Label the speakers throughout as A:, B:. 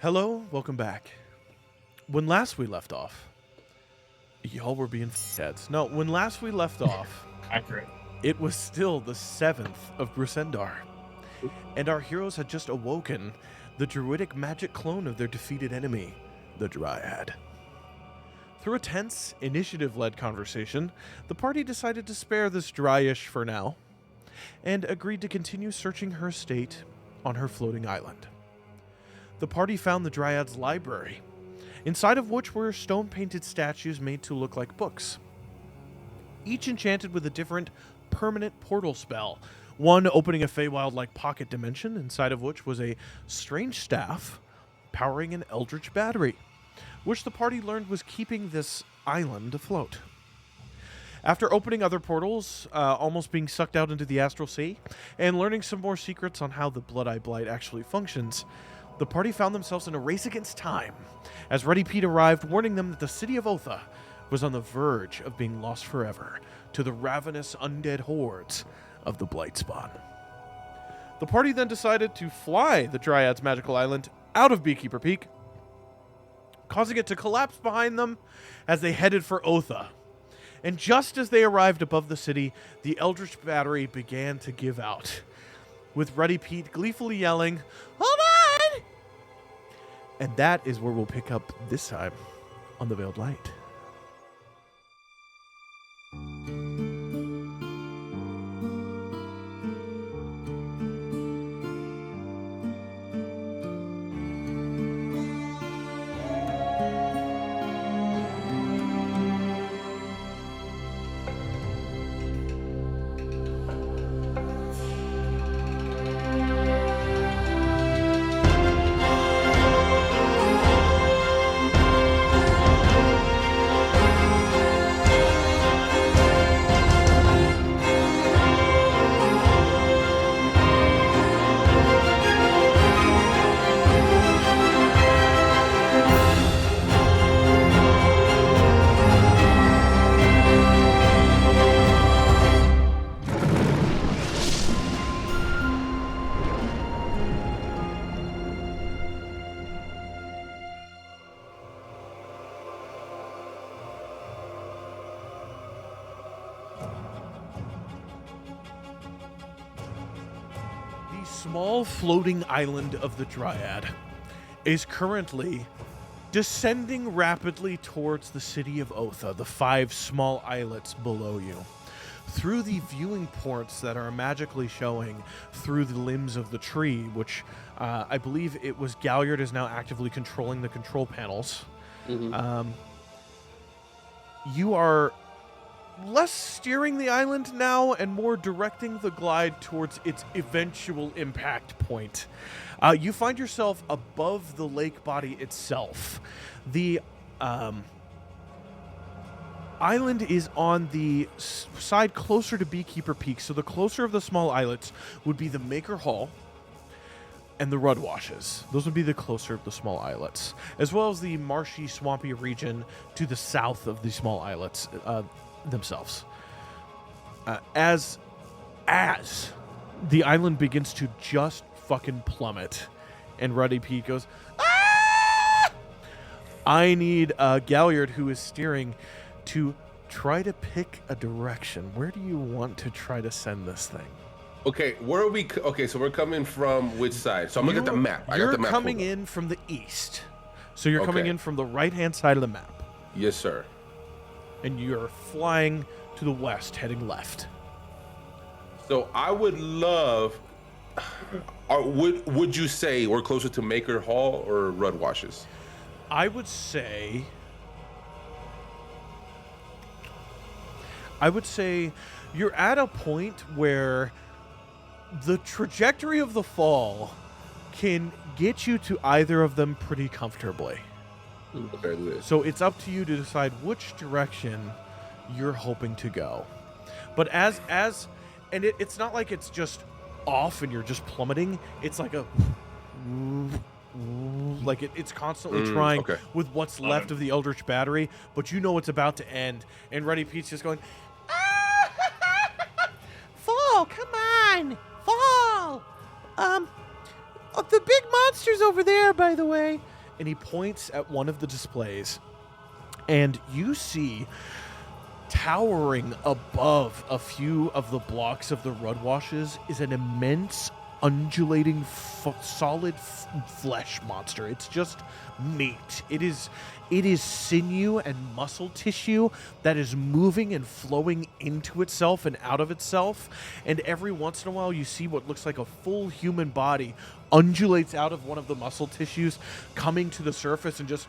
A: Hello, welcome back. When last we left off, y'all were being heads. No, when last we left off,
B: Accurate.
A: it was still the 7th of Brusendar, and our heroes had just awoken the druidic magic clone of their defeated enemy, the Dryad. Through a tense, initiative-led conversation, the party decided to spare this dryish for now, and agreed to continue searching her estate on her floating island. The party found the Dryad's library, inside of which were stone-painted statues made to look like books, each enchanted with a different permanent portal spell, one opening a Feywild-like pocket dimension, inside of which was a strange staff powering an eldritch battery, which the party learned was keeping this island afloat. After opening other portals, almost being sucked out into the Astral Sea, and learning some more secrets on how the Bloodeye Blight actually functions, the party found themselves in a race against time, as Ruddy Pete arrived, warning them that the city of Othe was on the verge of being lost forever to the ravenous undead hordes of the Blightspawn. The party then decided to fly the Dryad's magical island out of Beekeeper Peak, causing it to collapse behind them as they headed for Othe. And just as they arrived above the city, the Eldritch Battery began to give out, with Ruddy Pete gleefully yelling, "Hold on!" And that is where we'll pick up this time on the Veiled Light. Small floating island of the Dryad is currently descending rapidly towards the city of Othe, the 5 small islets below you, through the viewing ports that are magically showing through the limbs of the tree, which I believe it was Galliard is now actively controlling the control panels. Mm-hmm. You are less steering the island now and more directing the glide towards its eventual impact point. You find yourself above the lake body itself. The island is on the side closer to Beekeeper Peak, so the closer of the small islets would be the Maker Hall and the Rudwashes. Those would be the closer of the small islets, as well as the marshy, swampy region to the south of the small islets themselves. As the island begins to just fucking plummet, and Ruddy Pete goes, "Ah!" I need Galliard, who is steering, to try to pick a direction. Where do you want to try to send this thing?
C: Okay, where are we? Okay, so we're coming from which side? So I'm looking at the map. I got the map.
A: You're coming in from the east. So you're coming in from the right-hand side of the map.
C: Yes, sir.
A: And you're flying to the west, heading left.
C: So I would love, would you say we're closer to Maker Hall or Rudwashes?
A: I would say you're at a point where the trajectory of the fall can get you to either of them pretty comfortably.
C: Okay,
A: so it's up to you to decide which direction you're hoping to go. But it's not like it's just off and you're just plummeting. It's like it's constantly trying with what's left of the Eldritch Battery, but you know it's about to end. And Ruddy Pete's just going, "Ah! Fall, come on, fall! The big monster's over there, by the way. and he points at one of the displays, and you see towering above a few of the blocks of the Rudwashes is an immense, undulating, solid flesh monster. It's just meat. It is sinew and muscle tissue that is moving and flowing into itself and out of itself. And every once in a while, you see what looks like a full human body undulates out of one of the muscle tissues, coming to the surface and just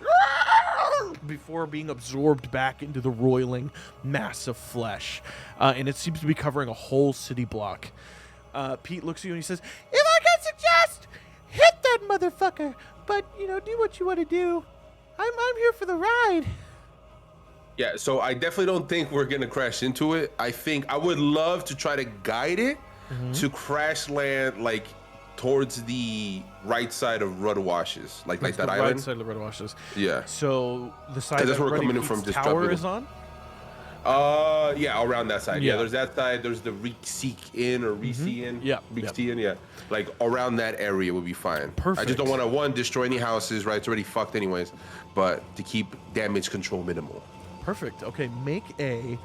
A: before being absorbed back into the roiling mass of flesh. And it seems to be covering a whole city block. Pete looks at you and he says, "If I can suggest, hit that motherfucker, but, do what you want to do. I'm here for the ride."
C: Yeah, so I definitely don't think we're gonna crash into it. I think I would love to try to guide it to crash land like towards the right side of Rudwashes, like that
A: the
C: island.
A: right side of the Rudwashes.
C: Yeah.
A: So the side
C: That's
A: that
C: where we're
A: Ruddy
C: coming in
A: Pete's
C: from,
A: tower
C: disrupting.
A: is on?
C: Yeah, around that side.
A: Yeah.
C: Yeah, there's that side. There's the Reek Inn or Reek Inn.
A: Yeah,
C: Reek Inn, yeah. Like around that area would be fine.
A: Perfect.
C: I just don't want to, one, destroy any houses, right? It's already fucked anyways. But to keep damage control minimal.
A: Perfect. Okay, make a...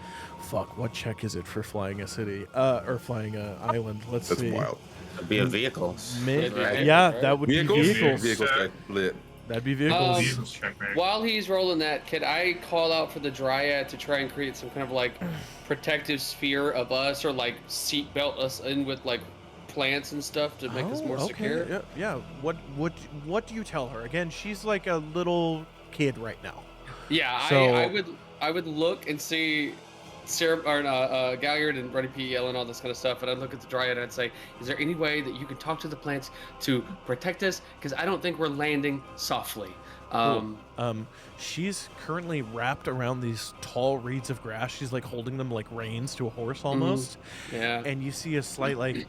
A: Fuck, what check is it for flying a city? Or flying an island? Let's
C: That's
A: see.
C: wild.
B: It'd be a vehicle.
C: Right.
A: Yeah, that would
C: Vehicles?
A: be vehicles.
C: Vehicles, okay. Lit.
A: That'd be vehicles.
D: Vehicles check, right?
E: While he's rolling that, can I call out for the Dryad to try and create some kind of like protective sphere of us, or like seatbelt us in with like plants and stuff to make us more secure?
A: Yeah. What do you tell her? Again, she's like a little kid right now.
E: Yeah,
A: So-
E: I would look and see Sarah or Galliard and Ruddy P yelling all this kind of stuff, and I'd look at the Dryad and I'd say, "Is there any way that you could talk to the plants to protect us? Because I don't think we're landing softly."
A: She's currently wrapped around these tall reeds of grass. She's like holding them like reins to a horse almost.
E: Yeah.
A: And you see a slight like,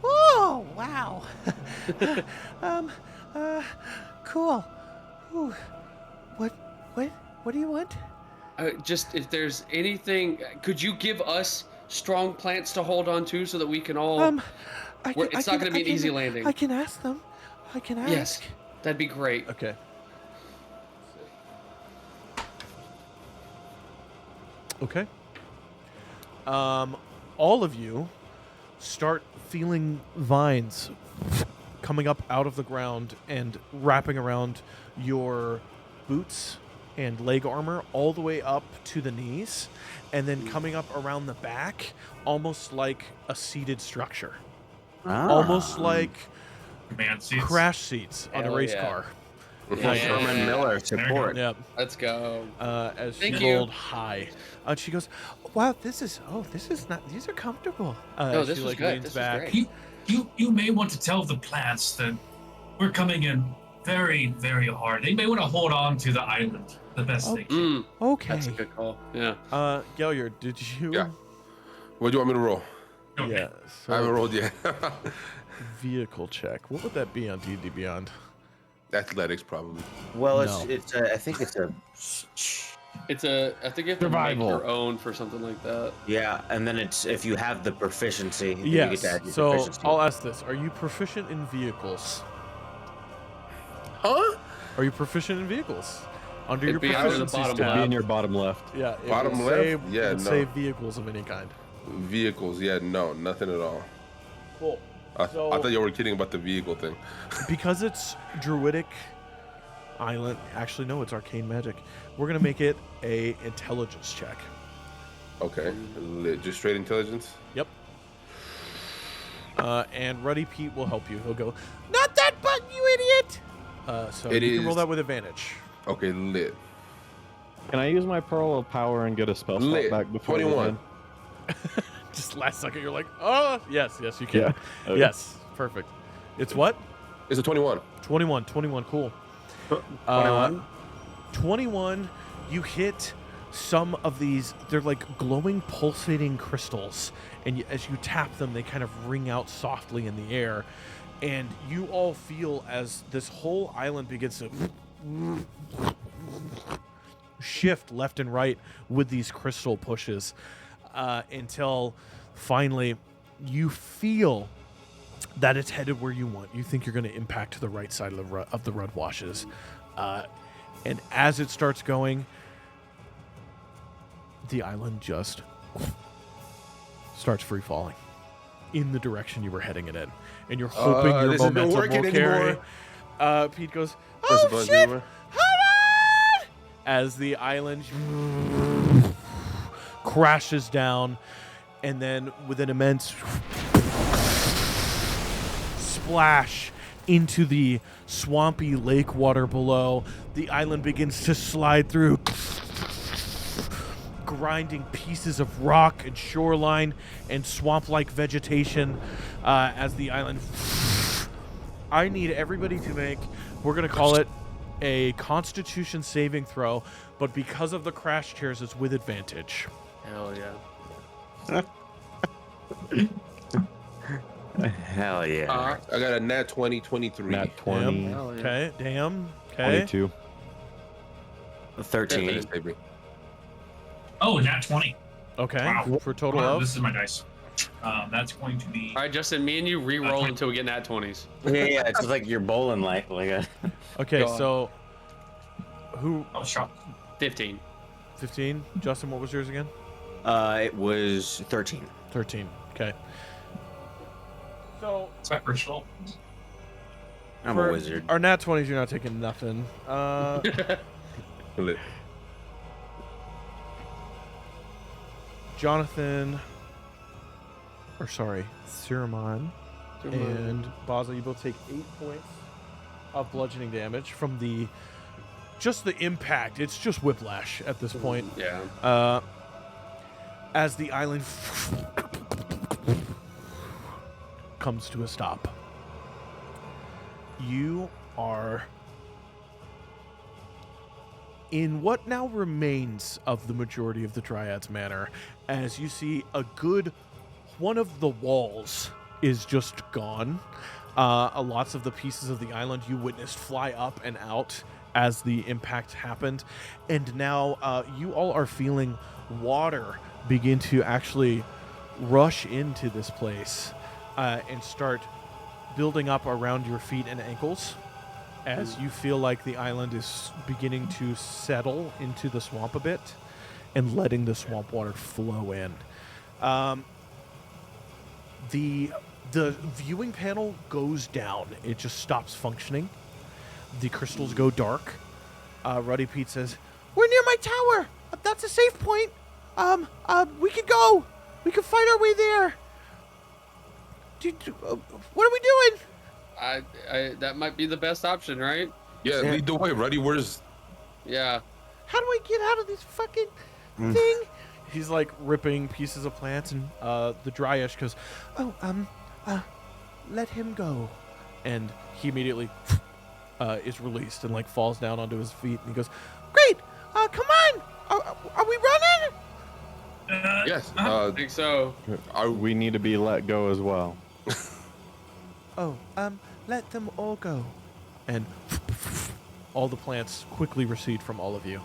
A: oh wow, cool. Ooh. What do you want?
E: Just if there's anything, could you give us strong plants to hold on to so that we can all? It's not going to be an easy landing.
A: I can ask them. I can ask.
E: Yes, that'd be great.
A: Okay. Okay. All of you start feeling vines coming up out of the ground and wrapping around your boots and leg armor all the way up to the knees, and then coming up around the back, almost like a seated structure. Almost like
D: Command seats.
A: crash seats on a
E: Hell
A: race
E: yeah.
A: car.
E: Yeah.
B: Sherman Miller support.
A: Yep.
E: Let's go.
A: As
E: Thank
A: she
E: you.
A: rolled high, and she goes, "Wow, this is not. These are comfortable."
E: No, this
A: she
E: was
A: like
E: good.
A: leans
E: This was
A: back.
E: great.
D: You may want to tell the plants that we're coming in very, very hard. They may want to hold on to the island the best they can.
A: Okay.
E: That's a good call. Yeah.
A: Galliard, did you?
C: Yeah. What do you want me to roll?
D: Okay.
A: Yeah.
C: I haven't
A: So
C: rolled yet.
A: vehicle check. What would that be on D&D Beyond?
C: Athletics, probably.
B: Well,
A: No.
B: I think it's a
E: I think you have to
B: Survival.
E: make your own for something like that.
B: yeah, and then it's if you have the proficiency. then you
A: Yes.
B: get to add your
A: So
B: proficiency.
A: I'll ask this: are you proficient in vehicles?
C: Huh?
A: Are you proficient in vehicles? Under
E: It'd
A: your
E: be under the
A: proficiency
E: bottom
A: tab.
E: left.
F: in your bottom left.
A: Yeah. it
C: Bottom
A: would
C: left?
A: say-
C: Yeah,
A: it would
C: no.
A: say vehicles of any kind.
C: Vehicles, yeah, no, nothing at all.
A: Cool.
C: I
A: So-
C: thought you were kidding about the vehicle thing.
A: Because it's druidic island, actually no, it's arcane magic. We're gonna make it a intelligence check.
C: Okay, lit. Just straight intelligence?
A: Yep. And Ruddy Pete will help you. He'll go, "Not that button, you idiot!" So
C: It
A: you can roll
C: is-
A: that with advantage.
C: Okay, lit.
F: Can I use my Pearl of Power and get a spell slot
C: Lit.
F: back before we
C: 21.
F: end?
A: Just last second, you're like, "Oh, yes, you can."
F: Yeah. Okay.
A: Yes, perfect. It's what?
C: It's a 21.
A: 21, cool.
B: 21.
A: 21, you hit some of these, they're like glowing, pulsating crystals. And as you tap them, they kind of ring out softly in the air. And you all feel as this whole island begins to shift left and right with these crystal pushes until finally you feel that it's headed where you want. You think you're going to impact to the right side of the Red Washes. And as it starts going, the island just starts free falling in the direction you were heading it in. And you're hoping your momentum will carry. Pete goes, "Oh, shit! Hold on!" As the island crashes down, and then with an immense splash into the swampy lake water below, the island begins to slide through, grinding pieces of rock and shoreline and swamp-like vegetation as the island... I need everybody to make, we're going to call it a Constitution saving throw, but because of the crash chairs, it's with advantage.
E: Hell yeah.
B: Hell yeah.
C: I got a nat 20, 23.
F: Nat 20.
E: Hell yeah.
A: Okay, damn. Okay.
F: 22.
B: 13.
D: Oh, nat 20.
A: Okay,
D: Wow.
A: for a total
D: Wow,
A: of...
D: This is my dice. That's going to be.
E: All right, Justin, me and you re-roll until we get nat 20s.
B: Yeah, it's just like your bowling like a.
A: Okay,
E: Go on.
A: so... Who...
D: Oh, shot.
E: 15.
A: 15? Justin, what was yours again?
B: It was 13.
A: 13. Okay. So...
D: It's my first roll.
B: I'm
A: for
B: a wizard.
A: Our nat 20s, you're not taking nothing. Jonathan... Or sorry, Siramon and Baza, you both take 8 points of bludgeoning damage from the... Just the impact. It's just whiplash at this point.
E: Yeah.
A: As the island comes to a stop. You are in what now remains of the majority of the Dryad's Manor, as you see a good one of the walls is just gone. Lots of the pieces of the island you witnessed fly up and out as the impact happened. And now you all are feeling water begin to actually rush into this place and start building up around your feet and ankles as you feel like the island is beginning to settle into the swamp a bit and letting the swamp water flow in. The viewing panel goes down. It just stops functioning. The crystals go dark. Ruddy Pete says, "We're near my tower. That's a safe point. We can go. We can fight our way there. What are we doing?"
E: I that might be the best option, right?
C: Yeah, lead the way, Ruddy. Where's...
E: Yeah.
A: How do I get out of this fucking thing? He's like ripping pieces of plants, and the Dryash goes, "Oh, let him go," and he immediately is released and like falls down onto his feet, and he goes, "Great, come on, are we running?"
C: Yes.
E: I think so.
F: We need to be let go as well.
A: "Oh, let them all go," and all the plants quickly recede from all of you.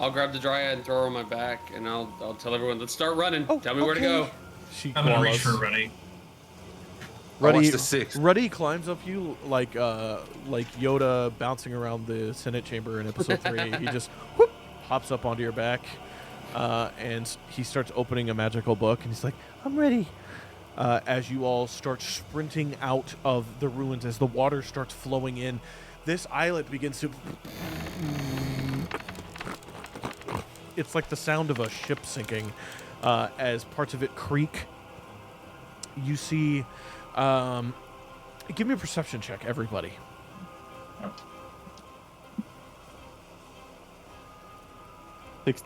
E: I'll grab the Dryad and throw her on my back, and I'll tell everyone, let's start running.
A: Oh,
E: Tell me where to go.
A: She
D: I'm gonna reach
A: koalas.
D: for Ruddy.
C: What's the 6?
A: Ruddy climbs up you like Yoda bouncing around the Senate chamber in episode 3. He just whoop, hops up onto your back, and he starts opening a magical book, and he's like, "I'm ready." As you all start sprinting out of the ruins, as the water starts flowing in, this islet begins to... It's like the sound of a ship sinking as parts of it creak. You see... give me a perception check, everybody.
D: Yep.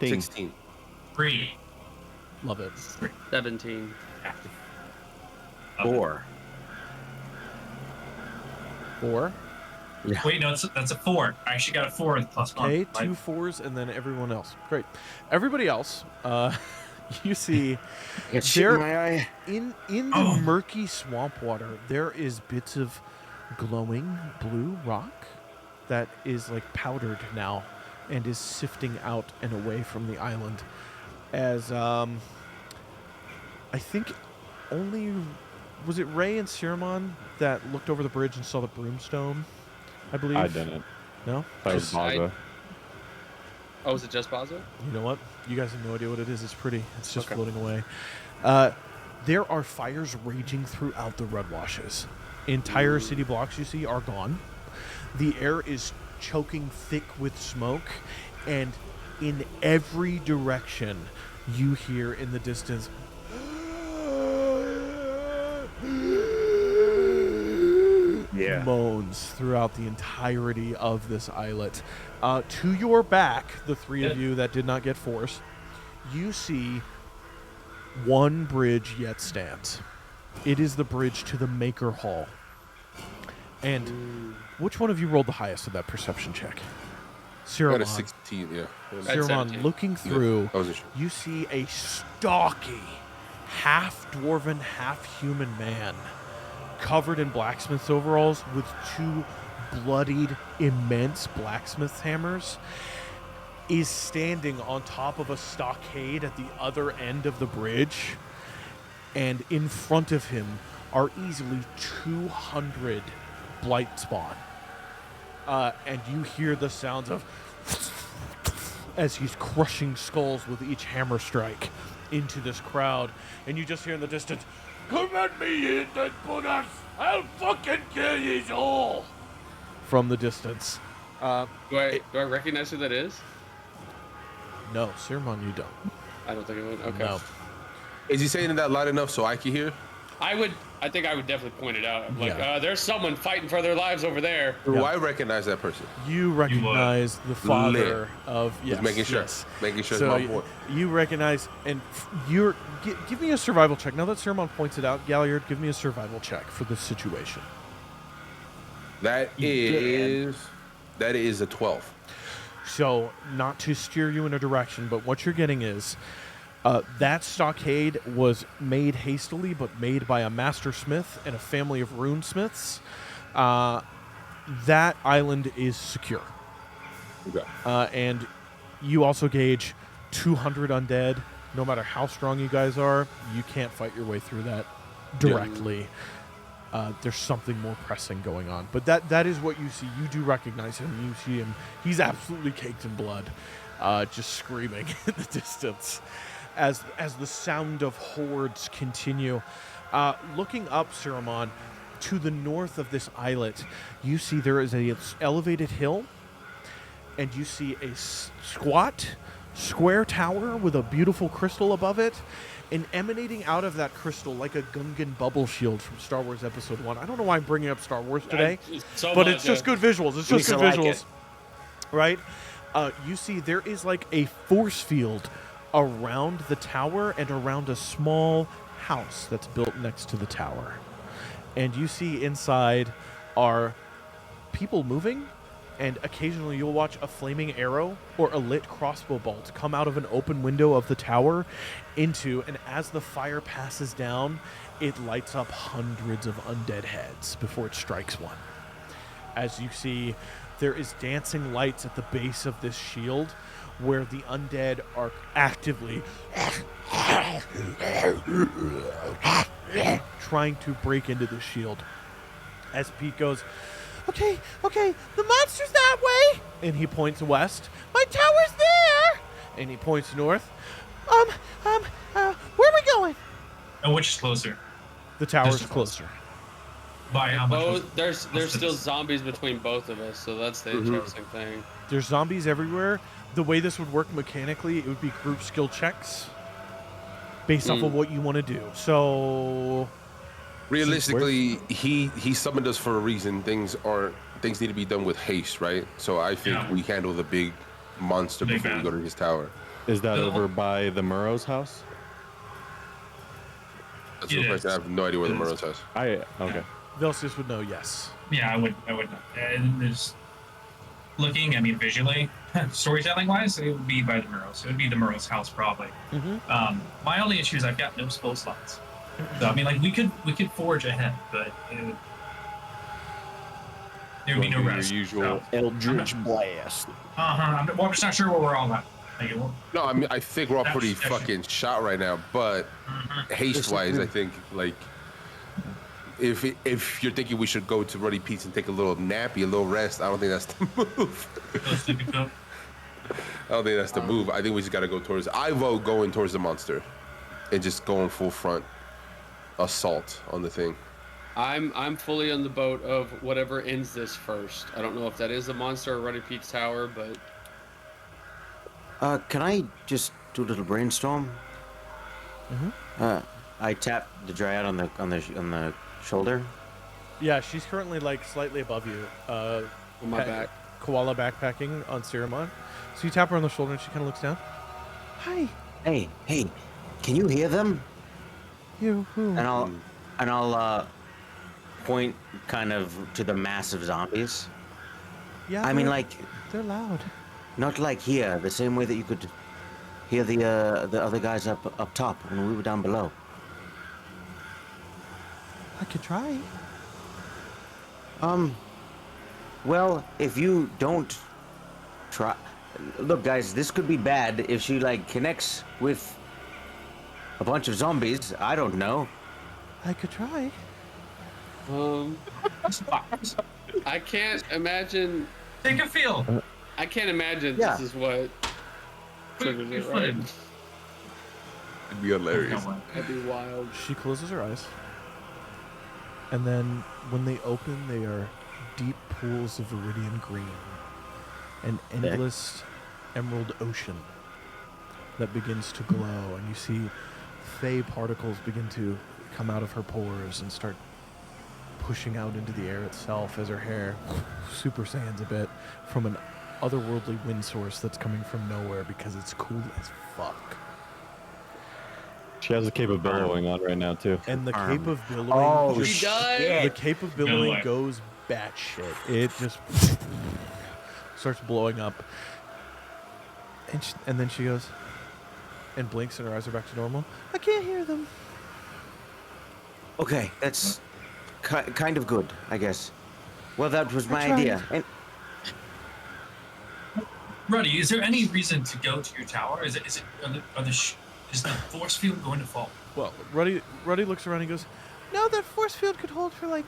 F: 16.
D: 3.
A: Love it.
E: 17.
B: 4.
A: 4.
D: Wait, no, that's a 4. I actually got a 4 with plus 1.
A: Okay, 2 4s, and then everyone else. Great. Everybody else, you see...
B: Get shit in my eye.
A: In the murky swamp water, there is bits of glowing blue rock that is like powdered now and is sifting out and away from the island. As I think only was it Ray and Siramon that looked over the bridge and saw the broomstone? I believe.
F: I didn't.
A: No.
F: That was Baza.
E: Oh, was it just Baza?
A: You know what? You guys have no idea what it is. It's pretty. It's just
E: Okay.
A: floating away. There are fires raging throughout the Red Washes. Entire city blocks you see are gone. The air is choking thick with smoke, and in every direction you hear in the distance moans throughout the entirety of this islet. To your back, the three of you that did not get forced, you see one bridge yet stands. It is the bridge to the Maker Hall. And which one of you rolled the highest of that perception check?
C: I got a
A: Siramon.
C: 16, yeah.
A: Siramon,
E: 17.
A: looking through,
C: I wasn't sure.
A: you see a stocky, half-dwarven, half-human man covered in blacksmith's overalls with two bloodied, immense blacksmith's hammers is standing on top of a stockade at the other end of the bridge, and in front of him are easily 200 blight spawn. And you hear the sounds of as he's crushing skulls with each hammer strike into this crowd, and you just hear in the distance, "Come at me, in the butters! I'll fucking kill you all!" From the distance.
E: Do I recognize who that is?
A: No, Siramon, you don't.
E: I don't think it would. Okay.
A: No.
C: Is he saying that loud enough so I can hear?
E: I think I would definitely point it out. Like,
A: Yeah.
E: there's someone fighting for their lives over there.
C: Do
A: Yeah.
C: I recognize that person?
A: You recognize the father of yes,
C: Just making sure.
A: yes.
C: Making sure
A: So
C: it's my boy.
A: you recognize, and you're give me a survival check. Now that Siramon points it out, Galliard, give me a survival check for this situation.
C: That is a 12.
A: So, not to steer you in a direction, but what you're getting is that stockade was made hastily, but made by a master smith and a family of runesmiths. That island is secure.
C: Okay.
A: And you also gauge 200 undead. No matter how strong you guys are, you can't fight your way through that directly. There's something more pressing going on. But that is what you see. You do recognize him. You see him. He's absolutely caked in blood, just screaming in the distance as the sound of hordes continue. Looking up, Siramon, to the north of this islet, you see there is a elevated hill, and you see a squat, square tower with a beautiful crystal above it. And emanating out of that crystal like a Gungan bubble shield from Star Wars Episode 1. I don't know why I'm bringing up Star Wars today, but it's just good visuals. It's just good visuals, right? You see there is like a force field around the tower and around a small house that's built next to the tower. And you see inside are people moving, and occasionally you'll watch a flaming arrow or a lit crossbow bolt come out of an open window of the tower into, and as the fire passes down, it lights up hundreds of undead heads before it strikes one. As you see, there is dancing lights at the base of this shield where the undead are actively trying to break into the shield. As Pete goes, Okay, the monster's that way. And he points west. My tower's there. And he points north. Where are we going?
D: And which is closer?
A: The tower's
D: Just
A: closer.
D: By how much?
E: Both, there's
D: what's
E: still
D: the-
E: zombies between both of us, so that's the interesting thing.
A: There's zombies everywhere. The way this would work mechanically, it would be group skill checks based off of what you want to do. So
C: Realistically, he summoned us for a reason. Things need to be done with haste, right? So I think
D: Yeah.
C: we handle the big monster
D: Big
C: before we
D: man.
C: go to his tower.
F: Is that
D: No.
F: over by the Murrow's house?
C: That's
D: It
C: the
D: is.
C: question. I have no idea where the
D: It is.
C: Murrow's house.
F: Okay.
A: Velseis would know, yes.
D: Yeah, I would know. And there's looking, I mean, visually, storytelling wise, it would be by the Murrows. It would be the Murrows' house, probably. My only issue is I've got no spell slots. So, I mean, like, we could forge ahead, but there would be no
F: Your
D: rest.
F: usual
G: Eldritch Blast.
D: I'm just not sure where we're all at. Like,
C: No, I mean I think we're all pretty
D: That's-
C: fucking shot right now, but haste-wise, I think like if you're thinking we should go to Ruddy Pete's and take a little nappy, a little rest, I don't think that's the move. I don't think that's the move. I think we just gotta go towards. I vote going towards the monster, and just going full front assault on the thing.
E: I'm fully on the boat of whatever ends this first. I don't know if that is the monster or Ruddy Pete's tower, but
B: Can I just do a little brainstorm?
A: Mm-hmm.
B: I tap the dryad on the shoulder.
A: Yeah, she's currently like slightly above you.
E: on my back.
A: Koala backpacking on Siramon. So you tap her on the shoulder and she kind of looks down. Hi.
B: Hey, can you hear them?
A: You who?
B: And I'll point kind of to the mass of zombies.
A: Yeah.
B: I mean, like,
A: they're loud.
B: not like here, the same way that you could hear the other guys up top when we were down below.
A: I could try.
B: Well, if you don't try, look, guys, this could be bad if she like connects with a bunch of zombies. I don't know.
A: I could try.
E: I can't imagine.
D: Take a feel.
E: I can't imagine
B: Yeah.
E: this is what triggers it, right?
C: It'd be hilarious.
E: That'd be wild.
A: She closes her eyes. And then when they open, they are deep pools of iridium green. An endless emerald ocean that begins to glow. And you see fey particles begin to come out of her pores and start pushing out into the air itself as her hair super saiyans a bit from an otherworldly wind source that's coming from nowhere because it's cool as fuck.
F: She has a cape of billowing on right now too.
A: And the cape of billowing,
B: Oh,
A: just-
E: She does.
A: the cape of billowing
D: Billowing.
A: goes batshit. It just starts blowing up, and then she goes and blinks, and her eyes are back to normal. I can't hear them.
B: Okay, that's kind of good, I guess. Well, that was my
A: tried.
B: idea. And
D: Ruddy, is there any reason to go to your tower? Is the force field going to fall?
A: Well, Ruddy looks around and goes, "No, that force field could hold for like,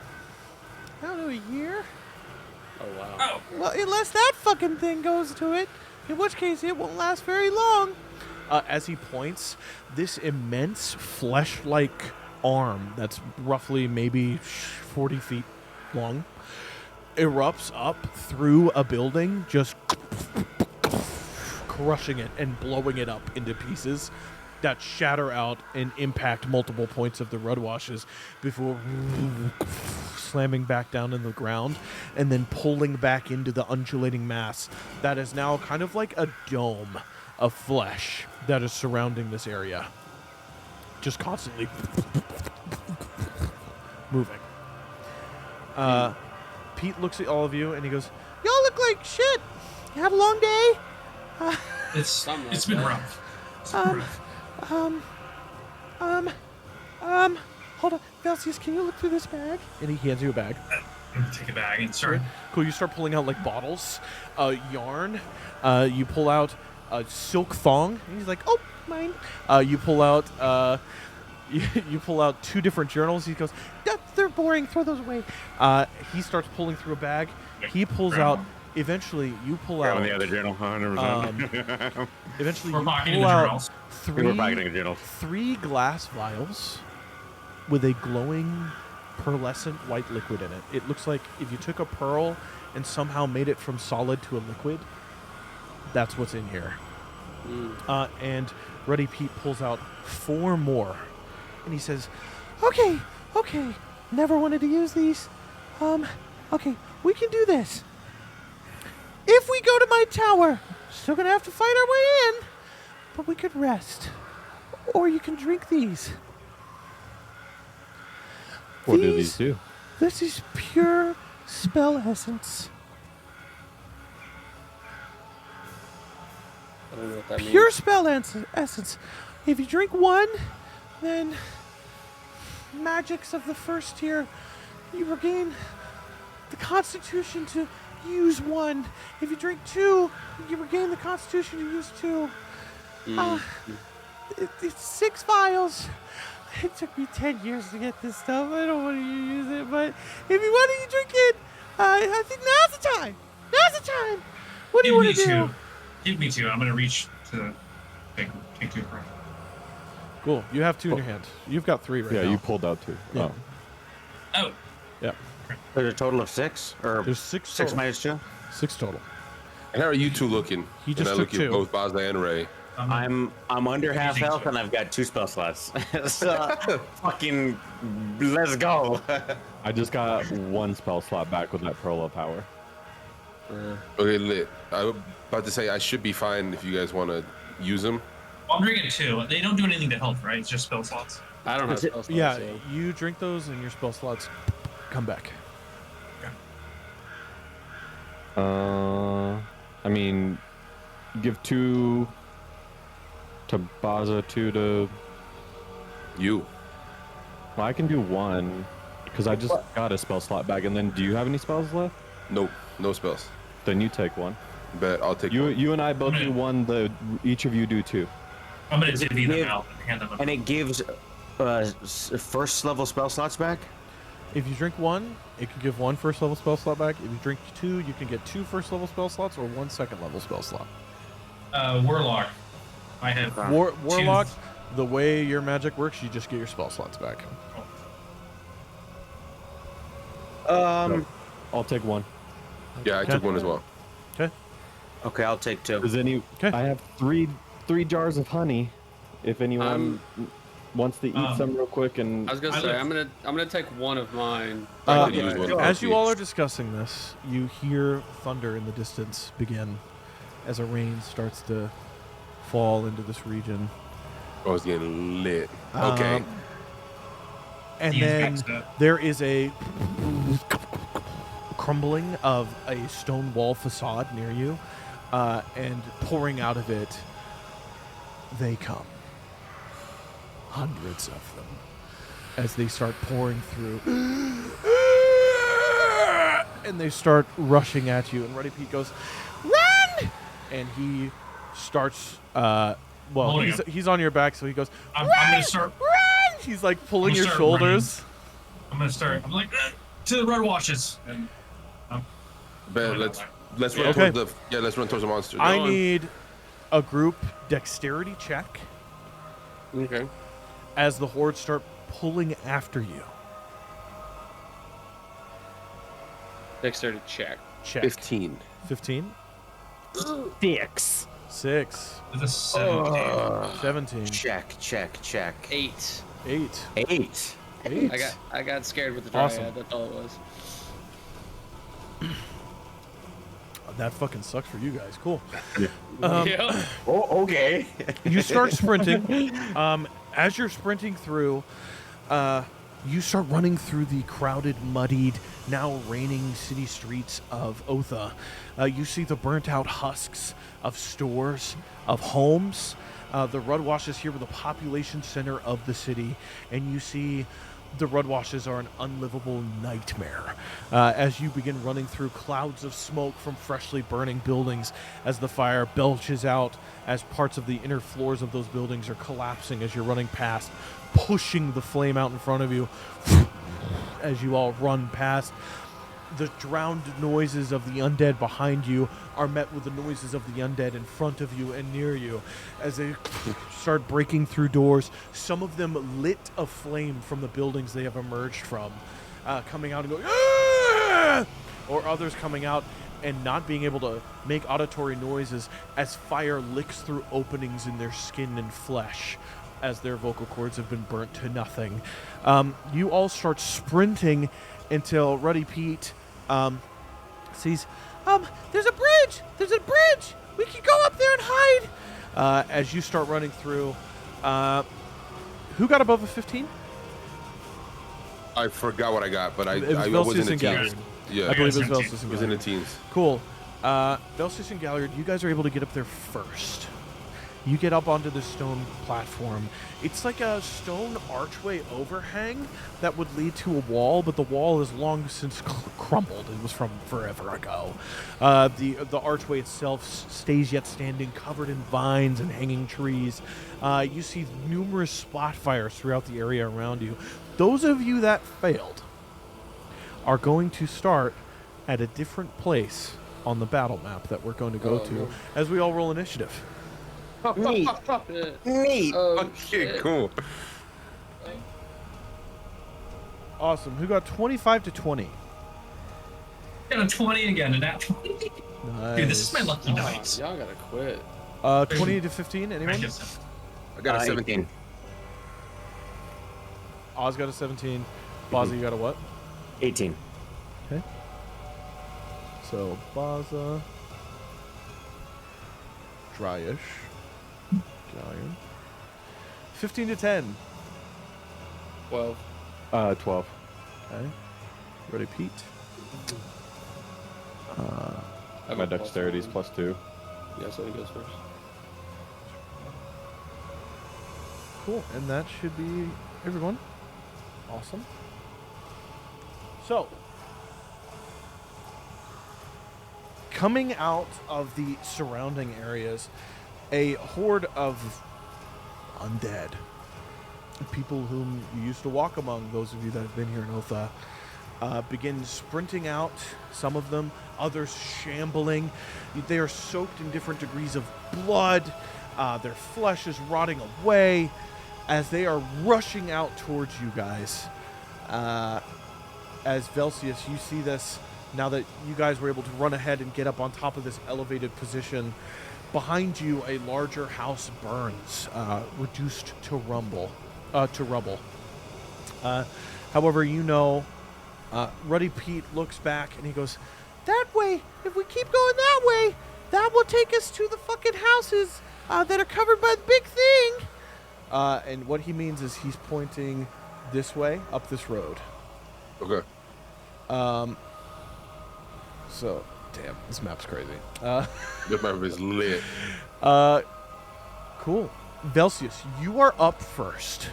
A: I don't know, a year.
E: Oh wow.
D: Oh,
A: Well, unless that fucking thing goes to it, in which case it won't last very long." As he points, this immense flesh-like arm that's roughly maybe 40 feet long erupts up through a building, just crushing it and blowing it up into pieces that shatter out and impact multiple points of the road washes before slamming back down in the ground and then pulling back into the undulating mass that is now kind of like a dome of flesh that is surrounding this area, just constantly moving. Pete looks at all of you and he goes, "Y'all look like shit. You had a long day?"
D: it's
E: Something like
D: been
E: that.
D: rough. It's been rough.
A: Hold on. Velseis, can you look through this bag? And he hands you a bag.
D: Take a bag and start.
A: Cool, you start pulling out like bottles, yarn. You pull out a silk thong. And he's like, "Oh, mine." You pull out you pull out 2 different journals. He goes, "They're boring. Throw those away." He starts pulling through a bag. He pulls out. Eventually, you pull out.
F: the other journal, 100%.
A: Eventually,
D: We're
A: you
D: pocketing
A: pull
D: the
A: out
D: journals.
F: We're pocketing the journals.
A: 3 glass vials with a glowing pearlescent white liquid in it. It looks like if you took a pearl and somehow made it from solid to a liquid, that's what's in here. And Ruddy Pete pulls out 4 more. And he says, okay, never wanted to use these. Okay, we can do this. If we go to my tower, still gonna have to fight our way in, but we could rest. Or you can drink these.
F: What do these do?
A: This is pure spell essence.
E: I don't know what that
A: Pure
E: means.
A: spell essence. If you drink 1, then magics of the first tier, you regain the constitution to use 1. If you drink 2, you regain the constitution to use 2. It's 6 vials. It took me 10 years to get this stuff. I don't want to use it, but if you want to drink it, I think now's the time. Now's the time. What do you want to do?
D: Give me 2. I'm gonna reach to take 2 from.
A: Cool. You have 2 in your hand. You've got 3 right now.
F: Yeah, you pulled out 2.
A: Yeah.
F: Oh.
D: Oh.
A: Yeah.
B: There's a total of 6, or
A: There's 6
B: 6
A: total.
B: minus 2.
A: 6 total.
C: And how are you two looking?
A: He just
C: and I
A: took
C: look at
A: 2.
C: both Baza and Ray.
B: I'm under half
D: using
B: health,
D: 2.
B: and I've got 2 spell slots. So, fucking, let's go.
F: I just got 1 spell slot back with that Pearl of Power.
C: Okay, lit. I was about to say I should be fine if you guys want to use them.
D: Well, I'm drinking 2. They don't do anything to health, right? It's just spell slots.
E: I don't have
B: Is it-
E: spell slots,
A: Yeah,
E: so-
A: you drink those and your spell slots come back.
F: I mean, give 2 to Baza, 2 to.
C: You.
F: Well, I can do 1 because I just got a spell slot back. And then, do you have any spells left?
C: Nope. No spells.
F: Then you take 1.
C: Bet I'll take
F: You
C: one.
F: you and I both do 1. Each of you do 2.
D: I'm gonna
B: Does it
D: divvy them
B: give-
D: out and hand them.
B: And it gives first level spell slots back?
A: If you drink 1, it can give 1 first level spell slot back. If you drink 2, you can get 2 first level spell slots or 1 second level spell slot.
D: Warlock. I have.
A: Warlock, the way your magic works, you just get your spell slots back.
F: I'll take 1.
C: Yeah, I took one as well.
A: Okay.
B: Okay, I'll take 2.
F: Does any?
A: Okay.
F: I have 3 jars of honey. If anyone wants to eat some real quick, and
E: I was gonna say I'm gonna take one of mine.
C: I could use one.
A: As you all are discussing this, you hear thunder in the distance begin as a rain starts to fall into this region.
C: I was getting lit. Okay.
A: And
D: He's
A: then
D: mixed up.
A: there is a crumbling of a stone wall facade near you, and pouring out of it, they come. Hundreds of them. As they start pouring through. And they start rushing at you. And Ruddy Pete goes, "Run!" And he starts,
D: Holding him.
A: he's on your back, so he goes,
D: I'm
A: "Run!
D: gonna start.
A: Run!" He's like pulling
D: I'm
A: your
D: gonna start
A: shoulders.
D: I'm gonna start. I'm like to the red washes. And
C: Bet
D: going
C: let's
D: that
C: let's run
A: Okay.
C: towards the let's run towards the monster.
A: I
C: Go on.
A: need a group dexterity check
E: Okay.
A: as the hordes start pulling after you.
E: Dexterity check.
A: Check.
C: 15.
A: 15?
F: 6.
A: 6.
D: with a 17.
A: 17.
B: Check.
E: 8.
A: 8.
B: 8.
A: 8.
E: I got scared with the dryad.
A: Awesome.
E: That's all it was.
A: That fucking sucks for you guys. Cool.
E: Yeah.
B: Oh, okay.
A: You start sprinting. As you're sprinting through, you start running through the crowded, muddied, now raining city streets of Othe. You see the burnt out husks of stores, of homes. The Rudwashes here were the population center of the city, and you see the Rudwashes are an unlivable nightmare. As you begin running through clouds of smoke from freshly burning buildings, as the fire belches out, as parts of the inner floors of those buildings are collapsing as you're running past, pushing the flame out in front of you, as you all run past. The drowned noises of the undead behind you are met with the noises of the undead in front of you and near you as they start breaking through doors, some of them lit aflame from the buildings they have emerged from, coming out and going, "Ah!" Or others coming out and not being able to make auditory noises as fire licks through openings in their skin and flesh as their vocal cords have been burnt to nothing. You all start sprinting until Ruddy Pete sees, there's a bridge! There's a bridge! We can go up there and hide! As you start running through, who got above a 15?
C: I forgot what I got, but I
A: It was
C: was in
A: Velseis
C: the
A: and
C: teens.
A: Galliard.
C: Yeah,
A: I believe it was
D: 17.
A: Velseis
C: I
A: and
C: was in the
A: Galliard.
C: teens.
A: Cool. Velseis and Galliard, you guys are able to get up there first. You get up onto the stone platform. It's like a stone archway overhang that would lead to a wall, but the wall is long since crumbled. It was from forever ago. The archway itself stays yet standing, covered in vines and hanging trees. You see numerous spot fires throughout the area around you. Those of you that failed are going to start at a different place on the battle map that we're going to go to as we all roll initiative.
B: Neat. Neat.
E: Oh,
C: Okay,
E: shit.
C: cool.
A: Awesome. Who got 25 to 20?
D: Got a 20 again, a nat 20.
A: Nice.
D: Dude, this is my lucky
E: Oh,
D: dice.
E: y'all gotta quit.
A: 20 to 15, anyone?
C: I got a 17.
A: Oz got a 17. Baza, you got a what?
B: 18.
A: Okay. So, Baza. Dryish. Gallion. 15 to 10.
E: 12.
F: 12.
A: Okay. Ready, Pete?
F: My dexterity's +2.
E: Yeah, so he goes first.
A: Cool. And that should be everyone. Awesome. So, coming out of the surrounding areas, a horde of undead, people whom you used to walk among, those of you that have been here in Othe, begin sprinting out, some of them, others shambling. They are soaked in different degrees of blood. Their flesh is rotting away as they are rushing out towards you guys. As Velseis, you see this now that you guys were able to run ahead and get up on top of this elevated position. Behind you, a larger house burns, reduced to rubble. However, you know, Ruddy Pete looks back and he goes, "That way, if we keep going that way, that will take us to the fucking houses that are covered by the big thing." And what he means is he's pointing this way, up this road.
C: Okay.
A: So, damn, this map's crazy.
C: This map is lit.
A: Cool. Velseis, you are up first.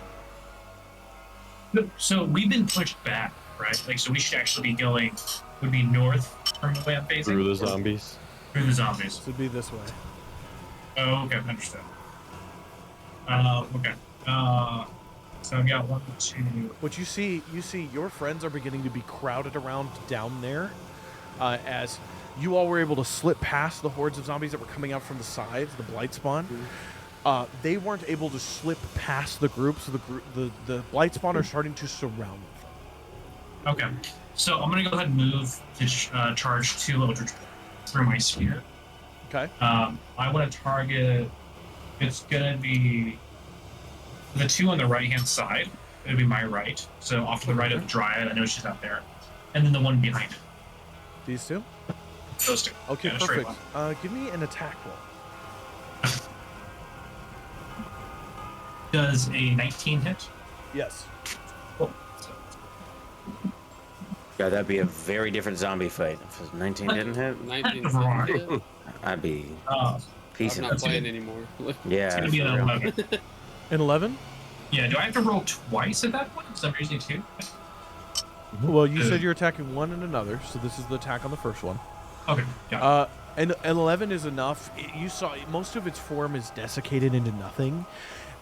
D: So we've been pushed back, right? Like, so we should actually be going, would be north from the way I'm facing?
F: Through the zombies.
D: Through the zombies.
A: This would be this way.
D: Oh, okay, understood. Okay. So I've got 1, 2.
A: What you see your friends are beginning to be crowded around down there, as you all were able to slip past the hordes of zombies that were coming out from the sides, the blight spawn. They weren't able to slip past the group, so the blight spawn are starting to surround them.
D: Okay. So I'm gonna go ahead and move to charge 2 Eldritch through my sphere.
A: Okay.
D: I want to target. It's gonna be the 2 on the right-hand side. It'll be my right. So off to the right of the Dryad. I know she's out there, and then the one behind it.
A: These two?
D: Those 2.
A: Okay,
D: Yeah, a straight
A: perfect. Give me an attack roll.
D: Does a 19 hit?
A: Yes.
D: Cool.
B: Yeah, that'd be a very different zombie fight. If 19 didn't hit,
E: 19.
D: Wrong.
B: I'd be
D: I'm
B: piecing
E: not
B: it.
E: playing anymore.
B: Yeah.
D: It's gonna be
B: for
D: an
B: real.
D: 11.
A: An 11?
D: Yeah. Do I have to roll twice at that point? Because I'm using 2.
A: Well, you said you're attacking one and another, so this is the attack on the first one.
D: Okay. Yeah.
A: And 11 is enough. You saw most of its form is desiccated into nothing,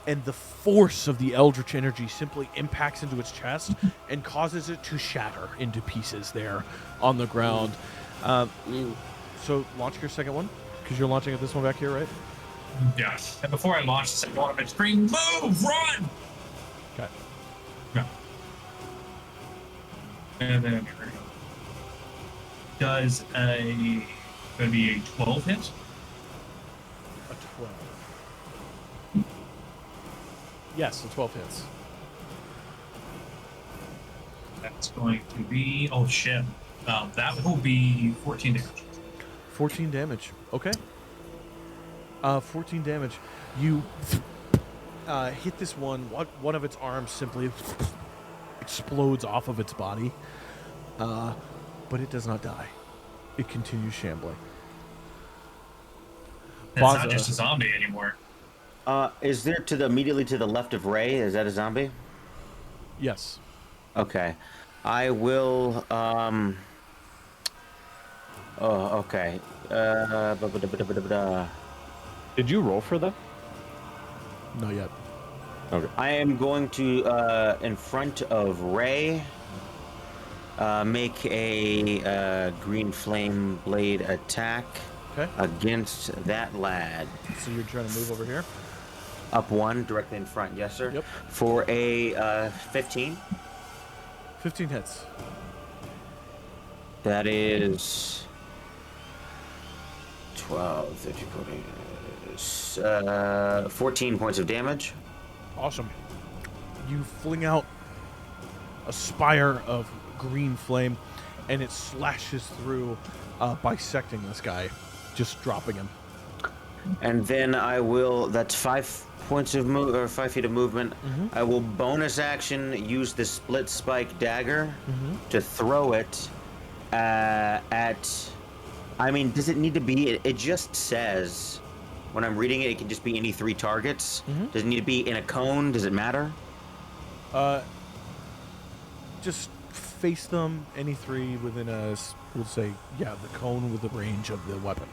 A: and the force of the eldritch energy simply impacts into its chest and causes it to shatter into pieces there on the ground. So launch your second one, because you're launching at this one back here, right?
D: Yeah. And before I launch the second one, I'm gonna scream, "Move! Run!"
A: Okay.
D: Yeah. And then here we go. Does gonna be a 12 hit?
A: A 12. Yes, a 12 hits.
D: That's going to be, oh shit. That will be 14 damage.
A: 14 damage. Okay. 14 damage. You hit this one. One of its arms simply explodes off of its body. But it does not die. It continues shambling.
D: It's not just a zombie anymore.
B: Is there immediately to the left of Ray? Is that a zombie?
A: Yes.
B: Okay. I will. Oh, okay.
F: Did you roll for that?
A: Not yet.
F: Okay.
B: I am going to, in front of Ray, make a green flame blade attack
A: Okay.
B: against that lad.
A: So you're trying to move over here?
B: Up one, directly in front. Yes, sir.
A: Yep.
B: For a 15.
A: 15 hits.
B: That is 12, 13, 14, 14 points of damage.
A: Awesome. You fling out a spire of green flame, and it slashes through, bisecting this guy, just dropping him.
B: And then I will. That's 5 points of 5 feet of movement. I will bonus action use the split spike dagger to throw it at. I mean, does it need to be? It just says when I'm reading it, it can just be any 3 targets. Does it need to be in a cone? Does it matter?
A: Just face them, any 3 within we'll say, yeah, the cone with the range of the weapon.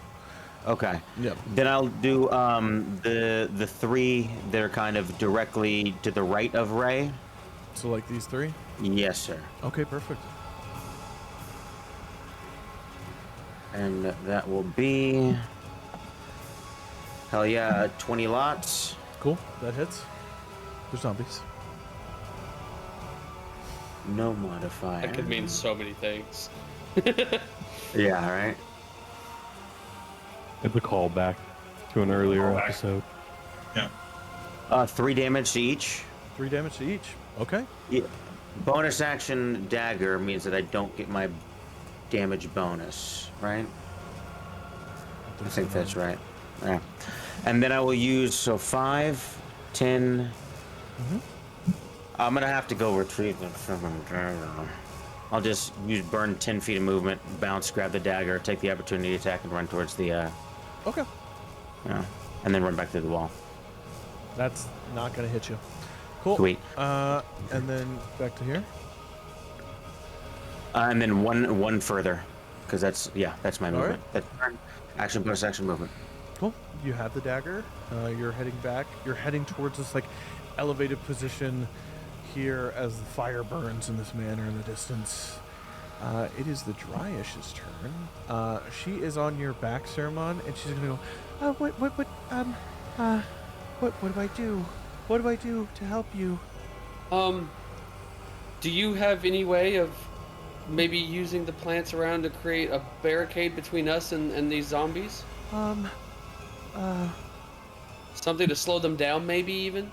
B: Okay.
A: Yep.
B: Then I'll do the 3 that are kind of directly to the right of Ray.
A: So like these 3?
B: Yes, sir.
A: Okay, perfect.
B: And that will be. Hell yeah, 20 lots.
A: Cool. That hits. They're zombies.
B: No modifier.
E: That could mean so many things.
B: Yeah, right.
F: It's a callback to an earlier
D: Callback.
F: episode.
D: Yeah.
B: 3 damage to each.
A: 3 damage to each. Okay.
B: Yeah. Bonus action dagger means that I don't get my damage bonus, right? I think that's right. Yeah. And then I will use 5, 10. I'm gonna have to go retrieve the fucking dagger. I'll just use burn 10 feet of movement, bounce, grab the dagger, take the opportunity attack, and run towards the
A: Okay.
B: and then run back through the wall.
A: That's not going to hit you. Cool.
B: Sweet.
A: And then back to here.
B: And then one further, because that's my
A: All right.
B: movement. That's action bonus action movement.
A: Cool. You have the dagger. You're heading back. You're heading towards this like elevated position here as the fire burns in this manner in the distance. It is the Dryish's turn. She is on your back, Ceramon, and she's gonna go. What do I do? What do I do to help you?
E: Do you have any way of maybe using the plants around to create a barricade between us and these zombies? Something to slow them down, maybe even?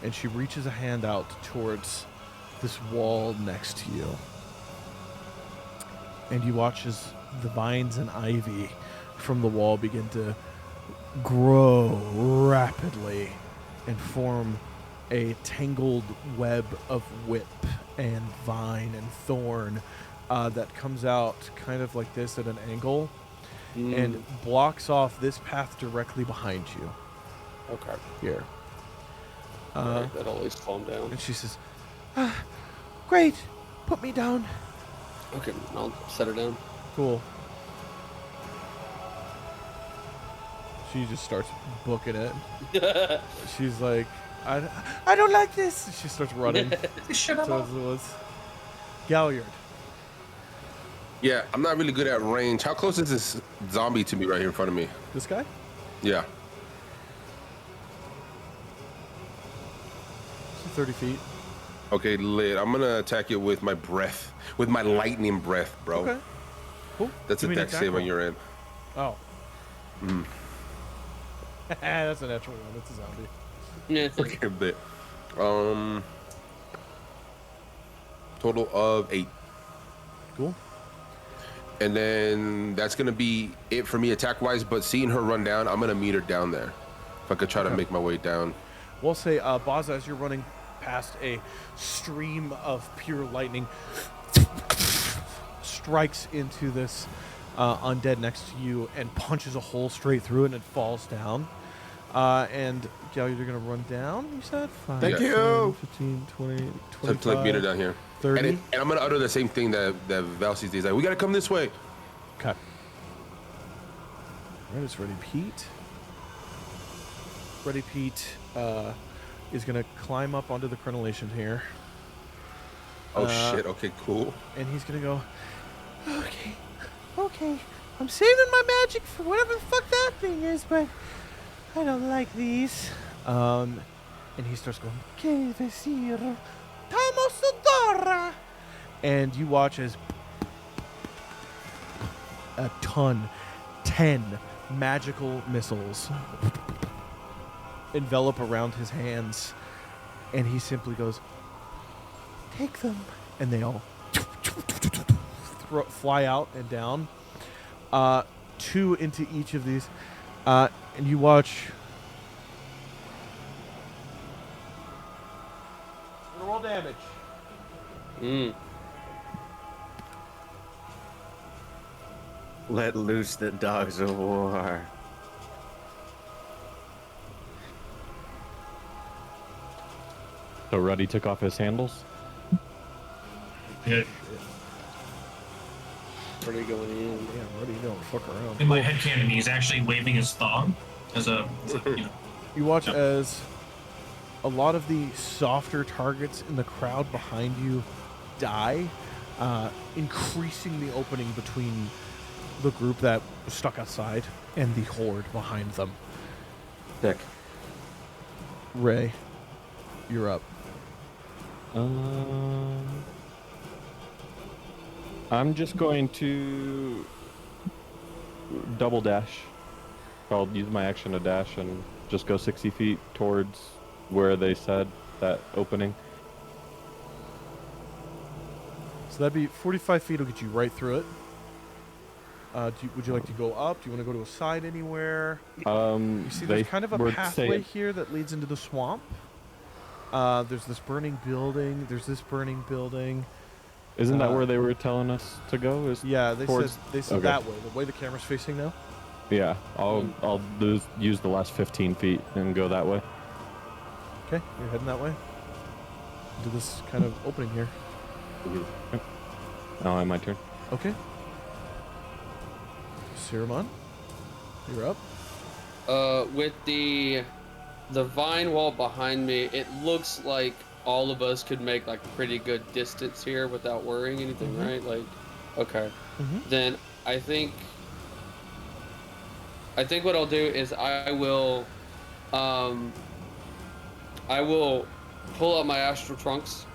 A: And she reaches a hand out towards this wall next to you. And you watch as the vines and ivy from the wall begin to grow rapidly and form a tangled web of whip and vine and thorn that comes out kind of like this at an angle and blocks off this path directly behind you
E: Okay.
A: here.
E: Alright, that'll at least calm down.
A: And she says, great, put me down.
E: Okay, I'll set her down.
A: Cool. She just starts booking it. She's like, I don't like this. She starts running towards the woods. Galliard.
C: Yeah, I'm not really good at range. How close is this zombie to me right here in front of me?
A: This guy?
C: Yeah.
A: 30 feet.
C: Okay, lit. I'm gonna attack it with my breath, with my lightning breath, bro.
A: Okay. Cool.
C: That's
A: Give
C: a
A: me an
C: dex
A: attack
C: save
A: roll.
C: on your end.
A: Oh. That's a natural one. That's a zombie.
E: Yeah.
C: Okay, lit. Total of 8.
A: Cool.
C: And then that's gonna be it for me attack wise, but seeing her run down, I'm gonna meet her down there. If I could try to make my way down.
A: We'll say, Baza, as you're running past a stream of pure lightning, strikes into this undead next to you and punches a hole straight through it, and it falls down. And Gal, you're gonna run down. You said 5,
C: Thank
A: 10,
C: you.
A: 15, 20,
C: To
A: 25,
C: like meet her down here.
A: 30.
C: And I'm gonna utter the same thing that Velseis did. Like, we gotta come this way.
A: Okay. All right, it's Ready Pete. Ready Pete is gonna climb up onto the crenellation here.
C: Oh shit. Okay, cool.
A: And he's gonna go, okay, I'm saving my magic for whatever the fuck that thing is, but I don't like these. And he starts going, Que decir, Tamosodora. And you watch as a 10 magical missiles envelop around his hands, and he simply goes, take them, and they all fly out and down, 2 into each of these, and you watch. Roll damage.
B: Let loose the dogs of war.
F: So Ruddy took off his handles.
D: Yeah.
E: Pretty going in.
A: Damn, Ruddy, don't fuck around.
D: In my headcanon, he's actually waving his thong as a,
A: You watch as a lot of the softer targets in the crowd behind you die, increasing the opening between the group that was stuck outside and the horde behind them.
B: Sick.
A: Ray, you're up.
F: I'm just going to double dash. I'll use my action to dash and just go 60 feet towards where they said that opening.
A: So that'd be 45 feet will get you right through it. Would you like to go up? Do you want to go to a side anywhere? You see there's kind of a pathway here that leads into the swamp. There's this burning building. There's this burning building.
F: Isn't that where they were telling us to go?
A: Yeah, they said
F: okay.
A: that way. The way the camera's facing now.
F: Yeah, I'll use the last 15 feet and go that way.
A: Okay, you're heading that way. Do this kind of opening here.
F: Oh, my turn.
A: Okay. Siramon, you're up.
E: With the vine wall behind me, it looks like all of us could make like pretty good distance here without worrying anything, right? Like, okay. Then I think what I'll do is I will pull out my astral trunks,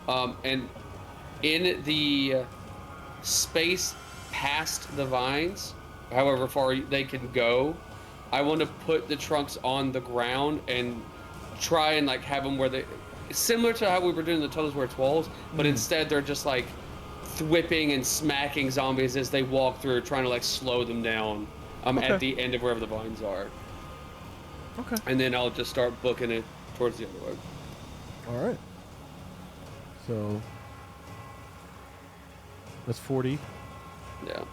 E: and in the space past the vines, however far they can go, I want to put the trunks on the ground and try and like have them where they, similar to how we were doing the tunnels where it's walls, but instead they're just like whipping and smacking zombies as they walk through, trying to like slow them down at the end of wherever the vines are.
A: Okay.
E: And then I'll just start booking it towards the other way.
A: All right. So that's 40.
E: Yeah.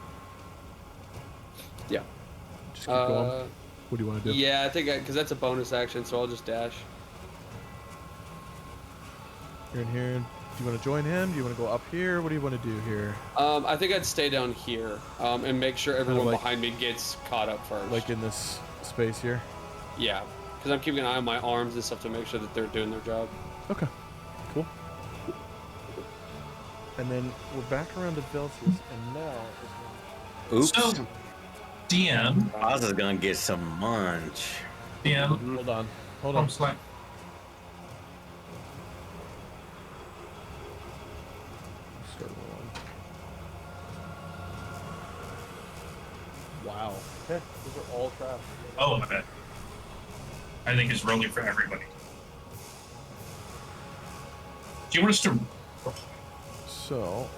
E: Yeah.
A: Just keep going. What do you want to do?
E: Yeah, I think because that's a bonus action, so I'll just dash.
A: You're in here. Do you want to join him? Do you want to go up here? What do you want to do here?
E: I think I'd stay down here and make sure everyone
A: like-
E: behind me gets caught up first.
A: Like in this space here?
E: Yeah, because I'm keeping an eye on my arms and stuff to make sure that they're doing their job.
A: Okay. Cool. And then we're back around to Velseis, and now
B: Oops.
D: So, DM,
B: Oz is gonna get some munch.
D: DM,
A: hold on. Hold
D: I'm
A: on.
D: slack.
A: Start rolling. Wow. Okay. Those are all traps.
D: Oh, my bad. I think it's rolling for everybody. Do you want us to?
A: So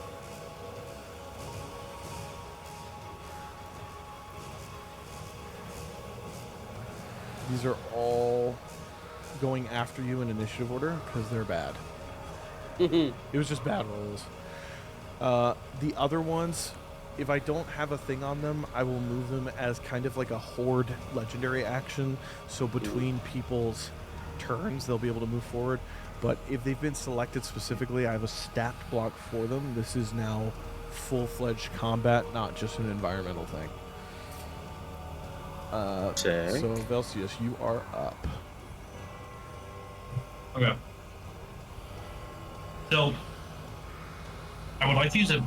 A: these are all going after you in initiative order because they're bad. It was just bad rolls. The other ones if I don't have a thing on them, I will move them as kind of like a horde legendary action. So between people's turns, they'll be able to move forward. But if they've been selected specifically, I have a stacked block for them. This is now full-fledged combat, not just an environmental thing. So Velseis, you are up.
D: Okay. So I would like to use a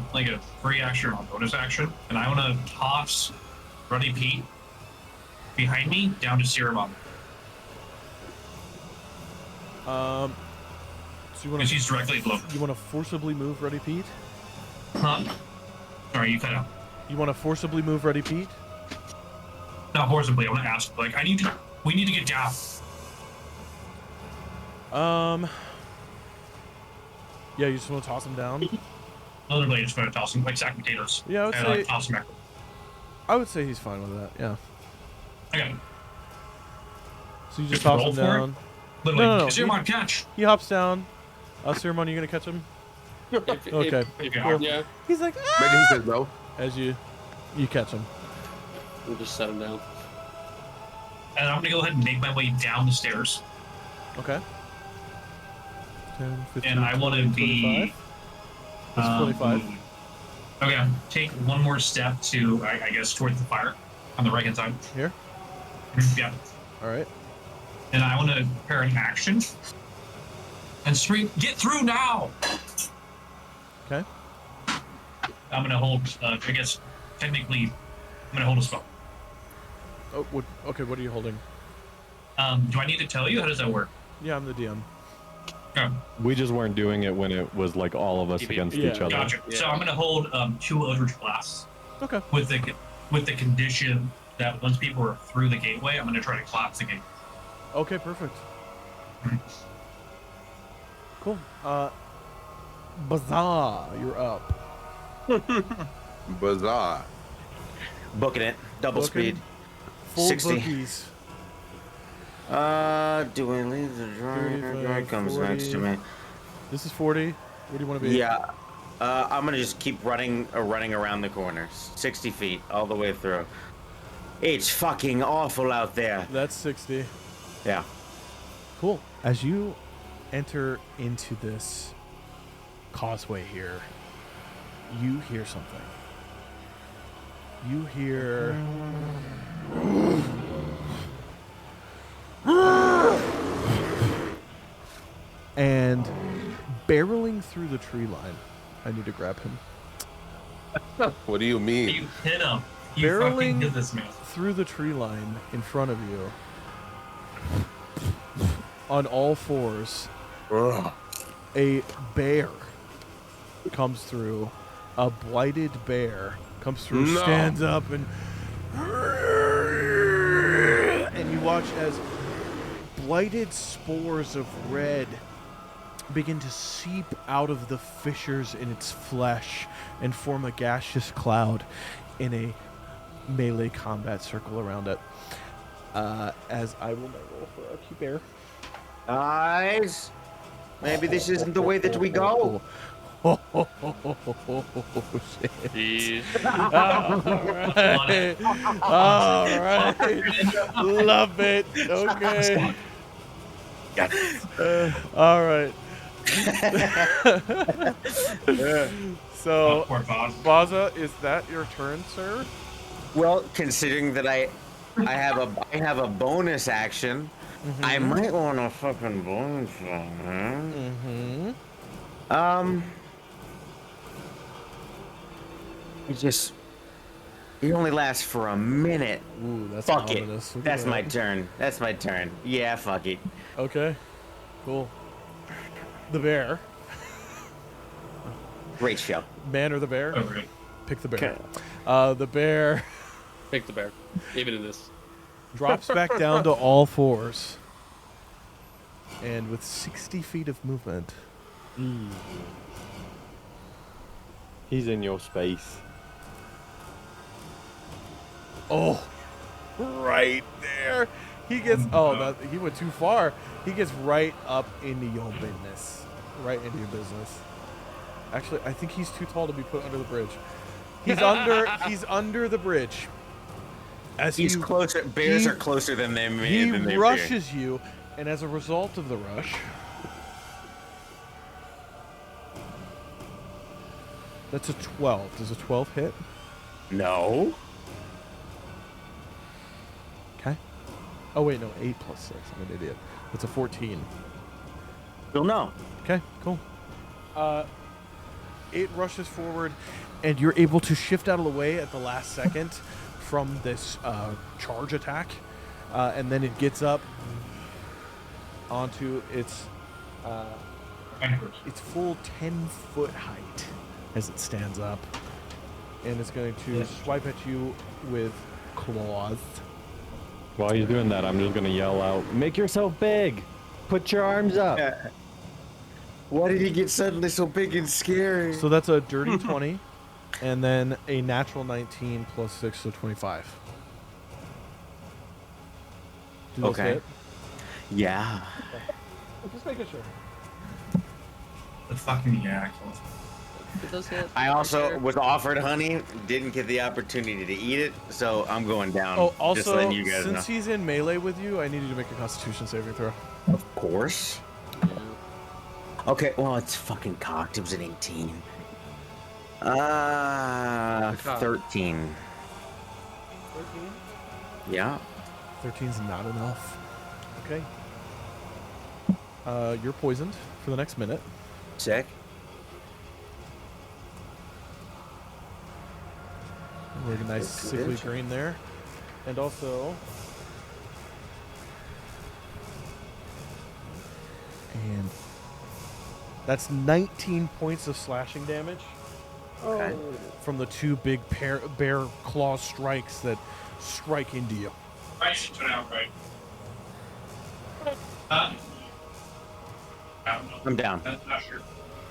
D: free action or bonus action, and I want to toss Ruddy Pete behind me down to Serum Bomb.
A: So you want
D: Because he's directly below.
A: You want to forcibly move Ruddy Pete?
D: Huh? Sorry, you cut out.
A: You want to forcibly move Ruddy Pete?
D: Not forcibly. I want to ask. We need to get down.
A: Yeah, you just want to toss him down?
D: Literally, just going to toss him like sack potatoes.
A: Yeah,
D: and toss him back.
A: I would say he's fine with that. Yeah.
D: Okay.
A: So you just toss him down.
D: Literally,
A: No.
D: Serum Bomb catch.
A: He hops down. Ceremon, you gonna catch him? Okay.
D: If you
A: Cool.
D: are.
E: Yeah,
A: He's like,
C: Maybe he says no.
A: as you catch him.
E: we'll just set him down.
D: And I'm gonna go ahead and make my way down the stairs.
A: Okay. 10, 15,
D: And I want to
A: 20,
D: be
A: 25. That's 25.
D: Okay, take one more step to, I guess, towards the fire on the right hand side.
A: Here.
D: Yeah.
A: All right.
D: And I want to prepare an action and scream, "Get through now!"
A: Okay.
D: I'm gonna hold. I guess technically, I'm gonna hold a spell.
A: Oh, okay. What are you holding?
D: Do I need to tell you? How does that work?
A: Yeah, I'm the DM.
D: Oh,
F: We just weren't doing it when it was like all of us against
A: Yeah.
F: each other.
D: gotcha. So I'm gonna hold 2 Eldritch Blasts
A: Okay.
D: with the condition that once people are through the gateway, I'm gonna try to collapse the gate.
A: Okay. Perfect. Cool. Bazaar, you're up.
C: Bizarre.
B: Booking it. Double
A: Booking.
B: speed.
A: Full
B: 60.
A: bookies.
B: Do I leave the dryer?
A: 35,
B: Dryer comes
A: 40.
B: next to me.
A: This is 40. Where do you want to be?
B: Yeah. I'm gonna just keep running around the corners. 60 feet all the way through. It's fucking awful out there.
A: That's 60.
B: Yeah.
A: Cool. As you enter into this causeway here, you hear something. You hear... And barreling through the tree line, I need to grab him.
C: What do you mean?
D: You hit him. You
A: Barreling
D: fucking hit this man.
A: through the tree line in front of you, on all fours,
C: Ugh.
A: a bear comes through. A blighted bear comes through,
C: No.
A: stands up, and you watch as blighted spores of red begin to seep out of the fissures in its flesh and form a gaseous cloud in a melee combat circle around it. As I will now roll for Archie Bear.
B: Guys, maybe this isn't the way that we go.
A: Oh, shit.
E: Jeez.
A: All right. Love it. Okay. All right. So,
D: Poor Bob.
A: Baza, is that your turn, sir?
B: Well, considering that I have a bonus action, I might want to fucking bonus one. It only lasts for a minute.
A: Ooh, that's
B: Fuck
A: ominous.
B: it.
A: Look at
B: That's my
A: that.
B: turn. That's my turn. Yeah, fuck it.
A: Okay. Cool. The bear.
B: Great show.
A: Man or the bear?
D: Oh, really?
A: Pick the bear.
B: Okay.
A: The bear
E: Pick the bear. Even in this.
A: drops back down to all fours. And with 60 feet of movement,
F: He's in your space.
A: oh, right there. He gets, he went too far. He gets right up into your business. Right into your business. Actually, I think he's too tall to be put under the bridge. He's under the bridge. As
B: He's
A: you,
B: closer. Bears
A: he-
B: are closer than they
A: he
B: than they appear.
A: rushes you, and as a result of the rush, that's a 12. Does a 12 hit?
B: No.
A: Okay. Oh wait, no, 8 plus 6. I'm an idiot. That's a 14.
B: Still no.
A: Okay, cool. It rushes forward, and you're able to shift out of the way at the last second from this charge attack, and then it gets up onto its full 10-foot height as it stands up, and it's going to swipe at you with claws.
F: While he's doing that, I'm just gonna yell out, "Make yourself big! Put your arms up!"
B: Why did he get suddenly so big and scary?
A: So that's a dirty 20, and then a natural 19 plus 6, so 25. Do those
B: Okay.
A: hit?
B: Yeah.
A: Just making sure.
D: The fucking yak.
E: It does hit.
B: I also
E: Sure.
B: was offered honey, didn't get the opportunity to eat it, so I'm going down.
A: Oh,
B: just
A: also,
B: letting you guys know.
A: since he's in melee with you, I need you to make a Constitution saving throw.
B: Of course. Okay, well, it's fucking cocked. It was an 18. 13.
A: 13?
B: Yeah.
A: 13's not enough. Okay. You're poisoned for the next minute.
B: Sick.
A: Like a nice sickly green there. And also... And... That's 19 points of slashing damage.
B: Okay.
A: From the two big bear claw strikes that strike into you.
D: I should turn out right. I don't know.
B: I'm down.
D: I'm not sure.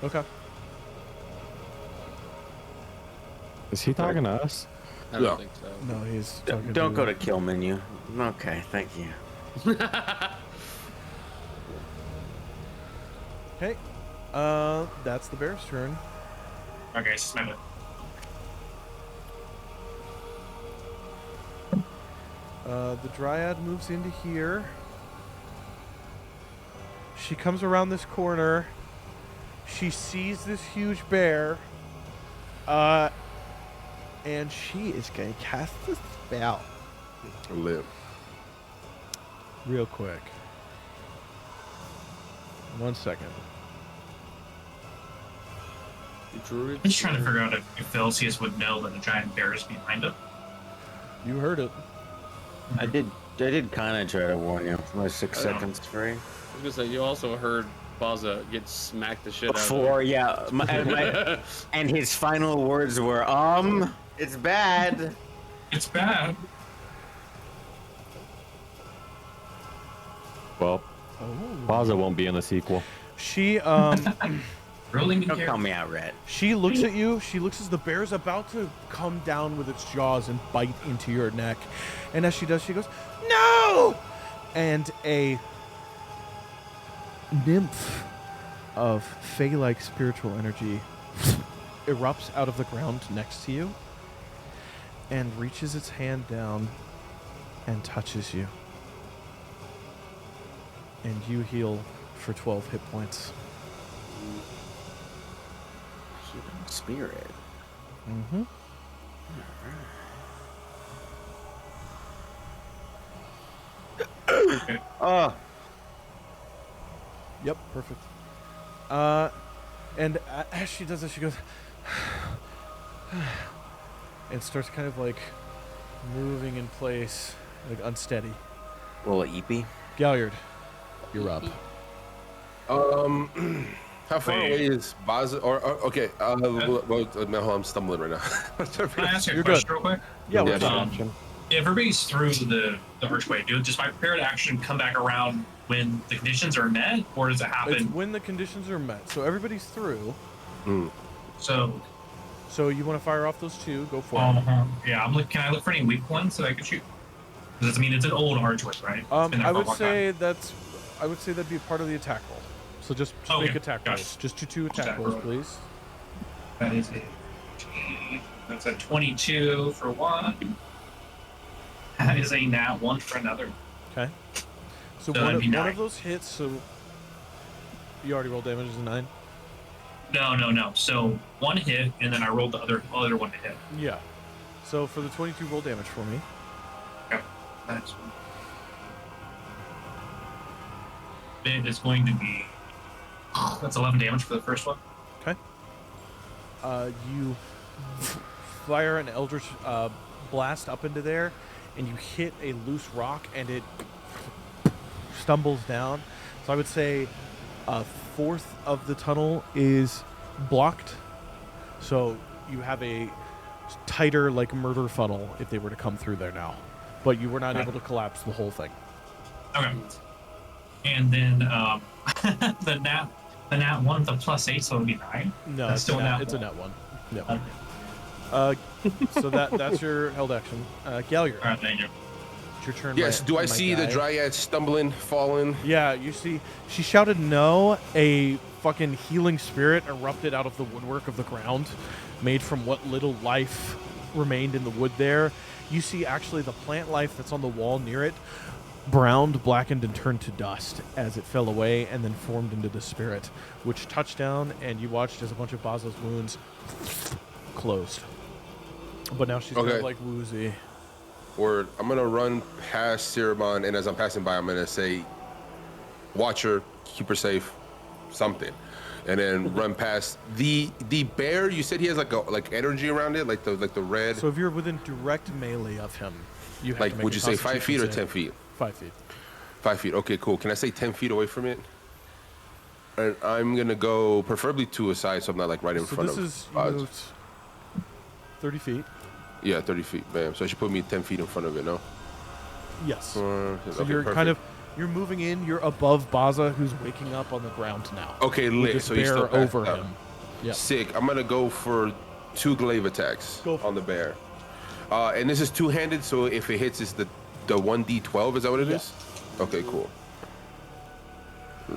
A: Okay.
F: Is he talking to us?
E: I don't
C: Yeah.
E: think so.
A: No, he's talking
B: Don't
A: to...
B: go to kill menu. Okay, thank you.
A: Okay. That's the bear's turn.
D: Okay, it's my move.
A: The dryad moves into here. She comes around this corner. She sees this huge bear. And she is going to cast the spell
C: Live.
A: real quick. 1 second.
E: Druid.
D: I'm just trying to figure out if Velseis would know that a giant bear is behind him.
A: You heard it.
B: I did kind of try to warn you. My 6 seconds free.
E: I was gonna say you also heard Baza get smacked the shit
B: Before, yeah. And his final words were, it's bad.
D: It's bad.
F: Well, Baza won't be in the sequel.
A: She
D: Rolling
B: Don't
D: in
B: call
D: here.
B: me out, Red.
A: she looks at you. She looks as the bear's about to come down with its jaws and bite into your neck. And as she does, she goes, "No!" And a nymph of fey-like spiritual energy erupts out of the ground next to you and reaches its hand down and touches you. And you heal for 12 hit points.
B: Human spirit.
A: Mm-hmm.
B: Oh,
A: Yep, perfect. And as she does this, she goes, and starts kind of like moving in place, like unsteady.
B: little eepy.
A: Galliard, you're up.
C: How far
D: Wait.
C: away is Baza? Okay. No, I'm stumbling right now.
D: Can I ask you a
A: You're
D: question
A: good.
D: real quick?
A: Yeah,
C: Yeah,
A: what's
C: sure.
A: up?
D: If everybody's through the archway, does my prepared action come back around when the conditions are met, or does it
A: It's
D: happen?
A: when the conditions are met. So everybody's through.
D: So,
A: So you want to fire off those two? Go for it.
D: yeah, can I look for any weak ones that I could shoot? Because I mean, it's an old archway, right? It's been there
A: I
D: for a
A: would
D: long
A: say
D: time.
A: I would say that'd be part of the attack roll. So just
D: Okay,
A: make attack
D: gotcha.
A: rolls. Just two attack
D: Attack
A: rolls,
D: roll.
A: please.
D: That is it. That's a 22 for one. That is a nat 1 for another.
A: Okay. So
D: So
A: one
D: that'd be
A: of
D: 9.
A: those hits. So you already rolled damage as a 9.
D: No. So one hit, and then I rolled the other one to hit.
A: Yeah. So for the 22, roll damage for me.
D: Okay. That's it is going to be. That's 11 damage for the first one.
A: Okay. You fire an Eldritch blast up into there, and you hit a loose rock, and it stumbles down. So I would say a fourth of the tunnel is blocked. So you have a tighter, like, murder funnel if they were to come through there now. But you were not
D: Okay.
A: able to collapse the whole thing.
D: Okay. And then the nat 1 with a +8, so it would be 9.
A: No,
D: That's still a
A: it's a
D: nat
A: net one. No.
D: Okay.
A: So that's your held action. Gallagher,
D: All right, thank you.
A: it's your turn.
C: Yes. Do I
A: my
C: see the
A: guy.
C: dryad stumbling, falling?
A: Yeah, you see, she shouted no. A fucking healing spirit erupted out of the woodwork of the ground, made from what little life remained in the wood there. You see, actually, the plant life that's on the wall near it browned, blackened, and turned to dust as it fell away and then formed into the spirit, which touched down, and you watched as a bunch of Baza's wounds closed. But now she's kind
C: Okay.
A: of like woozy.
C: Word. I'm gonna run past Cirebon, and as I'm passing by, I'm gonna say, "Watch her, keep her safe," something, and then run past the bear. You said he has like energy around it, like the red.
A: So if you're within direct melee of him, you have
C: Like,
A: to make
C: would
A: a
C: you say 5 feet or
A: Constitution
C: 10
A: save.
C: feet?
A: 5 feet.
C: 5 feet. Okay, cool. Can I say 10 feet away from it? And I'm gonna go preferably to a side, so I'm not like right in
A: So
C: front
A: this
C: of.
A: is you moved 30 feet.
C: Yeah, 30 feet. Bam. So I should put me 10 feet in front of it, no?
A: Yes.
C: Okay,
A: So you're
C: perfect.
A: kind of you're moving in. You're above Baza, who's waking up on the ground now.
C: Okay,
A: With
C: lit.
A: this
C: So he's still
A: bear
C: passed
A: over
C: out.
A: him. Yeah.
C: Sick. I'm gonna go for 2 glaive attacks
A: Go for
C: on the bear. And this is two-handed, so if it hits, it's the 1d12. Is that what it is? Okay, cool.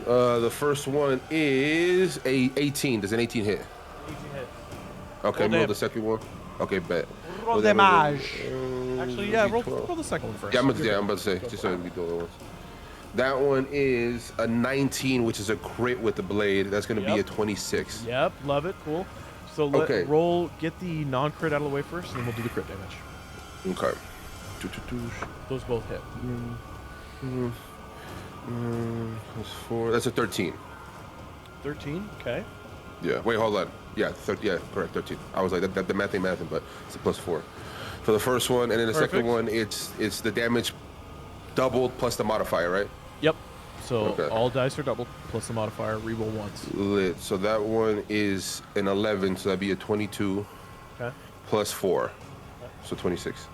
C: The first one is a 18. Does an 18 hit? Okay,
A: Roll
C: roll the
A: damage.
C: second one. Okay, bet.
A: Roll
C: damage.
A: Actually, yeah. Roll
C: D12.
A: the second one first.
C: Yeah, I'm
A: You're
C: about to say,
A: Go
C: just
A: for
C: so
A: it.
C: we do it once. That one is a 19, which is a crit with the blade. That's going to be a
A: Yep.
C: 26.
A: Yep, love it. Cool. So
C: Okay.
A: roll. Get the non-crit out of the way first, and then we'll do the crit damage.
C: Okay.
A: Those both hit.
C: That's 4. That's a 13.
A: 13. Okay.
C: Yeah. Wait, hold on. Yeah, yeah, correct. 13. I was like, the math ain't mathing, but it's a +4 for the first one, and then the second
A: Perfect.
C: one, it's the damage doubled plus the modifier, right?
A: Yep. So
C: Okay.
A: all dice are doubled plus the modifier. Reroll once.
C: Lit. So that one is an 11, so that'd be a 22
A: Okay.
C: plus 4, so 26.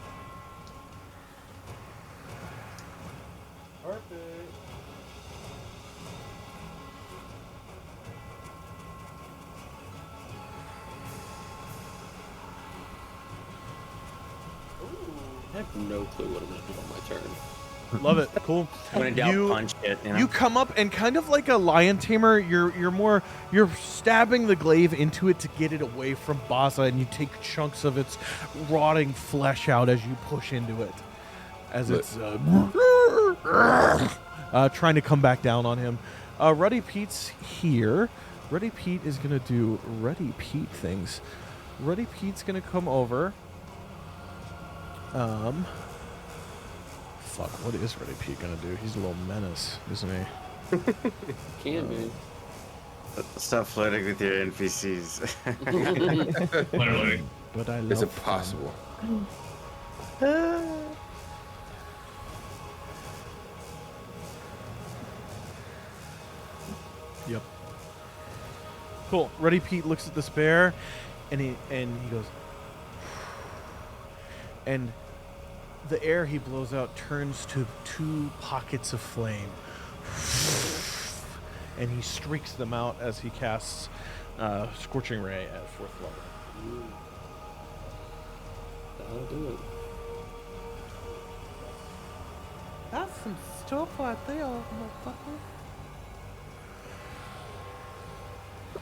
A: Perfect.
E: I have no clue what I'm gonna do on my turn.
A: Love it. Cool.
B: When in doubt,
A: You-
B: punch it. You know?
A: You come up and kind of like a lion tamer, you're stabbing the glaive into it to get it away from Baza, and you take chunks of its rotting flesh out as you push into it, as
C: Lit.
A: it's trying to come back down on him. Ruddy Pete's here. Ruddy Pete is gonna do Ruddy Pete things. Ruddy Pete's gonna come over. Fuck, what is Ruddy Pete gonna do? He's a little menace, isn't he?
E: Can be.
B: Stop flirting with your NPCs.
D: Literally.
A: But I love
C: It's
A: them.
C: impossible.
A: Yep. Cool. Ruddy Pete looks at this bear, and he goes, and the air he blows out turns to 2 pockets of flame, and he streaks them out as he casts Scorching Ray at 4th level.
E: That'll do it.
A: That's some stuff right there, motherfucker.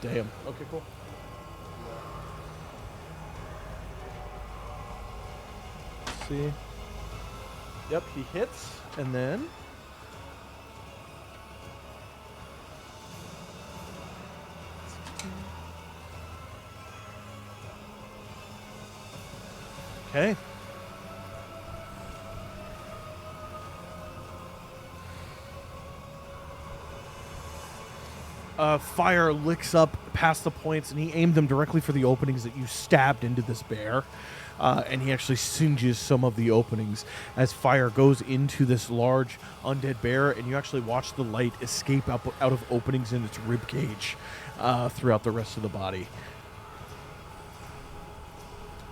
A: Damn. Okay, cool. see. Yep, he hits, and then okay. Fire licks up past the points, and he aimed them directly for the openings that you stabbed into this bear. And he actually singes some of the openings as fire goes into this large undead bear, and you actually watch the light escape out of openings in its rib cage throughout the rest of the body.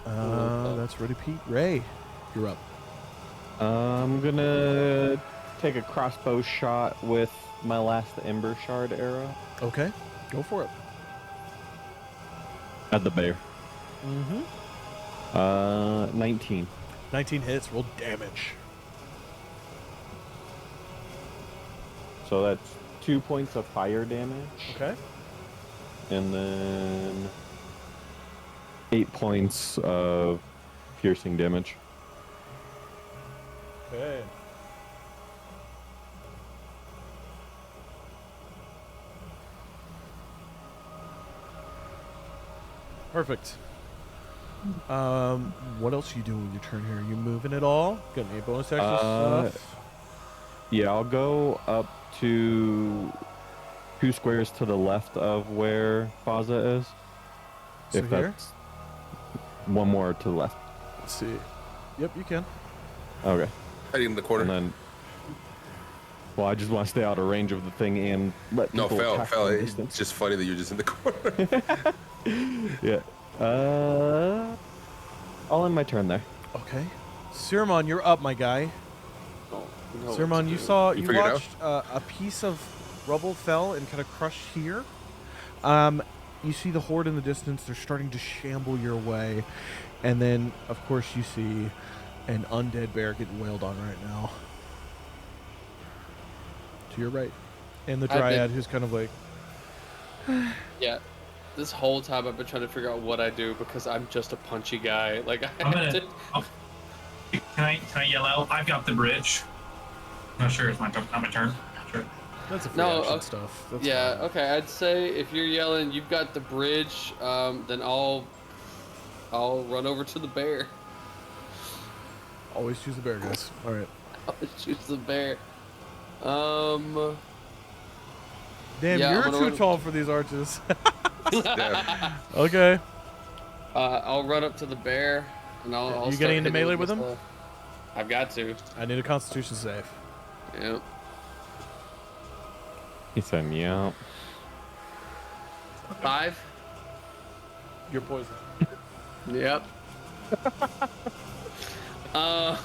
A: That's ready, Pete. Ray, you're up.
F: I'm gonna take a crossbow shot with my last Ember Shard arrow
A: Okay, go for it.
F: at the bear.
A: Mm-hmm.
F: 19.
A: 19 hits, roll damage.
F: So that's 2 points of fire damage,
A: Okay.
F: and then 8 points of piercing damage.
A: Okay. Perfect. What else are you doing with your turn here? You moving at all? Got any bonus action stuff?
F: Yeah, I'll go up to 2 squares to the left of where Faza is.
A: So
F: if
A: here?
F: that's one more to the left.
A: Let's see. Yep, you can.
F: Okay.
C: Hiding in the corner.
F: And then, well, I just want to stay out of range of the thing and let
C: No,
F: people attack
C: fell.
F: from a
C: It's
F: distance.
C: just funny that you're just in the corner.
F: Yeah. I'll end my turn there.
A: Okay. Siramon, you're up, my guy.
E: Oh, no, what
A: Siramon,
E: to
A: you
E: do.
A: saw,
C: You
A: you
C: figured it out?
A: watched a piece of rubble fell and kind of crushed here. You see the horde in the distance. They're starting to shamble your way. And then, of course, you see an undead bear getting wailed on right now. To your right. And the
E: I've been-
A: dryad who's kind of like,
E: Yeah. This whole time I've been trying to figure out what I do because I'm just a punchy guy. Like
D: I'm gonna. Can I yell out? I've got the bridge. Not sure it's not my turn. Not sure.
A: that's a free
E: No,
A: action stuff. That's
E: yeah,
A: fine.
E: okay. I'd say if you're yelling, you've got the bridge, then I'll run over to the bear.
A: Always choose the bear, guys. All right.
E: I'll choose the bear.
A: Damn,
E: Yeah, I'm
A: you're
E: gonna
A: too
E: run-
A: tall for these arches.
C: Yeah.
A: Okay.
E: I'll run up to the bear, and I'll.
A: You
E: I'll
A: getting
E: start
A: into
E: hitting
A: melee with him?
E: stuff. I've got to.
A: I need a constitution save.
E: Yep.
F: He said, yeah.
E: 5.
A: You're poisoned.
E: Yep. Now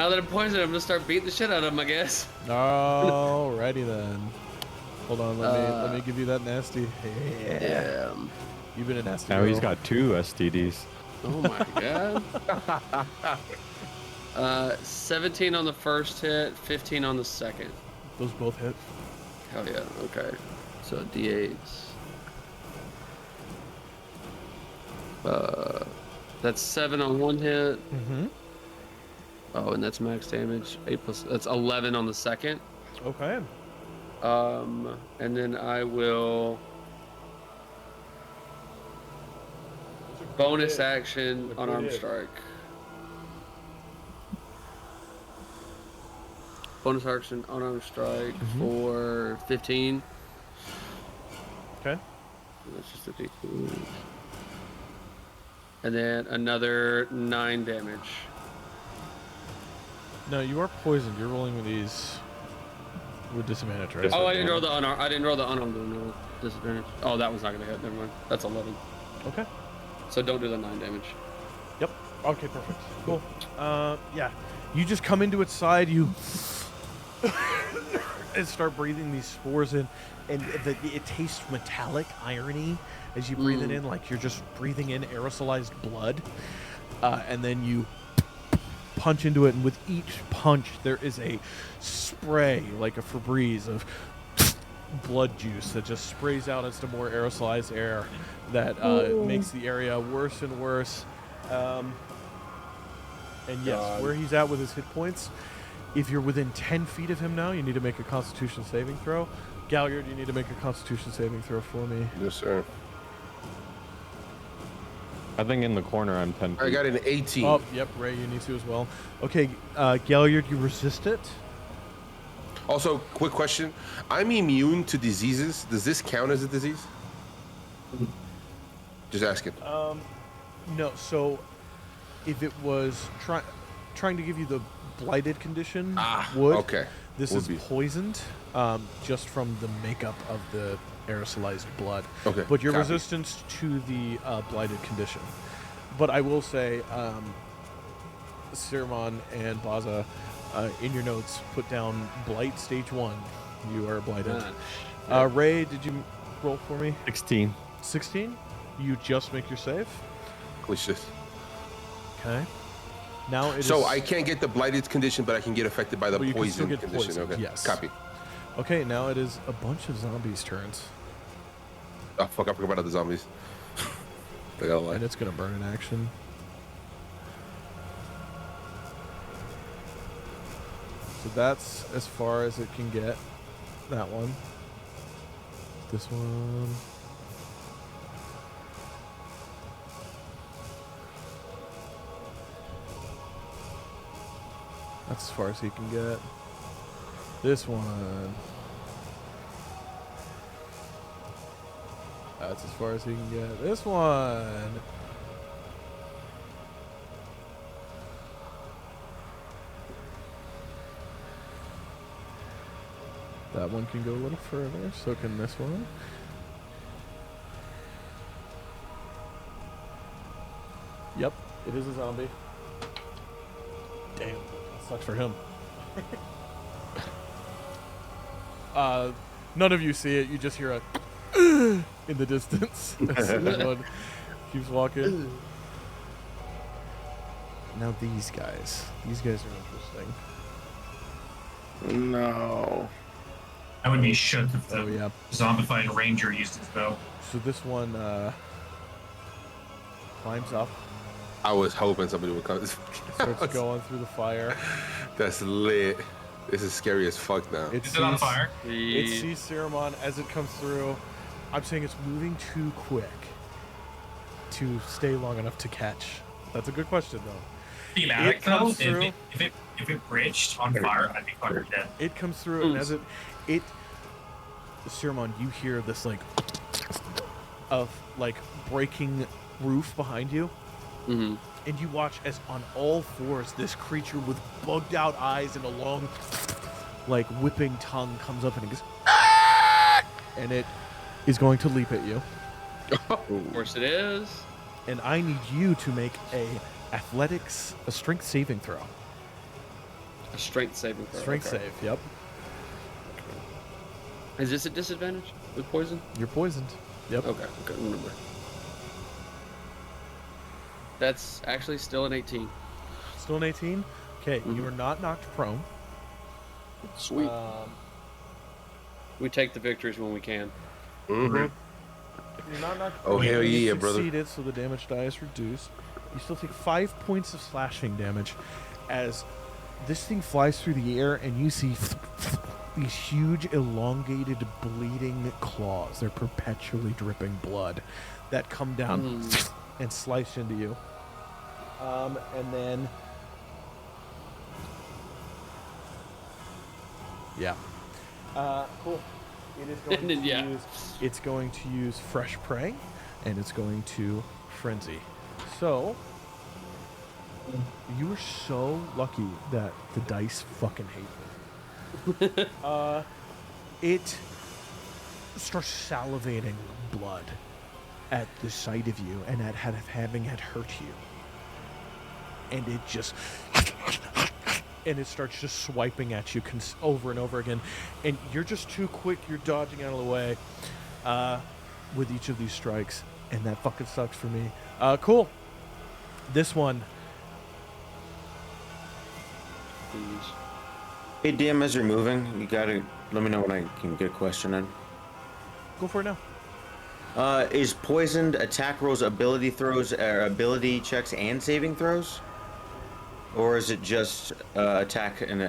E: that I'm poisoned, I'm gonna start beating the shit out of him, I guess.
A: Alrighty then. Hold on, let me give you that nasty.
E: Yeah.
A: You've been a nasty.
F: Now he's
A: girl.
F: got 2 STDs.
E: Oh my god. 17 on the first hit, 15 on the second.
A: Those both hit.
E: Hell yeah. Okay. So D8s. That's 7 on one hit.
A: Mm-hmm.
E: Oh, and that's max damage. 8 plus. That's 11 on the second.
A: Okay.
E: And then I will bonus action
A: Look
E: unarmed
A: good.
E: strike. Bonus action unarmed strike for 15.
A: Okay.
E: That's just a D2. And then another 9 damage.
A: No, you are poisoned. You're rolling with these with disadvantage, right?
F: Yes.
E: Oh, I didn't roll the unarmed. I didn't roll the unarmed one. No disadvantage. Oh, that one's not gonna hit. Never mind. That's 11.
A: Okay.
E: So don't do the 9 damage.
A: Yep. Okay, perfect. Cool. Yeah. You just come into its side, you and start breathing these spores in, and it tastes metallic irony as you breathe it in, like you're just breathing in aerosolized blood. And then you punch into it, and with each punch, there is a spray, like a Febreze of blood juice that just sprays out into more aerosolized air that makes the area worse and worse. And yes,
F: God.
A: where he's at with his hit points, if you're within 10 feet of him now, you need to make a Constitution saving throw. Galliard, you need to make a Constitution saving throw for me.
C: Yes, sir.
F: I think in the corner I'm 10 feet.
C: I got an 18.
A: Oh, yep, Ray, you need to as well. Okay, Galliard, you resist it.
C: Also, quick question. I'm immune to diseases. Does this count as a disease? Just asking.
A: No, so if it was trying to give you the blighted condition, would.
C: Okay.
A: This
C: Would
A: is
C: be.
A: poisoned, just from the makeup of the aerosolized blood.
C: Okay,
A: But your
C: copy.
A: resistance to the blighted condition. But I will say, Siramon and Baza, in your notes, put down Blight Stage 1. You are blighted. Ray, did you roll for me?
F: 16.
A: 16? You just make your save.
C: Holy shit.
A: Okay. Now it is.
C: So I can't get the blighted condition, but I can get affected by the
A: But you can still
C: poison
A: get
C: condition.
A: poisoned,
C: Okay.
A: yes.
C: Copy.
A: Okay, now it is a bunch of zombies' turns.
C: Oh fuck! I forgot about the zombies. I gotta lie.
A: And it's going to burn in action. So that's as far as it can get. That one. This one. That's as far as he can get. This one. That's as far as he can get. This one. That one can go a little further, so can this one. Yep, it is a zombie. Damn, that sucks for him. None of you see it, you just hear a in the distance as this one keeps walking. Now these guys are interesting.
E: No.
D: I would be shook if the
A: Oh yeah.
D: zombified ranger used his bow.
A: So this one climbs up,
C: I was hoping somebody would come.
A: starts going through the fire.
C: That's lit. This is scary as fuck now.
A: It
D: Is it on
A: sees-
D: fire?
A: It sees Saruman as it comes through. I'm saying it's moving too quick to stay long enough to catch. That's a good question, though.
D: Thematic,
A: It
D: though,
A: comes through.
D: if it bridged on fire, I'd be fucking dead.
A: It comes through, and as it Saruman, you hear this like of like breaking roof behind you,
E: Mm-hmm.
A: and you watch as on all fours this creature with bugged out eyes and a long like whipping tongue comes up and it goes, "Ah!" and it is going to leap at you.
E: Of course it is.
A: And I need you to make a strength saving throw.
E: A strength saving throw.
A: Strength
E: okay.
A: save, yep.
E: Is this a disadvantage with poison?
A: You're poisoned. Yep.
E: Okay, I couldn't remember. That's actually still an 18.
A: Still an 18? Okay,
E: Mhm.
A: you are not knocked prone.
E: Sweet. We take the victories when we can.
C: Mm-hmm.
A: You're not knocked
C: Oh,
A: prone.
C: hell
A: You
C: yeah, brother.
A: succeeded, so the damage die is reduced. You still take 5 points of slashing damage as this thing flies through the air and you see these huge, elongated, bleeding claws. They're perpetually dripping blood that come down and slice into you. And then... Yeah. Cool. It is going
E: And then,
A: to
E: yeah.
A: use... It's going to use Fresh Prey, and it's going to Frenzy. So... You were so lucky that the dice fucking hate me. It starts salivating blood at the sight of you and at having it hurt you. And it just... And it starts just swiping at you over and over again. And you're just too quick. You're dodging out of the way with each of these strikes. And that fucking sucks for me. Cool. This one...
B: Hey, DM, as you're moving, you gotta let me know when I can get a question in.
A: Go for it now.
B: Is poisoned attack rolls ability throws, ability checks, and saving throws? Or is it just attack and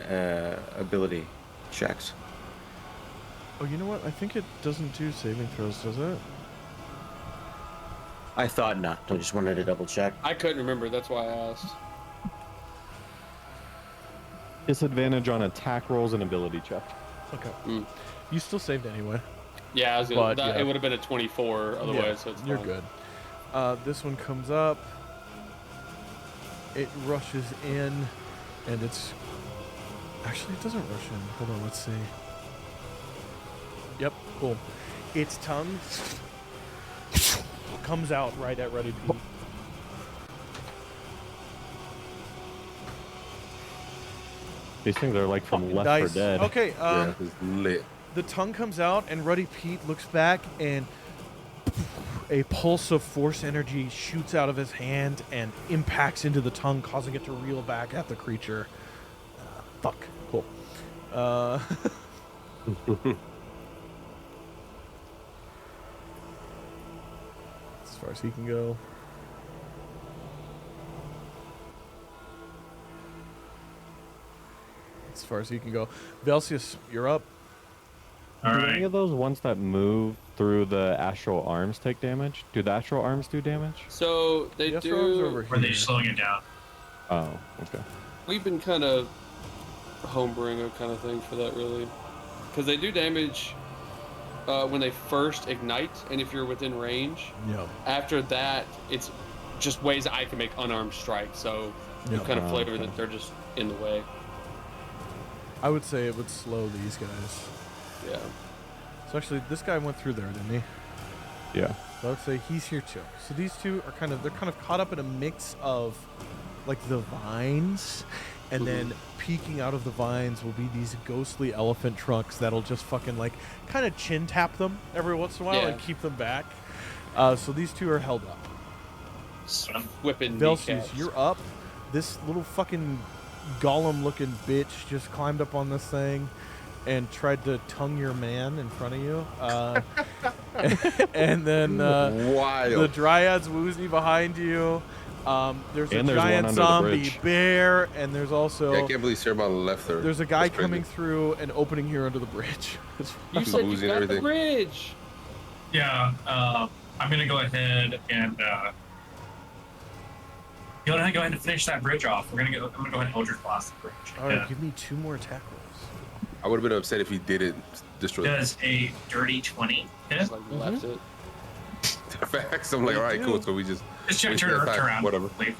B: ability checks?
A: Oh, you know what? I think it doesn't do saving throws, does it?
B: I thought not. I just wanted to double check.
E: I couldn't remember. That's why I asked.
F: Disadvantage on attack rolls and ability check.
A: Okay.
E: Mm.
A: You still saved anyway.
E: Yeah, I was gonna,
A: But, yeah.
E: it would have been a 24 otherwise.
A: Yeah,
E: So it's
A: you're
E: fine.
A: good. This one comes up. It rushes in, and it's... Actually, it doesn't rush in. Hold on, let's see. Yep, cool. Its tongue comes out right at Ready Pete.
F: These things are like from
A: Fucking
F: Left
A: dice.
F: 4 Dead.
A: Okay,
C: Yeah, it's lit.
A: the tongue comes out, and Ruddy Pete looks back, and a pulse of force energy shoots out of his hand and impacts into the tongue, causing it to reel back at the creature. Fuck. Cool. As far as he can go. As far as he can go. Velseis, you're up.
D: All
F: Do
D: right.
F: any of those ones that move through the astral arms take damage? Do the astral arms do damage?
E: So they
A: The astral arms are
E: do.
A: over
D: Or are they
A: here.
D: slowing it down?
F: Oh, okay.
E: We've been kind of homebrewing a kind of thing for that, really, because they do damage when they first ignite, and if you're within range.
A: Yeah.
E: After that, it's just ways that I can make unarmed strikes. So you
A: Yeah.
E: kind of
F: Oh,
E: flavor
F: okay.
E: that they're just in the way.
A: I would say it would slow these guys.
E: Yeah.
A: So actually, this guy went through there, didn't he?
F: Yeah.
A: So I'd say he's here too. So these two are they're kind of caught up in a mix of like the vines, and then peeking out of the vines will be these ghostly elephant trunks that'll just fucking like kind of chin tap them every once in a while
E: Yeah.
A: and keep them back. So these two are held up.
E: Whipping
A: Velseis,
E: kneecaps.
A: you're up. This little fucking golem-looking bitch just climbed up on this thing and tried to tongue your man in front of you. And then the
C: Wild.
A: Dryad's woozy behind you. There's
F: And
A: a
F: there's one
A: giant
F: under the
A: zombie
F: bridge.
A: bear, and there's also
C: Yeah, I can't believe Sarah on the left there.
A: there's a guy
C: That's crazy.
A: coming through and opening here under the bridge.
E: You said you
C: Losing
E: got the
C: everything.
E: bridge.
D: Yeah. I'm gonna go ahead and go ahead and finish that bridge off. I'm gonna go ahead and Eldritch Blast the bridge.
A: All right, give me 2 more attack rolls.
C: I would have been upset if he didn't destroy the
D: Does a dirty 20 hit?
E: Just like left it.
C: facts. I'm like,
A: They
C: all right,
A: do.
C: cool. So we just
D: Just turn
C: Waste that time,
D: around.
C: whatever.
D: Leave.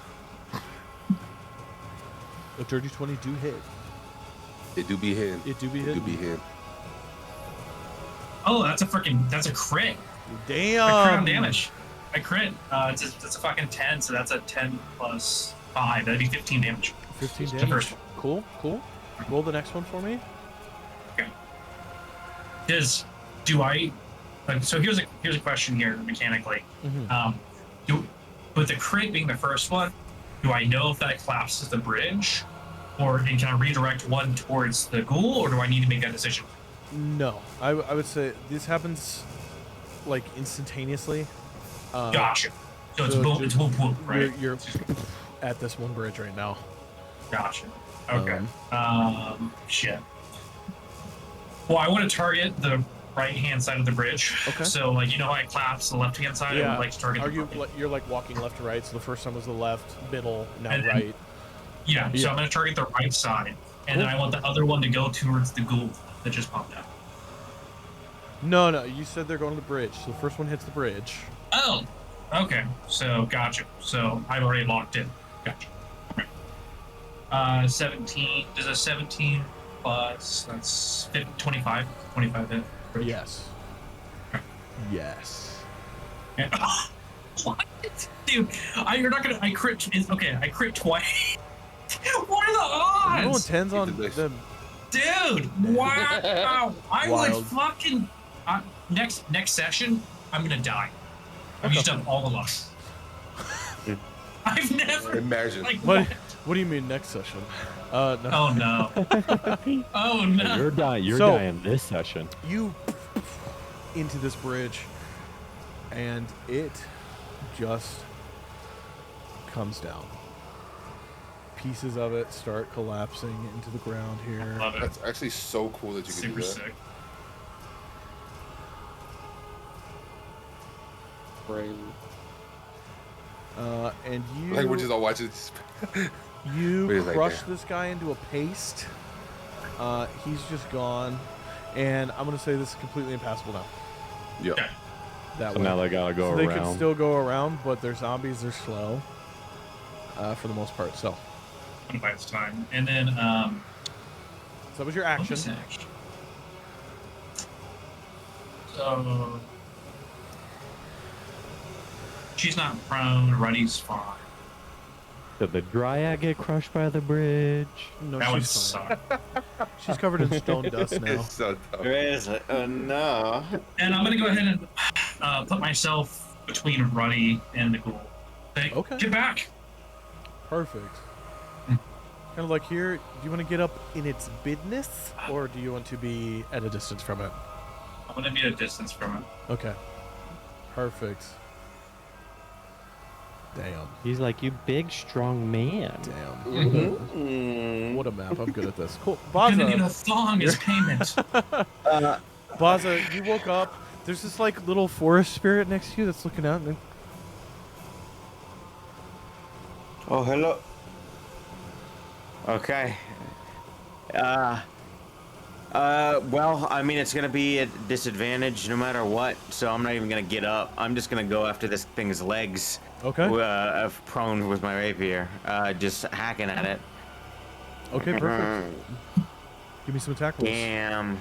A: A dirty 20 do hit.
C: it do be him.
A: It do be
C: It
A: hit.
C: do be him.
D: Oh, that's a crit. I crit
A: Damn.
D: on damage. I crit. It's a fucking 10, so that's a 10 plus 5. That'd be 15 damage.
A: 15
D: The
A: damage.
D: first one.
A: Cool, cool. Roll the next one for me.
D: Do I? So here's a question here mechanically. With the crit being the first one, do I know if that collapses the bridge, and can I redirect one towards the ghoul, or do I need to make that decision?
A: No, I would say this happens like instantaneously.
D: Gotcha. So it's
A: so
D: boom,
A: just-
D: it's boom, boom, right?
A: You're at this one bridge right now.
D: Gotcha. Okay. Shit. Well, I want to target the right-hand side of the bridge.
A: Okay.
D: So, like, you know how I collapse the left-hand side? I would like to target
A: Are
D: the
A: you
D: right.
A: you're like walking left to right? So the first time was the left, middle, now
D: And then-
A: right.
D: Yeah,
A: Yeah.
D: so I'm going to target the right side. And then I want the other one to go towards the ghoul that just popped out.
A: No, you said they're going to the bridge. So the first one hits the bridge.
D: Oh, okay. So, gotcha. So, I've already locked in. Gotcha. 17. Does a 17 plus, that's 25 hit.
A: Yes. Yes.
D: And, what? Dude, I crit, okay, I crit twice. What are the
A: No
D: odds?
A: tens on
C: Nice.
A: the.
D: Dude, wow. I would
A: Wild.
D: fucking, next session, I'm gonna die. I've used up all the luck. I've never,
C: Imagine.
D: like,
A: What do you mean next session? No.
D: Oh no. Oh no.
F: You're dying. You're
A: So-
F: dying this session.
A: You into this bridge, and it just comes down. pieces of it start collapsing into the ground here.
D: Love it.
C: That's actually so cool that you can
D: Super
C: do that.
D: sick.
E: Crazy.
A: And you
C: Like we're just all watching.
A: you
C: Wait, like
A: crush
C: that.
A: this guy into a paste. He's just gone, and I'm gonna say this is completely impassable now.
C: Yeah.
D: Okay.
A: That
F: So
A: way.
F: now they gotta go
A: So
F: around.
A: they can still go around, but they're zombies. They're slow, for the most part. So
D: One by its time. And then,
A: that was your action.
D: bonus action. So, she's not prone. Ruddy's fine.
F: Did the Dryad get crushed by the bridge?
A: No,
D: That would
A: she's fine.
D: suck.
A: She's covered in stone dust now.
C: It's so tough.
B: Really? Oh no.
D: And I'm gonna go ahead and put myself between Ruddy and the ghoul. Say,
A: Okay.
D: Get back.
A: Perfect. Kind of like here. Do you want to get up in its business, or do you want to be at a distance from it?
D: I'm gonna be at a distance from it.
A: Okay. Perfect. Damn.
F: He's like, you big, strong man.
A: Damn. What a map. I'm good at this. Cool.
D: I'm gonna need a
A: Baza.
D: thong as payment.
A: Baza, you woke up. There's this like little forest spirit next to you that's looking out. And
B: Oh, hello. Okay. Well, I mean, it's gonna be at disadvantage no matter what, so I'm not even gonna get up. I'm just gonna go after this thing's legs.
A: Okay.
B: Prone with my rapier, just hacking at it.
A: Okay, perfect. Give me some attack rolls.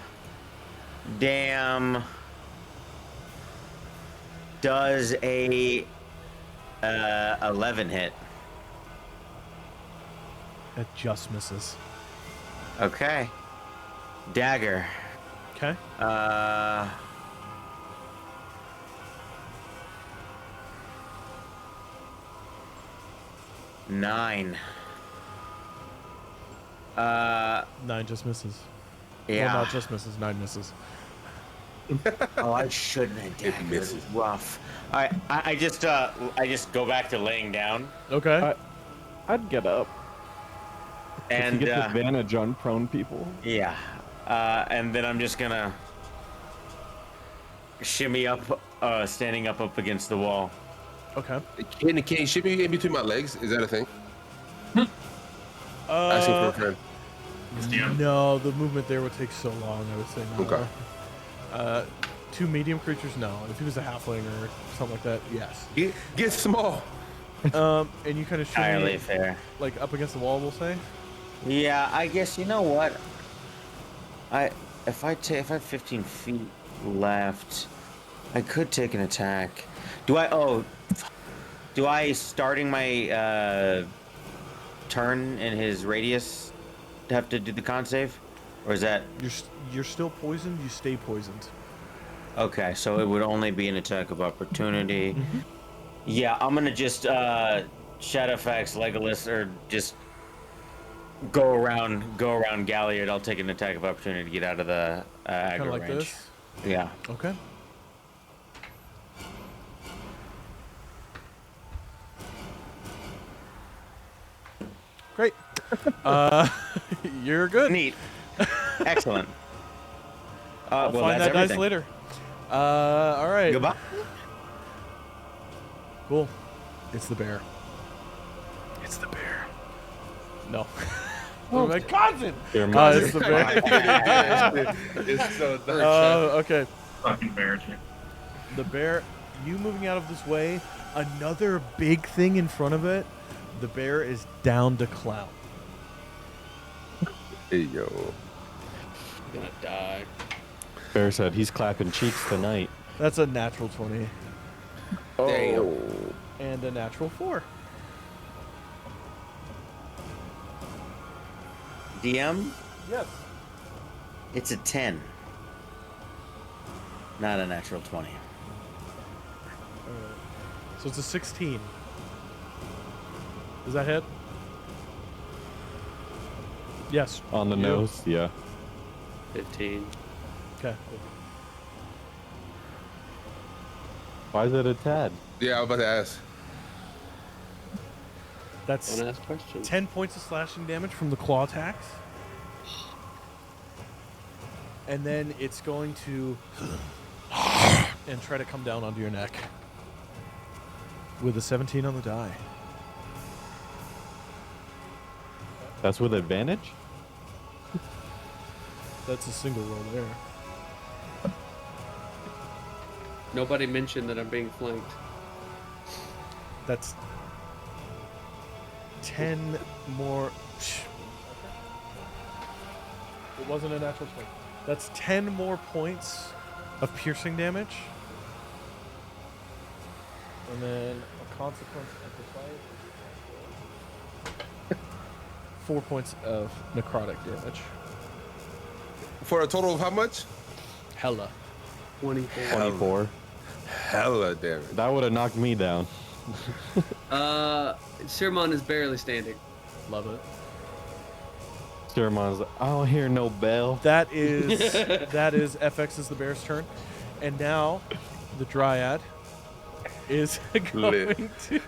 B: Damn. Does a 11 hit?
A: It just misses.
B: Okay. Dagger.
A: Okay.
B: 9.
A: 9 just misses.
B: Yeah.
A: Well, not just misses. 9 misses.
B: Oh, I shouldn't have
C: It
B: daggered.
C: misses.
B: Rough. I just go back to laying down
A: Okay.
F: I'd get up.
B: and
F: You get advantage on prone people.
B: yeah, and then I'm just gonna shimmy up, standing up against the wall.
A: Okay.
C: Can you ship me in between my legs? Is that a thing? Asking for a friend.
A: No, the movement there would take so long. I would say no.
C: Okay.
A: 2 medium creatures, no. If he was a halfling or something like that, yes.
C: Get small.
A: And you kind of
B: Entirely
A: shimmy
B: fair.
A: like up against the wall, we'll say.
B: Yeah, I guess you know what. If I have 15 feet left, I could take an attack. Do I starting my turn in his radius have to do the con save, or is that
A: You're still poisoned. You stay poisoned.
B: okay? So it would only be an attack of opportunity. Yeah, I'm gonna just Shadowfax Legolas, or just go around Galliard. I'll take an attack of opportunity to get out of the
A: Kind
B: aggro
A: of like
B: range.
A: this.
B: Yeah.
A: Okay. Great. You're good.
B: Neat. Excellent.
A: I'll
B: well,
A: find
B: that's
A: that dice
B: everything.
A: later. All right.
B: Goodbye.
A: Cool. It's the bear. It's the bear. No. Oh my cousin.
F: They're
A: It's the bear.
C: It's so dark.
A: Okay.
D: Fucking bear, dude.
A: The bear, you moving out of this way, another big thing in front of it. The bear is down to clout.
C: Hey, yo.
E: I'm gonna die.
F: Bear said he's clapping cheeks tonight.
A: That's a natural 20
C: Damn.
A: and a natural 4.
B: DM,
A: Yes.
B: it's a 10. Not a natural 20.
A: So it's a 16. Does that hit? Yes.
F: On the
A: You.
F: nose, yeah.
E: 15.
A: Okay.
F: Why is it a tad?
C: Yeah, I was about to ask.
A: That's
E: Don't ask questions.
A: 10 points of slashing damage from the claw attacks. And then it's going to and try to come down onto your neck with a 17 on the die.
F: That's with advantage?
A: That's a single roll there.
E: Nobody mentioned that I'm being flanked.
A: That's 10 more. It wasn't a natural 20. That's 10 more points of piercing damage. And then a consequence of the fight. 4 points of necrotic damage.
C: For a total of how much?
A: Hella.
E: 24.
F: 24.
C: Hella damage.
F: That would have knocked me down.
E: Sirmon is barely standing.
A: Love it.
F: Sirmon's like, I don't hear no bell.
A: That is FX's the bear's turn. And now the Dryad is going to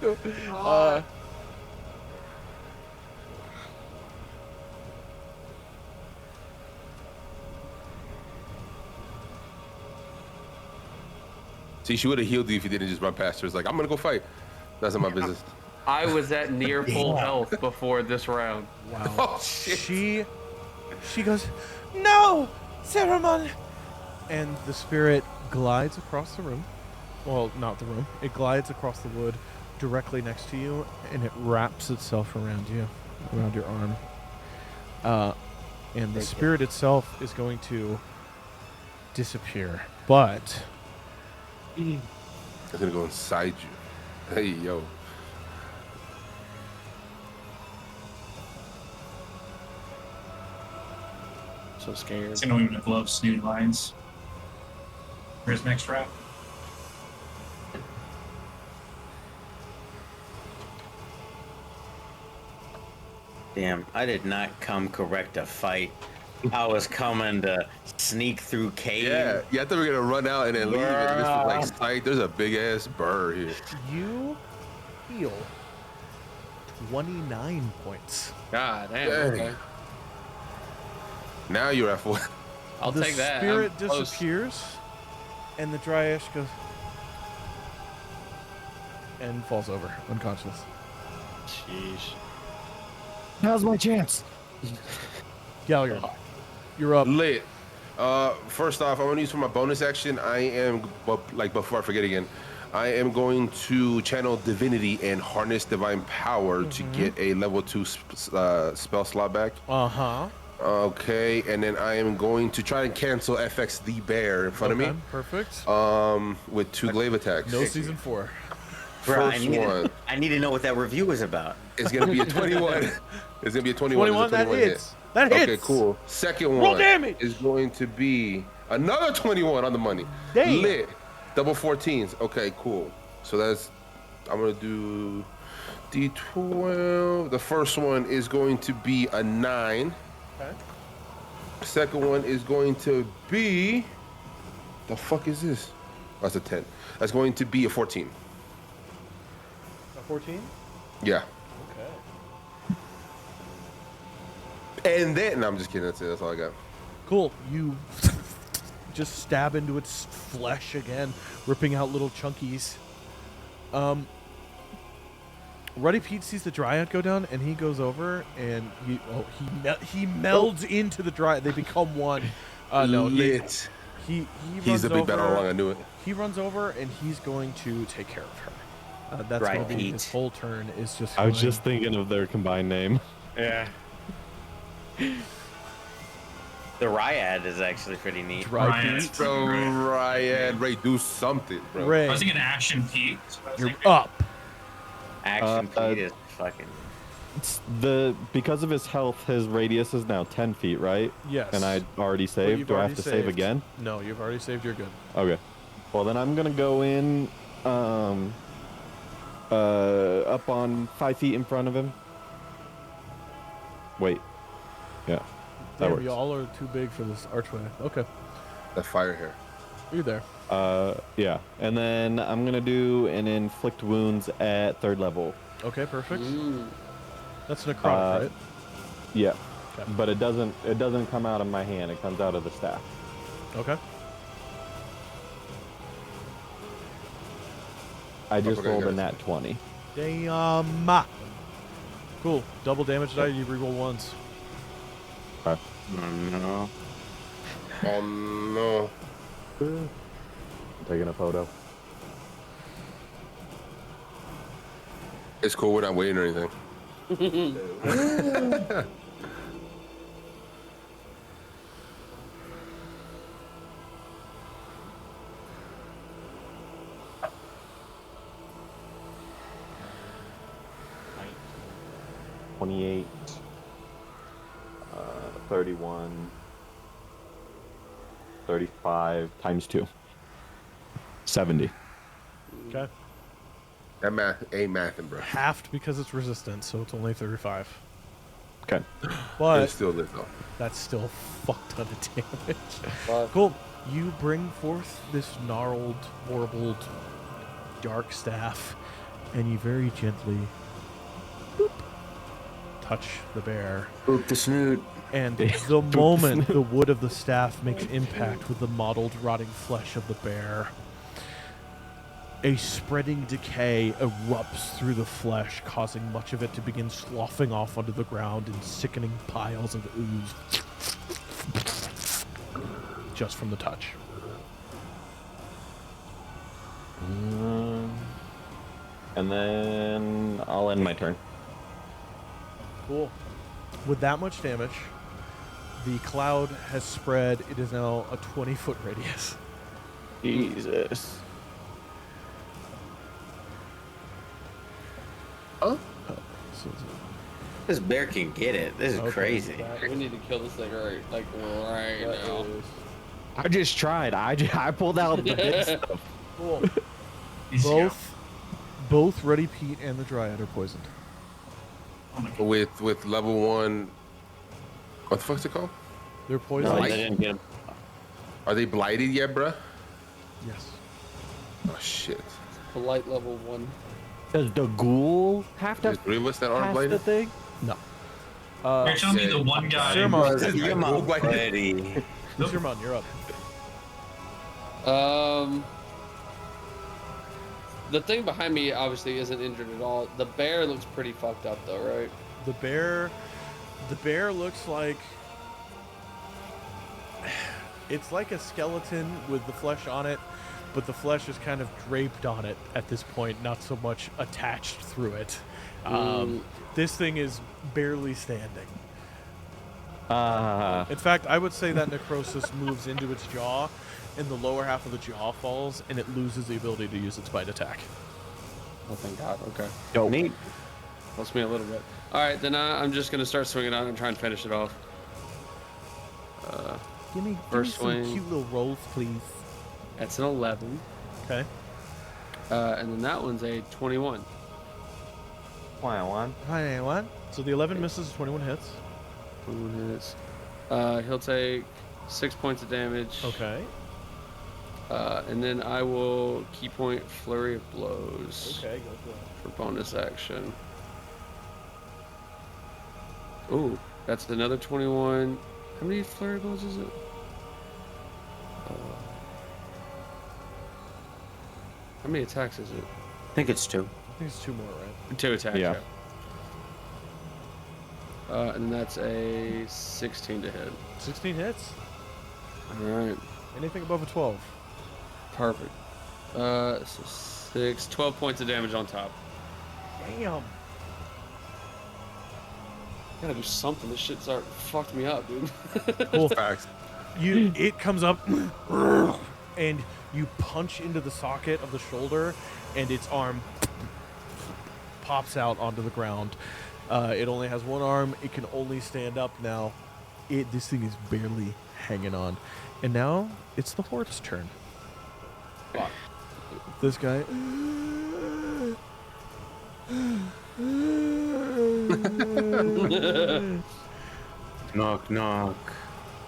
C: See, she would have healed you if you didn't just run past her. It's like, I'm gonna go fight. That's not my business.
E: I was at near full health before this round.
A: wow.
C: Oh shit.
A: She goes, "No, Saruman!" And the spirit glides across the room. Well, not the room. It glides across the wood directly next to you, and it wraps itself around you, around your arm. And the spirit itself is going to disappear. But
C: I'm gonna go inside you. Hey, yo.
E: So scared.
D: It's gonna even glove snoot lines. For his next round.
B: Damn, I did not come correct to fight. I was coming to sneak through cave.
C: Yeah, I thought we were gonna run out and then leave. And this was like sight. There's a big ass burr here.
A: you heal 29 points.
E: God damn.
C: Dang.
E: Okay.
C: Now you're at full.
E: I'll
A: The
E: take that.
A: spirit
E: I'm close.
A: disappears, and the Dryash goes and falls over, unconscious.
E: Sheesh.
F: Now's my chance.
A: Gallagher, you're up.
C: Lit. First off, I'm gonna use for my bonus action. I am, like before I forget again, I am going to channel divinity and harness divine power to get a level 2 spell slot back.
A: Uh-huh.
C: Okay, and then I am going to try and cancel FX the bear in front of me.
A: Perfect.
C: With 2 glaive attacks.
A: No season 4.
B: Bro,
C: First one
B: I need to know what that review was about.
C: is gonna be a 21. It's gonna be a 21.
A: 21,
C: It's a
A: that
C: 21
A: hits. That hits.
C: Okay, cool. Second
A: Roll
C: one
A: damage.
C: is going to be another 21 on the money.
A: Damn.
C: Lit. Double 14s. Okay, cool. So that's, I'm gonna do D12. The first one is going to be a 9.
A: Okay.
C: Second one is going to be, the fuck is this? That's a 10. That's going to be a 14.
A: A 14?
C: Yeah.
A: Okay.
C: And then, no, I'm just kidding. That's it. That's all I got.
A: Cool. You just stab into its flesh again, ripping out little chunkies. Ruddy Pete sees the Dryad go down, and he goes over, and he melds into the Dryad. They become one.
C: Lit.
A: He
C: He's
A: runs
C: the big bad all
A: over.
C: along. I knew it.
A: He runs over, and he's going to take care of her. That's
B: Right,
A: going to be
B: Pete.
A: his whole turn. Is just.
F: I was
A: going-
F: just thinking of their combined name.
B: Yeah. The Ryad is actually pretty neat.
A: Dry
D: Ryan,
A: Pete.
C: Bro, Ryan, Ray, do something, bro.
A: Ray,
D: I was thinking Action Pete. So I was
A: you're
D: thinking-
A: up.
B: Action
F: Uh,
B: Pete is fucking.
F: Because of his health, his radius is now 10 feet, right?
A: Yes.
F: And I already
A: But
F: saved.
A: you've
F: Do I
A: already
F: have to save
A: saved.
F: again?
A: No, you've already saved. You're good.
F: Okay. Well, then I'm gonna go in, up on 5 feet in front of him. Wait. Yeah. That
A: Damn,
F: works.
A: y'all are too big for this archway. Okay,
C: That fire hair.
A: you're there.
F: Yeah. And then I'm gonna do an inflict wounds at 3rd level.
A: Okay, perfect. That's necrotic, right?
F: Yeah,
A: Okay.
F: but it doesn't come out of my hand. It comes out of the staff.
A: Okay.
F: I just
C: Okay,
F: rolled a
C: guys.
F: nat 20.
A: Damn. Cool. Double damage die. You reroll ones.
F: Okay.
B: No.
C: Oh no.
F: I'm taking a photo.
C: It's cool. We're not waiting or anything.
F: $28, 31, 35 times 2. 70.
A: Okay.
C: That math ain't mathing, bro.
A: Halved because it's resistant, so it's only 35.
F: Okay.
A: But
C: It's still lit though.
A: that's still a fuck ton of damage.
E: Wow.
A: Cool. You bring forth this gnarled, warbled, dark staff, and you very gently boop, touch the bear.
B: Boop the snoot.
A: And the moment the wood of the staff makes impact with the mottled, rotting flesh of the bear, a spreading decay erupts through the flesh, causing much of it to begin sloughing off onto the ground in sickening piles of ooze. Just from the touch.
F: And then I'll end my turn.
A: Cool. With that much damage, the cloud has spread. It is now a 20-foot radius.
F: Jesus.
C: Huh?
A: So
B: This bear can get it. This is
A: Okay.
B: crazy.
E: We need to kill this thing right now.
F: I just tried. I pulled out the big stuff.
A: cool.
D: Easy go.
A: Both Ruddy Pete and the Dryad are poisoned.
D: Oh my God.
C: With level 1. What the fuck's it called?
A: They're poisoned.
B: No,
C: Blight?
B: they didn't get him.
C: Are they blighted yet, bruh?
A: Yes.
C: Oh shit.
E: Polite level 1.
F: Does the ghoul have to
C: There's 3 of us that aren't
F: pass the
C: blighted.
F: thing?
A: No.
D: You're telling me the one guy.
A: Sermon.
B: Come on, buddy.
A: Sermon, you're up.
E: The thing behind me obviously isn't injured at all. The bear looks pretty fucked up though, right?
A: The bear looks like it's like a skeleton with the flesh on it, but the flesh is kind of draped on it at this point, not so much attached through it. This thing is barely standing. In fact, I would say that necrosis moves into its jaw, and the lower half of the jaw falls, and it loses the ability to use its bite attack.
E: Oh, thank God. Okay.
F: Dope.
B: Neat.
E: Helps me a little bit. All right, then I'm just gonna start swinging on and try and finish it off.
A: Give me
E: First
A: some
E: swing.
A: cute little rolls, please.
E: That's an 11,
A: Okay.
E: and then that one's a 21.
A: Hi, what? So the 11 misses, 21 hits.
E: 21 hits. He'll take 6 points of damage.
A: Okay.
E: And then I will key point flurry of blows
A: Okay, go for it.
E: for bonus action. Ooh, that's another 21. How many flurry blows is it? How many attacks is it?
B: I think it's 2.
A: I think it's 2 more, right?
E: 2 attacks.
F: Yeah.
E: And that's a 16 to hit.
A: 16 hits.
E: All right.
A: Anything above a 12.
E: Perfect. So 12 points of damage on top.
A: Damn.
E: Gotta do something. This shit's fucked me up, dude.
A: Cool.
C: Facts.
A: It comes up and you punch into the socket of the shoulder, and its arm pops out onto the ground. It only has one arm. It can only stand up now. This thing is barely hanging on. And now it's the horde's turn.
E: Fuck.
A: This guy.
B: Knock, knock.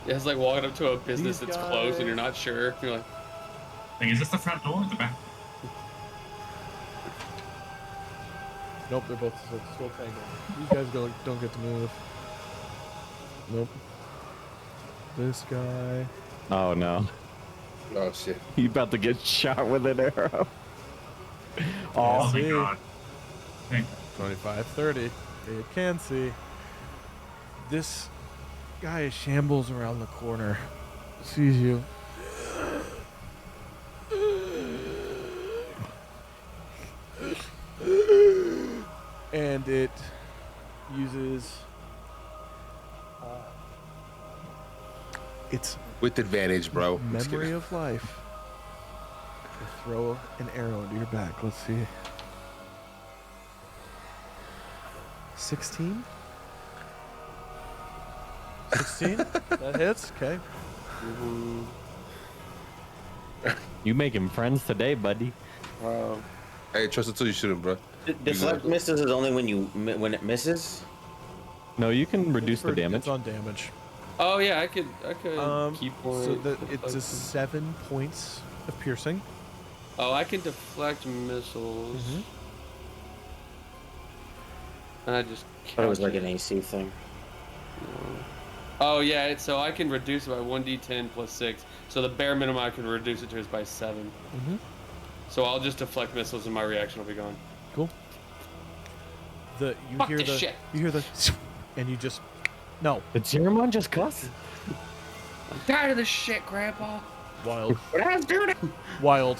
E: It's like walking up to a business
A: These
E: that's closed and
A: guys-
E: you're not sure. You're like,
D: Like, is this the front door or the back?
A: Nope, they're both still tangled. These guys don't get to move. Nope. This guy.
F: Oh no.
C: Oh shit.
F: You about to get shot with an arrow.
D: Oh my
A: see.
D: god. Thank
A: 25, 30. It can see. This guy shambles around the corner. Sees you. And it uses its
C: With advantage, bro. I'm just
A: memory
C: kidding.
A: of life to throw an arrow into your back. Let's see. 16? 16? That hits? Okay.
F: You making friends today, buddy?
C: Hey, trust until you shouldn't, bro.
B: Deflect misses is only when it misses.
F: No, you can reduce the damage.
A: It's on damage.
E: Oh yeah, I could keep one.
A: So it's a 7 points of piercing.
E: Oh, I can deflect missiles.
A: Mhm.
E: And I just.
B: I thought it was
E: catch
B: like an AC thing.
E: Oh yeah, so I can reduce it by 1d10 plus 6. So the bare minimum I can reduce it to is by 7.
A: Mm-hmm.
E: So I'll just deflect missiles and my reaction will be gone.
A: Cool. You
E: Fuck
A: hear
E: this
A: the
E: shit.
A: you hear the and you just no
F: Did Zeramon just cuss?
E: I'm tired of this shit, Grandpa.
A: wild
B: What I was doing?
A: wild.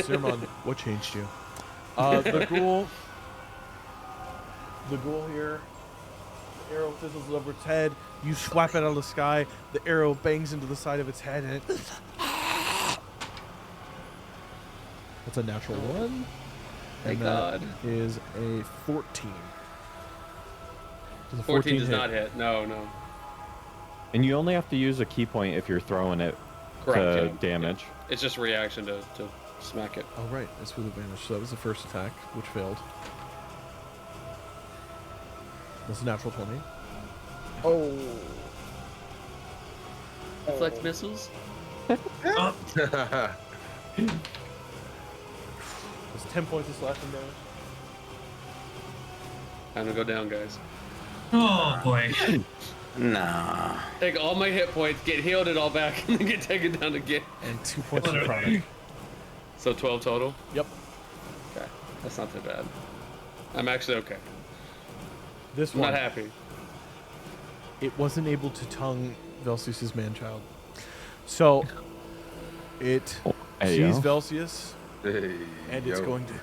A: Sermon, what changed you? The ghoul here. The arrow fizzles over its head. You swap it out of the sky. The arrow bangs into the side of its head, and it. That's a natural one.
E: Thank
A: And that
E: God.
A: is a 14. Does a
E: 14 does
A: hit?
E: not hit. No.
F: And you only have to use a key point if you're throwing it
E: Correct.
F: to
E: Yeah.
F: damage.
E: It's just a reaction to smack it.
A: Oh, right. It's with advantage. So that was the first attack, which failed. That's a natural 20.
B: Oh.
E: Deflect missiles?
D: Oh,
A: That's 10 points of slashing damage.
E: Time to go down, guys.
D: oh boy.
B: Nah.
E: Take all my hit points, get healed it all back, and then get taken down again.
A: And 2 points of necrotic.
E: So 12 total?
A: Yep.
E: Okay. That's not too bad. I'm actually okay.
A: This
E: I'm
A: one,
E: not happy.
A: it wasn't able to tongue Velseis' man-child. So, it
F: Hey,
A: sees
F: yo.
A: Velseis,
C: Hey,
A: and it's
C: yo.
A: going to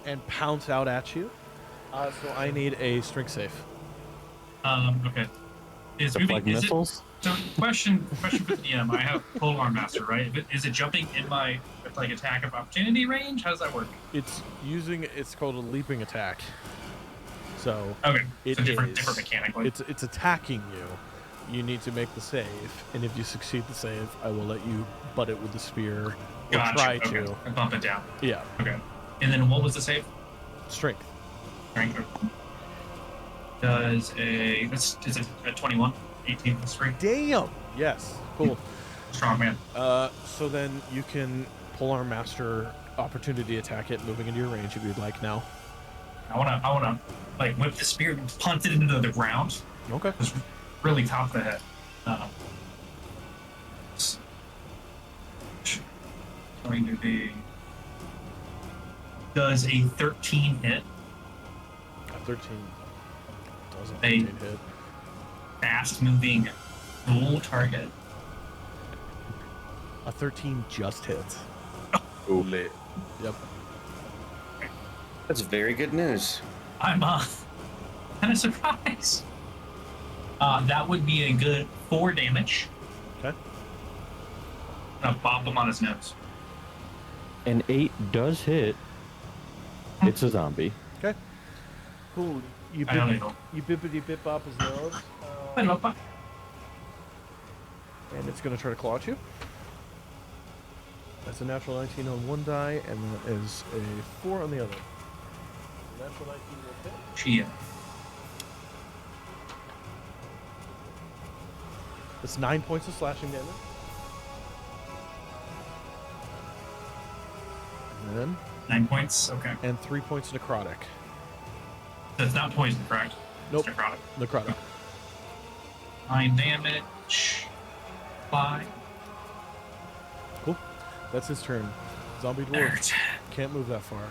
A: and pounce out at you. So I need a strength save.
D: Okay. Is
F: Deflect
D: moving? Is it?
F: missiles?
D: So question for the DM. I have Polearm Master, right? Is it jumping in my like attack of opportunity range? How does that work?
A: It's called a leaping attack. So
D: Okay.
A: it
D: So different
A: is.
D: mechanically.
A: It's attacking you. You need to make the save, and if you succeed the save, I will let you butt it with the spear or
D: Gotcha.
A: try
D: Okay.
A: to.
D: And bump it down.
A: Yeah,
D: Okay. And then what was the save?
A: strength.
D: Strength. Does is it a 21? 18 plus 3?
A: Damn. Yes. Cool.
D: Strong man.
A: So then you can Polearm Master opportunity attack it, moving into your range if you'd like now.
D: I wanna like whip the spear and punt it into the ground.
A: Okay.
D: Just really top the head. S- Going to be. Does a 13 hit?
A: A 13 doesn't
D: Hey.
A: 13 hit.
D: Fast moving ghoul target.
A: A 13 just hits.
C: Ooh, lit.
A: Yep.
B: That's very good news.
D: I'm kind of surprised. That would be a good 4 damage.
A: Okay.
D: I'm gonna bop him on his nose.
F: An 8 does hit. It's a zombie.
A: Okay. Cool. You
D: I don't know.
A: you bippity bip bop his nose.
D: I don't know.
A: And it's going to try to claw at you. That's a natural 19 on one die, and that is a 4 on the other. Natural 19 will hit.
D: Chia.
A: That's 9 points of slashing damage. And then
D: 9 points. Okay.
A: and 3 points necrotic.
D: That's not poison, correct?
A: Nope.
D: It's necrotic.
A: Necrotic.
D: 9 damage. 5.
A: Cool. That's his turn. Zombie dwarf can't move that far.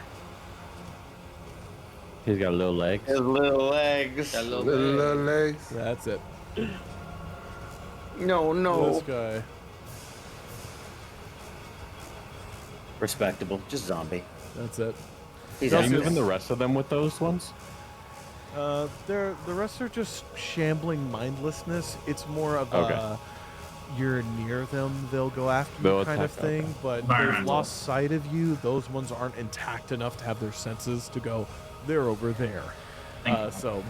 F: He's got little legs.
B: His little legs.
E: That little
C: Little
E: bit.
C: legs.
A: That's it.
B: No,
A: This guy.
B: Respectable. Just zombie.
A: That's it.
B: He's
F: Are
A: Does
F: you
A: it-
F: moving the rest of them with those ones?
A: The rest are just shambling mindlessness. It's more of
F: Okay.
A: a you're near them, they'll go after you
F: They'll
A: kind of
F: attack, okay.
A: thing. But they've
D: Environmental.
A: lost sight of you. Those ones aren't intact enough to have their senses to go. They're over there.
D: Thank you.
A: So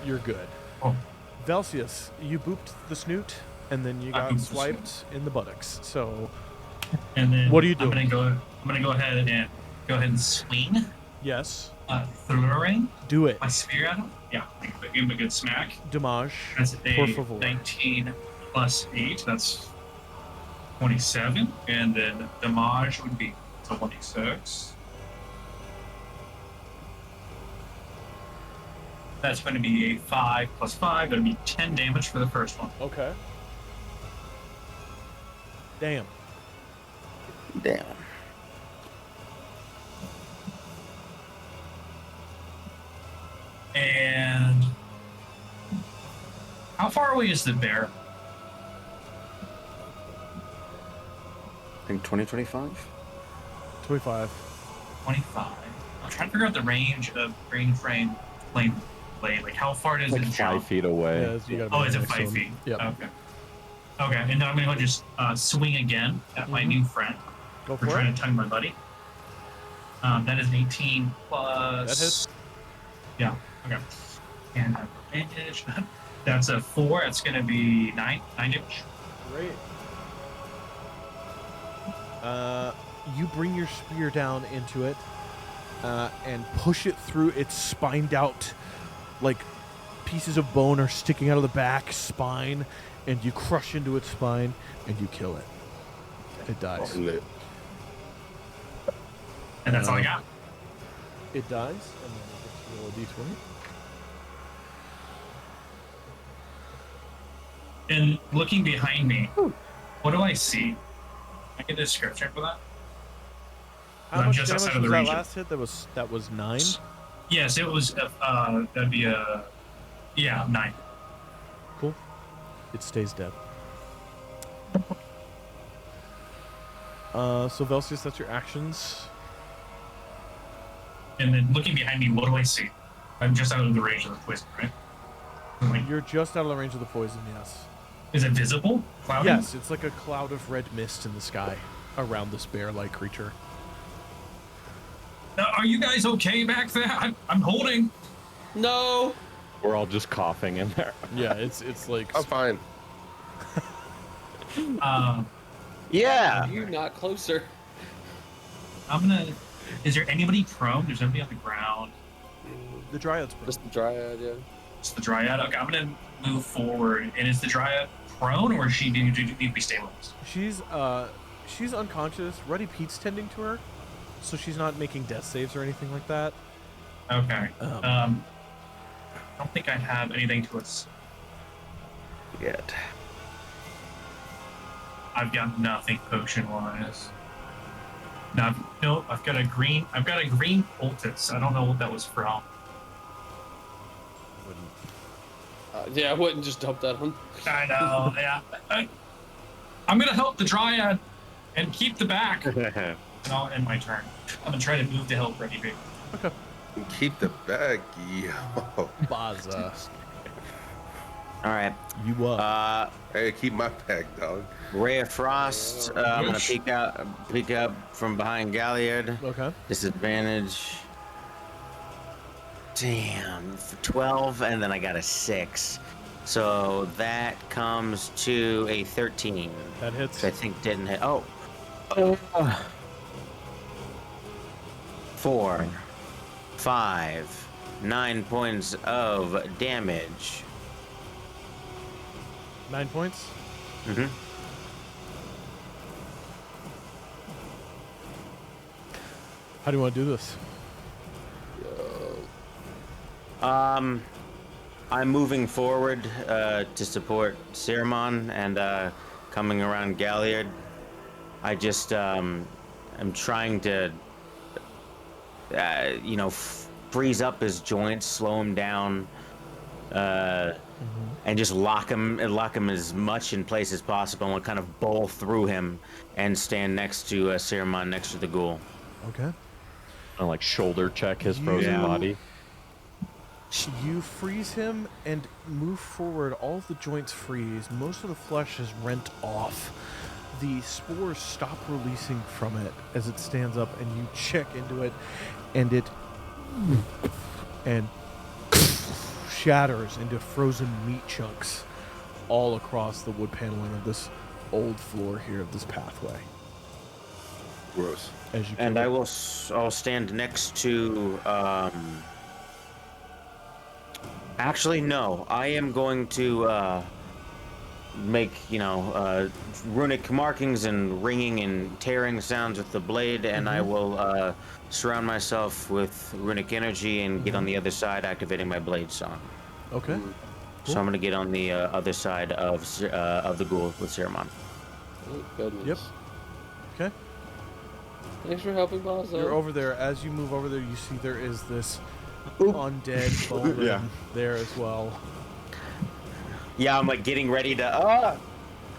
A: you're good.
D: Oh,
A: Velseis, you booped the snoot, and then you
D: I
A: got
D: booped the
A: swiped in the buttocks. So
D: and then
A: What are you
D: I'm
A: doing?
D: gonna go ahead and swing
A: yes,
D: through a ring.
A: do it.
D: My spear at him. Yeah, give him a good smack.
A: Damage.
D: That's
A: Por
D: a
A: favor.
D: 19 plus 8. That's 27, and then damage would be 26. That's going to be a 5 plus 5. Going to be 10 damage for the first one.
A: Okay. Damn.
B: Damn.
D: And how far away is the bear?
B: I think 2025.
A: 25.
D: 25. I'm trying to figure out the range of green frame flame blade. Like how far does
F: Like
D: it
F: 5
D: jump?
F: feet away.
A: Yeah, you gotta
D: Oh,
A: be
D: is it
A: next to
D: 5
A: him.
D: feet?
A: Yep.
D: Okay. Okay, and then I'm gonna go just swing again at my new friend.
A: Go
D: We're
A: for
D: trying
A: it.
D: to tongue my buddy. That is 18 plus.
A: That hits.
D: Yeah. Okay. And advantage. That's a 4. That's gonna be 9 damage.
A: Great. You bring your spear down into it and push it through its spined out, like pieces of bone are sticking out of the back spine, and you crush into its spine and you kill it. It dies.
C: Lit.
D: And that's all I got.
A: It dies, and then it gets to roll a d20.
D: And looking behind me, what do I see? Can I get a description for that?
A: How
D: I'm
A: much
D: just
A: damage
D: outside of
A: was
D: the
A: that
D: region.
A: last hit? That was 9.
D: Yes, it was. That'd be a. Yeah, 9.
A: Cool. It stays dead. So Velseis, that's your actions.
D: And then looking behind me, what do I see? I'm just out of the range of the poison, right? Like,
A: You're just out of the range of the poison, yes.
D: is it visible? Cloudy?
A: Yes, it's like a cloud of red mist in the sky around this bear-like creature.
D: Are you guys okay back there? I'm holding.
E: No.
F: We're all just coughing in there.
A: Yeah, it's like
C: I'm fine.
B: Yeah.
E: You not closer.
D: I'm gonna. Is there anybody prone? There's nobody on the ground.
A: the dryad's prone.
E: Just the dryad, yeah.
D: It's the dryad. Okay, I'm gonna move forward. And is the dryad prone, or is she need to be stabilized?
A: She's unconscious. Ruddy Pete's tending to her, so she's not making death saves or anything like that.
D: Okay.
A: Um,
D: I don't think I have anything to us.
B: Yet.
D: I've got nothing potion wise. No, I've got a green poultice. I don't know what that was from.
E: Yeah, I wouldn't just dump that on.
D: I know. Yeah. I'm gonna help the dryad and keep the back. And I'll end my turn. I'm gonna try to move to help Ready Big.
A: Okay.
C: Keep the bag, yo.
A: Baza,
B: All right.
A: you up?
C: Hey, keep my bag, dog.
B: Ray of Frost. I'm gonna peek up from behind Galliard.
A: Okay.
B: Disadvantage. Damn, for 12, and then I got a 6. So that comes to a 13.
A: That hits.
B: Which I think didn't hit. Oh. 4, 5, 9 points of damage.
A: 9 points.
B: Mm-hmm.
A: How do you want to do this?
B: I'm moving forward to support Siramon and coming around Galliard. I just am trying to, freeze up his joints, slow him down, and just lock him as much in place as possible, and kind of bowl through him and stand next to Siramon, next to the ghoul.
A: Okay.
F: And like shoulder check his frozen body.
A: You freeze him and move forward. All of the joints freeze. Most of the flesh is rent off. The spores stop releasing from it as it stands up, and you check into it, and it shatters into frozen meat chunks all across the wood paneling of this old floor here of this pathway.
C: Gross.
A: As you
B: And I'll stand next to. Actually, no. I am going to make runic markings and ringing and tearing sounds with the blade, and I will surround myself with runic energy and get on the other side, activating my blade song.
A: Okay.
B: So I'm gonna get on the other side of the ghoul with Siramon.
E: Oh, goodness.
A: Yep. Okay.
E: Thanks for helping, boss.
A: You're over there. As you move over there, you see there is this undead bowman there as well.
B: Yeah, I'm like getting ready to.
E: Oh,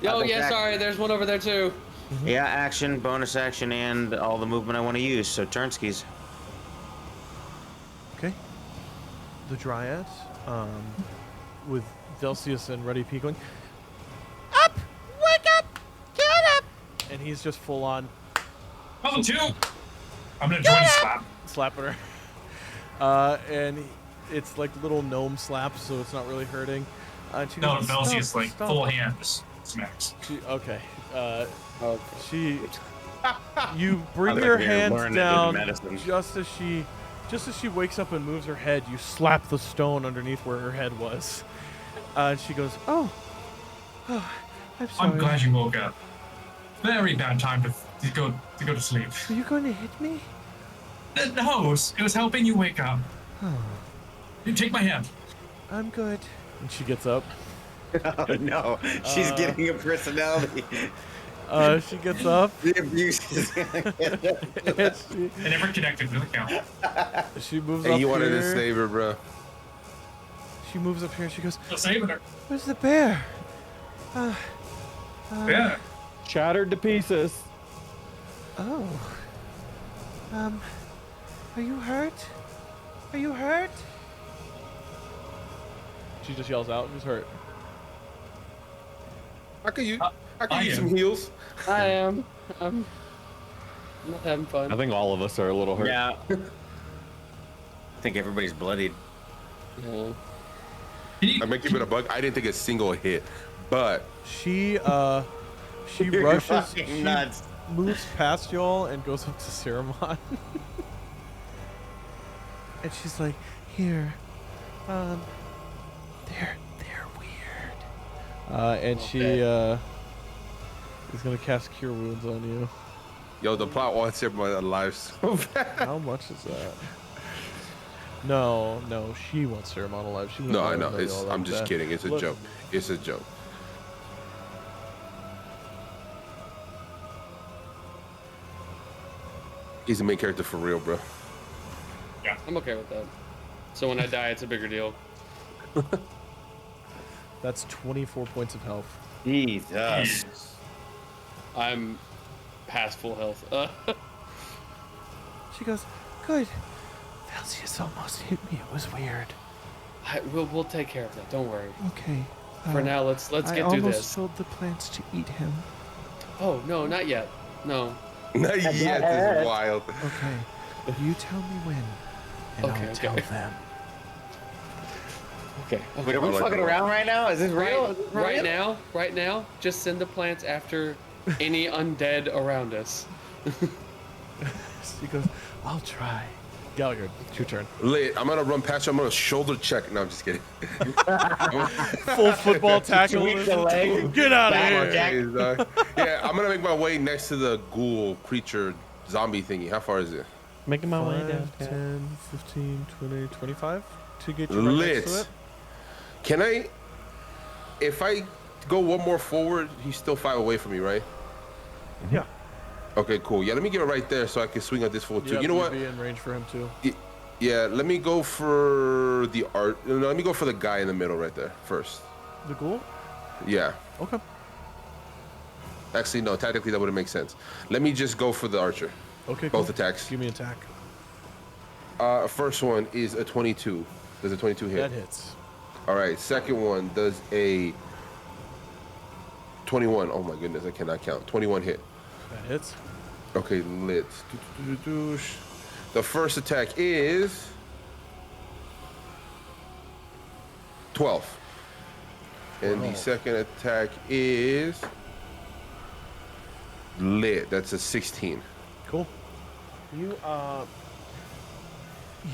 B: Double
E: yeah,
B: back.
E: sorry. There's one over there, too.
B: Yeah, action, bonus action, and all the movement I want to use. So turn skis.
A: Okay. The Dryad, with Velseis and Ruddy P going, up! Wake up! Get up! And he's just full on
D: Level 2! I'm gonna join slap.
A: slapping her. And it's like little gnome slaps, so it's not really hurting. She
D: No,
A: goes,
D: Velseis
A: "Stop,
D: like
A: stop."
D: full hands smacks.
A: Okay.
E: Okay.
A: You bring
B: I
A: your
B: think you're
A: hands
B: learning
A: down
B: medicine.
A: just as she wakes up and moves her head. You slap the stone underneath where her head was. And she goes, "Oh, I'm sorry.
D: I'm glad you woke up. Very bad time to go to sleep.
A: Are you going to hit me?"
D: No, it was helping you wake up. You take my hand.
A: I'm good. And she gets up.
B: Oh no, she's getting a personality.
A: She gets up.
B: The abuse is
A: And
D: I never connected to the count.
A: she moves
C: Hey,
A: up
C: you wanted
A: here.
C: to save her, bro.
A: She moves up here and she goes,
D: Still saving her.
A: "Where's the bear?"
D: Yeah.
F: Shattered to pieces.
A: Oh. Are you hurt? Are you hurt? She just yells out, "Who's hurt?"
C: I could use
D: I
C: use
D: am.
C: some heals.
E: I am. I'm not having fun.
F: I think all of us are a little hurt.
B: Yeah. I think everybody's bloodied.
E: Yeah.
D: Can you,
C: I'm gonna keep it a bug. I didn't take a single hit, but
A: She
B: You're
A: rushes,
B: fucking
A: she
B: nuts.
A: moves past y'all and goes up to Siramon. And she's like, "Here, they're weird." And she is gonna cast Cure Wounds on you.
C: yo, the plot wants everyone alive so bad.
A: How much is that? No, she wants Siramon alive. She
C: No, I
A: wants
C: know.
A: everybody
C: It's.
A: alive.
C: I'm just kidding. It's a
A: Look,
C: joke. It's a joke. He's the main character for real, bro.
E: I'm okay with that. So when I die, it's a bigger deal.
A: That's 24 points of health.
B: Jesus.
E: I'm past full health.
A: She goes, "Good. Velseis almost hit me. It was weird."
E: We'll take care of that. Don't worry.
A: Okay.
E: For now, let's
A: I
E: get through
A: almost
E: this.
A: told the plants to eat him.
E: Oh no, not yet. No.
C: Not yet. This is wild.
A: Okay. You tell me when, and
E: Okay,
A: I'll tell
E: okay.
A: them.
E: Okay.
B: Wait, are we
C: like
B: fucking
C: the-
B: around right now? Is this real?
E: Right now, just send the plants after any undead around us.
A: She goes, "I'll try." Galliard, it's your turn.
C: Lit. I'm gonna run past you. I'm gonna shoulder check. No, I'm just kidding.
A: Full football tackle.
B: Sweep the leg.
A: Get out of
B: Back
A: here.
B: Jack.
C: Yeah, I'm gonna make my way next to the ghoul creature zombie thingy. How far is it?
F: Making my way
A: 5,
F: down.
A: 10, 15, 20, 25 to get you right next to
C: Lit.
A: it.
C: Can I? If I go one more forward, he's still 5 away from me, right?
A: Yeah.
C: Okay, cool. Yeah, let me get it right there so I can swing at this fool too.
A: Yeah,
C: You know
A: you'd
C: what?
A: Be in range for him too.
C: Yeah, let me go for the art. No, let me go for the guy in the middle right there first.
A: The ghoul?
C: Yeah.
A: Okay.
C: Actually, no. Tactically, that wouldn't make sense. Let me just go for the archer.
A: Okay.
C: Both
A: cool.
C: attacks.
A: Give me attack.
C: First one is a 22. Does a 22 hit?
A: That hits.
C: All right. Second one does a 21. Oh my goodness, I cannot count. 21 hit.
A: That hits.
C: Okay, lit. The first attack is 12. And the
A: 12.
C: second attack is lit. That's a 16.
A: Cool.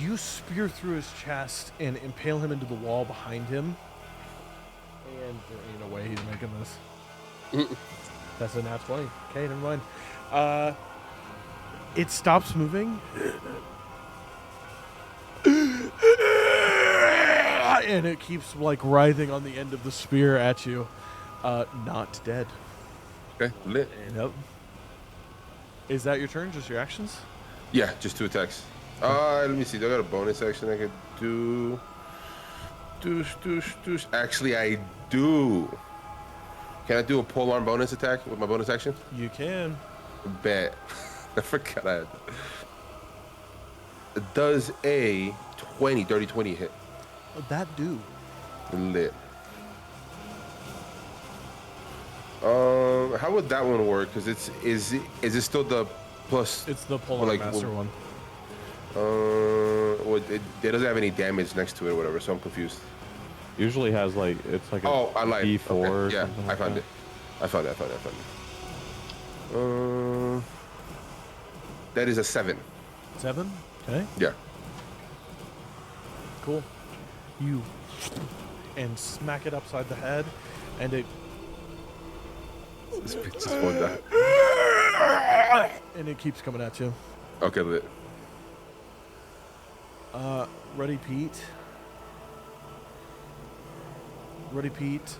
A: You spear through his chest and impale him into the wall behind him. And there ain't no way he's making this. That's a nat 20. Okay, never mind. It stops moving. And it keeps like writhing on the end of the spear at you. Not dead.
C: Okay, lit.
A: Yep. Is that your turn? Just your actions?
C: Yeah, just 2 attacks. Let me see. Do I got a bonus action I could do? Actually, I do. Can I do a polearm bonus attack with my bonus action?
A: You can.
C: Bet. I forgot I had that. It does a 20, dirty 20 hit.
A: That do.
C: Lit. How would that one work? Because is it still the plus?
A: It's the Polar
C: like,
A: Master one.
C: Well, it doesn't have any damage next to it or whatever, so I'm confused.
F: Usually has like it's like a
C: Oh, I lied.
F: D4.
C: Okay.
F: or
C: Yeah,
F: something
C: I
F: like
C: found
F: that.
C: it. I found it. That is a 7.
A: 7? Okay.
C: Yeah.
A: Cool. You and smack it upside the head, and it
C: This bitch just won't die.
A: and it keeps coming at you.
C: Okay, lit.
A: Ruddy Pete. Ruddy Pete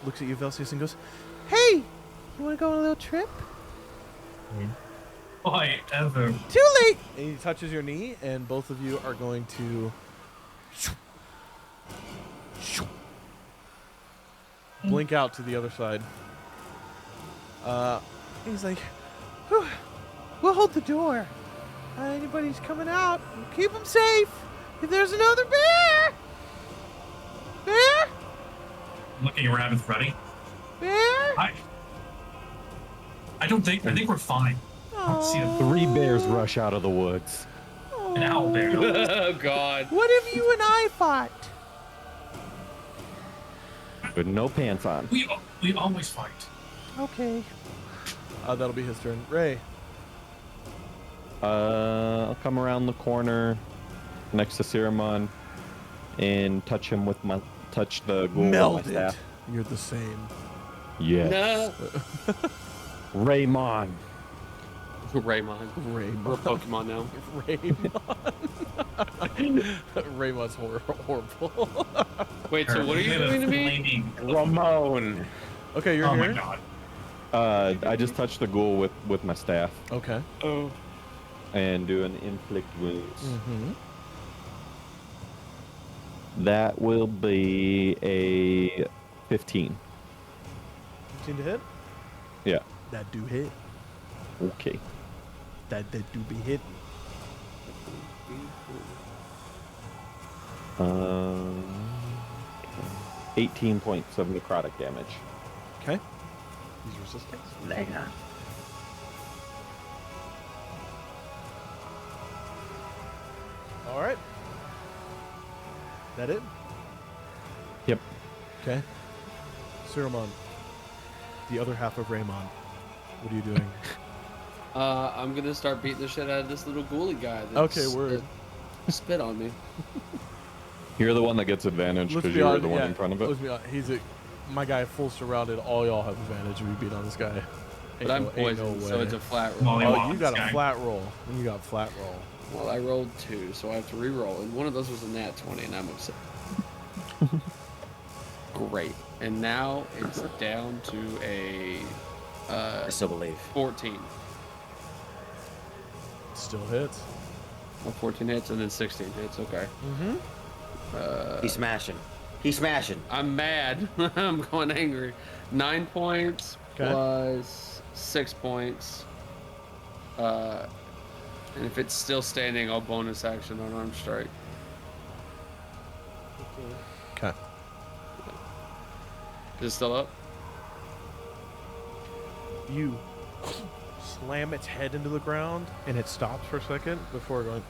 A: looks at you, Velseis, and goes, "Hey, you want to go on a little trip?"
D: Boy, ever.
A: Too late. And he touches your knee, and both of you are going to blink out to the other side. He's like, "Whew, we'll hold the door. Anybody's coming out, we'll keep them safe. If there's another bear,
D: Looking around with Ruddy.
A: bear.
D: I think we're fine. I don't see a
F: 3 bears rush out of the woods.
D: an owl bear.
E: Oh God.
A: What if you and I fought?"
F: But no pants on.
D: We always fight.
A: Okay. That'll be his turn. Ray.
F: I'll come around the corner next to Siramon and touch him with my the ghoul with my
A: Melded.
F: staff.
A: You're the same.
F: Yes.
E: No.
F: Raymond.
E: Raymond. We're
A: Raymond.
E: Pokemon now.
A: Raymond's horrible.
E: Wait, so what are you doing to me?
D: Flaming.
F: Ramon.
A: Okay, you're
D: Oh
A: here.
D: my god.
F: I just touched the ghoul with my staff
A: Okay.
E: Oh.
F: and do an inflict wounds.
A: Mm-hmm.
F: That will be a 15.
A: 15 to hit?
F: Yeah.
A: That do hit.
F: Okay.
A: That do be hit.
F: 18 points of necrotic damage.
A: Okay. Use resistance. All right. That it?
F: Yep.
A: Okay. Siramon, the other half of Raymond. What are you doing?
E: I'm gonna start beating the shit out of this little ghoulie guy.
A: Okay, word.
E: that spit on me.
F: You're the one that gets advantage
A: Let's
F: because
A: be
F: you're
A: honest,
F: the one
A: yeah,
F: in front of it.
A: Let's be honest. My guy full surrounded. All y'all have advantage if you beat on this guy.
E: But I'm
A: Ain't no
E: poisoned, so
A: way.
E: it's a flat roll.
D: Molly
A: Oh,
D: Wong
A: you got
D: guy.
A: a flat roll. You got a flat roll.
E: Well, I rolled 2, so I have to re-roll, and one of those was a nat 20, and I'm upset. Great. And now it's down to a
B: I still believe.
E: 14.
A: Still hits.
E: Oh, 14 hits and then 16 hits. Okay.
B: He's smashing. He's smashing.
E: I'm mad. I'm going angry. 9 points
A: 'Kay.
E: plus 6 points. And if it's still standing, I'll bonus action unarmed strike.
A: Okay.
E: Is it still up?
A: You slam its head into the ground, and it stops for a second before going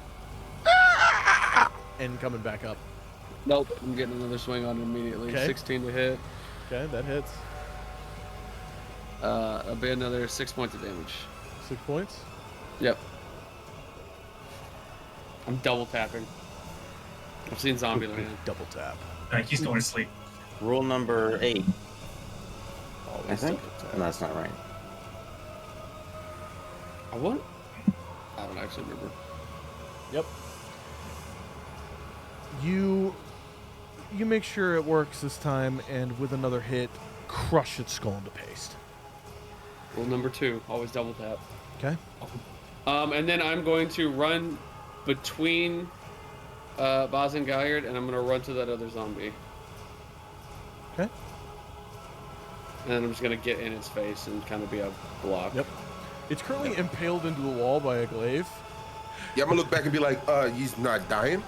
A: and coming back up.
E: Nope. I'm getting another swing on it immediately.
A: Okay.
E: 16 to hit.
A: Okay, that hits.
E: That'll be another 6 points of damage.
A: 6 points.
E: Yep. I'm double tapping. I've seen Zombieland.
A: Double tap.
D: He's going to sleep.
B: Rule number 8. I
E: Always
B: think.
E: double tap.
B: No, that's not right.
E: I what? I don't actually remember.
A: Yep. You make sure it works this time, and with another hit, crush its skull into paste.
E: Rule number 2, always double tap.
A: Okay.
E: And then I'm going to run between Boz and Galliard, and I'm going to run to that other zombie.
A: Okay.
E: And then I'm just going to get in its face and kind of be a block.
A: Yep. It's currently impaled into the wall by a glaive.
C: Yeah, I'm gonna look back and be like, he's not dying.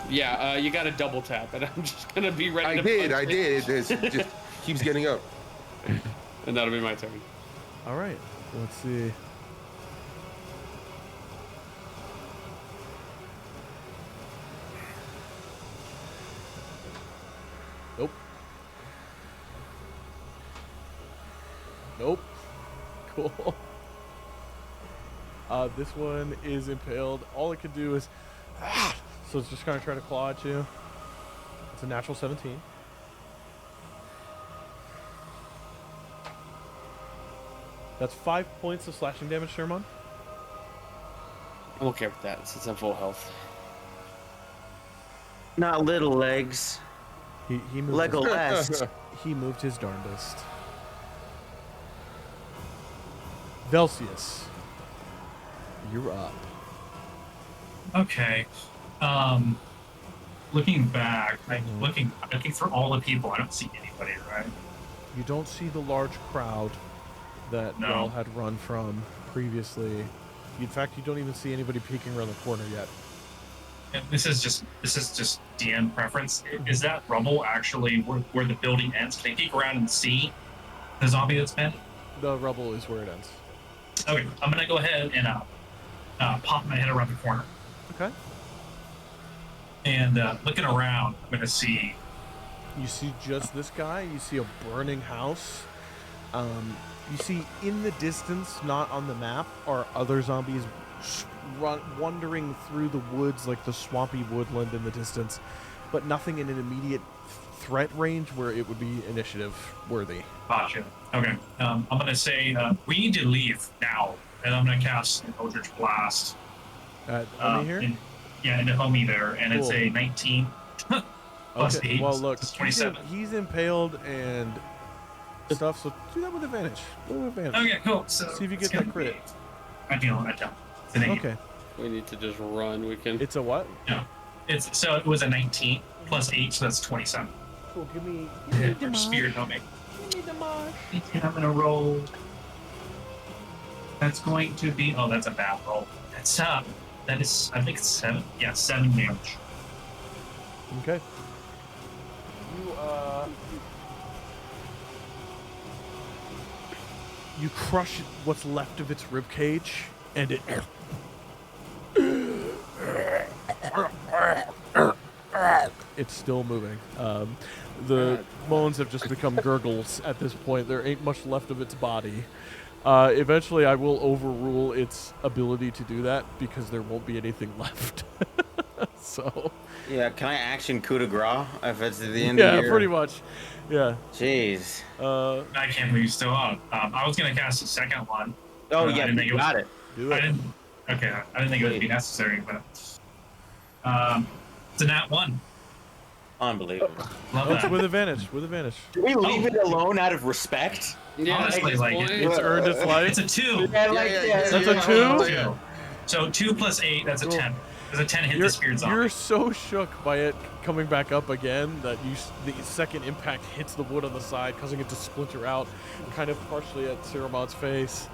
E: Yeah, you got to double tap, and I'm just going to be ready
C: I
E: to
C: did.
E: punch it.
C: It just keeps getting up.
E: And that'll be my turn.
A: All right. Let's see. Nope. Nope. Cool. This one is impaled. All it can do is, so it's just gonna try to claw at you. It's a natural 17. That's 5 points of slashing damage, Sherman.
E: I'm okay with that since I'm full health.
B: Not little legs.
A: He moved. His,
B: Legolas.
A: he moved his darndest. Velseis, you're up.
D: Okay. Looking back, looking for all the people. I don't see anybody, right?
A: You don't see the large crowd that
D: No.
A: y'all had run from previously. In fact, you don't even see anybody peeking around the corner yet.
D: And this is just DM preference. Is that rubble actually where the building ends? Can I peek around and see the zombie that's been?
A: The rubble is where it ends.
D: Okay, I'm gonna go ahead and pop my head around the corner.
A: Okay.
D: And looking around, I'm gonna see.
A: You see just this guy. You see a burning house. You see in the distance, not on the map, are other zombies wandering through the woods, like the swampy woodland in the distance, but nothing in an immediate threat range where it would be initiative worthy.
D: Gotcha. Okay. I'm gonna say we need to leave now, and I'm gonna cast an Eldritch Blast.
A: Homie here?
D: Into homie there, and it's
A: Cool.
D: a 19 plus 8.
A: Well, look,
D: it's 27.
A: he's impaled and stuff, so do that with advantage. Do it with advantage.
D: Okay, cool. So
A: See if you
D: it's
A: get that
D: gonna
A: crit.
D: be- I don't. It's an 8.
A: Okay.
E: We need to just run. We can.
A: It's a what?
D: No. So it was a 19 plus 8, so that's 27.
A: Cool. Give me
D: Or Spirit homie.
A: Give me the marsh.
D: And I'm gonna roll. That's going to be. Oh, that's a bad roll. That's that is. I think it's 7. Yeah, 7 damage.
A: Okay. You crush what's left of its rib cage, and it. It's still moving. The moans have just become gurgles at this point. There ain't much left of its body. Eventually, I will overrule its ability to do that because there won't be anything left. So.
B: Yeah, can I action coup de grace if it's at the end of
A: Yeah,
B: your...
A: pretty much. Yeah.
B: Jeez.
D: I can't believe you still up. I was gonna cast a second one.
B: Oh,
D: I
B: yeah,
D: didn't think
B: you got it.
A: Do
D: I
A: it.
D: didn't. Okay, I didn't think it would be necessary, but it's a nat 1.
B: Unbelievable.
D: Love
A: That's
D: that.
A: with advantage. With advantage.
B: Do we leave it alone out of respect?
E: Yeah,
D: Honestly,
E: at
D: like,
E: this
A: It's
E: point,
A: earned its life.
D: It's a 2.
A: That's a 2?
D: 2. So 2 plus 8, that's a
A: Cool.
D: 10. Does a 10 hit the spear zombie?
A: You're so shook by it coming back up again that the second impact hits the wood on the side, causing it to splinter out, kind of partially at Ceramon's face.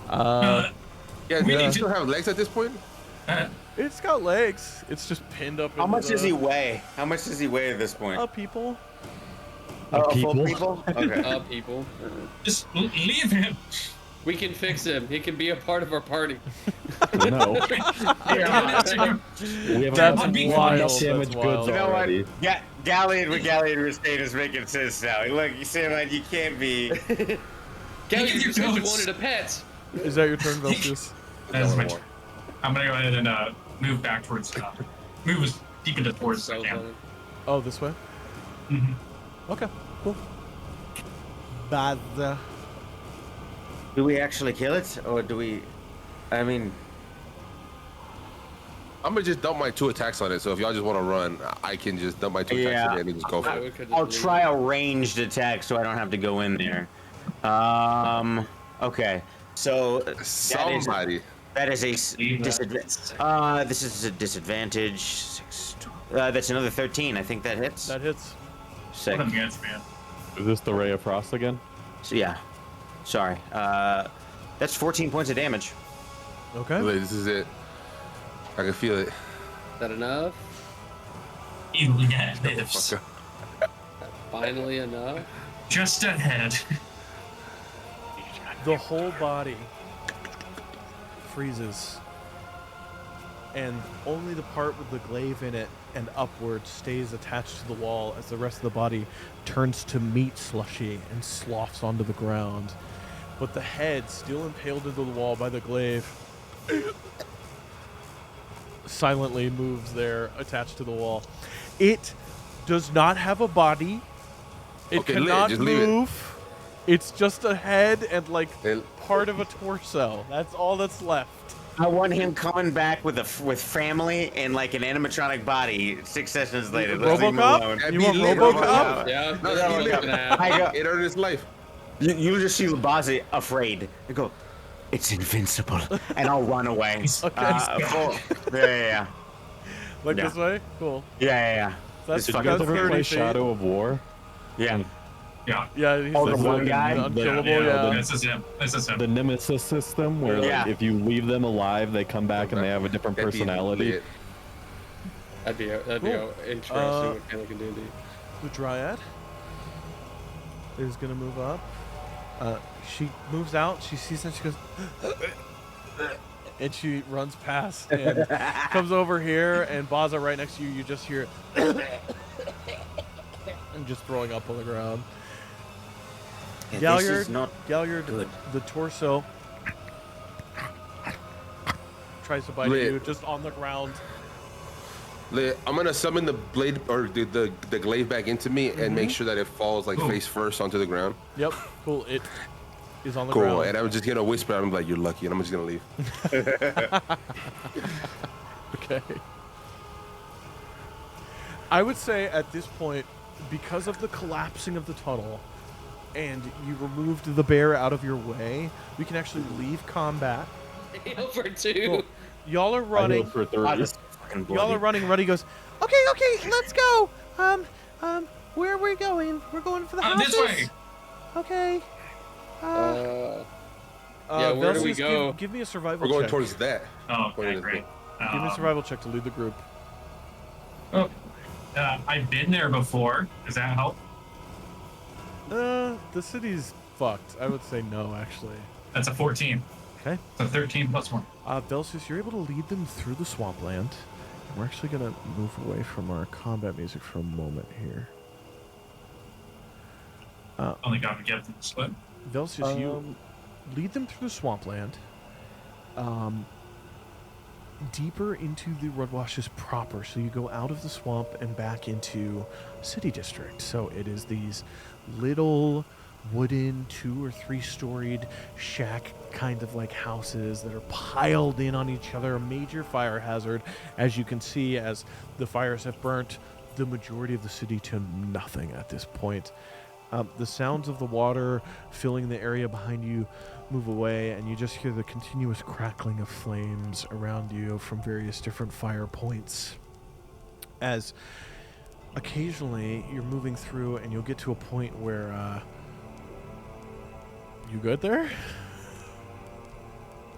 C: Yeah, do
D: Really?
C: you still have legs at this point?
A: It's got legs. It's just pinned up.
B: How
A: into
B: much does he weigh? How much does he weigh at this point?
A: People.
B: Full people? Okay.
E: people.
D: Just leave him.
E: We can fix him. He can be a part of our party.
F: No. We have
A: That's
F: enough
A: wild,
F: damage
A: that's
F: goods
A: wild.
B: You know what?
F: already.
B: Yeah, Galleon Restate is making sense now. Look, you see, like, you can't be...
E: Gary,
D: your
E: you said you
D: goats.
E: wanted a pet.
A: Is that your turn, Velseis?
D: That is my turn. I'm gonna go ahead and move back towards. Move as deep into towards as I can.
A: Oh, this way.
D: Mhm.
A: Okay. Cool. Bad.
B: Do we actually kill it, or do we... I mean...
C: I'm gonna just dump my 2 attacks on it. So if y'all just want to run, I can just dump my 2 attacks
B: Yeah.
C: on it and just go for
E: Yeah, we
C: it.
E: could
B: I'll
E: just
B: try a ranged attack so I don't have to go in there. Okay. So
C: Somebody.
B: that is a
D: Leave that.
B: disadvantage. This is a disadvantage. 6, that's another 13. I think that hits.
A: That hits.
B: Sick.
D: What a chance, man.
F: Is this the Ray of Frost again?
B: So yeah. Sorry. That's 14 points of damage.
A: Okay.
C: Wait, this is it. I can feel it.
E: Is that enough?
D: He lives.
C: Fuck up.
E: Finally enough?
D: Just ahead.
A: The whole body freezes, and only the part with the glaive in it and upward stays attached to the wall as the rest of the body turns to meat slushy and sloughs onto the ground. But the head, still impaled into the wall by the glaive, silently moves there, attached to the wall. It does not have a body. It
C: Okay, Lid,
A: cannot
C: just leave it.
A: move. It's just a head and like
C: And-
A: part of a torso. That's all that's left.
B: I want him coming back with family and like an animatronic body 6 sessions later. Let's leave him
A: RoboCop?
B: alone.
C: That'd
A: You
C: be
A: want
C: lit.
A: RoboCop?
E: Yeah,
C: No,
E: that's
C: that'd
E: what
C: be
E: we're
C: lit.
E: gonna have.
B: I go,
C: It earned his life.
B: you just see Labazi afraid. You go, it's invincible, and I'll run away.
A: Okay.
B: Yeah.
A: Like
B: Yeah.
A: this way? Cool.
B: Yeah.
A: That's,
B: Did
F: Did you guys
A: that's
F: ever
A: 30
F: play
A: feet.
F: Shadow of War?
B: Yeah.
D: Yeah.
A: Yeah, he's
B: Oh, the
A: like
B: one
A: fucking
B: guy?
A: unkillable,
D: yeah.
A: yeah.
D: This is him. This is him.
F: The Nemesis system, where like,
B: Yeah.
F: if you leave them alive, they come back and they have a different
C: That'd be
F: personality.
C: lit.
E: That'd be
A: Cool.
E: interesting what kind of can do.
A: The Dryad is gonna move up. She moves out, she sees that, she goes, and she runs past and comes over here, and Baza right next to you, you just hear and just throwing up on the ground.
B: Yeah, this is not
A: Galliard,
B: good.
A: the torso tries to bite
C: Lit.
A: you just on the ground.
C: Lit. I'm gonna summon the blade or the glaive back into me and make sure that it falls like face first onto the ground.
A: Yep, cool. It is on the
C: Cool.
A: ground.
C: And I'm just gonna whisper. I'm like, "You're lucky," and I'm just gonna leave.
A: Okay. I would say at this point, because of the collapsing of the tunnel, and you removed the bear out of your way, we can actually leave combat.
E: For 2.
A: Cool. Y'all are
F: I
A: running.
F: healed for
B: Ah,
F: 30.
B: this is fucking
A: Y'all are
B: bloody.
A: running. Ruddy goes, okay, let's go. Where are we going? We're going for the houses.
D: This way.
A: Okay.
E: Yeah, where do we
A: Velseis,
E: go?
A: Give me a survival
C: We're going
A: check.
C: towards that.
D: Oh,
C: Point
D: okay,
C: of the
D: great.
A: Give me a survival check to lead the group.
D: Oh, I've been there before. Does that help?
A: The city's fucked. I would say no, actually.
D: That's a 14.
A: Okay.
D: So 13 plus 1.
A: Velseis, you're able to lead them through the swampland. We're actually gonna move away from our combat music for a moment here.
D: Only got to get them split.
A: Velseis, you lead them through the swampland. deeper into the Rudwashes proper. So you go out of the swamp and back into City District. So it is these little wooden 2 or 3 storied shack kind of like houses that are piled in on each other. A major fire hazard, as you can see, as the fires have burnt the majority of the city to nothing at this point. The sounds of the water filling the area behind you move away, and you just hear the continuous crackling of flames around you from various different fire points. As occasionally you're moving through, and you'll get to a point where you good there?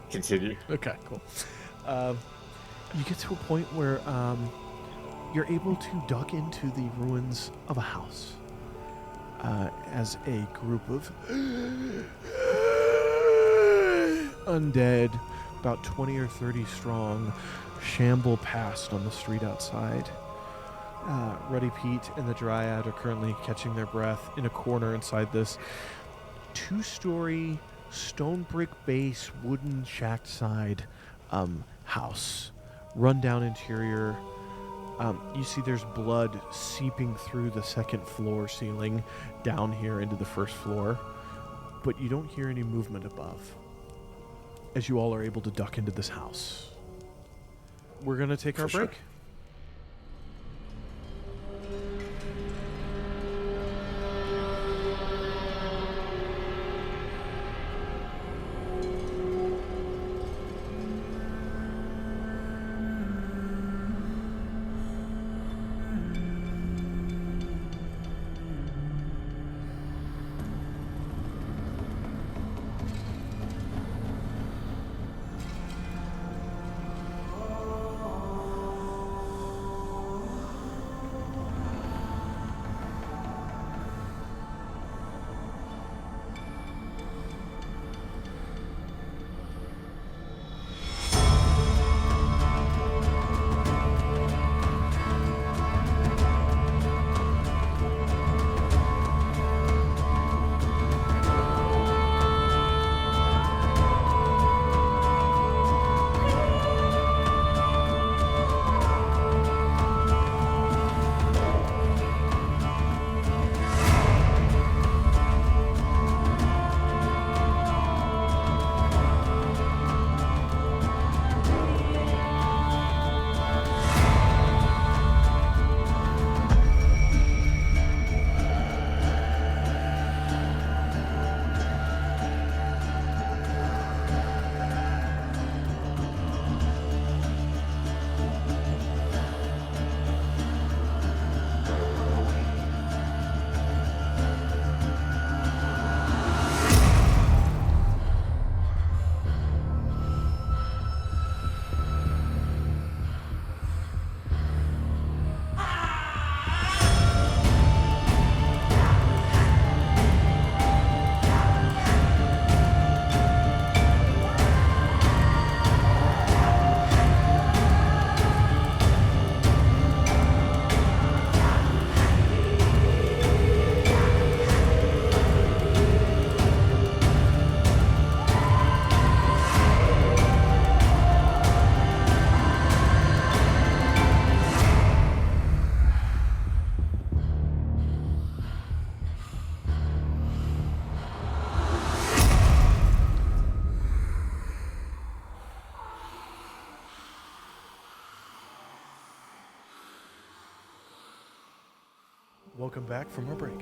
B: Continue.
A: Okay, cool. You get to a point where you're able to duck into the ruins of a house. As a group of undead, about 20 or 30 strong, shamble past on the street outside. Ruddy Pete and the Dryad are currently catching their breath in a corner inside this 2-story, stone brick base, wooden shack side house. Rundown interior. You see there's blood seeping through the second floor ceiling down here into the first floor, but you don't hear any movement above as you all are able to duck into this house. We're going to take our break. Welcome back from our break.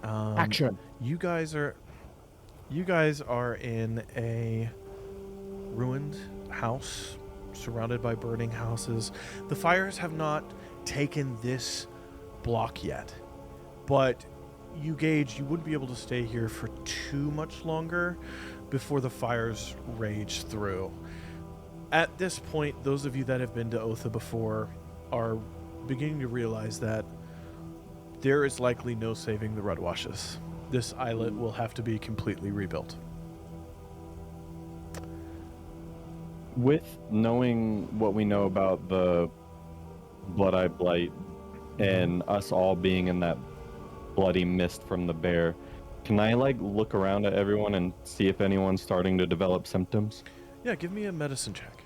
G: Action.
A: You guys are in a ruined house surrounded by burning houses. The fires have not taken this block yet, but you gauge you wouldn't be able to stay here for too much longer before the fires rage through. At this point, those of you that have been to Othe before are beginning to realize that there is likely no saving the Rudwashes. This islet will have to be completely rebuilt.
F: With knowing what we know about the Bloodeye Blight and us all being in that bloody mist from the bear, can I look around at everyone and see if anyone's starting to develop symptoms?
A: Yeah, give me a medicine check.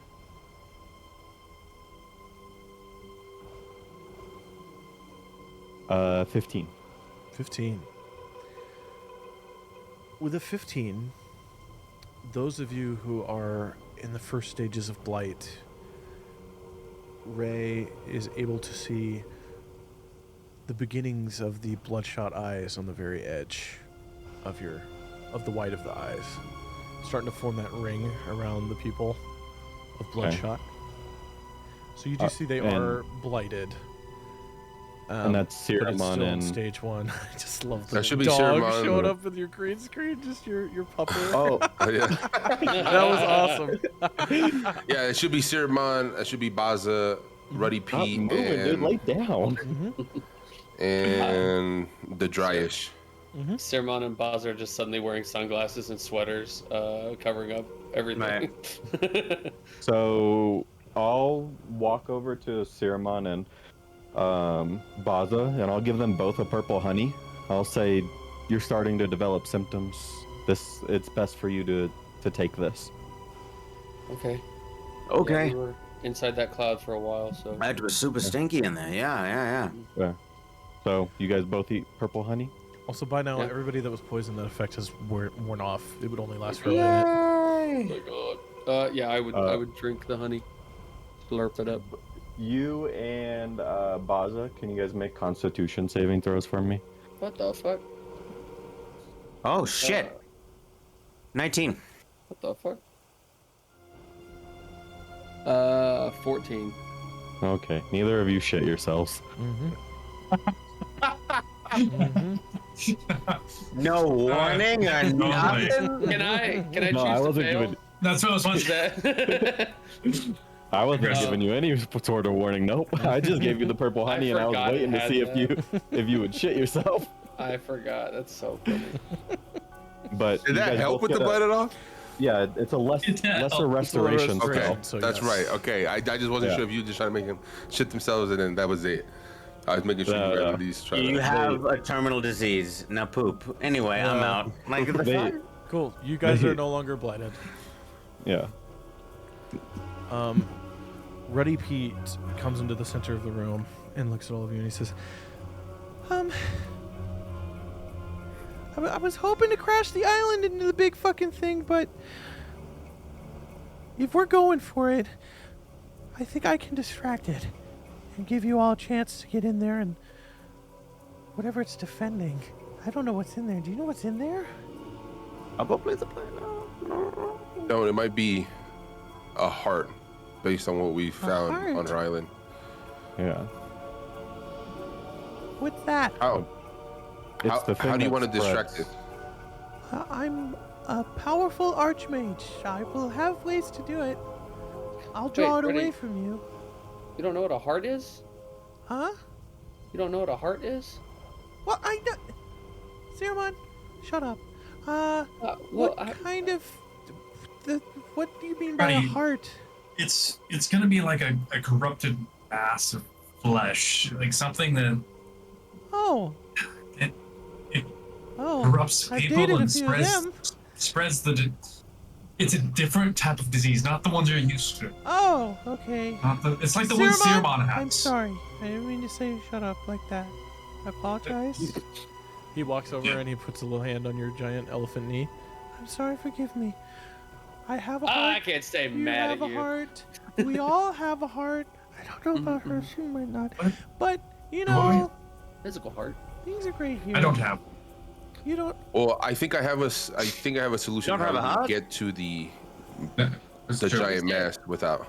F: Uh, 15.
A: 15. With a 15, those of you who are in the first stages of Blight, Ray is able to see the beginnings of the bloodshot eyes on the very edge of the white of the eyes, starting to form that ring around the pupil of bloodshot. So you do see they are blighted.
F: And that's
A: but it's
F: Ceramon
A: still on
F: and
A: stage 1. I just love the
C: That should be
A: dog
C: Ceramon.
A: showing up with your green screen, just your pupper.
F: Oh,
C: Yeah.
A: That was awesome.
C: Yeah, it should be Ceramon, it should be Baza, Ruddy
F: stop
C: P,
F: moving, dude. Lay down.
C: and the Dryish.
E: Ceramon and Boz are just suddenly wearing sunglasses and sweaters, covering up everything.
F: So I'll walk over to Ceramon and Baza, and I'll give them both a purple honey. I'll say, "You're starting to develop symptoms. It's best for you to take this."
E: Okay.
B: Okay.
E: Yeah, we were inside that cloud for a while, so.
B: That was super stinky in there. Yeah.
F: Yeah. So you guys both eat purple honey.
A: Also, by now,
E: Yeah.
A: everybody that was poisoned, that effect has worn off. It would only last for a minute.
E: Oh my god. Yeah, I would drink the honey, slurp it up.
F: You and Baza, can you guys make Constitution saving throws for me?
E: What the fuck?
B: Oh shit. 19.
E: What the fuck? 14.
F: Okay. Neither of you shit yourselves.
B: No warning or nothing.
E: Can I choose
F: No, I
E: to
F: wasn't
E: fail?
F: giving.
D: That's what I was
E: Is
D: wondering.
E: that...
F: I wasn't
D: Yes.
F: giving you any sort of warning. Nope. I just gave you the purple
E: I
F: honey, and I was
E: forgot it
F: waiting to
E: had
F: see
E: that.
F: if you would shit yourself.
E: I forgot. That's so funny.
F: But
C: Did
F: you
C: that
F: guys
C: help
F: both
C: with the
F: get
C: blood at all?
F: Yeah, it's a
D: It helped.
F: lesser restoration
C: Okay,
F: spell.
A: So
C: that's
A: yes.
C: right. Okay, I just wasn't
F: Yeah.
C: sure if you were just trying to make them shit themselves, and then that was it. I was making sure you were at least trying
B: You
C: to.
B: have a terminal disease. Now poop. Anyway, I'm out. Like the
F: They-
B: fuck?
A: Cool. You guys are no longer blighted.
F: Yeah.
A: Ruddy Pete comes into the center of the room and looks at all of you and he says, I was hoping to crash the island into the big fucking thing, but if we're going for it, I think I can distract it and give you all a chance to get in there and whatever it's defending. I don't know what's in there. Do you know what's in there?
B: I'll go play the play now.
C: No, it might be a heart, based on what we found
A: heart?
C: on our island.
F: Yeah.
A: What's that?
C: How?
F: It's the thing
C: How do you
F: that
C: want to distract
F: spreads.
C: it?
A: I'm a powerful archmage. I will have ways to do it. I'll draw
E: Wait,
A: it away
E: Freddy.
A: from you.
E: You don't know what a heart is?
A: Huh?
E: You don't know what a heart is?
A: Well, I know. Ceramon, shut up.
E: Well,
A: What
E: I,
A: kind of... what do you mean by a
D: Freddy.
A: heart?
D: It's gonna be like a corrupted mass of flesh, like something that
A: Oh.
D: it
A: Oh.
D: corrupts
A: I've
D: people
A: dated a
D: and
A: few of them.
D: spreads the. It's a different type of disease, not the ones you're used to.
A: Oh, okay.
D: It's like the ones Ceramon has.
A: I'm sorry. I didn't mean to say shut up like that. I apologize. He walks over and he puts a little hand on your giant elephant knee. I'm sorry, forgive me. I have a heart.
E: I can't stay
A: You
E: mad
A: have
E: at
A: a
E: you.
A: heart. We all have a heart. I don't know about her. She might not.
D: What?
A: But, you
D: Why?
A: know,
E: Physical heart.
A: things are great here.
D: I don't have.
A: You don't.
C: Well, I think I have a solution
B: Don't have
C: how
B: a
C: we
B: heart?
C: get to the
D: That's
C: the
D: true.
C: giant mass without.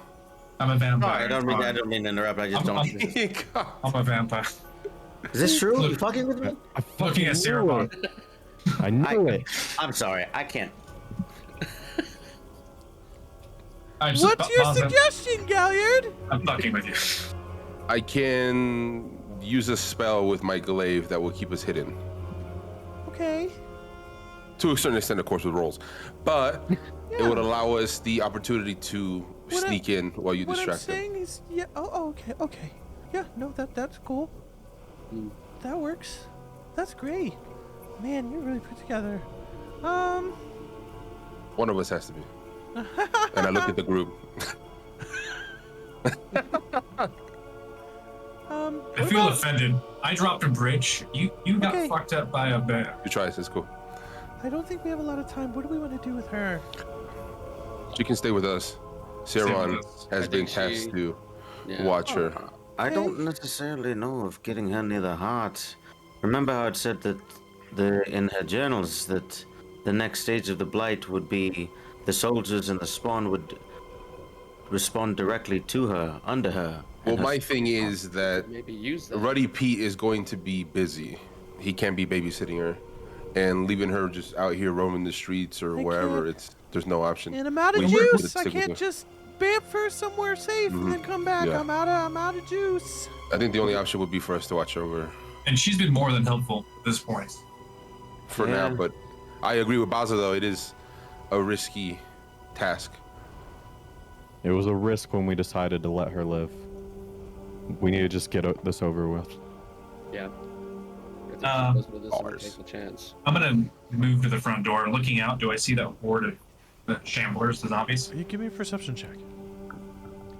D: I'm a vampire.
B: I don't mean to interrupt. I just don't.
D: I'm a vampire.
B: Is this true?
D: Look-
B: You fucking with me?
F: I
D: Looking at
F: fucking knew
D: Ceramon.
F: it. I knew it.
B: I'm sorry. I can't.
A: What's your suggestion, Galliard?
D: I'm fucking with you.
C: I can use a spell with my glaive that will keep us hidden.
A: Okay.
C: To a certain extent, of course, with rolls. But it
A: Yeah.
C: would allow us the opportunity to
A: What
C: sneak in while you
A: What I'm
C: distract them.
A: saying is, yeah. Oh, okay. Yeah, no, that's cool. That works. That's great. Man, you're really put together.
C: One of us has to be. And I look at the group.
D: I feel offended. I dropped a bridge. You got
A: Okay.
D: fucked up by a bear.
C: You try, it's cool.
A: I don't think we have a lot of time. What do we want to do with her?
C: She can stay with us. Saron
D: with us.
C: has
E: I
C: been
E: think
C: tasked
E: she-
C: to
E: Yeah.
C: watch her.
B: I don't necessarily know of getting her near the heart. Remember how it said that in her journals that the next stage of the blight would be the soldiers and the spawn would respond directly to her, under her.
C: Well,
B: and her
C: my thing is that
E: Maybe use that.
C: Ruddy Pete is going to be busy. He can't be babysitting her, and leaving her just out here roaming the streets or
A: I
C: wherever.
A: can't.
C: There's no option.
A: And I'm out of
C: We would
A: juice. I
C: stick with
A: can't
C: her.
A: just bamf her somewhere safe and then come back.
C: Yeah.
A: I'm out of juice.
C: I think the only option would be for us to watch over her
D: And she's been more than helpful at this point.
C: for now.
B: Yeah.
C: But I agree with Baza, though. It is a risky task.
F: It was a risk when we decided to let her live. We need to just get this over with.
E: Yeah. I think
D: Um,
E: she goes with us and
C: Bars.
E: takes the chance.
D: I'm gonna move to the front door. Looking out, do I see that horde of the shamblers, the zombies?
A: You give me a perception check.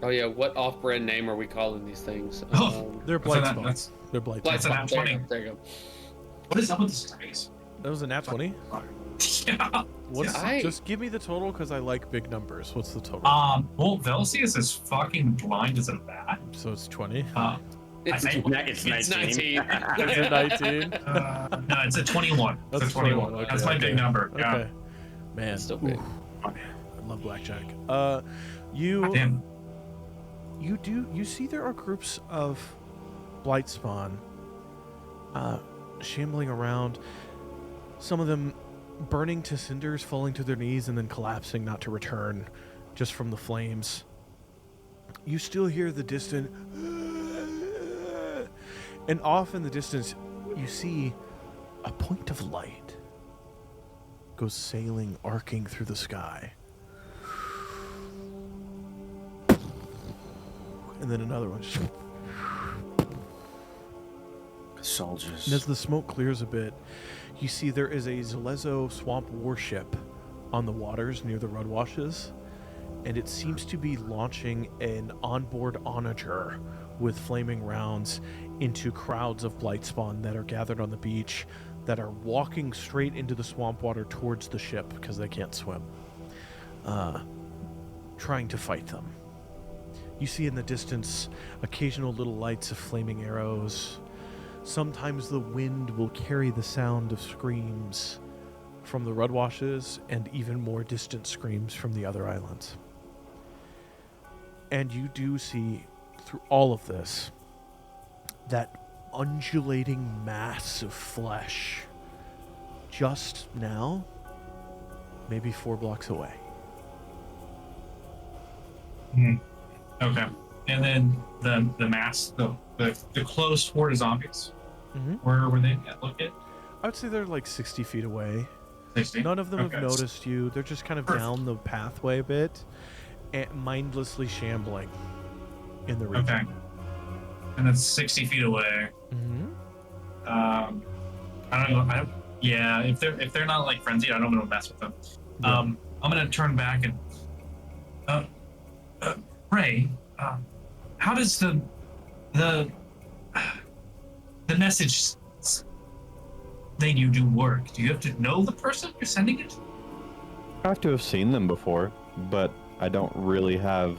E: Oh yeah, what off-brand name are we calling these things?
D: Oh,
A: They're
D: So
A: blight
D: that-
A: spawn.
D: that's-
A: They're blight
D: Blight's
A: spawn.
D: an nat
E: there,
D: 20.
E: you go, there you go.
D: What is up with this face?
A: That was a nat 20.
D: Yeah.
A: What's
E: I-
A: just give me the total because I like big numbers. What's the total?
D: Well, Velseis is fucking blind as a bat.
A: So it's 20.
E: It's,
D: I-
B: It's
E: it's 19.
A: Is it 19?
D: No, it's a 21.
A: That's
D: It's a 21.
A: 21, okay,
D: That's my
A: okay.
D: big number. Yeah.
A: Okay. Man.
E: It's still big.
A: Oof. I love blackjack. You
D: Goddamn.
A: you see there are groups of blight spawn shambling around, some of them burning to cinders, falling to their knees and then collapsing not to return just from the flames. You still hear the distant and off in the distance you see a point of light goes sailing, arcing through the sky. And then another one.
B: soldiers.
A: And as the smoke clears a bit, you see there is a Zalezo swamp warship on the waters near the Rudwashes, and it seems to be launching an onboard onager with flaming rounds into crowds of blight spawn that are gathered on the beach that are walking straight into the swamp water towards the ship because they can't swim, trying to fight them. You see in the distance occasional little lights of flaming arrows. Sometimes the wind will carry the sound of screams from the Rudwashes and even more distant screams from the other islands. And you do see through all of this that undulating mass of flesh just now, maybe 4 blocks away.
D: Okay. And then the mass, the close horde of zombies.
A: Mm-hmm.
D: Where were they located?
A: I would say they're like 60 feet away.
D: 60?
A: None of them
D: Okay.
A: have noticed you. They're just kind of
D: Perfect.
A: down the pathway a bit and mindlessly shambling in the region.
D: Okay. And that's 60 feet away.
A: Mm-hmm.
D: I don't know. Yeah, if they're not like frenzied, I don't want to mess with them.
A: Yeah.
D: I'm gonna turn back and Ray, how does the message thing you do work? Do you have to know the person you're sending it to?
F: I have to have seen them before, but I don't really have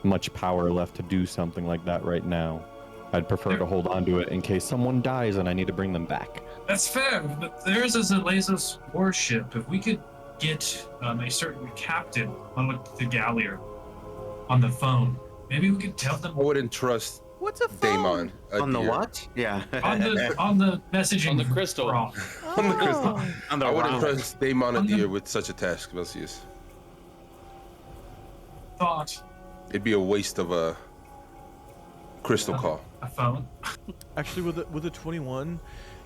F: much power left to do something like that right now. I'd prefer to hold on to it in case someone dies and I need to bring them back.
D: That's fair, but there's a Zalezos warship. If we could get a certain captain on the galleon on the phone, maybe we could tell them
C: I wouldn't trust
A: What's a phone?
C: Daemon.
B: On the what? Yeah.
D: on the messaging
E: On the crystal.
D: brawl.
C: On the crystal.
A: Oh.
B: On the
C: I wouldn't
B: round.
C: trust Daemon
D: On the-
C: Adir with such a task, Velseis.
D: Thought
C: It'd be a waste of a crystal call.
D: a phone.
A: Actually, with a 21,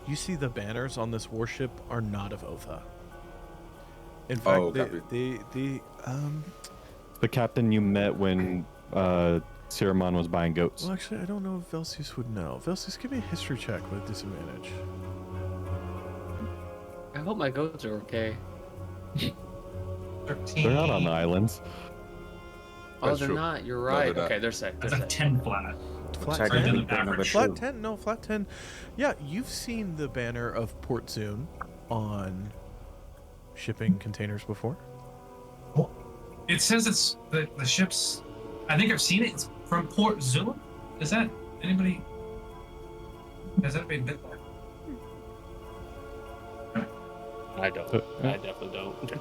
A: you see the banners on this warship are not of Othe. In fact,
C: Oh,
A: they
F: The captain you met when Siramon was buying goats.
A: well, actually, I don't know if Velseis would know. Velseis, give me a history check with disadvantage.
E: I hope my goats are okay.
D: 13.
F: They're not on the islands.
E: Oh,
C: That's
E: they're
C: true.
E: not. You're
C: No,
E: right.
C: they're not.
E: Okay, they're safe. They're
D: That's a
E: safe.
D: 10 flat.
A: Flat
B: Sorry,
A: 10?
D: Than average.
A: Flat 10? No, flat 10. Yeah, you've seen the banner of Port Zune on shipping containers before.
D: It says it's the ship's. I think I've seen it. It's from Port Zune. Is that anybody? Has that been bit there?
E: I don't. I definitely don't.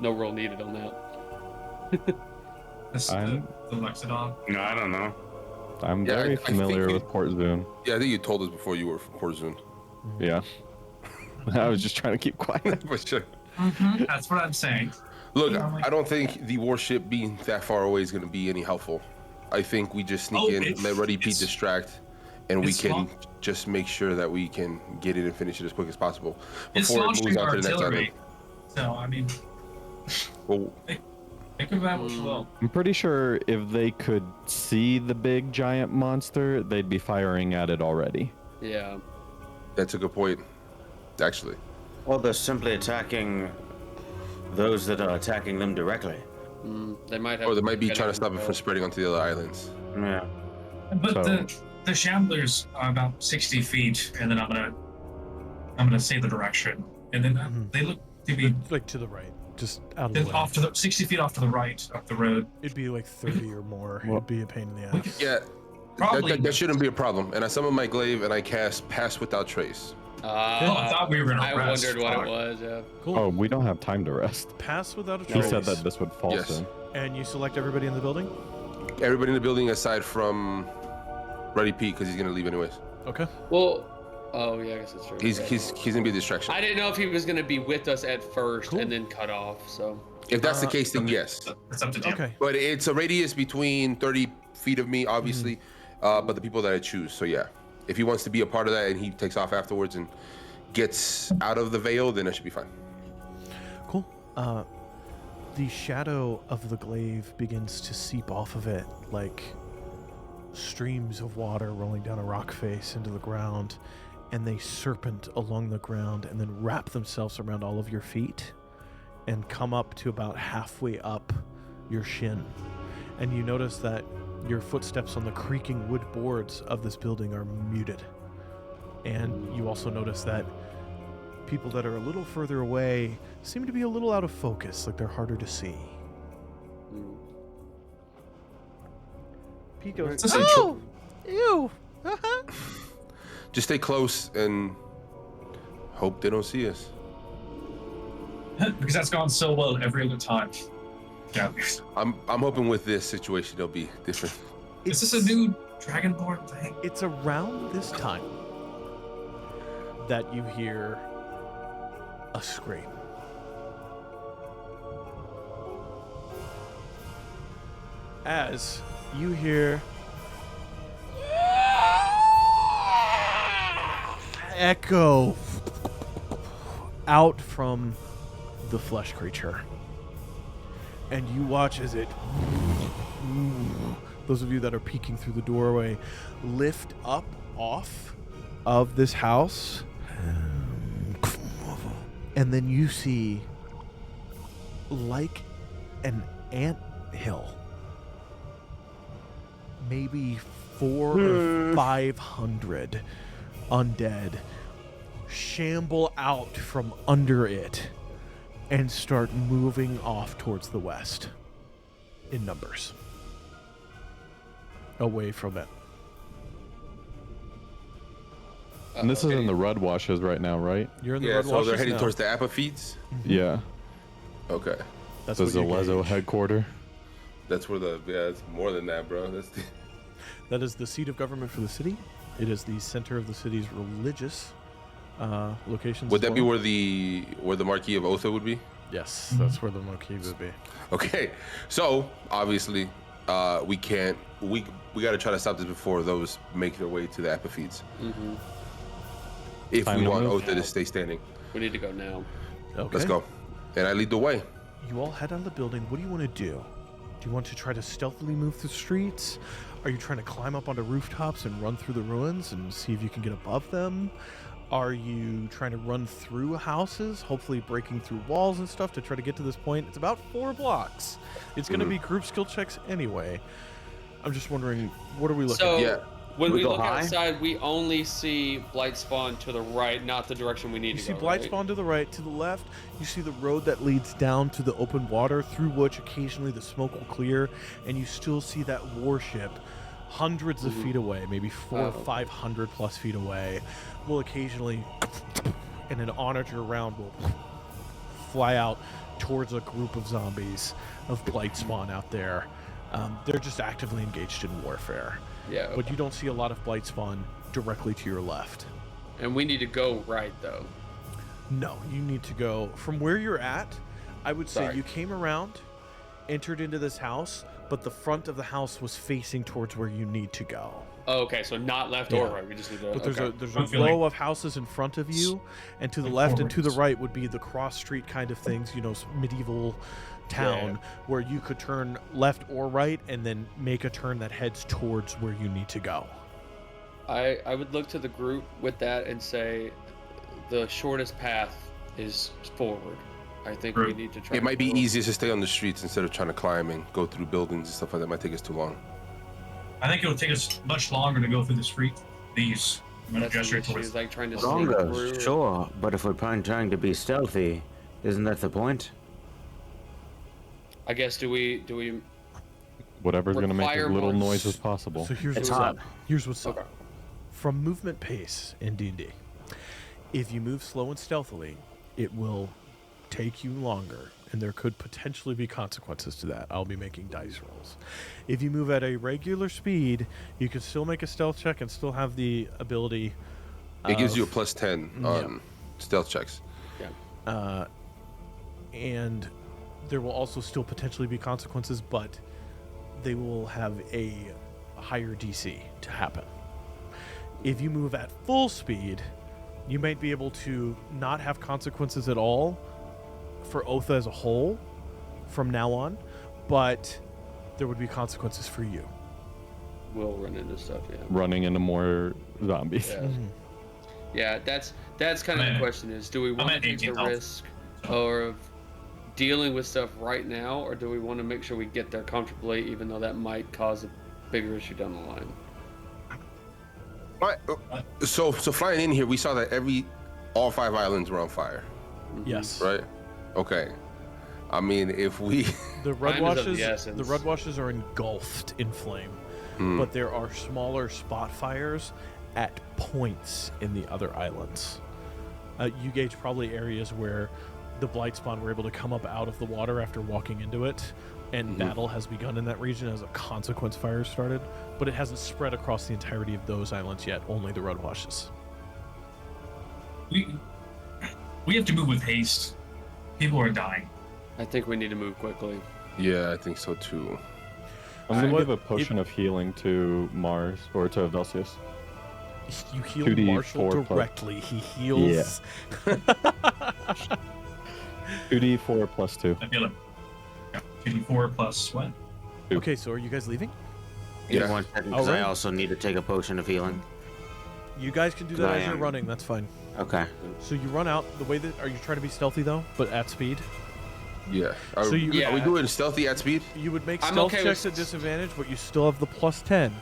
E: No roll needed on that.
D: This, the
F: I'm-
D: Lexodon.
G: No, I don't know.
F: I'm
C: Yeah,
F: very
C: I think
F: familiar
C: you-
F: with Port Zune.
C: Yeah, I think you told us before you were from Port Zune.
F: Yeah. I was just trying to keep quiet.
C: For sure.
D: That's what I'm saying.
C: Look,
D: Yeah, like-
C: I don't think the warship being that far away is going to be any helpful. I think we just sneak
D: Oh,
C: in,
D: it's-
C: let Ready Pete
D: it's-
C: distract, and we
D: it's
C: can
D: laun-
C: just make sure that we can get it and finish it as quick as possible
D: It's
C: before it
D: launching
C: moves on to the next
D: artillery.
C: island.
D: So I mean,
C: Well,
D: think of that what you will.
F: I'm pretty sure if they could see the big giant monster, they'd be firing at it already.
E: Yeah.
C: that's a good point, actually.
B: Or they're simply attacking those that are attacking them directly.
E: They might have.
C: Or they might be
E: get
C: trying to
E: it
C: stop it
E: from
C: from spreading onto the other islands.
B: Yeah.
D: But
F: So-
D: the Shamblers are about 60 feet, and then I'm gonna say the direction, and then they look to be
A: Like to the right, just out of the way.
D: off to the 60 feet off to the right up the road.
A: It'd be like 30 or more.
F: Well-
A: It'd be a pain in the
D: We
A: ass.
D: could-
C: Yeah,
D: Probably.
C: that shouldn't be a problem. And I summon my glaive and I cast Pass Without Trace.
D: Oh, I thought we were gonna
E: I
D: rest.
E: wondered what
D: Fuck.
E: it was. Yeah.
A: Cool.
F: Oh, we don't have time to rest.
A: Pass without a
F: He
A: trace.
F: said that this would fall
C: Yes.
F: soon.
A: And you select everybody in the building?
C: Everybody in the building aside from Ready Pete, because he's going to leave anyways.
A: Okay.
E: Well. Oh yeah, I guess that's true.
C: He's
E: Yeah.
C: he's he's going to be a distraction.
E: I didn't know if he was gonna be with us at first
A: Cool.
E: and then cut off. So.
C: If that's the case, then yes.
D: It's up to them.
A: Okay.
C: But it's a radius between 30 feet of me, obviously, but the people that I choose. So yeah, if he wants to be a part of that and he takes off afterwards and gets out of the veil, then it should be fine.
A: Cool. The shadow of the glaive begins to seep off of it like streams of water rolling down a rock face into the ground, and they serpent along the ground and then wrap themselves around all of your feet and come up to about halfway up your shin. And you notice that your footsteps on the creaking wood boards of this building are muted. And you also notice that people that are a little further away seem to be a little out of focus, like they're harder to see. Pete goes,
D: It's a
A: "Oh, ew,
C: Just stay close and hope they don't see us.
D: Because that's gone so well every other time. Yeah.
C: I'm hoping with this situation it'll be different.
D: Is this a new Dragonborn thing?
A: It's around this time that you hear a scream. As you hear echo out from the flesh creature. And you watch as it, those of you that are peeking through the doorway, lift up off of this house. And then you see, like an ant hill, maybe 400 or 500 undead shamble out from under it and start moving off towards the west in numbers, away from it.
F: And this is in the Red Washes right now, right?
A: You're in the
C: Yeah,
A: red
C: so they're
A: washes
C: heading
A: now.
C: towards the Apophetes.
F: Yeah.
C: Okay,
A: That's
F: This is
A: what
F: the
A: you
F: Lezo
A: gauge.
F: headquarter.
C: that's where it's more than that, bro. That's the,
A: That is the seat of government for the city. It is the center of the city's religious locations.
C: would
A: as
C: that be
A: well.
C: where the Marquis of Othe would be?
A: Yes, that's where the Marquis would be.
C: Okay, so obviously we can't. We got to try to stop this before those make their way to the Apophetes. If
F: Time
C: we
F: to
C: want
F: move.
C: Othe to stay standing,
E: We need to go now.
A: Okay.
C: let's go. And I lead the way.
A: You all head out of the building. What do you want to do? Do you want to try to stealthily move through the streets? Are you trying to climb up onto rooftops and run through the ruins and see if you can get above them? Are you trying to run through houses, hopefully breaking through walls and stuff to try to get to this point? It's about 4 blocks. It's going to be group skill checks anyway. I'm just wondering, what are we looking
E: So
A: at?
C: Yeah.
E: when
B: We
E: we
B: go
E: look
B: high?
E: outside, we only see Blight spawn to the right, not the direction we need
A: You
E: to
A: see
E: go.
A: Blight
E: right?
A: spawn to the right, to the left. You see the road that leads down to the open water, through which occasionally the smoke will clear, and you still see that warship hundreds of feet away, maybe 400 or 500 plus feet away, will occasionally, and an onager round will fly out towards a group of zombies of Blight spawn out there. They're just actively engaged in warfare.
E: Yeah.
A: But you don't see a lot of Blight spawn directly to your left.
E: And we need to go right though.
A: No, you need to go from where you're at. I would say
E: Sorry.
A: you came around, entered into this house, but the front of the house was facing towards where you need to go.
E: Oh, okay, so not left or
A: Yeah.
E: right. We just need to.
A: But there's
E: okay.
A: there's
D: I
A: a
D: feel
A: row
D: like-
A: of houses in front of you, and to the
D: like
A: left and to the
D: forwards.
A: right would be the cross street kind of things, medieval town where you could turn left or right and then make a turn that heads towards where you need to go.
E: I would look to the group with that and say the shortest path is forward. I think we
D: True.
E: need to try.
C: It might be
E: to go-
C: easiest to stay on the streets instead of trying to climb and go through buildings and stuff like that. Might take us too long.
D: I think it would take us much longer to go through the street. These. I'm gonna
E: That's the
D: gesture
E: issue,
D: towards.
E: is like trying to sneak
B: Longer,
E: through.
B: sure, but if we're trying to be stealthy, isn't that the point?
E: I guess do we
F: Whatever's going to make as
E: Require
F: little
E: more
F: noise as possible.
A: So here's
B: It's
A: what's
B: hot.
A: up. Here's what's
E: Okay.
A: up. From movement pace in D&D, if you move slow and stealthily, it will take you longer, and there could potentially be consequences to that. I'll be making dice rolls. If you move at a regular speed, you can still make a stealth check and still have the ability.
C: It gives you a
A: of-
C: +10 on stealth checks.
A: and there will also still potentially be consequences, but they will have a higher DC to happen. If you move at full speed, you might be able to not have consequences at all for Othe as a whole from now on, but there would be consequences for you.
E: We'll run into stuff. Yeah.
F: Running into more zombies.
E: Yeah. Yeah. That's kind of the
D: at-
E: question: is do we want to
D: at
E: take the
D: 18 health.
E: risk of dealing with stuff right now, or do we want to make sure we get there comfortably, even though that might cause a bigger issue down the line?
C: Right. So flying in here, we saw that all 5 islands were on fire,
A: Yes.
C: right? Okay. I mean, if we
A: The red
E: Time is of the
A: washes,
E: essence.
A: the red washes are engulfed in flame, but there are smaller spot fires at points in the other islands. You gauge probably areas where the blight spawn were able to come up out of the water after walking into it, and battle has begun in that region as a consequence fire started, but it hasn't spread across the entirety of those islands yet, only the red washes.
D: We have to move with haste. People are dying.
E: I think we need to move quickly.
C: Yeah, I think so too.
F: I'm going to
A: What-
F: give a potion of healing to Mars, or to Velseis.
A: You heal
F: 2d4
A: Marshall
F: plus-
A: directly. He heals.
F: 2d4 plus 2.
D: I feel it. Yeah. 2d4 plus what?
A: Okay, so are you guys leaving?
B: Give me
C: Yeah.
B: 1 second,
A: All
B: because
A: right.
B: I also need to take a potion of healing.
A: You guys can do that
B: I
A: as you're
B: am.
A: running. That's fine.
B: Okay.
A: So you run out the way that. Are you trying to be stealthy though, but at speed?
C: Yeah. Are,
A: So you-
C: are we doing stealthy at speed?
A: You would make
E: I'm
A: stealth
E: okay
A: checks
E: with-
A: at disadvantage, but you still have the +10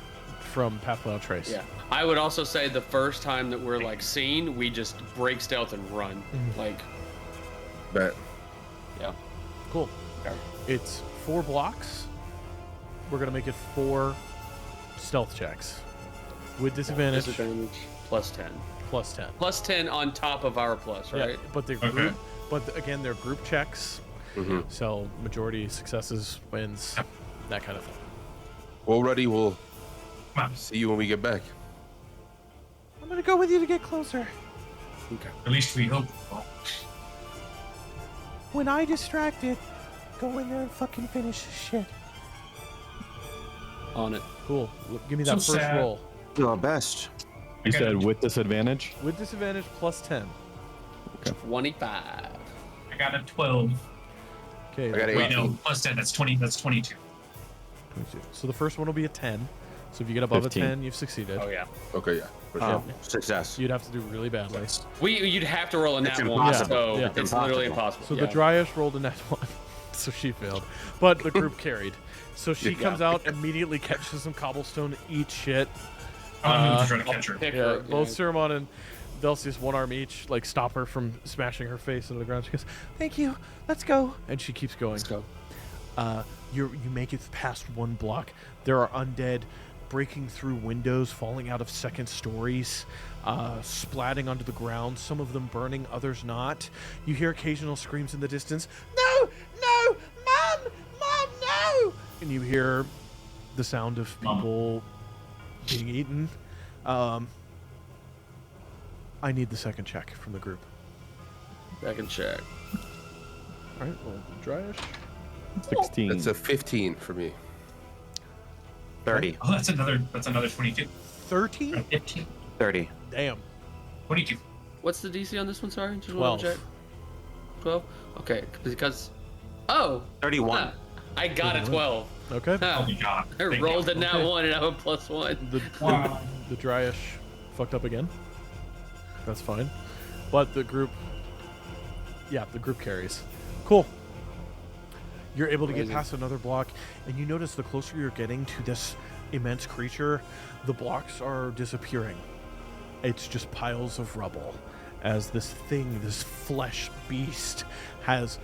A: from Path Without Trace.
E: Yeah. I would also say the first time that we're like seen, we just break stealth and run. Like,
C: Bet.
E: yeah.
A: Cool.
E: Okay.
A: It's 4 blocks. We're gonna make it 4 stealth checks with disadvantage,
E: Disadvantage +10.
A: +10.
E: +10 on top of our plus, right?
A: Yeah, but they're
D: Okay.
A: group. But again, they're group checks,
C: Mm-hmm.
A: so majority successes wins, that kind of thing.
C: Well, ready. We'll
D: Come on.
C: see you when we get back.
A: I'm gonna go with you to get closer.
D: At least we hope. Well,
A: When I distracted, go in there and fucking finish shit.
E: On it.
A: Cool. Give me that
D: So
A: first
D: sad.
A: roll.
B: Do our best.
F: You
D: I got
F: said
D: a-
F: with disadvantage?
A: With disadvantage +10.
E: 25.
D: I got a 12.
A: Okay.
C: I got a
D: Wait,
C: 18.
D: no, plus 10. That's 20. That's 22.
A: 22. So the first one will be a 10. So if you get above
F: 15.
A: a 10, you've succeeded.
E: Oh yeah.
C: Okay, yeah. For sure.
B: Success.
A: You'd have to do really badly.
E: You'd have to roll a
B: It's
E: nat one,
B: impossible.
E: so
A: Yeah.
E: it's literally impossible.
A: So
E: yeah.
A: the Dryash rolled a net 1, so she failed. But the group carried. So she
C: Yeah.
A: comes out, immediately catches some cobblestone, eats shit.
D: I'm to try to catch her.
E: Pick
A: Yeah,
E: her,
A: both Ceramon and Velseis, one arm each, like stop her from smashing her face into the ground. She goes, "Thank you, let's go," and she keeps going.
E: Let's go.
A: You make it past one block. There are undead breaking through windows, falling out of second stories, splatting onto the ground. Some of them burning, others not. You hear occasional screams in the distance. No, no, mom, no! And you hear the sound of people being eaten. I need the second check from the group.
E: Back and check.
A: All right, well, Dryash.
F: 16.
C: That's a 15 for me.
B: 30.
D: Oh, that's another 22.
A: 30?
D: 15.
B: 30.
A: Damn.
D: 22.
E: What's the DC on this one? Sorry, just
A: 12.
E: want to check. 12. Okay, because. Oh.
B: 31.
E: huh, I got a 12.
A: Okay.
E: Huh,
D: Oh my god.
E: I
D: Thank
E: rolled
D: God.
E: a nat one and I have a +1.
D: Wow.
A: The Dryash fucked up again. That's fine. But the group carries. Cool. You're able to get
E: Amazing.
A: past another block, and you notice the closer you're getting to this immense creature, the blocks are disappearing. It's just piles of rubble as this thing, this flesh beast, has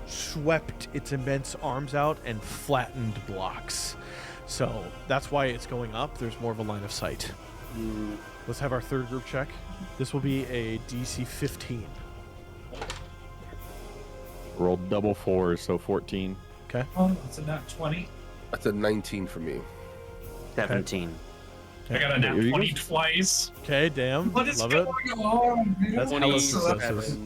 A: swept its immense arms out and flattened blocks. So that's why it's going up. There's more of a line of sight. Let's have our third group check. This will be a DC 15.
F: Rolled double 4s, so 14.
A: Okay.
D: Oh, that's a nat 20.
C: That's a 19 for me.
B: 17.
D: I got a nat
F: There you go.
D: 20 twice.
A: Okay, damn.
D: What is
A: Love
D: going
A: it.
D: on, man?
A: That's hella successes.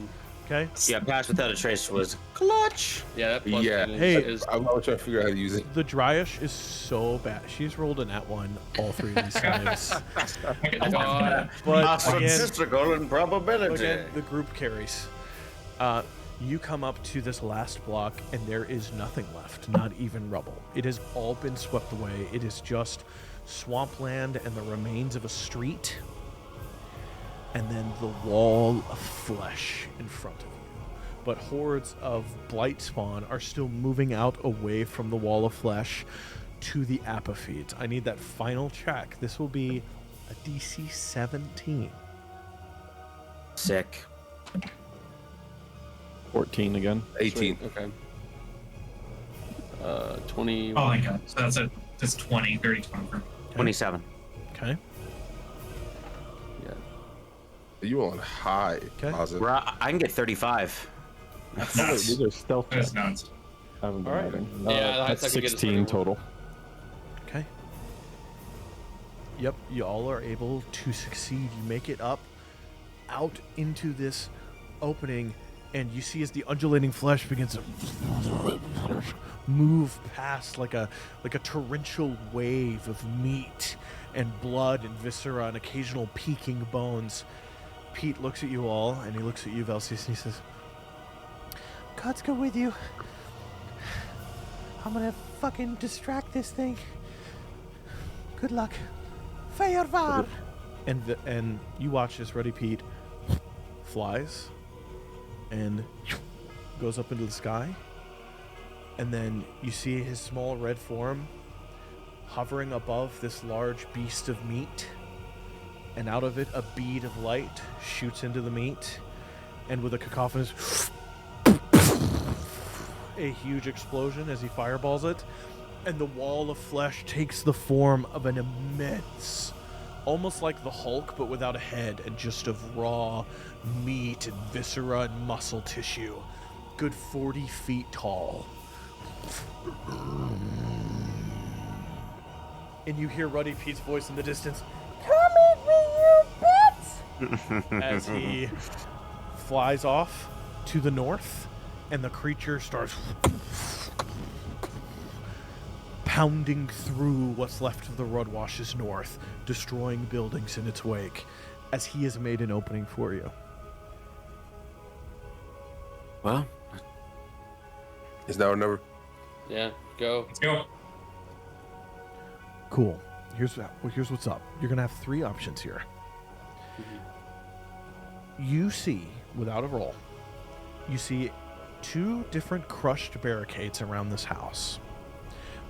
A: Okay.
B: Yeah, Pass Without a Trace was clutch.
E: Yeah, that plus
C: Yeah.
E: 10 is,
A: Hey.
E: is
C: I'm trying to figure out how to use it.
A: The Dryash is so bad. She's rolled a nat 1 all 3 of these times. But again,
B: Statistical improbability.
A: again, the group carries. You come up to this last block, and there is nothing left, not even rubble. It has all been swept away. It is just swampland and the remains of a street, and then the wall of flesh in front of you. But hordes of blight spawn are still moving out away from the wall of flesh to the apophetes. I need that final check. This will be a DC 17.
B: Sick.
F: 14 again.
C: 18.
E: okay. 20.
D: Oh my god. So that's 20, 30, 20 for me.
B: 27.
A: Okay.
E: Yeah.
C: You on high,
A: Okay.
C: Ozzy.
B: I can get 35.
D: That's
F: Oh, wait,
D: nuts.
F: these are stealth
D: That's
F: checks.
D: nuts.
F: I haven't been
A: All right.
F: adding.
E: Yeah, the highest
F: that's
E: I can get is
F: 16
E: 21.
F: total.
A: Okay. Yep, you all are able to succeed. You make it up out into this opening, and you see as the undulating flesh begins to move past like a torrential wave of meat and blood and viscera and occasional peeking bones. Pete looks at you all, and he looks at you, Velseis, and he says, "Gods go with you. I'm gonna fucking distract this thing. Good luck. Feuerwahr!" And you watch as Ruddy Pete flies and goes up into the sky, and then you see his small red form hovering above this large beast of meat, and out of it a bead of light shoots into the meat, and with a cacophonous a huge explosion as he fireballs it, and the wall of flesh takes the form of an immense, almost like the Hulk but without a head and just of raw meat and viscera and muscle tissue, good 40 feet tall. And you hear Ruddy Pete's voice in the distance, "Come at me, you bits!" as he flies off to the north, and the creature starts pounding through what's left of the Rudwash's north, destroying buildings in its wake, as he has made an opening for you.
B: Well,
C: Is now our number?
E: Yeah, go.
D: Let's go.
A: Cool. Here's what's up. You're gonna have 3 options here. You see, without a roll, you see 2 different crushed barricades around this house.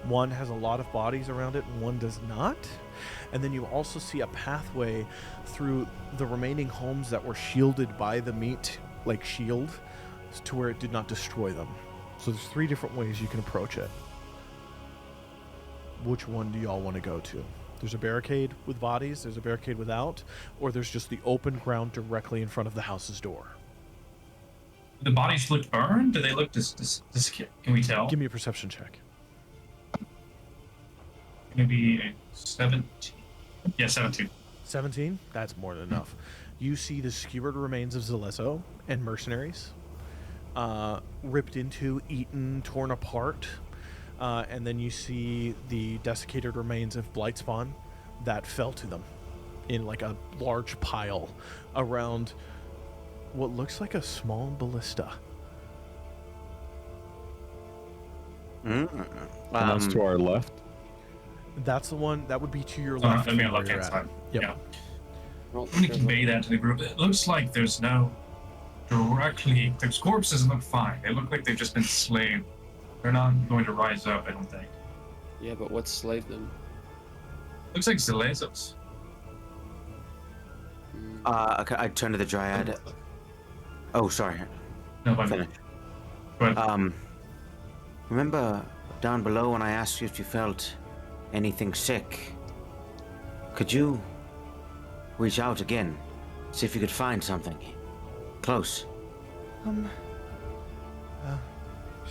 A: One has a lot of bodies around it, and one does not. And then you also see a pathway through the remaining homes that were shielded by the meat, like shield, to where it did not destroy them. So there's 3 different ways you can approach it. Which one do y'all want to go to? There's a barricade with bodies, there's a barricade without, or there's just the open ground directly in front of the house's door.
D: The bodies look burned? Do they look can we tell?
A: Give me a perception check.
D: Maybe a 17. Yeah, 17.
A: 17? That's more than enough. You see the skewered remains of Zalesso and mercenaries, ripped into, eaten, torn apart. And then you see the desiccated remains of Blightspawn that fell to them in like a large pile around what looks like a small ballista.
F: And that's to our left.
A: That's the one that would be to your
D: Oh,
A: left.
D: that'd be
A: from
D: on
A: where
D: left
A: you're
D: hand
A: at.
D: side.
A: Yep.
D: Yeah.
E: Well,
D: I'm going to convey that to the group. It looks like there's corpses look fine. They look like they've just been slain. They're not going to rise up, I don't think.
E: yeah, but what slaved them?
D: Looks like Zalezos.
B: Okay, I turn to the Dryad. Oh, sorry.
D: No, but
B: Finish.
D: but
B: Remember down below when I asked you if you felt anything sick? Could you reach out again? See if you could find something close.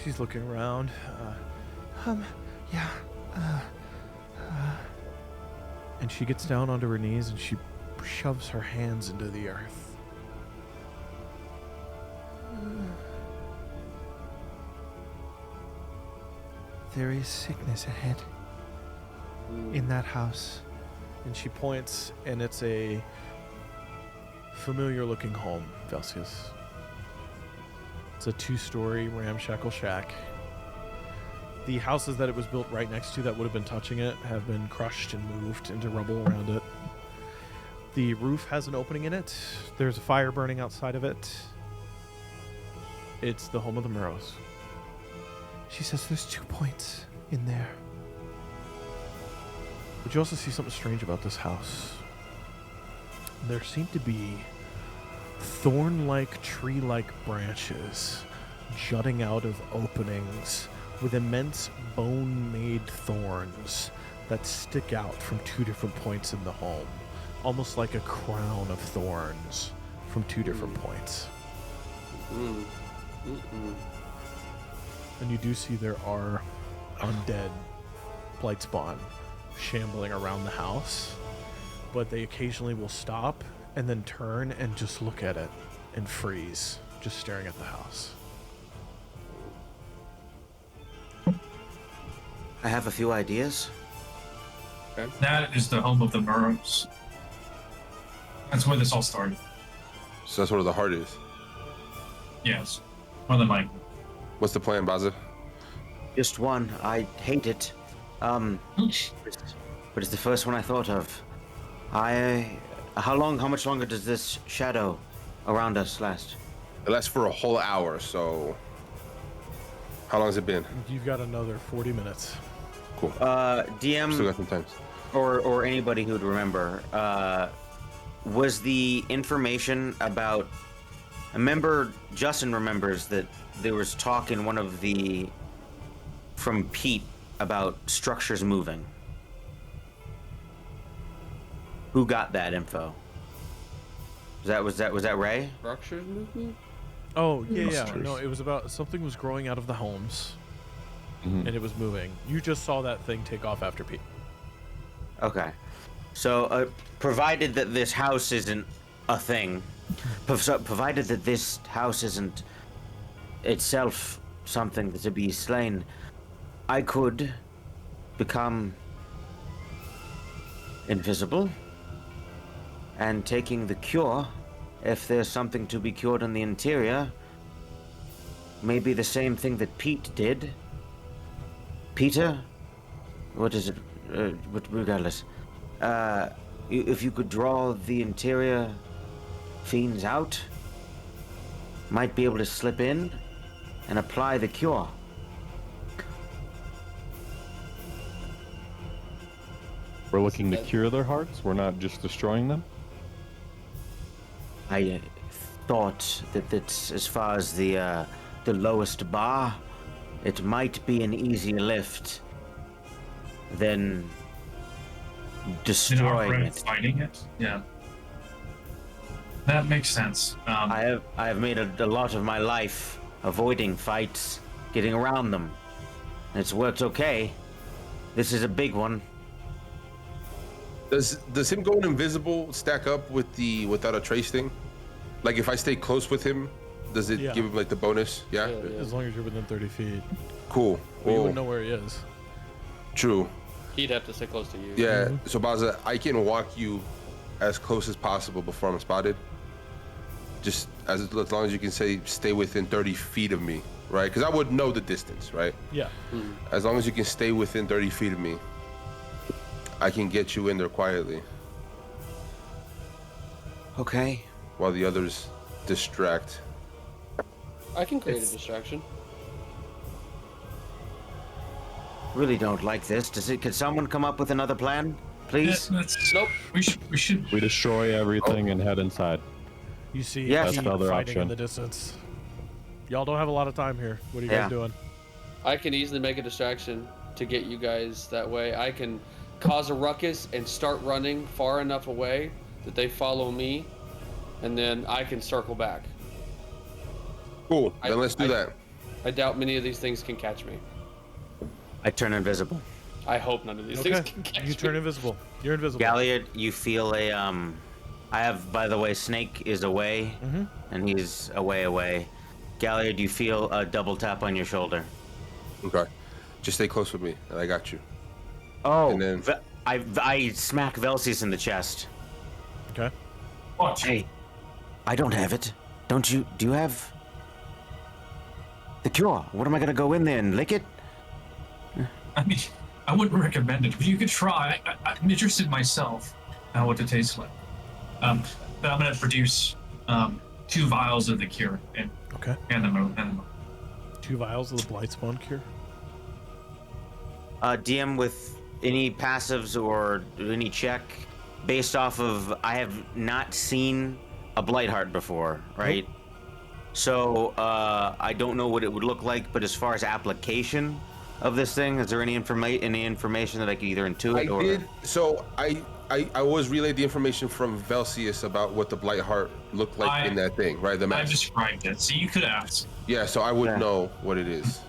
A: She's looking around. Yeah. And she gets down onto her knees and she shoves her hands into the earth. There is sickness ahead in that house. And she points, and it's a familiar looking home, Velseis. It's a 2-story ramshackle shack. The houses that it was built right next to that would have been touching it have been crushed and moved into rubble around it. The roof has an opening in it. There's a fire burning outside of it. It's the home of the Murrows. She says there's 2 points in there. But you also see something strange about this house. There seem to be thorn-like, tree-like branches jutting out of openings with immense bone-made thorns that stick out from 2 different points in the home, almost like a crown of thorns from 2 different points. And you do see there are undead Blightspawn shambling around the house, but they occasionally will stop and then turn and just look at it and freeze, just staring at the house.
B: I have a few ideas.
D: that is the home of the Murrows. That's where this all started.
C: So that's where the heart is.
D: Yes. More than likely.
C: What's the plan, Baza?
B: Just one. I hate it. But it's the first one I thought of. How much longer does this shadow around us last?
C: It lasts for a whole hour, so how long has it been?
A: You've got another 40 minutes.
C: Cool. Still
B: DM
C: got some time.
B: or anybody who'd remember, was the information about... I remember Justin remembers that there was talk in one of the... from Pete about structures moving. Who got that info? Was that Ray?
E: Structures movement?
A: Oh, yeah.
C: Monsters.
A: No, it was about something was growing out of the homes,
C: Mhm.
A: and it was moving. You just saw that thing take off after Pete.
B: Okay. So, provided that this house isn't a thing, provided that this house isn't itself something to be slain, I could become invisible and taking the cure, if there's something to be cured in the interior, maybe the same thing that Pete did. Peter? What is it? Regardless. if you could draw the interior fiends out, might be able to slip in and apply the cure.
F: We're looking to cure their hearts. We're not just destroying them.
B: I thought that that's as far as the lowest bar, it might be an easier lift than destroying it.
D: Fighting it. Yeah. That makes sense.
B: I have made a lot of my life avoiding fights, getting around them. It's worked okay. This is a big one.
C: Does him going invisible stack up with the without a trace thing? Like if I stay close with him, does it give him like the bonus? Yeah.
A: As long as you're within 30 feet.
C: Cool.
A: But you wouldn't know where he is.
C: True.
E: He'd have to stay close to you.
C: Yeah. So Baza, I can walk you as close as possible before I'm spotted. Just as long as you can stay within 30 feet of me, right? Because I would know the distance, right?
A: Yeah.
C: As long as you can stay within 30 feet of me, I can get you in there quietly
B: Okay.
C: while the others distract.
E: I can create a distraction.
B: Really don't like this. Could someone come up with another plan, please?
E: Nope.
D: We should.
F: We destroy everything and head inside.
A: You see
B: Yes.
A: Pete
F: That's the other
A: fighting in
F: option.
A: the distance. Y'all don't have a lot of time here. What are you guys doing?
E: I can easily make a distraction to get you guys that way. I can cause a ruckus and start running far enough away that they follow me, and then I can circle back.
C: Cool. Then let's do that.
E: I doubt many of these things can catch me.
B: I turn invisible.
E: I hope none of these things
A: Okay.
E: can catch
A: You turn
E: me.
A: invisible. You're invisible.
B: Galliard, you feel a I have, by the way, Snake is away, and he's away. Galliard, you feel a double tap on your shoulder.
C: Okay. Just stay close with me, and I got you.
B: Oh,
C: And then-
B: I smack Velseis in the chest.
A: Okay.
D: What?
B: Hey, I don't have it. Don't you? Do you have the cure? What am I gonna go in there and lick it?
D: I mean, I wouldn't recommend it, but you could try. I'm interested myself what it tastes like. But I'm gonna produce 2 vials of the cure and
A: Okay.
D: hand them over.
A: 2 vials of the blight spawn cure.
B: DM with any passives or any check based off of I have not seen a blight heart before, right? So I don't know what it would look like, but as far as application of this thing, is there any information that I could either intuit or?
C: I did. So I was relayed the information from Velseis about what the blight heart looked like in that thing, right? The
D: I
C: map.
D: described it, so you could ask.
C: Yeah, so I would
B: Yeah.
C: know what it is.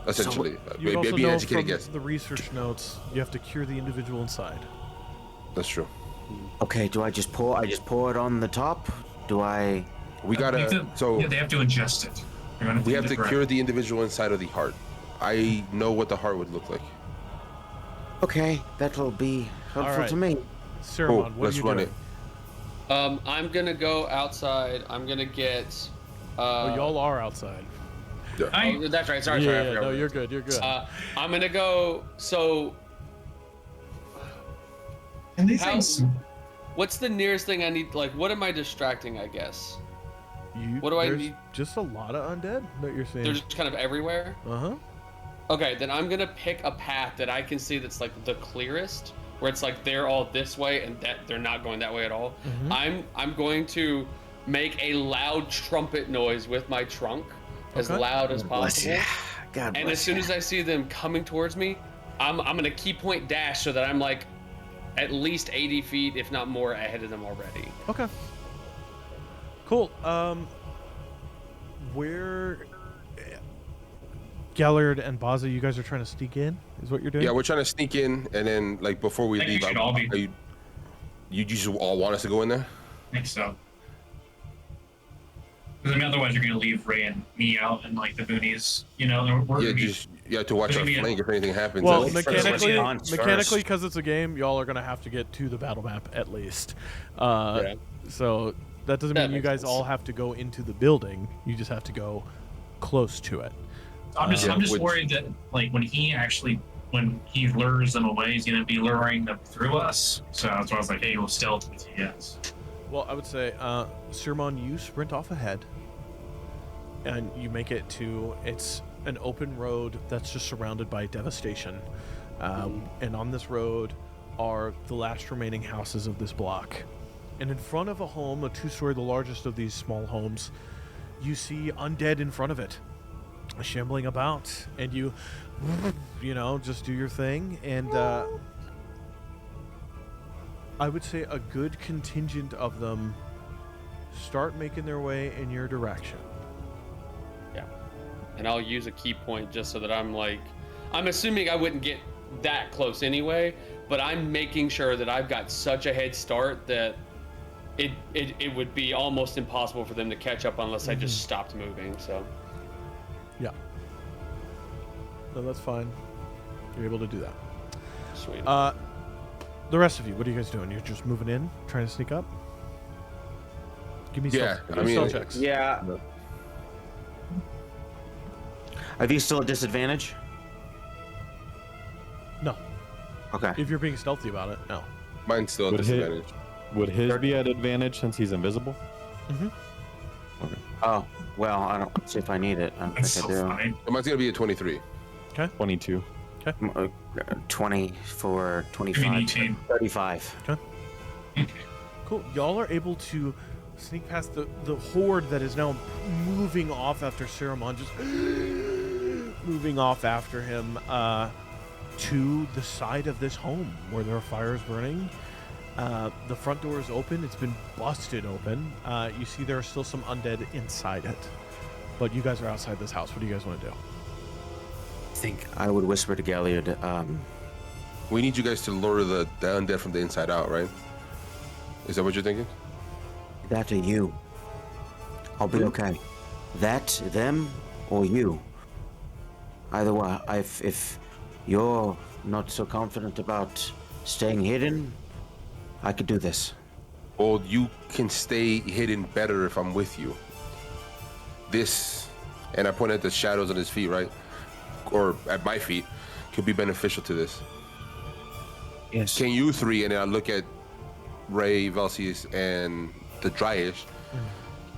C: Essentially,
A: You would also
C: maybe an
A: know
C: educated
A: from
C: guess.
A: the research notes, you have to cure the individual inside.
C: That's true.
B: Okay, do I just pour? I just pour it on the top. Do I?
C: We
D: They have
C: gotta.
D: to-
C: So
D: yeah, they have to ingest it. They're gonna
C: we have
D: do
C: to
D: it correct.
C: cure the individual inside of the heart. I know what the heart would look like.
B: Okay, that will be helpful
A: right.
B: to me.
A: Ceramon,
C: Cool.
A: what
C: Let's
A: are you
C: run
A: doing?
C: it.
E: I'm gonna go outside. I'm gonna get.
A: Oh, y'all are outside.
E: Oh, that's right. Sorry,
A: yeah,
E: sorry. I
A: yeah,
E: forgot
A: no,
E: what it
A: you're
E: was.
A: good. You're good.
E: I'm gonna go. So,
D: And these
E: How-
D: things.
E: what's the nearest thing I need? Like, what am I distracting? I guess what do I
A: there's
E: need?
A: Just a lot of undead that you're seeing.
E: they're just kind of everywhere.
A: Uh-huh.
E: Okay, then I'm gonna pick a path that I can see that's like the clearest, where it's like they're all this way and that they're not going that way at all. I'm going to make a loud trumpet noise with my trunk, as
A: Okay.
E: loud as
B: Bless
E: possible.
B: you. God
E: And
B: bless
E: as soon
B: you.
E: as I see them coming towards me, I'm gonna key point dash so that I'm like at least 80 feet, if not more, ahead of them already.
A: Okay. Cool. Where Gallard and Baza, you guys are trying to sneak in? Is what you're doing?
C: Yeah, we're trying to sneak in, and then like before we
D: I think
C: leave,
D: we should all be-
C: you just all want us to go in there?
D: I think so. Because I mean, otherwise you're gonna leave Ray and me out and like the boonies. You know, we're
C: Yeah,
D: gonna be.
C: just to watch
D: There's
C: our
D: gonna be a-
C: flank if anything happens.
A: Well,
C: That's-
A: mechanically, because it's a game, y'all are gonna have to get to the battle map at least. So that doesn't
E: That
A: mean you
E: makes
A: guys
E: sense.
A: all have to go into the building. You just have to go close to it.
D: I'm just
C: Yeah,
D: I'm just
C: which-
D: worried that like when when he lures them away, he's going to be luring them through us. So that's why I was like, hey, we'll stealth with yes.
A: Well, I would say, Sirmon, you sprint off ahead, and you make it to, it's an open road that's just surrounded by devastation. And on this road are the last remaining houses of this block. And in front of a home, a two-story, the largest of these small homes, you see undead in front of it, shambling about, and you just do your thing, and I would say a good contingent of them start making their way in your direction.
E: Yeah. And I'll use a key point just so that I'm assuming I wouldn't get that close anyway, but I'm making sure that I've got such a head start that it would be almost impossible for them to catch up unless I just stopped moving, so.
A: Yeah. No, that's fine. You're able to do that.
E: Sweet.
A: The rest of you, what are you guys doing? You're just moving in, trying to sneak up? Give me stealth checks.
B: Yeah. Are these still at disadvantage?
A: No.
B: Okay.
A: If you're being stealthy about it, no.
C: Mine's still at disadvantage.
F: Would his be at advantage since he's invisible?
A: Mm-hmm.
F: Okay.
B: Oh, well, I don't see if I need it. I don't
D: That's
B: think
D: so
B: I do.
D: funny.
C: Mine's gonna be a 23.
F: 22.
B: 20 for 25.
D: Give me an 18.
B: 35.
A: Cool. Y'all are able to sneak past the horde that is now moving off after Saruman, just moving off after him to the side of this home where there are fires burning. The front door is open. It's been busted open. You see there are still some undead inside it. But you guys are outside this house. What do you guys want to do?
B: I think I would whisper to Galliard,
C: We need you guys to lure the undead from the inside out, right? Is that what you're thinking?
B: that or you. I'll be okay. That, them, or you. Either way, if you're not so confident about staying hidden, I could do this.
C: Well, you can stay hidden better if I'm with you. This, and I point at the shadows on his feet, right? Or at my feet, could be beneficial to this.
B: Yes.
C: Can you three, and then I look at Ray, Velseis, and the Dryish,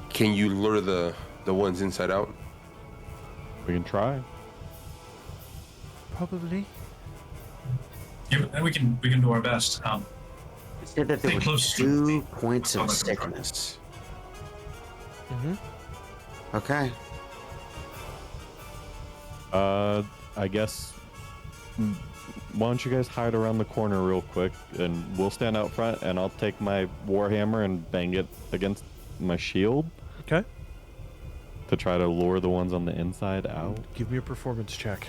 C: can you lure the ones inside out?
F: We can try.
A: Probably.
D: Yeah, we can do our best.
B: It said that there
D: Stay
B: were
D: close to
B: 2
D: me.
B: points of
D: Oh,
B: sickness.
A: Mm-hmm.
B: Okay.
F: I guess. Why don't you guys hide around the corner real quick, and we'll stand out front, and I'll take my warhammer and bang it against my shield
A: Okay.
F: to try to lure the ones on the inside out.
A: Give me a performance check.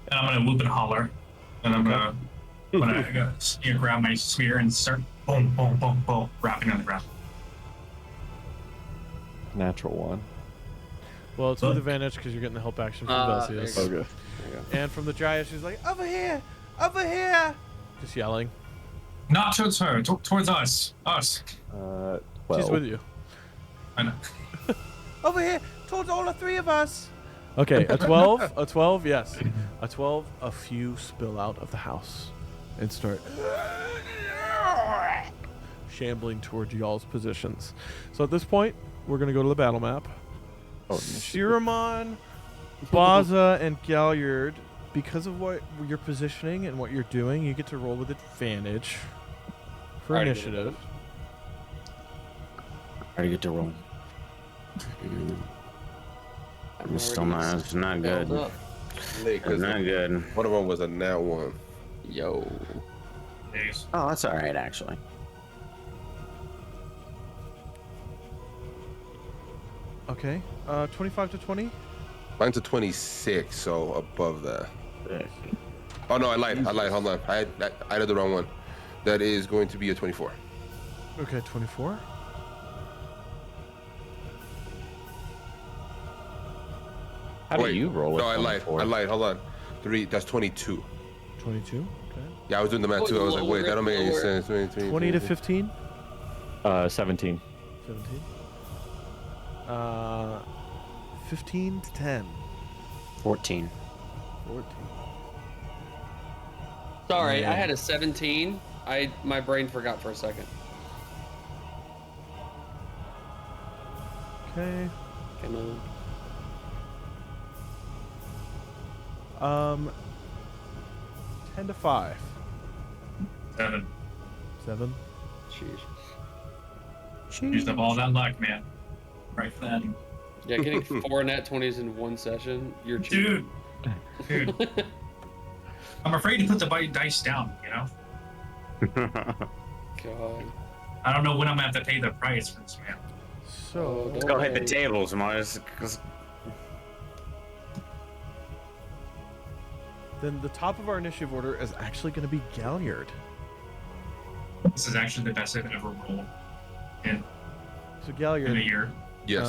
D: And I'm gonna whoop and holler, and I'm gonna grab my spear and start boom, boom, boom, boom, rapping on the ground.
F: Natural one.
A: Well, it's with advantage because you're getting the help action from Velseis.
E: there you
F: Okay.
A: And from the Dryas, she's like, over here! Over here! Just yelling.
D: Not towards her, towards us. Us.
A: She's with you.
D: I know.
A: Over here! Towards all the 3 of us! Okay, a 12? A 12? Yes. A 12, a few spill out of the house and start shambling toward y'all's positions. So at this point, we're going to go to the battle map.
F: Oh,
A: Shiramon, Baza, and Galliard, because of what your positioning and what you're doing, you get to roll with advantage for
E: Alrighty, good
A: initiative.
B: Already get to roll. It's still not. It's not good.
E: Up.
B: It's not good.
C: One of them was a nat 1.
E: Yo.
D: Days.
B: Oh, that's all right actually.
A: Okay, 25 to 20.
C: Mine's a 26, so above that. Oh no, I lied. Hold on. I did the wrong one. That is going to be a 24.
A: Okay, 24.
F: How do you roll it?
C: No, I lied. Hold on. 3. That's 22.
A: 22. Okay.
C: Yeah, I was doing the math too. I was like, wait, that don't make any sense.
A: 20 to 15.
F: 17.
A: 17. 15 to 10.
B: 14.
A: 14.
E: Sorry, I
A: Yeah.
E: had a 17. My brain forgot for a second.
A: Okay.
E: Come on.
A: 10 to 5.
D: 7.
A: 7.
E: Jeez.
D: Used up all that luck, man. Right then.
E: Yeah, getting 4 nat 20s in one session, you're cheating.
D: Dude. I'm afraid to put the dice down, you know?
E: God.
D: I don't know when I'm gonna have to pay the price for this, man.
A: So,
E: Let's
B: Go hit the tables, Mars. 'Cause
A: then the top of our initiative order is actually going to be Galliard.
D: This is actually the best I've ever rolled in
A: So
D: a
A: Galliard,
D: year.
C: Yes.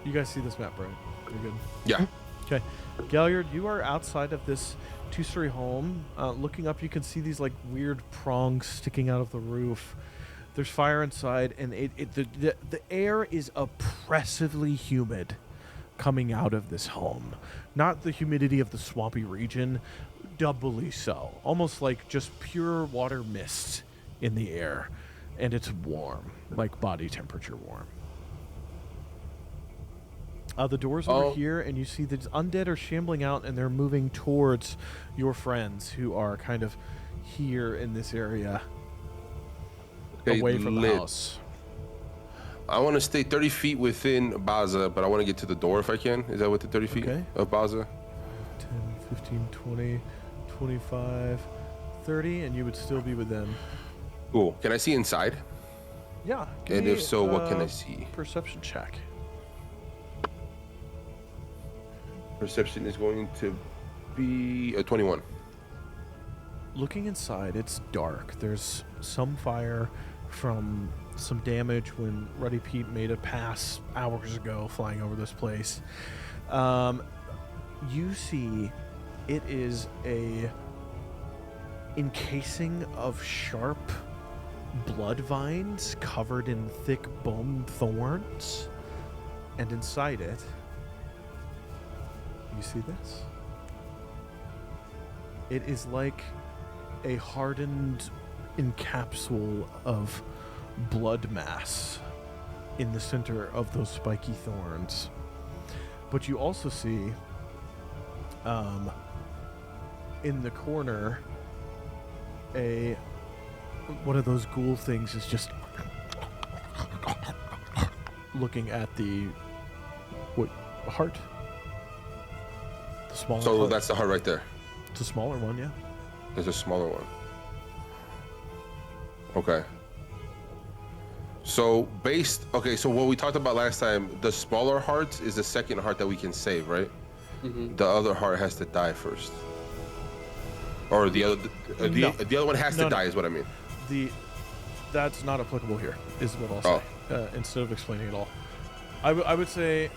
A: You guys see this map, right? Pretty good.
C: Yeah.
A: Okay, Galliard, you are outside of this two-story home. Looking up, you can see these like weird prongs sticking out of the roof. There's fire inside, and the air is oppressively humid coming out of this home. Not the humidity of the swampy region, doubly so. Almost like just pure water mist in the air, and it's warm, like body temperature warm. The doors over here, and you see the undead are shambling out, and they're moving towards your friends who are kind of here in this area,
C: Okay,
A: away from the
C: lit.
A: house.
C: I want to stay 30 feet within Baza, but I want to get to the door if I can. Is that within 30 feet
A: Okay.
C: of Baza?
A: 10, 15, 20, 25, 30, and you would still be with them.
C: Cool. Can I see inside?
A: Yeah.
C: And if so, what can I see?
A: Perception check.
C: Perception is going to be a 21.
A: Looking inside, it's dark. There's some fire from some damage when Ruddy Pete made a pass hours ago flying over this place. You see it is a encasing of sharp blood vines covered in thick bone thorns, and inside it, you see this? It is like a hardened encapsule of blood mass in the center of those spiky thorns. But you also see in the corner one of those ghoul things is just looking at the heart. The smaller
C: So
A: heart.
C: that's the heart right there.
A: It's a smaller one, yeah.
C: There's a smaller one. Okay. So so what we talked about last time, the smaller heart is the second heart that we can save, right?
E: Mm-hmm.
C: The other heart has to die first. Or the other
A: No.
C: the other one has
A: No,
C: to
A: no.
C: die is what I mean.
A: That's not applicable here, is what I'll say. Instead of explaining it all, I would say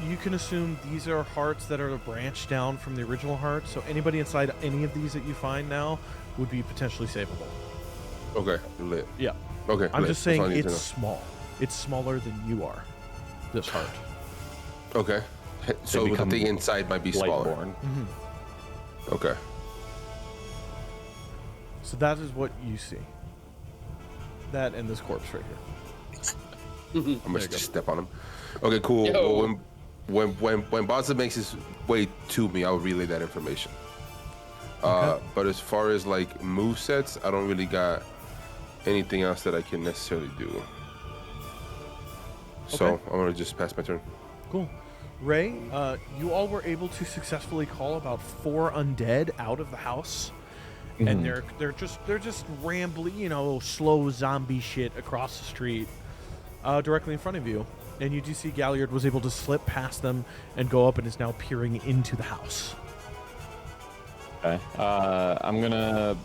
A: you can assume these are hearts that are a branch down from the original heart. So anybody inside any of these that you find now would be potentially savable.
C: Okay, lit.
A: Yeah,
C: Okay,
A: I'm
C: lit.
A: just
C: That's all
A: saying
C: I need to
A: it's small. It's smaller than you are. This heart.
C: know. Okay. So the
F: become
C: thing inside might be smaller.
F: Blightborn.
C: Okay.
A: So that is what you see. That and this corpse right here.
C: I'm gonna just step on him. Okay, cool.
E: Yo.
C: Well, when Baza makes his way to me, I'll relay that information.
A: Okay.
C: But as far as like move sets, I don't really got anything else that I can necessarily do. So
A: Okay.
C: I'm gonna just pass my turn.
A: Cool. Ray, you all were able to successfully call about 4 undead out of the house, and they're just rambling, slow zombie shit across the street, directly in front of you. And you do see Galliard was able to slip past them and go up and is now peering into the house.
F: Okay. I'm gonna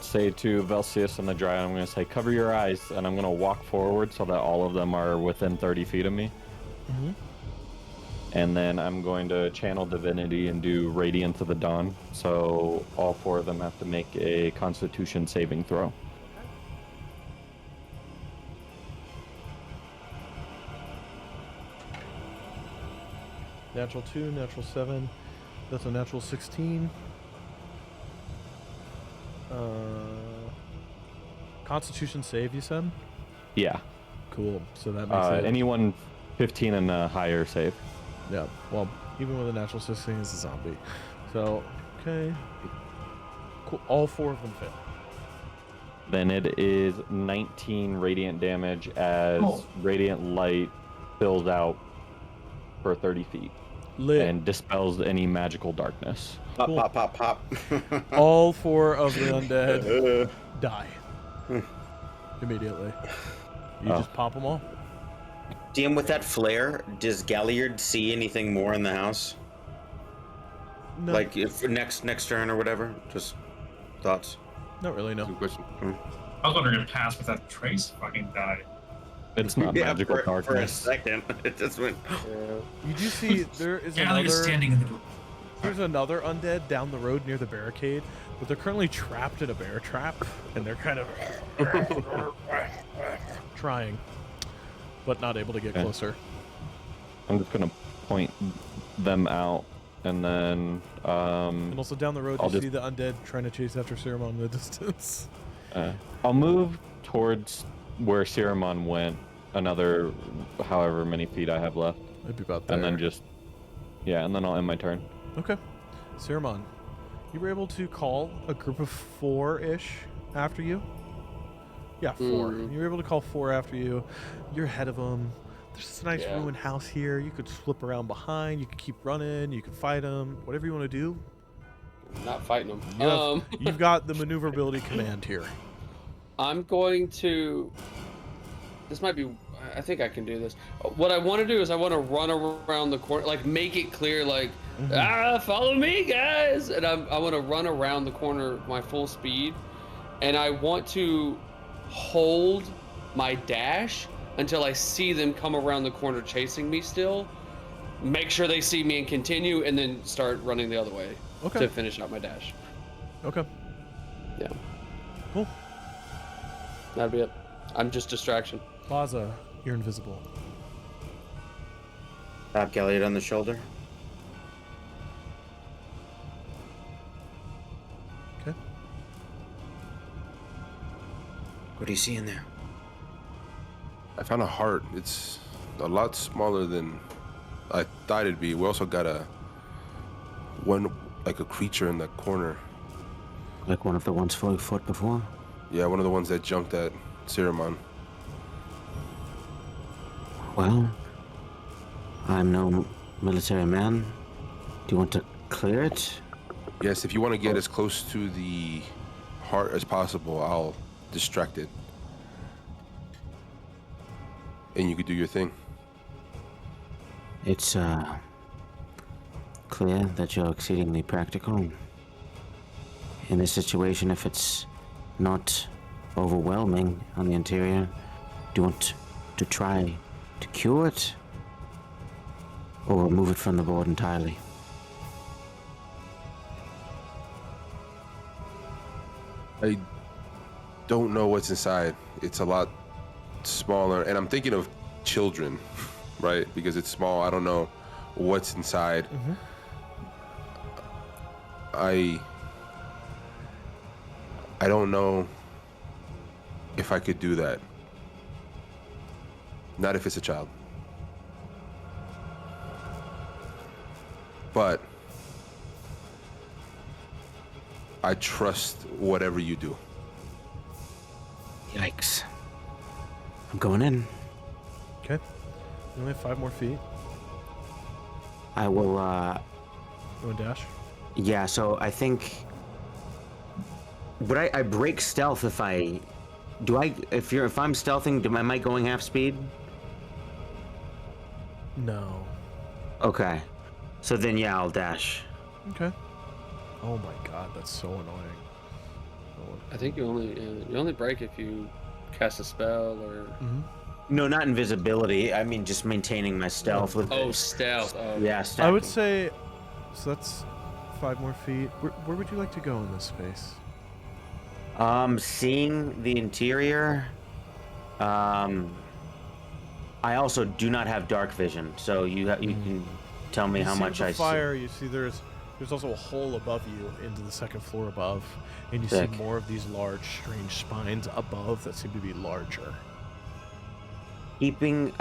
F: say to Velseis and the Dryad, I'm gonna say, cover your eyes, and I'm gonna walk forward so that all of them are within 30 feet of me.
A: Mm-hmm.
F: And then I'm going to channel divinity and do Radiance of the Dawn. So all 4 of them have to make a Constitution saving throw.
A: Natural 2, natural 7, That's a natural 16. Constitution save, you said?
F: Yeah.
A: Cool. So that makes it...
F: Anyone 15 and higher save.
A: Yeah, well, even with a natural 16, it's a zombie. So, okay. Cool. All 4 of them fail.
F: Then it is 19 radiant damage as
D: Oh.
F: radiant light fills out for 30 feet
A: Lit.
F: and dispels any magical darkness.
B: Pop,
A: Cool.
B: pop, pop, pop.
A: All 4 of the undead die. Immediately. You
F: Oh.
A: just pop them all?
B: DM, with that flare, does Galliard see anything more in the house?
A: No.
B: Like if next turn or whatever? Just thoughts.
A: Not really, no.
C: Good question.
D: I was wondering if pass with that trace fucking died.
F: It's not magical
B: for a
F: darkness.
B: second. It just went.
A: You do see there is
D: Gallagher
A: another...
D: standing in the door.
A: There's another undead down the road near the barricade, but they're currently trapped in a bear trap, and they're kind of trying, but not able to get
F: Okay.
A: closer.
F: I'm just gonna point them out, and then
A: And also down the road,
F: I'll
A: you
F: just-
A: see the undead trying to chase after Ceramon in the distance.
F: I'll move towards where Siramon went, another however many feet I have left,
A: It'd be about there.
F: and then just and then I'll end my turn.
A: Okay. Ceramon, you were able to call a group of 4-ish after you? Yeah, 4. You were able to call 4 after you. You're ahead of them. There's this nice
E: Yeah.
A: ruined house here. You could slip around behind. You could keep running. You could fight them. Whatever you want to do.
E: Not fighting them.
A: You have, you've got the maneuverability command here.
E: I'm going to. This might be. I think I can do this. What I want to do is I want to run around the corner, like make it clear, like, follow me, guys, and I want to run around the corner my full speed, and I want to hold my dash until I see them come around the corner chasing me still. Make sure they see me and continue, and then start running the other way
A: Okay.
E: to finish out my dash.
A: Okay.
E: Yeah,
A: Cool.
E: that'd be it. I'm just distraction.
A: Plaza, you're invisible.
B: Tap Galliard on the shoulder.
A: Okay.
B: What do you see in there?
C: I found a heart. It's a lot smaller than I thought it'd be. We also got a creature in that corner.
B: Like one of the ones we fought before?
C: Yeah, one of the ones that jumped at Siramon.
B: Well, I'm no military man. Do you want to clear it?
C: Yes, if you want to get as close to the heart as possible, I'll distract it. And you could do your thing.
G: It's clear that you're exceedingly practical. In this situation, if it's not overwhelming on the interior, do you want to try to cure it? Or remove it from the board entirely?
C: I don't know what's inside. It's a lot smaller, and I'm thinking of children, right? Because it's small. I don't know what's inside. I don't know if I could do that. Not if it's a child. But I trust whatever you do.
G: Yikes. I'm going in.
A: Okay. You only have 5 more feet.
G: I will,
A: You want to dash?
G: yeah, so I think... Would I break stealth if I... If I'm stealthing, am I going half speed?
A: No.
G: Okay. So then, yeah, I'll dash.
A: Okay. Oh my god, that's so annoying.
E: I think you only break if you cast a spell or.
G: No, not invisibility. I mean, just maintaining my stealth with.
E: Oh, stealth. Oh.
G: Yeah,
A: I
G: stealth.
A: would say, so that's 5 more feet. Where would you like to go in this space?
G: Seeing the interior. I also do not have dark vision, so you can tell me
A: You
G: how
A: see
G: much
A: with
G: I
A: the fire, you see there's There's also a hole above you into the second floor above, and you
B: Sick.
A: see more of these large, strange spines above that seem to be larger.
B: Keeping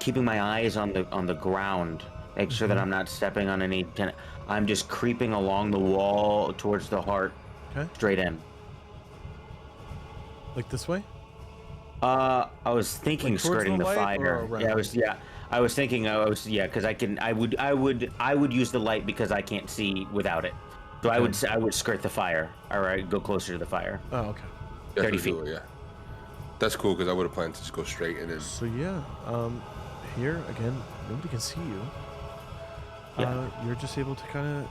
B: keeping my eyes on the ground, make sure that I'm not stepping on any. I'm just creeping along the wall towards the heart,
A: Okay.
B: straight in.
A: Like this way?
B: I was thinking
A: Like towards
B: skirting
A: the
B: the
A: light or
B: fire.
A: around?
B: I was thinking because I would use the light because I can't see without it. So I would skirt the fire, or I'd go closer to the fire.
A: Oh, okay.
B: 30
C: Definitely do it, yeah. That's cool because I would have planned to just go straight and then.
A: So yeah, here again, nobody can see you.
B: Yeah.
A: You're just able to kind of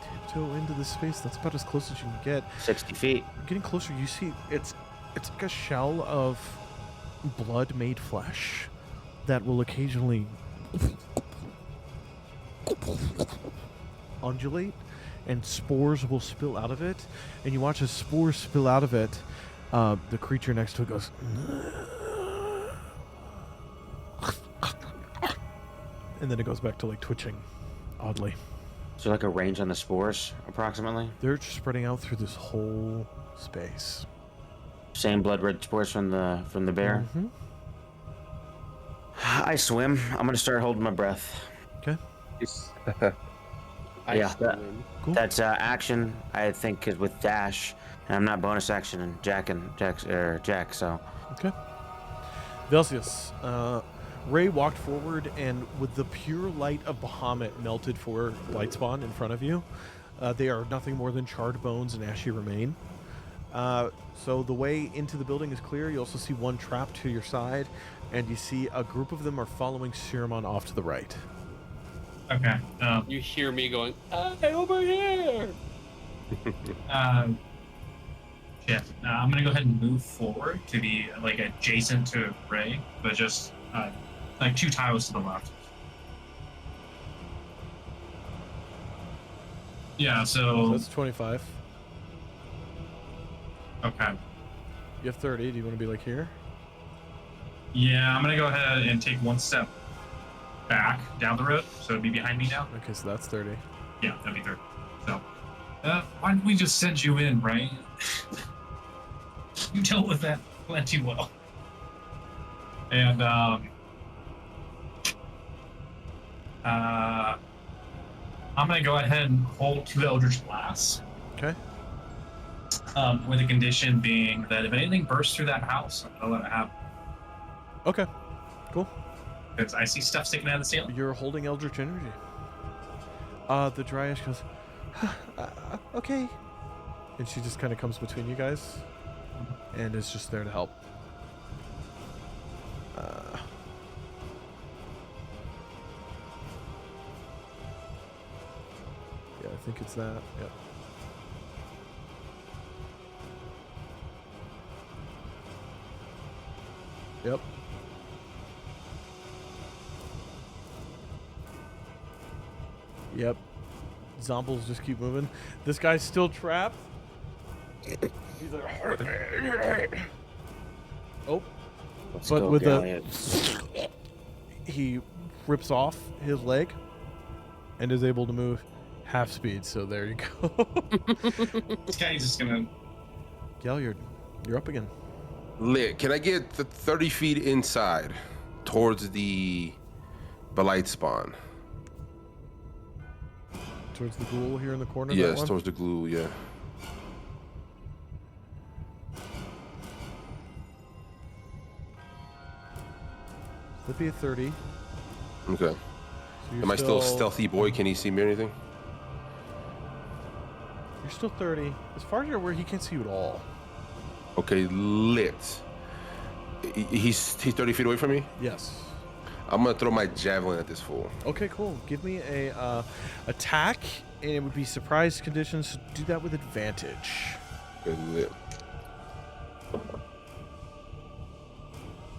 A: tiptoe into this space. That's about as close as you can get.
B: 60 feet.
A: Getting closer, you see it's like a shell of blood-made flesh that will occasionally undulate, and spores will spill out of it. And you watch as spores spill out of it. The creature next to it goes, and then it goes back to like twitching, oddly.
B: Is there like a range on the spores, approximately?
A: They're just spreading out through this whole space.
B: Same blood red spores from the bear.
A: Mm-hmm.
B: I swim. I'm gonna start holding my breath.
A: Okay.
B: Yeah,
A: Cool.
B: that's action. I think is with dash, and I'm not bonus action and Jack, so
A: Okay. Velseis, Ray walked forward, and with the pure light of Bahamut melted for Blightspawn in front of you, they are nothing more than charred bones and ashy remain. So the way into the building is clear. You also see one trap to your side, and you see a group of them are following Siramon off to the right.
D: Okay.
E: You hear me going, "Hey, over here!"
D: Yeah. I'm gonna go ahead and move forward to be like adjacent to Ray, but just like 2 tiles to the left. Yeah.
A: So
D: So
A: that's 25.
D: okay.
A: You have 30. Do you want to be like here?
D: Yeah, I'm gonna go ahead and take 1 step back down the road, so it'd be behind me now.
A: Okay, so that's 30.
D: Yeah, that'd be 30. So, why didn't we just send you in, right? You dealt with that plenty well. And I'm gonna go ahead and hold 2 Eldritch Blasts.
A: Okay.
D: With the condition being that if anything bursts through that house, I'll let it happen.
A: Okay. Cool.
D: Because I see stuff sticking out of the ceiling.
A: You're holding Eldritch Energy. The Dryas goes, okay. And she just kind of comes between you guys and is just there to help. Yeah, I think it's that. Yep. Yep. Yep. Zombies just keep moving. This guy's still trapped. He's like, oh,
B: let's
A: but
B: go,
A: with
B: Galliot.
A: he rips off his leg and is able to move half speed. So there you go.
D: This guy's just gonna.
A: Galliard, you're up again.
C: Lit. Can I get the 30 feet inside towards the Blight spawn?
A: Towards the ghoul here in the corner. That
C: Yes,
A: one?
C: towards the glue, yeah.
A: That'd be a 30.
C: Okay.
A: So you're
C: Am I still stealthy boy? Can he see me or anything?
A: You're still 30. As far as you're aware, he can't see you at all.
C: Okay, lit. He's 30 feet away from me?
A: Yes.
C: I'm gonna throw my javelin at this fool.
A: Okay, cool. Give me a attack, and it would be surprise conditions. So do that with advantage.
C: Okay, lit.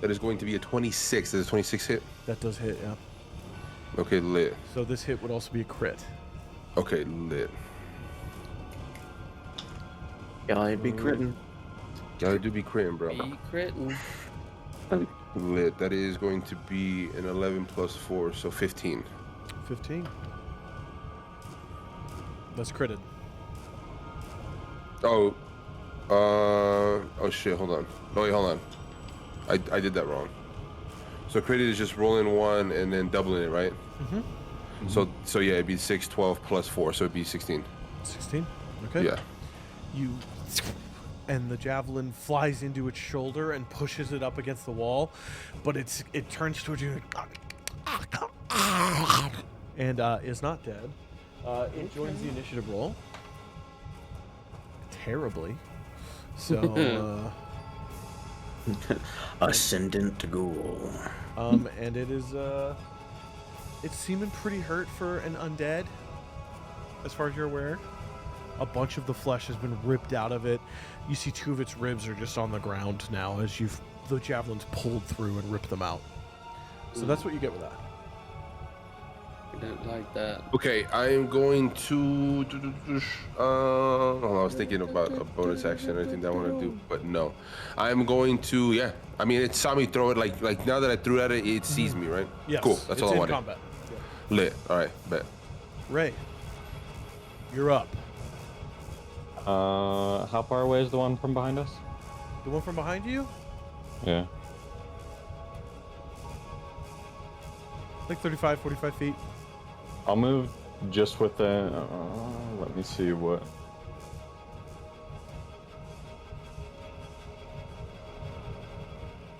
C: That is going to be a 26. Does a 26 hit?
A: That does hit, yeah.
C: Okay, lit.
A: So this hit would also be a crit.
C: Okay, lit.
B: Galliot be critting.
C: Gotta do be critting, bro.
E: Be critting.
C: Lit. That is going to be an 11 plus 4, so 15.
A: 15. That's critted.
C: Oh. Oh shit, hold on. No, wait, hold on. I did that wrong. So credit is just rolling 1 and then doubling it, right?
A: Mm-hmm.
C: So yeah, it'd be 6, 12 plus 4, so it'd be 16.
A: 16? Okay.
C: Yeah.
A: You... And the javelin flies into its shoulder and pushes it up against the wall, but it turns towards you and is not dead. It joins the initiative roll. Terribly. So,
G: Ascendant Ghoul.
A: and it is, it's seeming pretty hurt for an undead, as far as you're aware. A bunch of the flesh has been ripped out of it. You see 2 of its ribs are just on the ground now as the javelin's pulled through and ripped them out. So that's what you get with that.
E: I don't like that.
C: Okay, I am going to. Hold on, I was thinking about a bonus action or anything that I want to do, but no. I'm going to. Yeah, I mean, it saw me throw it. Like now that I threw at it, it sees me, right?
A: Yes.
C: Cool. That's all I
A: in
C: wanted.
A: combat. Yeah.
C: Lit. All right, bet.
A: Ray, you're up.
F: How far away is the one from behind us?
A: The one from behind you?
F: Yeah.
A: Like 35, 45 feet.
F: I'll move just within. Let me see what.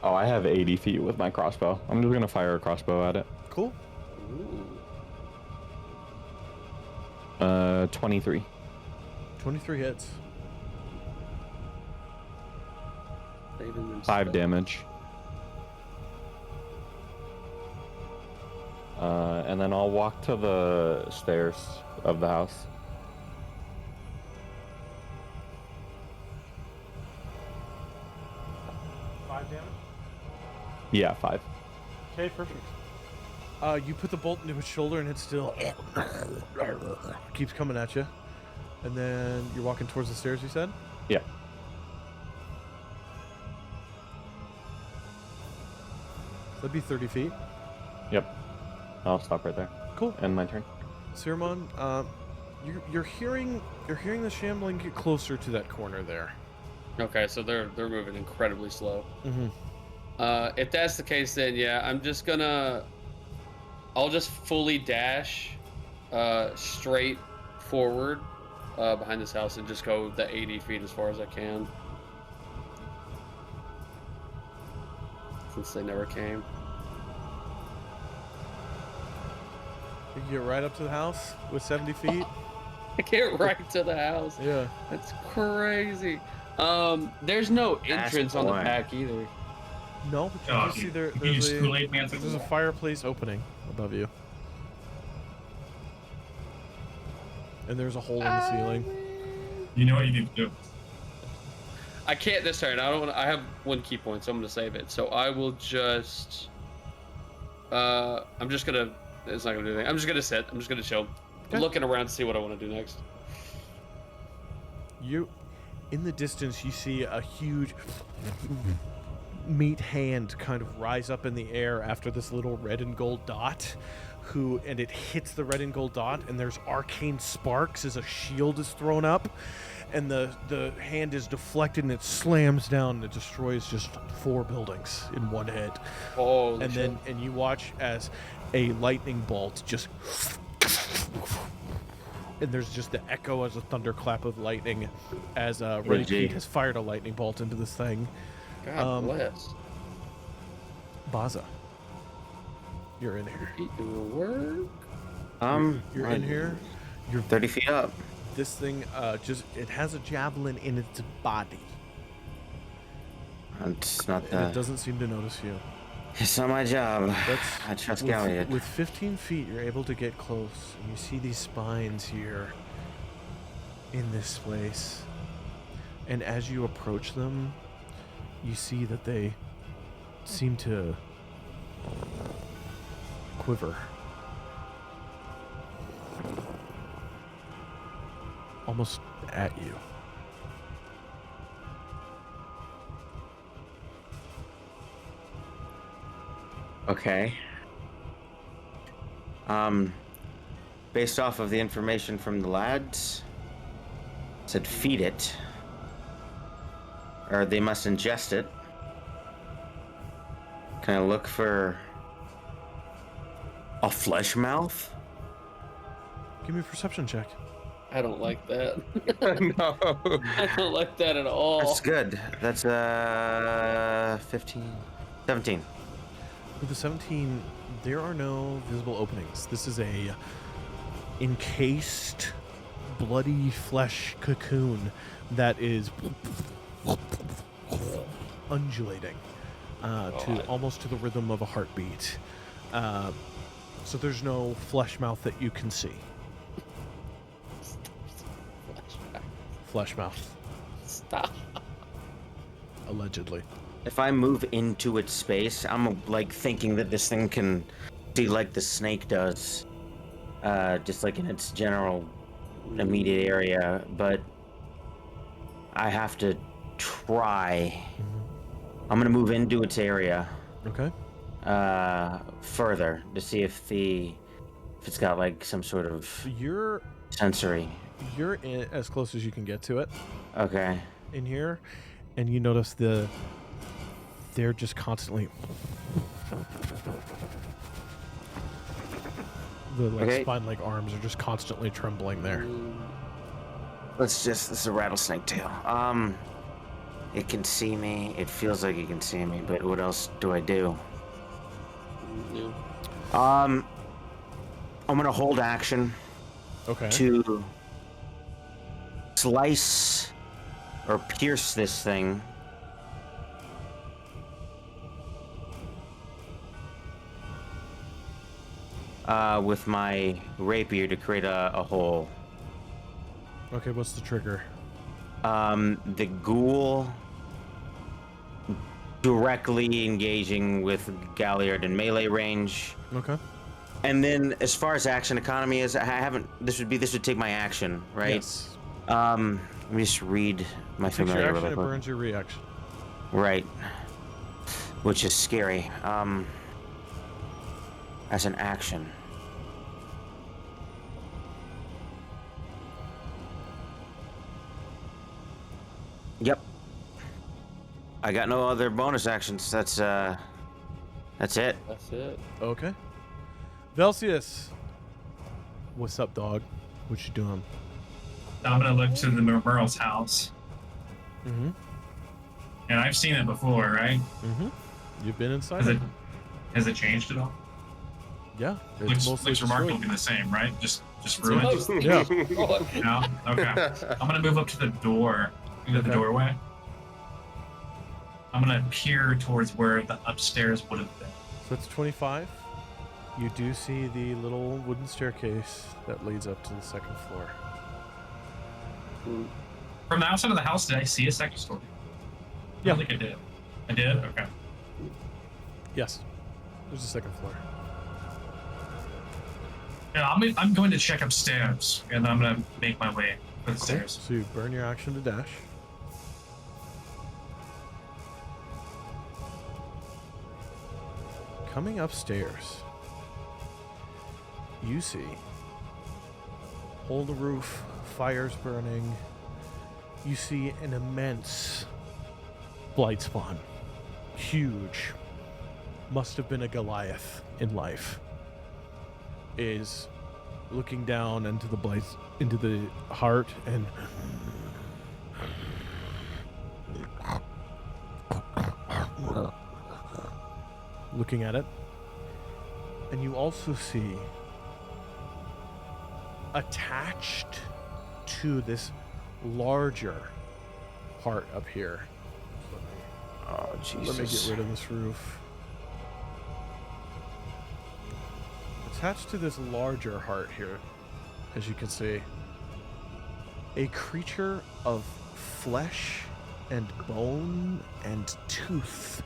F: Oh, I have 80 feet with my crossbow. I'm just gonna fire a crossbow at it.
A: Cool.
F: 23.
A: 23 hits.
F: 5 damage. And then I'll walk to the stairs of the house. Yeah, 5.
A: Okay, perfect. You put the bolt into his shoulder and it's still keeps coming at you. And then you're walking towards the stairs, you said?
F: Yeah.
A: That'd be 30 feet.
F: Yep. I'll stop right there.
A: Cool.
F: End my turn.
A: Siramon, you're hearing the shambling get closer to that corner there.
E: Okay, so they're moving incredibly slow.
A: Mm-hmm.
E: If that's the case, then yeah, I'll just fully dash straight forward behind this house and just go the 80 feet as far as I can. Since they never came.
A: You can get right up to the house with 70 feet.
E: I get right to the house.
A: Yeah.
E: That's crazy. There's no entrance on the back either.
A: No, but you
D: Oh,
A: just see
D: you
A: there's
D: just Kool-Aid Man through the
A: a
D: wall.
A: fireplace opening above you. And there's a hole in the ceiling.
D: You know what you need to do.
E: I can't this turn. I don't want. I have 1 key point, so I'm gonna save it. So I will just. I'm just gonna. It's not gonna do anything. I'm just gonna sit. I'm just gonna chill.
A: Okay.
E: Looking around to see what I want to do next.
A: You, in the distance, you see a huge meat hand kind of rise up in the air after this little red and gold dot, and it hits the red and gold dot, and there's arcane sparks as a shield is thrown up, and the hand is deflected and it slams down and it destroys just 4 buildings in one hit.
E: Holy
A: And
E: shit.
A: then you watch as a lightning bolt just and there's just the echo as a thunderclap of lightning as Renny Pete has fired a lightning bolt into this thing.
E: God bless.
A: Baza, you're in here.
E: Eat the work.
A: You're in here. You're
G: 30 feet up.
A: This thing it has a javelin in its body.
G: It's not
A: And it
G: the.
A: doesn't seem to notice you.
G: It's not my job. I trust Galliard.
A: With 15 feet, you're able to get close, and you see these spines here in this place. And as you approach them, you see that they seem to quiver. Almost at you.
G: Okay.
B: based off of the information from the lads, said feed it. Or they must ingest it. Can I look for a flesh mouth?
A: Give me a perception check.
E: I don't like that.
C: No.
E: I don't like that at all.
B: That's good. That's 15, 17.
A: With the 17, there are no visible openings. This is a encased, bloody flesh cocoon that is undulating to almost to the rhythm of a heartbeat. So there's no flesh mouth that you can see. Flesh mouth,
E: Stop.
A: allegedly.
B: If I move into its space, I'm like thinking that this thing can see like the snake does, just like in its general immediate area, but I have to try. I'm gonna move into its area
A: Okay.
B: further to see if it's got like some sort of
A: You're
B: sensory.
A: as close as you can get to it
B: Okay.
A: in here, and you notice they're just constantly the
B: Okay.
A: spine-like arms are just constantly trembling there.
B: This is a rattlesnake tail. It can see me. It feels like it can see me, but what else do I do?
E: Yeah.
B: I'm gonna hold action
A: Okay.
B: to slice or pierce this thing. With my rapier to create a hole.
A: Okay, what's the trigger?
B: The ghoul directly engaging with Galliard in melee range.
A: Okay.
B: And then as far as action economy is, I haven't this would take my action, right?
A: Yes.
B: Let me just read my
A: Takes your
B: familiar
A: action,
B: really
A: it
B: quick.
A: burns your reaction.
B: Right. Which is scary. As an action. Yep. I got no other bonus actions. That's it.
E: That's it.
A: Okay. Velseis. What's up, dog? What you doing?
D: I'm gonna look to the Merle's house,
A: Mm-hmm.
D: and I've seen it before, right?
A: Mm-hmm. You've been inside
D: Has it changed at all?
A: Yeah. It's
D: Looks
A: mostly
D: remarkably
A: destroyed.
D: the same, right? Just ruined.
E: Mostly
A: Yeah.
E: destroyed.
D: No? Okay. I'm gonna move up to the door, into the
A: Okay.
D: doorway. I'm gonna peer towards where the upstairs would have been.
A: So that's 25. You do see the little wooden staircase that leads up to the second floor.
D: From the outside of the house, did I see a second story?
A: Yeah.
D: I don't think I did. I did? Okay.
A: Yes. There's a second floor.
D: Yeah, I'm going to check upstairs, and I'm gonna make my way for the
A: Cool.
D: stairs.
A: So you burn your action to dash. Coming upstairs, you see hole in the roof, fires burning. You see an immense blight spawn. Huge. Must have been a Goliath in life. Is looking down into the blight, into the heart, and looking at it. And you also see attached to this larger heart up here.
B: Oh,
A: Let me get rid of this roof. Attached to this larger heart here, as you can see, a creature of flesh and bone and tooth,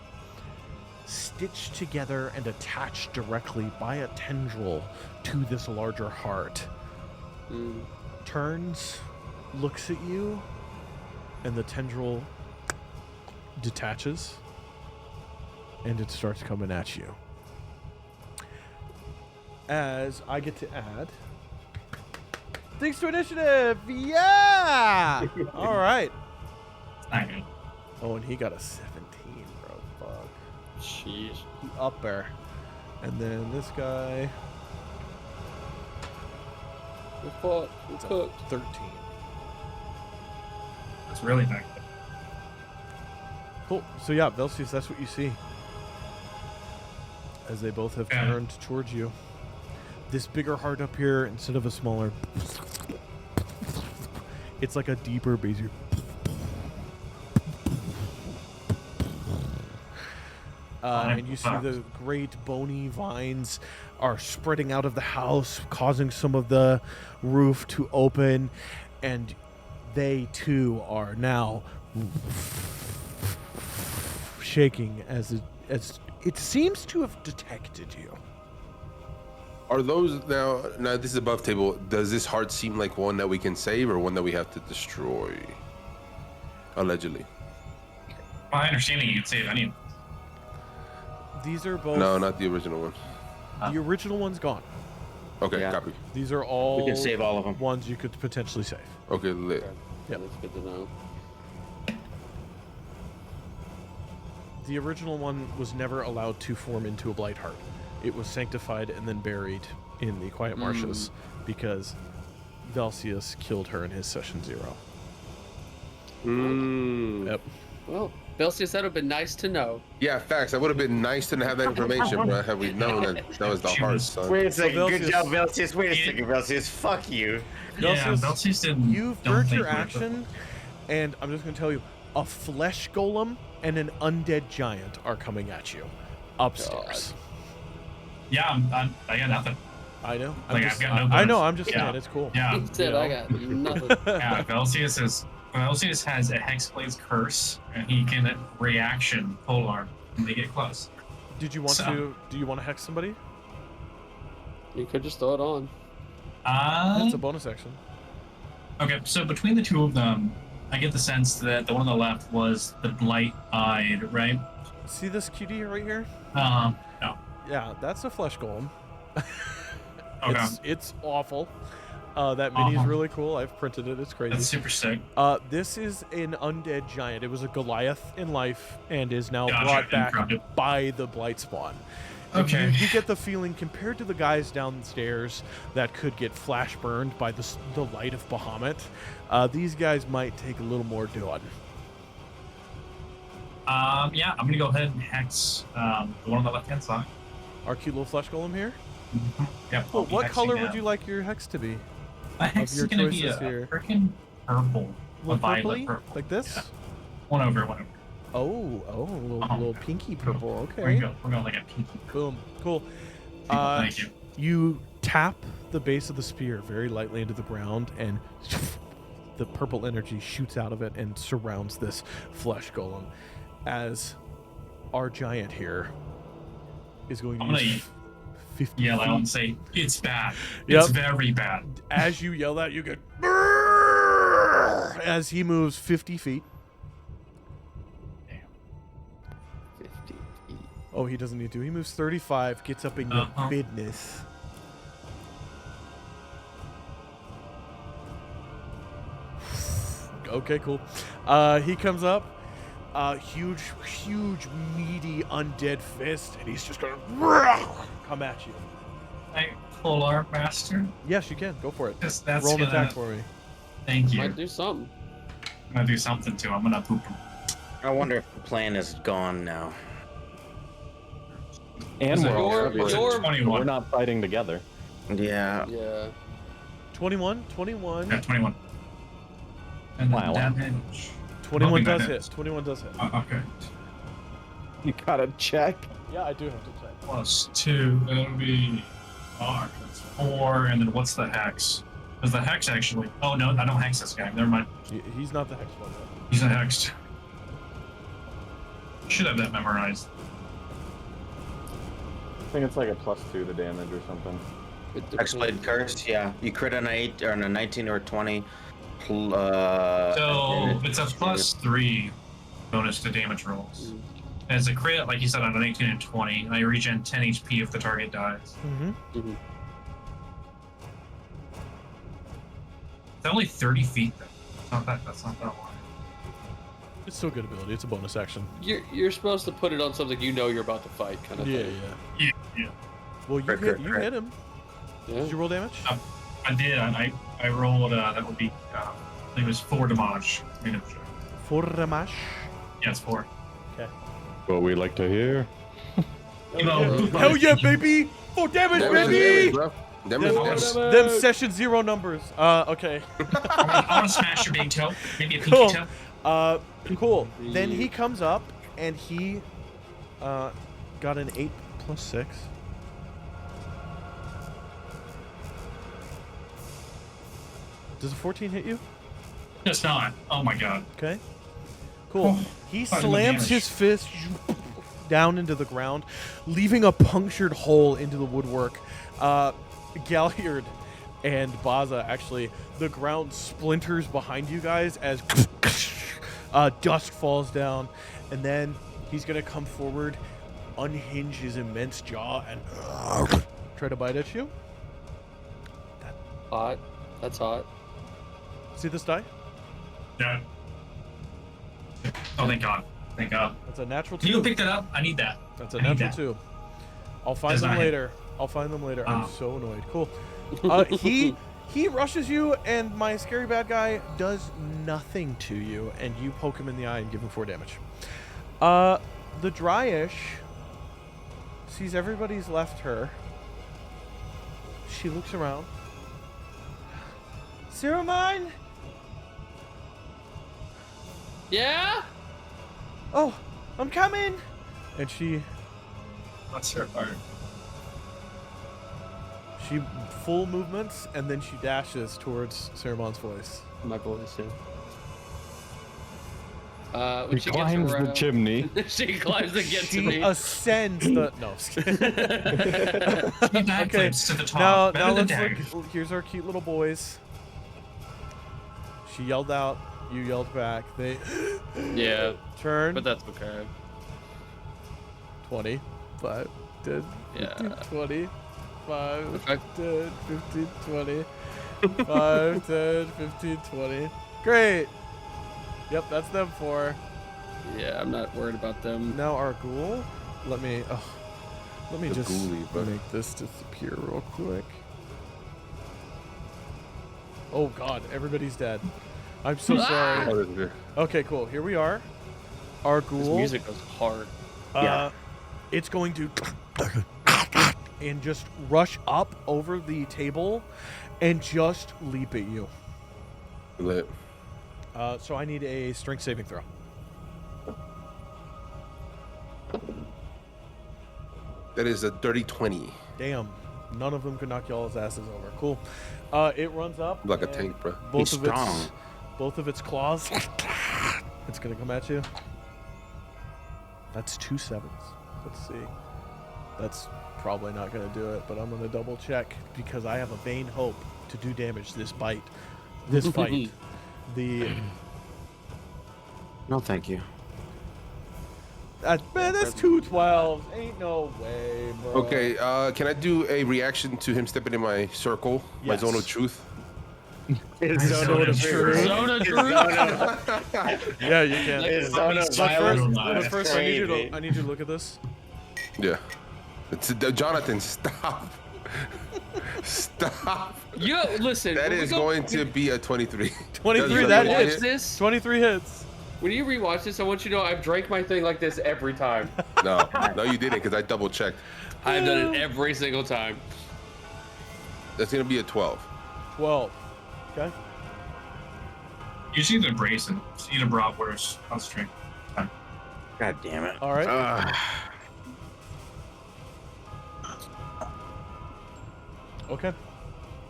A: stitched together and attached directly by a tendril to this larger heart. Turns, looks at you, and the tendril detaches, and it starts coming at you. As I get to add Thanks to initiative. Yeah. All right.
D: It's not good.
A: Oh, and he got a 17, bro. Fuck.
E: Jeez.
A: Upper. And then this guy,
E: We're fucked. We're
A: it's a
E: cooked.
A: 13.
D: It's really not good.
A: Cool. So yeah, Velseis, that's what you see. As they both have
D: Yeah.
A: turned towards you. This bigger heart up here, instead of a smaller, it's like a deeper, bassier. And you see the great bony vines are spreading out of the house, causing some of the roof to open, and they too are now shaking as it seems to have detected you.
C: Are those now? This is above table. Does this heart seem like one that we can save, or one that we have to destroy? Allegedly.
D: My understanding, you can save any.
A: These are both.
C: No, not the original one.
A: The original one's gone.
C: Okay,
B: Yeah.
C: copy.
A: These are all
B: We can save all of them.
A: ones you could potentially save.
C: Okay, lit.
A: Yep.
E: That's good to know.
A: The original one was never allowed to form into a blight heart. It was sanctified and then buried in the Quiet Marshes because Velseis killed her in his session 0. Yep.
E: Well, Velseis, that would have been nice to know.
C: Yeah, facts. That would have been nice to have that information, bro. Had we known that was the heart, son.
B: Wait a second. Good
A: Velseis-
B: job, Velseis. Wait a second, Velseis. Fuck you.
D: Yeah,
A: Velseis,
D: Velseis didn't.
A: You've
D: don't
A: burnt
D: think
A: your
D: we're-
A: action, and I'm just going to tell you, a flesh golem and an undead giant are coming at you upstairs.
D: Yeah, I got nothing.
A: I know.
D: Like, I've got no
A: I know.
D: bonus.
A: I'm just
D: Yeah.
A: saying it's cool.
D: Yeah.
E: He said,
A: know?
E: I got nothing.
D: Yeah, Velseis has a Hexblade's curse, and he can reaction polearm when they get close.
A: Did you want
D: So-
A: to? Do you want to hex somebody?
E: You could just throw it on.
A: It's a bonus action.
D: Okay, so between the two of them, I get the sense that the one on the left was the Blight-eyed, right?
A: See this cutie right here?
D: No.
A: Yeah, that's a flesh golem.
D: Okay.
A: It's awful. That mini is
D: Uh-huh.
A: really cool. I've printed it. It's
D: That's
A: crazy.
D: super sick.
A: This is an undead giant. It was a Goliath in life and is now
D: Gotcha,
A: brought back
D: interrupted.
A: by the blight spawn. And
D: Okay.
A: You get the feeling, compared to the guys downstairs that could get flash burned by the light of Bahamut, these guys might take a little more doing.
D: Yeah, I'm gonna go ahead and hex the one on the left-hand side.
A: Our cute little flesh golem here.
D: Yep.
A: Well,
D: I'll be
A: what
D: hexing
A: color
D: them.
A: would you like your hex to be?
D: My hex
A: your
D: is gonna be
A: choices
D: a
A: here?
D: freaking purple. A
A: Little
D: violet
A: purpley?
D: purple.
A: Like this?
D: Yeah. One over.
A: Oh, a little pinky purple.
D: We're
A: Okay.
D: going like a pinky.
A: Boom. Cool.
D: Thank you.
A: You tap the base of the spear very lightly into the ground, and the purple energy shoots out of it and surrounds this flesh golem. As our giant here is going to
D: I'm gonna
A: use 50
D: yell out
A: feet.
D: and say, it's bad.
A: Yep.
D: It's very bad.
A: As you yell that, you get "Brrr!" as he moves 50 feet.
E: 50 feet.
A: Oh, he doesn't need to. He moves 35, gets up in your
D: Uh-huh.
A: business. Okay, cool. He comes up, huge, meaty undead fist, and he's just gonna come at you.
D: I polar master.
A: Yes, you can. Go for it.
D: That's
A: Roll an
D: gonna,
A: attack for me.
D: Thank you.
E: Might do something.
D: I'm gonna do something too. I'm gonna poop him.
B: I wonder if the plan is gone now.
F: And
D: Is it
F: we're all
E: your-
F: separated.
E: your-
D: 21.
F: We're not fighting together.
B: Yeah.
E: Yeah.
A: 21.
D: Yeah, 21. And then
F: Wow.
D: damage.
A: 21
D: Hoping that
A: does hit.
D: hits.
A: 21 does hit.
D: Okay.
F: You gotta check.
A: Yeah, I do have to check.
D: Plus 2. That'll be. Oh, that's 4. And then what's the hex? Does the hex actually. Oh, no, I don't hex this guy. Never mind.
A: He's not the hex one. Though.
D: He's not hexed. Should have that memorized.
F: I think it's like a +2 to damage or something.
E: It
B: Hexblade
E: depends.
B: curse. Yeah. You crit on an 8 or on a 19 or a 20.
D: So it's a +3 bonus to damage rolls.
E: Mm.
D: As a crit, like you said, on an 18 and 20, I regen 10 HP if the target dies.
A: Mm-hmm.
E: Mhm.
D: It's only 30 feet though. That's not that long.
A: It's still good ability. It's a bonus action.
E: You're supposed to put it on something you know you're about to fight, kind of
A: Yeah,
E: thing.
A: yeah.
D: Yeah.
A: Well, you hit him.
E: Yeah.
A: Did you roll damage?
D: I did. I rolled. That would be. I think it was 4 damage.
A: For damage.
D: Yeah, it's 4.
A: Okay.
F: What we like to hear.
A: Hell yeah, baby! 4 damage, baby!
C: bro. Damage.
A: Them session 0 numbers. Okay.
D: I want to smash your big toe. Maybe a pinky
A: Cool.
D: toe.
A: Cool. Then he comes up and he got an 8 plus 6. Does a 14 hit you?
D: It's not. Oh my god.
A: Okay. Cool.
D: Oh,
A: He
D: quite a
A: slams
D: damage.
A: his fist down into the ground, leaving a punctured hole into the woodwork. Galliard and Baza, actually, the ground splinters behind you guys as dust falls down. And then he's going to come forward, unhinge his immense jaw, and try to bite at you.
E: Hot. That's hot.
A: See this die?
D: Yeah. Oh, thank God. Thank God.
A: That's a natural 2.
D: Can you pick that up? I need that.
A: That's a
D: I need
A: natural
D: that.
A: 2. I'll find
D: Does
A: them
D: not hit.
A: later. I'll find them later. I'm
D: Oh.
A: so annoyed. Cool. He rushes you, and my scary bad guy does nothing to you, and you poke him in the eye and give him 4 damage. The Dryish sees everybody's left her. She looks around. Ceramine?
E: Yeah?
A: Oh, I'm coming! And she
D: That's her part.
A: full movements, and then she dashes towards Ceramon's voice.
E: My voice, yeah. When
F: He
E: she gets
F: climbs the
E: around-
F: chimney.
E: she climbs to get to
A: She
E: me.
A: ascends the. No. I'm just kidding.
D: She backflips to the top.
A: Now
D: Better than
A: let's
D: dagger.
A: look. Here's our cute little boys. She yelled out. You yelled back. They
E: Yeah,
A: turn.
E: but that's okay.
A: 20, 5, 10,
E: Yeah.
A: 15, 20, 5,
E: Okay.
A: 10, 15, 20, 5, 10, 15, 20. Great. Yep, that's them 4.
E: Yeah, I'm not worried about them.
A: Now our ghoul. Let me
C: The
A: just
C: ghoulie, bro.
A: make this disappear real quick. Oh God, everybody's dead. I'm so sorry.
C: Oh, this is-
A: Okay, cool. Here we are. Our
E: This
A: ghoul.
E: music goes hard.
A: It's going to and just rush up over the table and just leap at you.
C: Lit.
A: So I need a strength saving throw.
C: That is a dirty 20.
A: Damn. None of them could knock y'all's asses over. Cool. It runs up.
C: Like a
A: and
C: tank, bro.
A: Both
G: He's
A: of its
G: strong.
A: both of its claws. It's gonna come at you. That's 2 7s. Let's see. That's probably not gonna do it, but I'm gonna double check because I have a vain hope to do damage this fight.
G: No, thank you.
A: Man, that's 2 12s. Ain't no way, bro.
C: Okay, can I do a reaction to him stepping in my circle? My
A: Yes.
C: zone of truth?
D: Zone of truth.
E: Zone of truth.
A: Yeah, you can.
E: His
H: zone of violence
A: But
H: is
A: first I need you
H: crazy.
A: to look at this.
C: Yeah. It's Jonathan, stop. Stop.
E: You listen.
C: That
E: when we
C: is
E: go-
C: going to be a 23.
A: 23,
C: Does
A: that
C: really
A: hits.
C: hit?
E: this.
A: 23 hits.
E: When you rewatch this, I want you to know I've drank my thing like this every time.
C: No, you didn't, because I double checked.
E: I've done it every single time.
C: That's gonna be a 12.
A: 12. Okay.
D: You just need to embrace it. Just eat a bratwurst on string.
G: God damn it.
A: All right. Okay.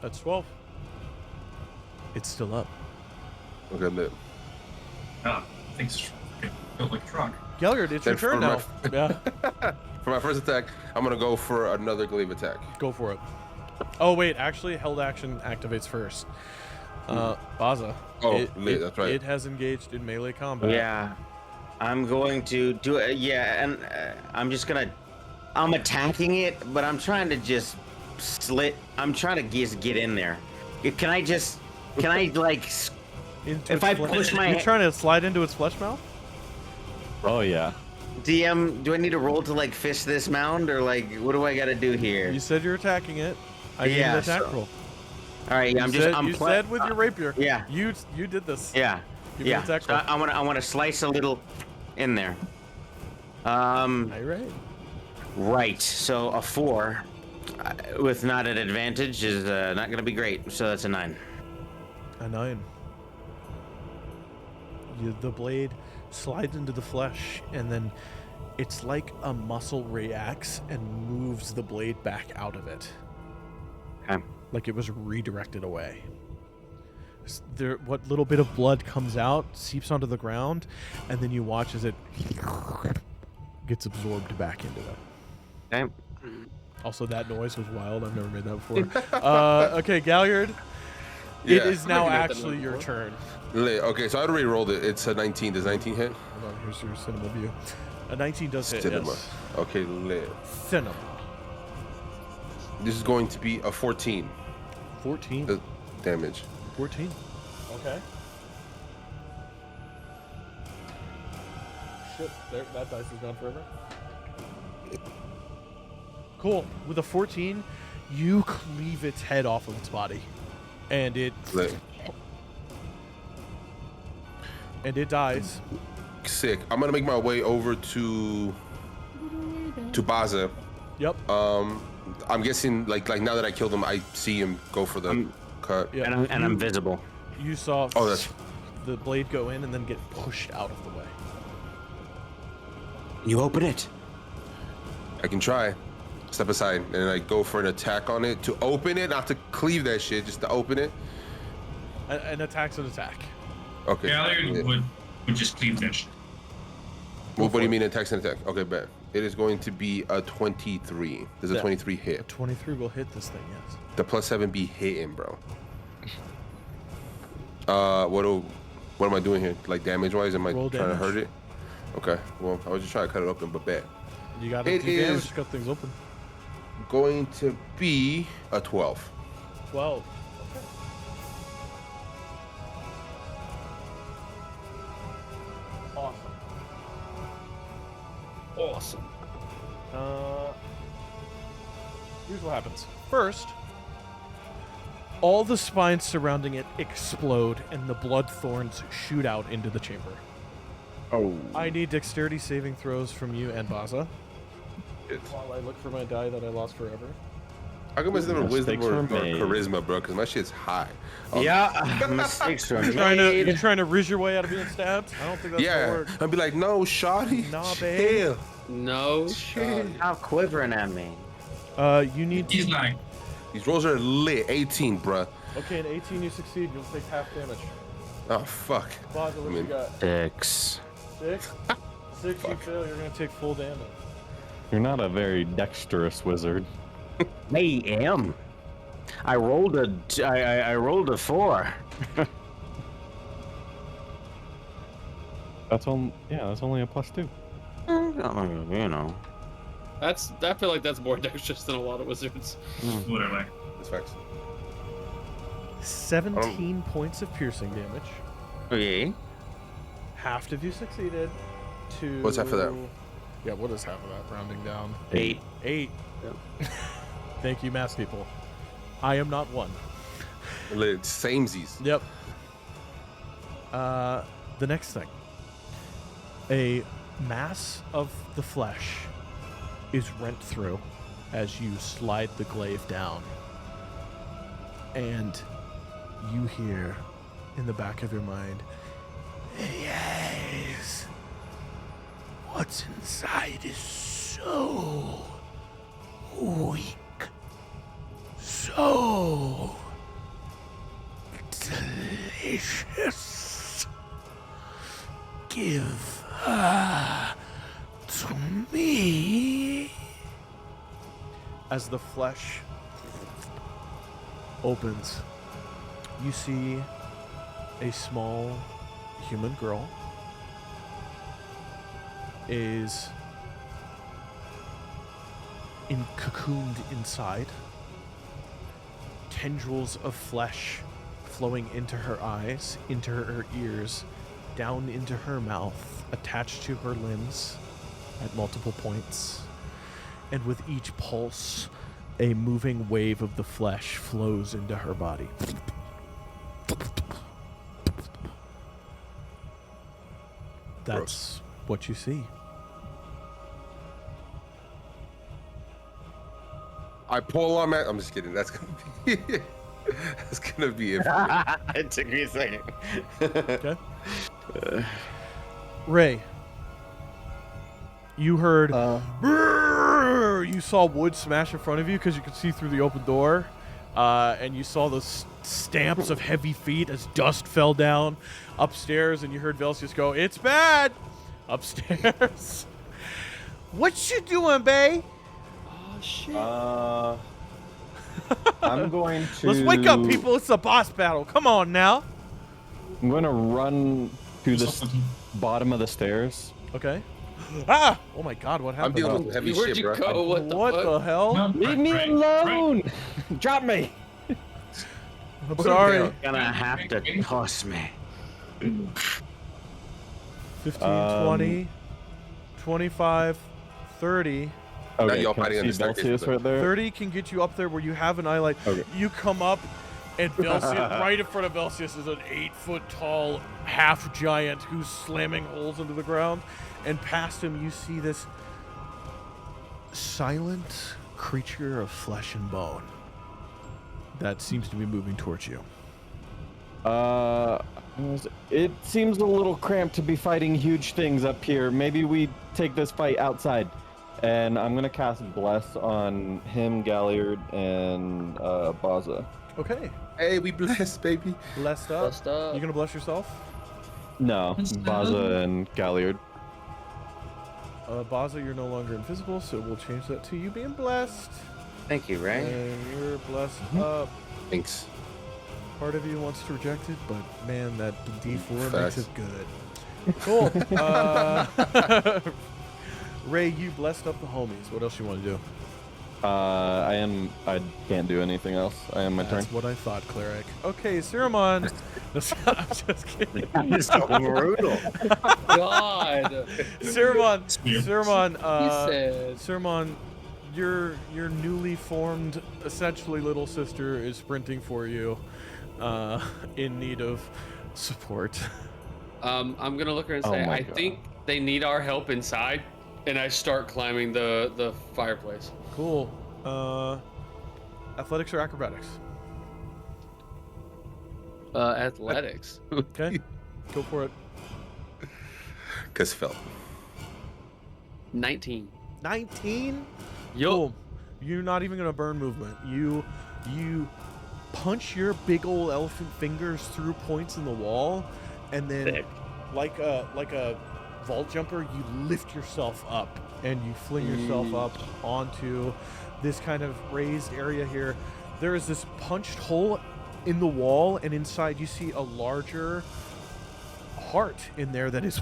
A: That's 12. It's still up.
C: Okay, lit.
D: Things built like a truck.
A: Gellert, it's your
C: Then
A: turn now.
C: for
A: Yeah.
C: For my first attack, I'm gonna go for another glaive attack.
A: Go for it. Oh, wait. Actually, held action activates first. Baza.
C: Oh, lit, that's right.
A: It has engaged in melee combat.
G: Yeah. I'm going to do it. Yeah, and I'm attacking it, but I'm trying to just slit. I'm trying to just get in there. Can I just
B: Can I like?
A: Into
B: If
A: its
B: I
A: fle-
B: push my-
A: You're trying to slide into its flesh mouth?
F: Oh yeah.
B: DM, do I need to roll to like fish this mound, or like what do I got to do here?
A: You said you're attacking it. I need
B: Yeah,
A: an attack
B: so-
A: roll.
B: All right, yeah,
A: You said with your rapier.
B: yeah.
A: You did this.
B: Yeah.
A: Give me an
B: Yeah.
A: attack
B: So
A: roll.
B: I want to slice a little in there.
A: All right.
B: Right. So a 4 with not an advantage is not going to be great. So that's a 9.
A: A 9. The blade slides into the flesh, and then it's like a muscle reacts and moves the blade back out of it.
B: Okay.
A: Like it was redirected away. What little bit of blood comes out seeps onto the ground, and then you watch as it gets absorbed back into it.
B: Okay.
A: Also, that noise was wild. I've never made that before. Okay, Galliard, it
C: Yeah.
A: is now
E: I've never made that
A: actually
E: noise
A: your
E: before.
A: turn.
C: Lit. Okay, so I already rolled it. It's a 19. Does 19 hit?
A: Hold on, here's your cinema view. A 19 does hit,
C: Cinema.
A: yes.
C: Okay, lit.
A: Cinema.
C: This is going to be a 14
A: 14.
C: damage.
A: 14. Okay. Shit, that dice is gone forever. Cool. With a 14, you cleave its head off of its body. And it
C: Lit.
A: dies.
C: Sick. I'm gonna make my way over to Baza.
A: Yep.
C: I'm guessing like now that I killed him, I see him go for the cut.
A: Yeah.
B: And I'm visible.
A: You saw
C: Oh, that's
A: the blade go in and then get pushed out of the way.
B: You open it.
C: I can try. Step aside and I go for an attack on it to open it, not to cleave that shit, just to open it.
A: An attack's an attack.
C: Okay.
D: Galliard would just cleave fish.
C: Well, what do you mean attacks and attack? Okay, bet. It is going to be a 23. Does a
A: Yeah.
C: 23
A: A
C: hit?
A: 23 will hit this thing, yes.
C: The +7 be hitting, bro. What am I doing here? Like damage wise, am I
A: Roll
C: trying to
A: damage.
C: hurt it? Okay. Well, I was just trying to cut it open, but bet.
A: You got to
C: It
A: do damage
C: is-
A: to cut things open.
C: Going to be a 12.
A: 12. Okay. Awesome.
E: Awesome.
A: Here's what happens. First, all the spines surrounding it explode and the blood thorns shoot out into the chamber.
F: Oh.
A: I need dexterity saving throws from you and Baza
C: Shit.
A: while I look for my die that I lost forever.
C: How come it's never wisdom
F: Mistakes
C: or
F: were made.
C: charisma, bro? Because my shit's high.
B: Yeah. Mistakes are
A: You're
B: made.
A: trying to riz your way out of being stabbed? I don't think that's gonna
C: Yeah.
A: work.
C: I'd be like, no, shoddy.
A: Nah, babe.
C: Hell.
E: No.
C: Shit.
B: Stop quivering at me.
A: You need
D: He's
A: to...
D: like,
C: These rolls are lit. 18, bruh.
A: Okay, in 18 you succeed. You'll take half damage.
C: Oh, fuck.
A: Baza, what
C: I mean-
A: you got?
B: 6.
A: 6? 6 you fail. You're gonna take full damage.
F: You're not a very dexterous wizard.
B: I am. I rolled a 4.
F: That's on. Yeah, that's only a +2.
B: You know.
E: I feel like that's more dexterous than a lot of wizards.
D: whatever.
C: That's facts.
A: 17 points of piercing damage.
B: Okay.
A: Half of you succeeded. To...
C: What's half of that?
A: Yeah, what is half of that? Rounding down.
B: 8.
A: 8. Thank you, math people. I am not one.
C: Lit. Samesies.
A: Yep. The next thing. A mass of the flesh is rent through as you slide the glaive down. And you hear in the back of your mind, yes, what's inside is so weak, so delicious. Give her to me. As the flesh opens, you see a small human girl is cocooned inside. Tendrils of flesh flowing into her eyes, into her ears, down into her mouth, attached to her limbs at multiple points. And with each pulse, a moving wave of the flesh flows into her body. That's what you see.
C: I pull on that. I'm just kidding. That's gonna be that's gonna be it for me.
B: It took me a second.
A: Okay. Ray, you heard. "Brrr!" You saw wood smash in front of you because you could see through the open door, and you saw those stamps of heavy feet as dust fell down upstairs, and you heard Velseis go, "It's bad!" upstairs. What you doing, bae?
E: Oh shit.
F: I'm going to.
A: Let's wake up, people. It's a boss battle. Come on now.
F: I'm going to run to the bottom of the stairs.
A: Okay. Ah! Oh my God! What
C: I'm
A: happened?
C: dealing with heavy
E: Where'd
C: shit,
E: you
C: bro.
E: go? What the
A: What
E: fuck?
A: the hell?
D: No,
F: Leave me
D: right,
F: alone!
D: right.
F: Drop me!
A: I'm sorry.
C: down.
B: Gonna have to toss me.
A: 15, 20, 25, 30.
F: Okay,
C: y'all
F: can I
C: fighting on
F: see
C: the staircase,
F: Velseis
C: but-
F: right there?
A: 30 can get you up there where you have an eye light.
F: Okay.
A: You come up, and Velseis, right in front of Velseis is an 8-foot-tall half giant who's slamming holes into the ground. And past him, you see this silent creature of flesh and bone that seems to be moving towards you.
F: It seems a little cramped to be fighting huge things up here. Maybe we take this fight outside. And I'm gonna cast Bless on him, Galliard, and Baza.
A: Okay.
C: Hey, we blessed, baby.
A: Blessed up.
E: Blessed up.
A: You gonna bless yourself?
F: No, Baza and Galliard.
A: Baza, you're no longer invisible, so we'll change that to you being blessed.
B: Thank you, Ray.
A: And you're blessed up.
C: Thanks.
A: Part of you wants to reject it, but man, that D4
C: Facts.
A: makes it good. Cool. Ray, you blessed up the homies. What else you want to do?
F: I can't do anything else. I am my turn.
A: That's what I thought, cleric. Okay, Ceramon. I'm just kidding.
B: So brutal.
E: God.
A: Ceramon.
E: He said.
A: Ceramon, your newly formed, essentially little sister is sprinting for you, in need of support.
E: I'm gonna look at her and
F: Oh
E: say,
F: my
E: I
F: God.
E: think they need our help inside, and I start climbing the fireplace.
A: Cool. Athletics or acrobatics?
E: Athletics.
A: Okay. Go for it.
C: Cause Phil.
E: 19.
A: 19?
E: Yup.
A: Cool. You're not even gonna burn movement. You punch your big old elephant fingers through points in the wall, and then
B: Sick.
A: like a vault jumper, you lift yourself up and you fling yourself up onto this kind of raised area here. There is this punched hole in the wall, and inside you see a larger heart in there that is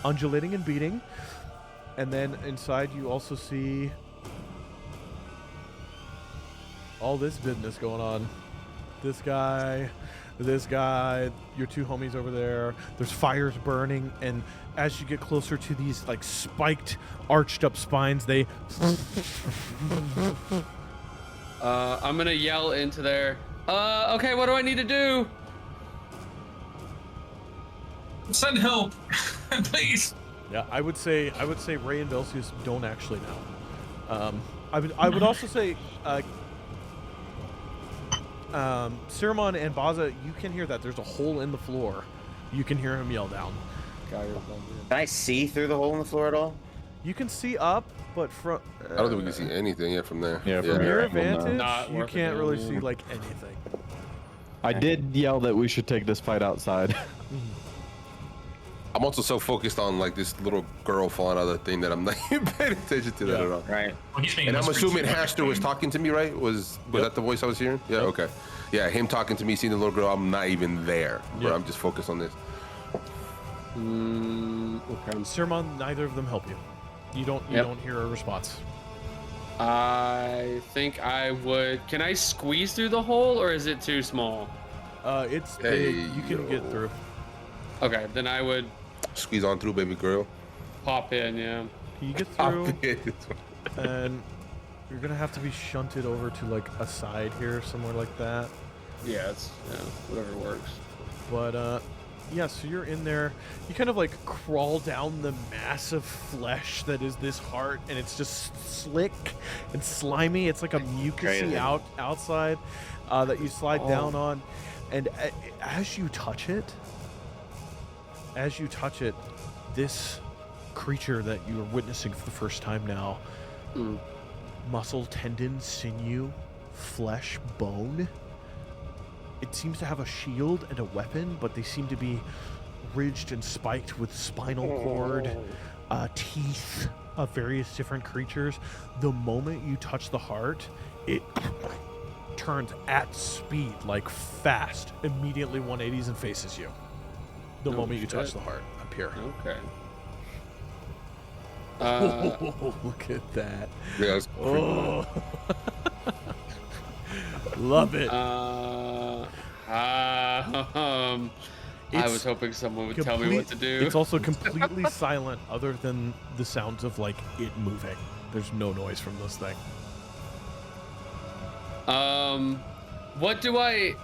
A: undulating and beating. And then inside you also see all this business going on. This guy, your two homies over there. There's fires burning, and as you get closer to these like spiked, arched up spines, they
E: I'm gonna yell into there. Okay, what do I need to do?
D: Send help, please.
A: Yeah, I would say Ray and Velseis don't actually know. I would also say Ceramon and Baza, you can hear that there's a hole in the floor. You can hear him yell down.
B: Can I see through the hole in the floor at all?
A: You can see up, but from
C: I don't think we can see anything yet from there.
F: Yeah,
A: from
F: from
A: your
F: here, well, no.
A: advantage,
E: Not
A: you
E: worth it.
A: can't really see like anything.
F: I did yell that we should take this fight outside.
C: I'm also so focused on like this little girl falling out of the thing that I'm not even paying attention to that
A: Yeah.
C: at all.
B: Right.
D: Well, he's being
C: And I'm
D: whispered
C: assuming
D: to.
C: Haster was talking to me, right? Was that the voice I was hearing? Yeah, okay. Yeah, him talking to me, seeing the little girl, I'm not even there. Bro,
A: Yeah.
C: I'm just focused on this.
E: Okay.
A: Ceramon, neither of them help you. You don't
E: Yep.
A: don't hear a response.
E: I think I would. Can I squeeze through the hole, or is it too small?
A: It's
C: Hey,
A: big. You can get
C: yo.
A: through.
E: Okay, then I would
C: Squeeze on through, baby girl.
E: pop in. Yeah.
A: You get through, and you're gonna have to be shunted over to like a side here, somewhere like that.
E: Yeah, whatever works.
A: But yeah, so you're in there. You kind of like crawl down the massive flesh that is this heart, and it's just slick and slimy. It's like a mucusy
B: Crazy.
A: outside that you slide down on, and as you touch it, this creature that you are witnessing for the first time now, muscle, tendon, sinew, flesh, bone. It seems to have a shield and a weapon, but they seem to be ridged and spiked with spinal cord, teeth of various different creatures. The moment you touch the heart, it turns at speed, like fast, immediately 180s and faces you. The moment you touch the heart up here.
E: Okay.
A: Look at that.
C: Yeah, that's
A: Oh. Love it.
E: I was hoping someone would tell me what to do.
A: It's also completely silent other than the sounds of like it moving. There's no noise from this thing.
E: What do I?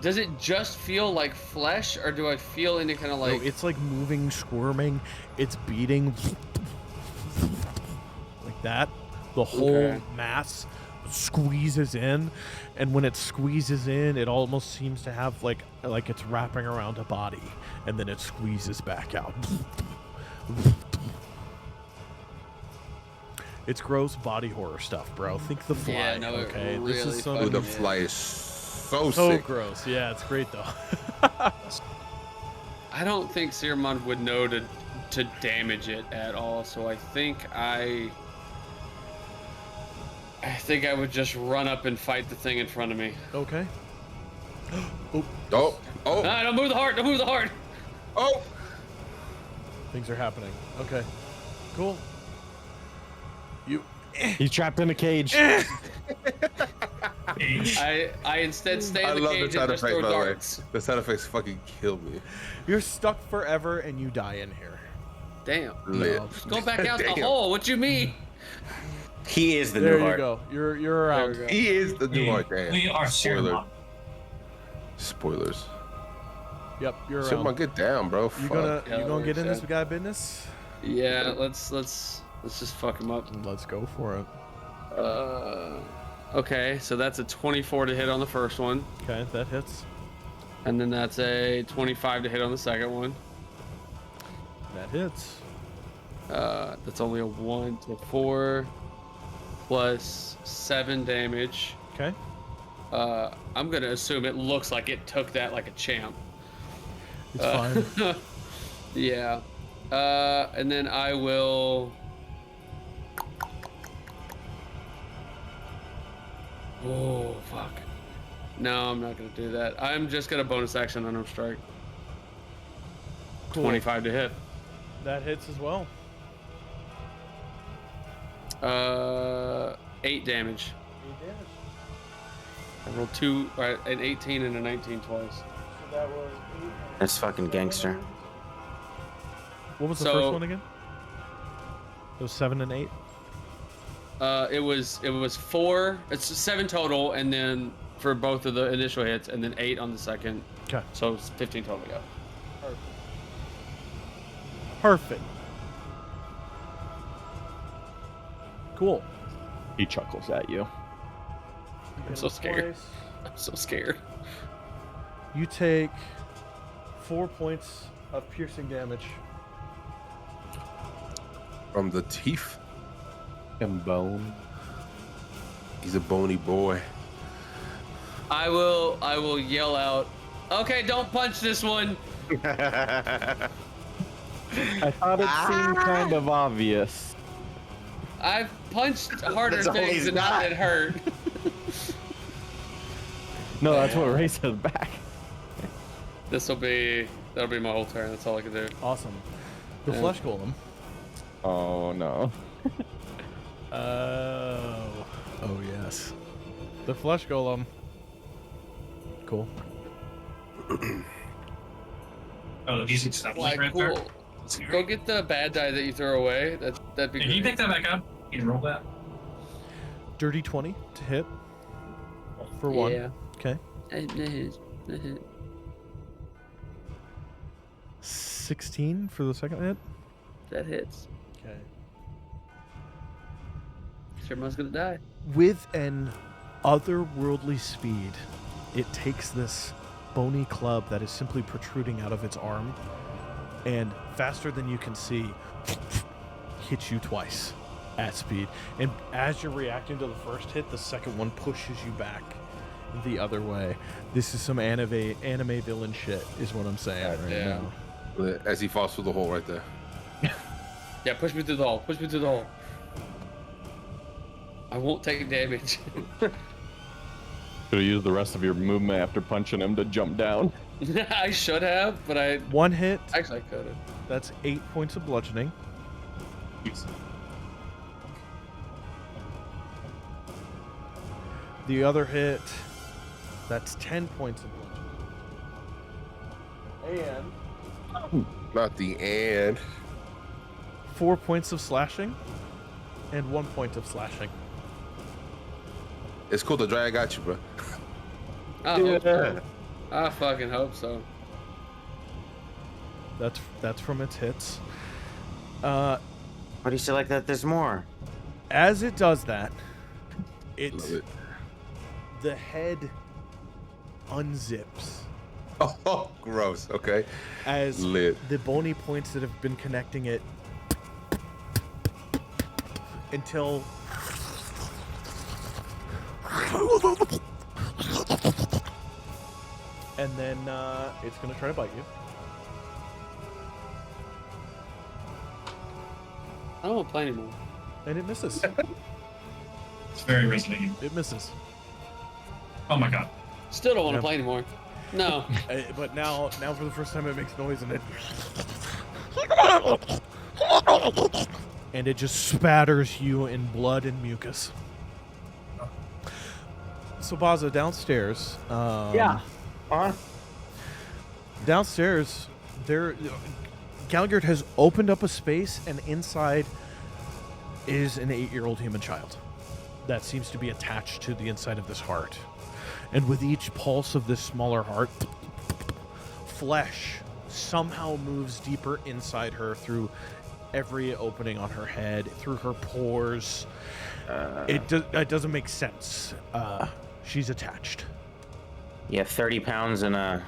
E: Does it just feel like flesh, or do I feel any kind of like?
A: No, it's like moving, squirming, it's beating like that. The whole mass squeezes in, and when it squeezes in, it almost seems to have like it's wrapping around a body, and then it squeezes back out. It's gross body horror stuff, bro. Think The Fly.
E: Yeah, no, it
A: okay,
E: really
A: this is some
C: Ooh, the fly is so
A: so
C: sick.
A: gross. Yeah, it's great though.
E: I don't think Sirmon would know to damage it at all, so I think I would just run up and fight the thing in front of me.
A: Okay. Oh,
C: Oh, oh,
E: Ah, don't move the heart! Don't move the heart!
C: oh!
A: things are happening. Okay, cool. You.
F: He's trapped in a cage.
E: I instead stay
C: I
E: in the
C: love the
E: cage
C: sound
E: and just
C: effects,
E: throw
C: by the way.
E: darts.
C: The sound effects fucking kill me.
A: You're stuck forever, and you die in here.
E: Damn.
C: Lit.
E: Go back out the
C: Damn.
E: hole. What you mean?
B: He is the
A: There
B: new
A: you
B: heart.
A: go. You're around.
E: There we go.
C: He is the new heart. Damn.
D: We are
C: Spoiler.
D: Sirmon.
C: Spoilers.
A: Yep, you're
C: Shit, man,
A: around.
C: get down, bro.
A: You
C: Fuck.
A: gonna
E: Yeah,
A: you gonna get in
E: works,
A: this guy business?
E: Yeah, let's just fuck him up.
A: Let's go for it.
E: Okay, so that's a 24 to hit on the first one,
A: Okay, that hits.
E: and then that's a 25 to hit on the second one.
A: That hits.
E: That's only a 1 to 4 plus 7 damage.
A: Okay.
E: I'm gonna assume it looks like it took that like a champ.
A: It's fine.
E: Yeah. And then I will. Oh fuck. No, I'm not gonna do that. I'm just gonna bonus action on him strike.
A: Cool.
E: 25 to hit.
A: That hits as well.
E: 8 damage.
A: 8 damage.
E: I rolled an 18 and a 19 twice.
A: So that was 8.
B: That's fucking gangster.
A: What was the
E: So-
A: first one again? It was 7 and 8.
E: It was 4. It's 7 total, and then for both of the initial hits, and then 8 on the second.
A: Okay.
E: So it's 15 total. Yeah.
A: Perfect. Cool.
F: He chuckles at you.
E: I'm so scared. I'm so scared.
A: You take 4 points of piercing damage.
C: From the teeth.
F: And bone.
C: He's a bony boy.
E: I will yell out. Okay, don't punch this one.
F: I thought it seemed kind of obvious.
E: I've punched harder
B: That's all
E: things
B: he's
E: and not
B: got.
E: been hurt.
F: No, that's what Ray says back.
E: That'll be my whole turn. That's all I can do.
A: Awesome. The
E: Yeah.
A: flesh golem.
F: Oh no.
A: Oh. Oh, yes. The flesh golem. Cool.
D: Oh, he's accepting
E: Like,
D: right
E: cool.
D: there. Let's see.
E: Go get the bad die that you throw away. That'd be
D: Can you
E: great.
D: pick that back up? You can roll that.
A: Dirty 20 to hit. For one.
E: Yeah.
A: Okay.
E: That hits.
A: 16 for the second hit.
E: That hits.
A: Okay.
E: Sherman's gonna die.
A: With an otherworldly speed, it takes this bony club that is simply protruding out of its arm and faster than you can see hits you twice at speed. And as you're reacting to the first hit, the second one pushes you back the other way. This is some anime villain shit is what I'm saying right
E: Yeah.
A: now.
C: As he falls through the hole right there.
E: Yeah, push me through the hole. Push me through the hole. I won't take damage.
F: Should have used the rest of your movement after punching him to jump down.
E: I should have, but I
A: One hit,
E: actually I could have.
A: that's 8 points of bludgeoning. The other hit, that's 10 points of bludgeoning. And
C: Not the and.
A: 4 points of slashing and 1 point of slashing.
C: It's cool. The dry got you, bro.
E: I hope so. I fucking hope so.
A: That's from its hits.
B: Why do you say like that? There's more.
A: As it does that,
C: Love it.
A: the head unzips
C: Oh, gross. Okay.
A: as
C: Lit.
A: the bony points that have been connecting it until and then it's gonna try to bite you.
E: I don't want to play anymore.
A: And it misses.
D: It's very Resident Evil.
A: It misses.
D: Oh my god.
E: Still don't want to
A: Yeah.
E: play anymore. No.
A: But now for the first time it makes noise and it and it just spatters you in blood and mucus. So Baza, downstairs. Downstairs, Galgard has opened up a space, and inside is an 8-year-old human child that seems to be attached to the inside of this heart. And with each pulse of this smaller heart, flesh somehow moves deeper inside her through every opening on her head, through her pores. It doesn't make sense. She's attached.
B: Yeah, 30 pounds in a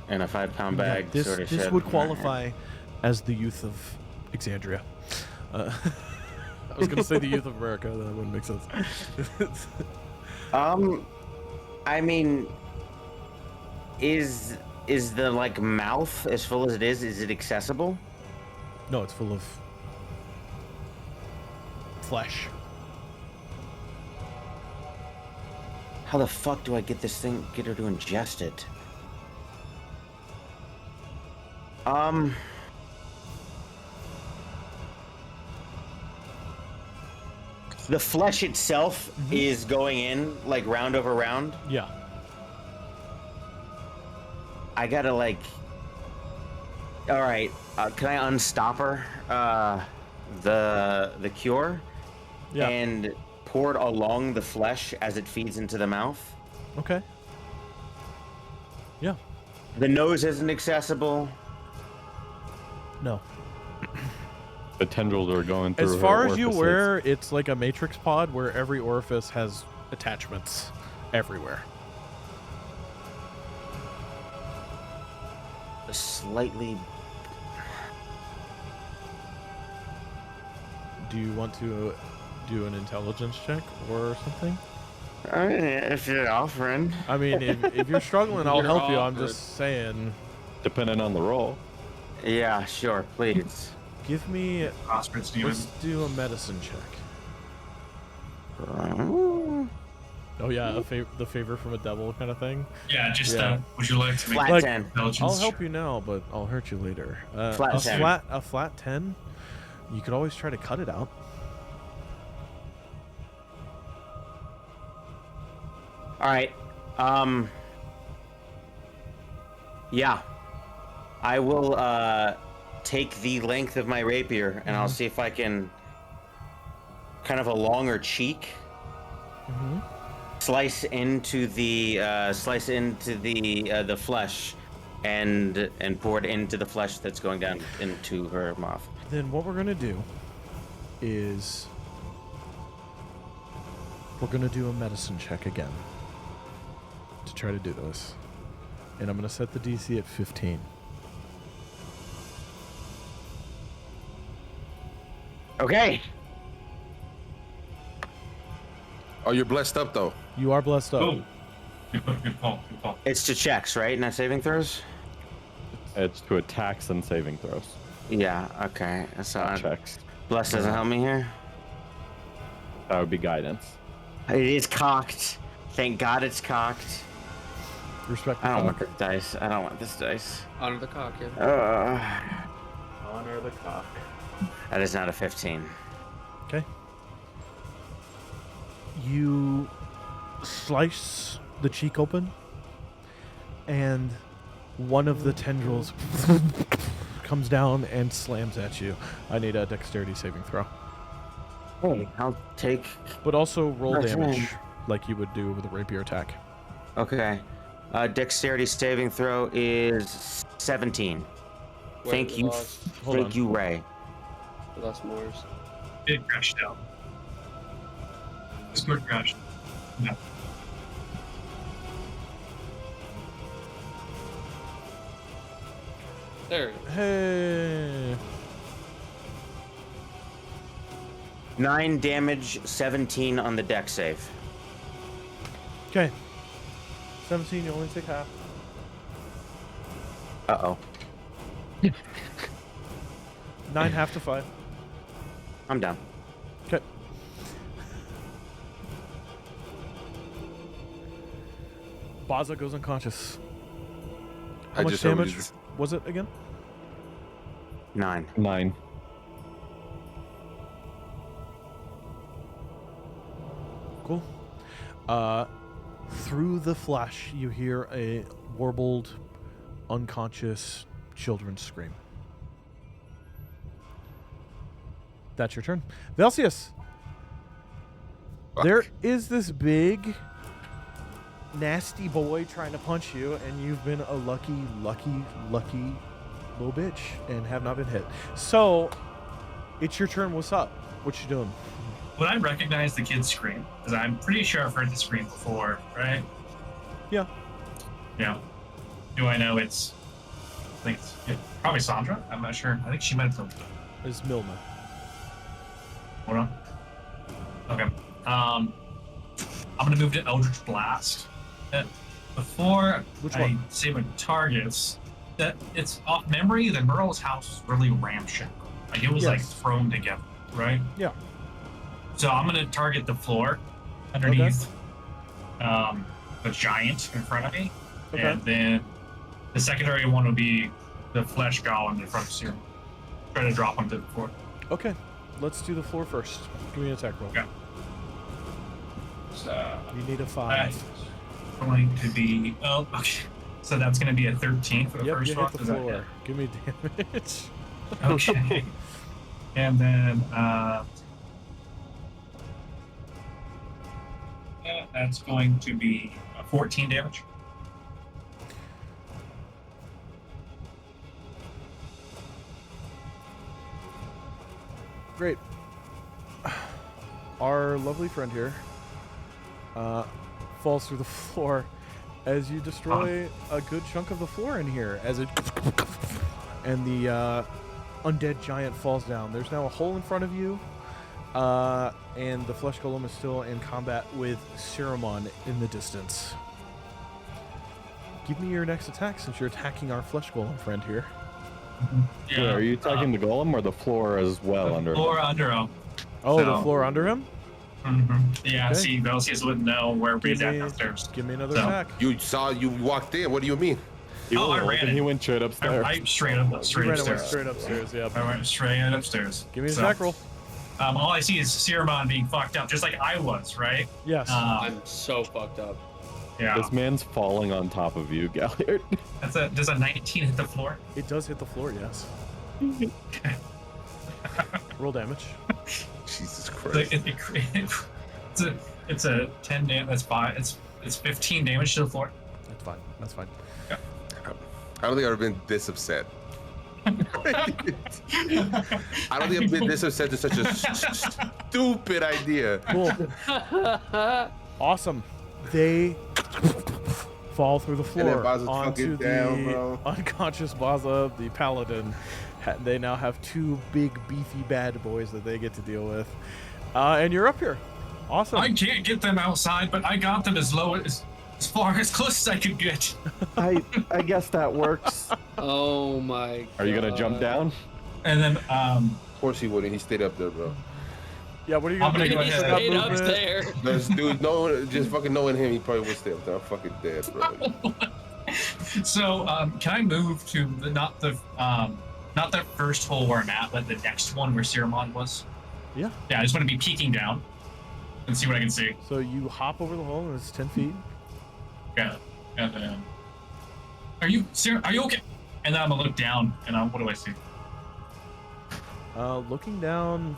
B: 5-pound bag.
A: this
B: sort of
A: this
B: shit.
A: would qualify as the youth of Exandria. I was going to say the youth of America. That wouldn't make sense.
B: I mean, is the like mouth as full as it is it accessible?
A: No, it's full of flesh.
B: How the fuck do I get her to ingest it? The flesh itself is going in like round over round.
A: Yeah.
B: I gotta like. All right, can I unstop her? The cure,
A: Yeah.
B: and pour it along the flesh as it feeds into the mouth.
A: Okay. Yeah.
B: The nose isn't accessible.
A: No.
F: The tendrils are going through
A: As
F: her
A: far as you
F: orifices.
A: aware, it's like a matrix pod where every orifice has attachments everywhere.
B: Slightly.
A: Do you want to do an intelligence check or something?
B: I mean, if you're offering.
A: I mean, if you're struggling, I'll
E: You're
A: help you. I'm
E: offered.
A: just saying.
F: Depending on the roll.
B: Yeah, sure, please.
A: Give me.
D: Ostrich demon.
A: Let's do a medicine check.
B: Flat
A: Oh yeah, the favor from a devil kind of thing.
D: Yeah, just
A: Yeah.
D: would you like to make
A: Like-
B: 10.
D: intelligence?
A: I'll help you now, but I'll hurt you later.
B: Flat
A: a
B: 10.
A: flat 10. You could always try to cut it out.
B: All right. Yeah. I will take the length of my rapier, and I'll see if I can kind of a longer cheek slice into the flesh, and pour it into the flesh that's going down into her mouth.
A: Then what we're gonna do is we're gonna do a medicine check again to try to do this, and I'm gonna set the DC at 15.
B: Okay.
C: Oh, you're blessed up though.
A: You are blessed up.
D: Oh, good call.
B: It's to checks, right? Not saving throws.
F: It's to attacks and saving throws.
B: Yeah. Okay. So
F: Not checks.
B: bless doesn't help me here.
F: That would be guidance.
B: It is cocked. Thank God it's cocked.
A: Respect the
B: I don't
A: cock.
B: want this dice. I don't want this dice.
E: Honor the cock, yeah.
F: Honor the cock.
B: That is not a 15.
A: Okay. You slice the cheek open, and one of the tendrils comes down and slams at you. I need a dexterity saving throw.
B: Hey, I'll take.
A: But also roll
B: That's
A: damage,
B: right.
A: like you would do with a rapier attack.
B: Okay. Dexterity saving throw is 17. Thank you.
A: Hold
B: Thank
A: on.
B: you, Ray.
E: We lost Moors.
D: It crashed out. Discord crashed. No.
E: There you go.
A: Hey.
B: 9 damage, 17 on the dex save.
A: Okay. 17, you only take half.
B: Uh-oh.
A: 9 half to 5.
B: I'm down.
A: Okay. Baza goes unconscious. How
C: I
A: much
C: just
A: damage
C: always-
A: was it again?
B: 9.
F: 9.
A: Cool. Through the flash, you hear a warbled, unconscious children's scream. That's your turn. Velseis,
C: Fuck.
A: there is this big, nasty boy trying to punch you, and you've been a lucky little bitch and have not been hit. So, it's your turn. What's up? What you doing?
D: Would I recognize the kid's scream? Because I'm pretty sure I've heard the scream before, right?
A: Yeah.
D: Yeah. Do I know it's... I think it's probably Sandra? I'm not sure. I think she might have told me.
A: It's Milna.
D: Hold on. Okay. I'm gonna move to Eldritch Blast. Before
A: Which
D: I
A: one?
D: say my targets, that it's off memory, the Merle's house was really ramshackle. Like it was like
A: Yes.
D: thrown together, right?
A: Yeah.
D: So I'm gonna target the floor underneath the giant in front of me.
A: Okay.
D: And then the secondary one will be the flesh golem in front of Serum. Try to drop him to the floor.
A: Okay. Let's do the floor first. Give me an attack roll.
D: Okay. So
A: You need a 5.
D: that's going to be okay. So that's gonna be a 13 for the
A: Yep,
D: first
A: you
D: one.
A: hit the
D: Does that
A: floor.
D: hit?
A: Give me damage.
D: Okay. And then that's going to be 14 damage.
A: Great. Our lovely friend here falls through the floor as you destroy a good chunk of the floor in here. As it and the undead giant falls down. There's now a hole in front of you, and the flesh golem is still in combat with Ceramon in the distance. Give me your next attack since you're attacking our flesh golem friend here.
F: Wait, are you attacking the golem or the floor as well
D: the
F: under
D: floor
F: him?
D: under him?
A: Oh, the
D: So-
A: floor under him?
D: Yeah,
A: Okay.
D: see, Velseis wouldn't know where
A: Give
D: he's at
A: me,
D: downstairs.
A: give me another
D: So-
A: attack.
C: You walked in. What do you mean?
F: He
D: Oh, I
F: rolled
D: ran
F: and
D: it.
F: he went straight upstairs.
D: I straight up,
A: You
D: straight
A: ran away
D: upstairs.
A: straight upstairs, yeah.
D: I went straight upstairs.
A: Give me an
D: So,
A: attack roll.
D: all I see is Ceramon being fucked up, just like I was, right?
A: Yes.
E: I'm so fucked up.
D: Yeah.
F: This man's falling on top of you, Galliard.
D: Does a 19 hit the floor?
A: It does hit the floor, yes. Roll damage.
C: Jesus
D: Like,
C: Christ.
D: it's a 10 damage. That's 5. It's 15 damage to the floor.
A: That's fine. That's fine.
C: I don't think I've ever been this upset. I don't think I've been this upset to such a stupid idea.
A: Cool. Awesome. They fall through the
C: And then
A: floor
C: Baza's
A: onto
C: fucking down,
A: the
C: bro.
A: unconscious Baza, the paladin. They now have two big, beefy bad boys that they get to deal with. And you're up here. Awesome.
D: I can't get them outside, but I got them as far as close as I could get.
F: I guess that works.
E: Oh my god.
F: Are you gonna jump down?
D: And then
C: Of course he wouldn't. He stayed up there, bro.
A: Yeah, what are you
D: I'm
A: going to
D: gonna
A: do?
D: go
A: You
D: ahead.
A: got
E: Stayed up
A: movement?
E: there.
C: This dude, just fucking knowing him, he probably would stay up there. I'm fucking dead, bro.
D: So, can I move to not the first hole where I'm at, but the next one where Siramon was?
A: Yeah.
D: Yeah, I just want to be peeking down and see what I can see.
A: So you hop over the hole and it's 10 feet.
D: Yeah, and then are you okay? And then I'm gonna look down, and what do I see?
A: Looking down,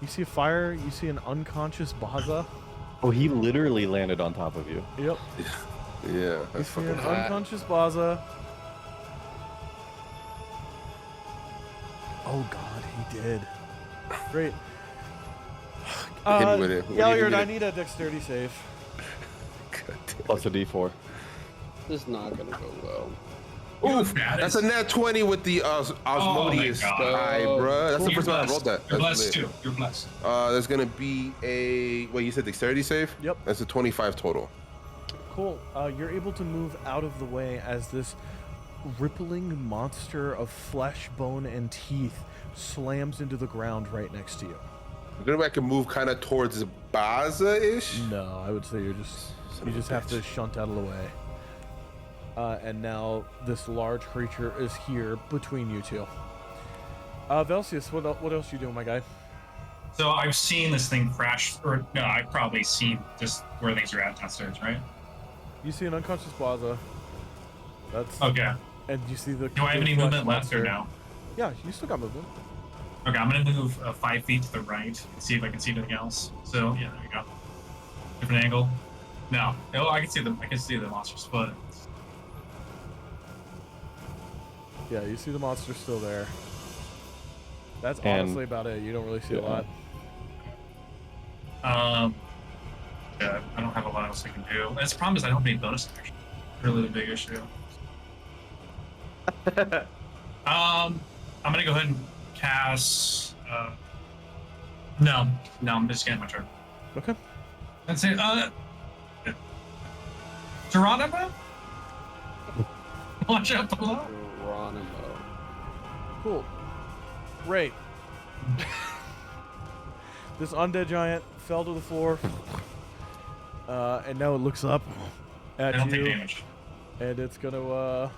A: you see a fire. You see an unconscious Baza.
F: Oh, he literally landed on top of you.
A: Yep.
C: Yeah,
A: You
C: that's
A: see
C: fucking
A: an
C: hot.
A: unconscious Baza. Oh God, he did. Great.
C: Hit me with it. What do you
A: Galliard,
C: need
A: I
C: to-
A: need a dexterity save.
C: God damn.
F: Plus a D4.
E: This is not gonna go well.
C: Oof, that's a nat 20 with the Osmodeus
D: God.
C: die, bro. That's the
D: You're
C: first time I
D: blessed.
C: rolled that.
D: You're
C: That's
D: blessed
C: lit.
D: too. You're blessed.
C: There's gonna be a wait. You said dexterity save?
A: Yep.
C: That's a 25 total.
A: Cool. You're able to move out of the way as this rippling monster of flesh, bone, and teeth slams into the ground right next to you.
C: Then I can move kind of towards Baza-ish.
A: No, I would say you just have to shunt out of the way. And now this large creature is here between you two. Velseis, what else you doing, my guy?
D: So I've seen this thing crash, or no, I've probably seen just where things are at downstairs, right?
A: You see an unconscious Baza. That's
D: Okay.
A: and you see the.
D: Do I have any
A: flesh
D: movement left or
A: monster.
D: no?
A: Yeah, you still got movement.
D: Okay, I'm gonna move 5 feet to the right and see if I can see anything else. So yeah, there you go. Different angle. No. Oh, I can see the monster's foot.
A: Yeah, you see the monster still there. That's
F: And-
A: honestly about it. You don't really see a
F: Yeah.
A: lot.
D: Yeah, I don't have a lot else I can do. That's the problem is I don't have any bonus action. Really the big issue. I'm gonna go ahead and cast. No, I'm just getting my turn.
A: Okay.
D: Let's say, Geronimo? Watch out below.
E: Geronimo.
A: Cool. Great. This undead giant fell to the floor. And now it looks up
D: I
A: at
D: don't take
A: you.
D: damage.
A: And it's gonna it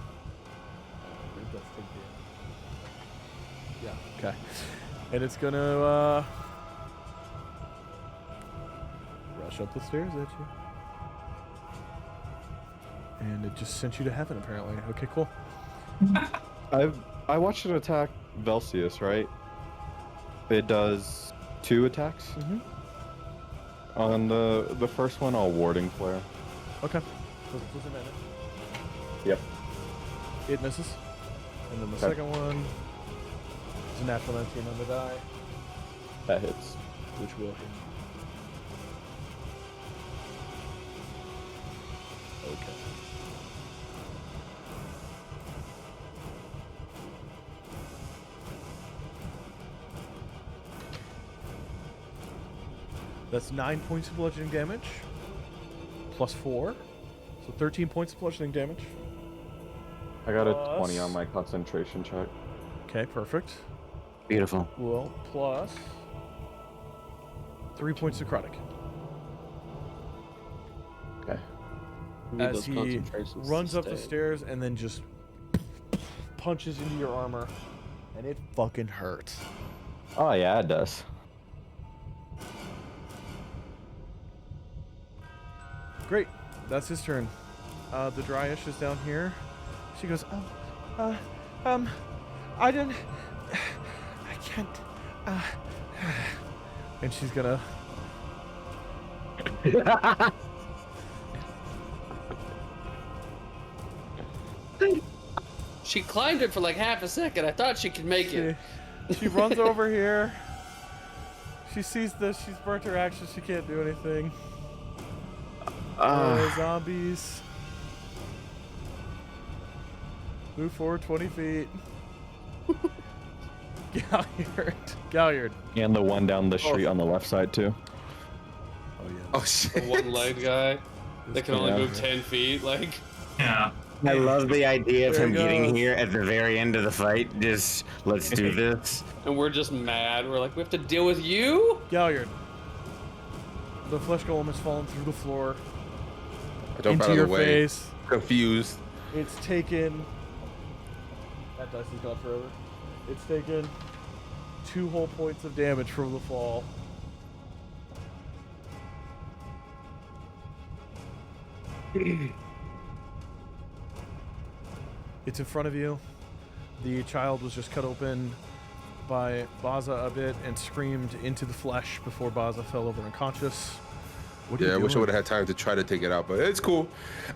A: does take damage. Yeah, okay. And it's gonna rush up the stairs at you. And it just sent you to heaven apparently. Okay, cool.
F: I watched it attack Velseis, right? It does 2 attacks.
A: Mm-hmm.
F: On the first one, I'll warding flare.
A: Okay. Does it matter?
F: Yep.
A: It misses. And then the
F: Okay.
A: second one is a natural 19 on the die,
F: That hits.
A: which will hit. Okay. That's 9 points of bludgeoning damage, plus 4, so 13 points of bludgeoning damage.
F: I got a
A: Plus-
F: 20 on my concentration check.
A: Okay, perfect.
G: Beautiful.
A: Well, plus 3 points necrotic.
F: Okay.
E: Need
A: As
E: those
A: he
E: concentrations to
A: runs up the
E: stay.
A: stairs and then just punches into your armor, and it fucking hurts.
F: Oh yeah, it does.
A: Great. That's his turn. The Dryish is down here. She goes, I didn't, I can't, and she's gonna.
E: She climbed it for like half a second. I thought she could make it.
A: She runs over here. She sees this. She's burnt her action. She can't do anything. Zombies. Move forward 20 feet. Galliard.
F: And the one down the street on the left side too.
A: Oh yeah.
C: Oh
E: The
C: shit.
E: one-legged guy that can only
F: Yeah.
E: move 10 feet. Like,
D: Yeah.
B: I love the idea of
A: There
B: him
A: he
B: getting
A: goes.
B: here at the very end of the fight. Just let's do this.
E: and we're just mad. We're like, we have to deal with you?
A: Galliard. The flesh golem has fallen through the floor
C: I jump
A: into
C: out of
A: your
C: the way.
A: face.
C: Confused.
A: It's taken. That dice is gone forever. It's taken 2 whole points of damage from the fall. It's in front of you. The child was just cut open by Baza a bit and screamed into the flesh before Baza fell over unconscious. What are
C: Yeah,
A: you
C: I wish I
A: doing?
C: would have had time to try to take it out, but it's cool.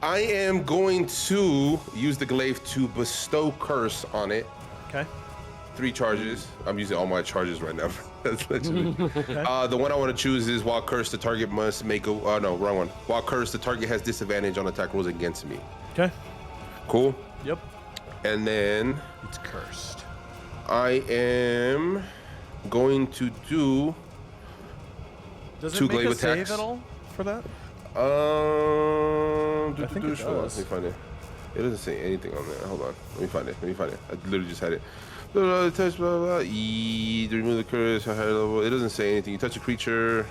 C: I am going to use the glaive to bestow curse on it.
A: Okay.
C: 3 charges. I'm using all my charges right now. That's literally.
A: Okay.
C: The one I want to choose is while cursed, the target must make a. No, wrong one. While cursed, the target has disadvantage on attack rolls against me.
A: Okay.
C: Cool.
A: Yep.
C: And then
A: It's cursed.
C: I am going to do.
A: Does it
C: 2
A: make
C: glaive
A: a save
C: attacks.
A: at all for that? I think it
C: Hold on,
A: does.
C: let me find it. It doesn't say anything on there. Hold on. Let me find it. I literally just had it. Touch, blah, blah. To remove the curse, higher level. It doesn't say anything. You touch a creature,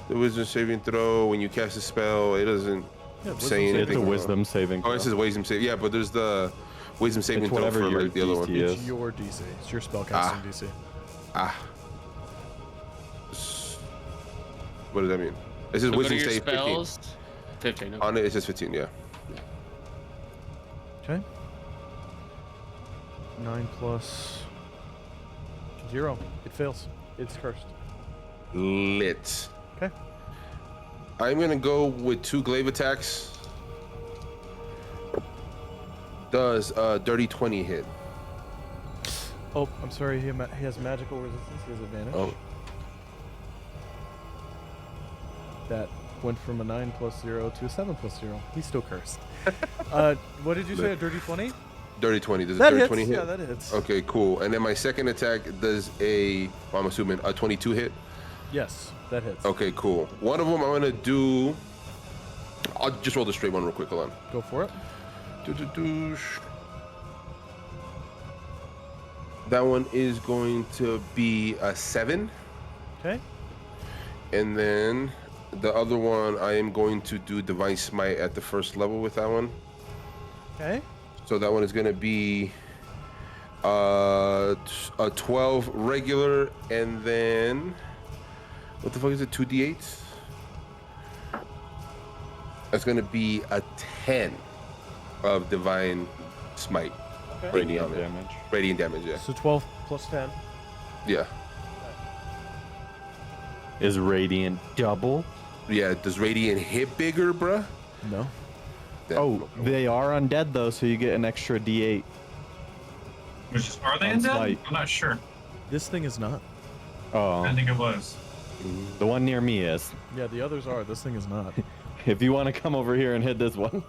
C: the wisdom saving throw. When you cast a spell, it doesn't
A: Yeah, wisdom
C: say
A: saving
F: It's a
C: anything.
F: wisdom saving.
C: Oh, it says wisdom save. Yeah, but there's the wisdom saving
F: It's
C: throw
F: whatever
C: for
F: your
C: like the other one.
F: DC is.
A: It's your DC. It's your spellcasting DC.
C: Ah. What does that mean? It says
E: So go to
C: wisdom
E: your
C: save 15.
E: spells. 15. Okay.
C: On it, it says 15. Yeah.
A: Okay. 9 plus 0. It fails. It's cursed.
C: Lit.
A: Okay.
C: I'm gonna go with 2 glaive attacks. Does dirty 20 hit?
A: Oh, I'm sorry. He has magical resistance. He has advantage.
C: Oh.
A: That went from a 9 plus 0 to a 7 plus 0. He's still cursed. What did you say? A dirty 20?
C: Dirty 20. Does a
A: That
C: dirty
A: hits.
C: 20 hit?
A: Yeah, that hits.
C: Okay, cool. And then my second attack does a, well, I'm assuming a 22 hit.
A: Yes, that hits.
C: Okay, cool. One of them I'm gonna do. I'll just roll the straight one real quick. Hold on.
A: Go for it.
C: Doo-doo-doosh. That one is going to be a 7.
A: Okay.
C: And then the other one, I am going to do Divine Smite at the first level with that one.
A: Okay.
C: So that one is going to be a 12 regular, and then what the fuck is it? 2d8s? That's going to be a 10 of Divine Smite.
A: Okay.
C: Radiant
F: damage.
C: Radiant damage, yeah.
A: So 12 plus 10.
C: Yeah.
F: Is radiant double?
C: Yeah, does Radiant hit bigger, bruh?
A: No.
C: Yeah.
F: Oh, they are undead though, so you get an extra D8.
D: Which is, are they
F: On
D: undead?
F: smite.
D: I'm not sure.
A: This thing is not.
D: I
F: Oh,
D: think it was.
F: the one near me is.
A: Yeah, the others are. This thing is not.
F: If you want to come over here and hit this one.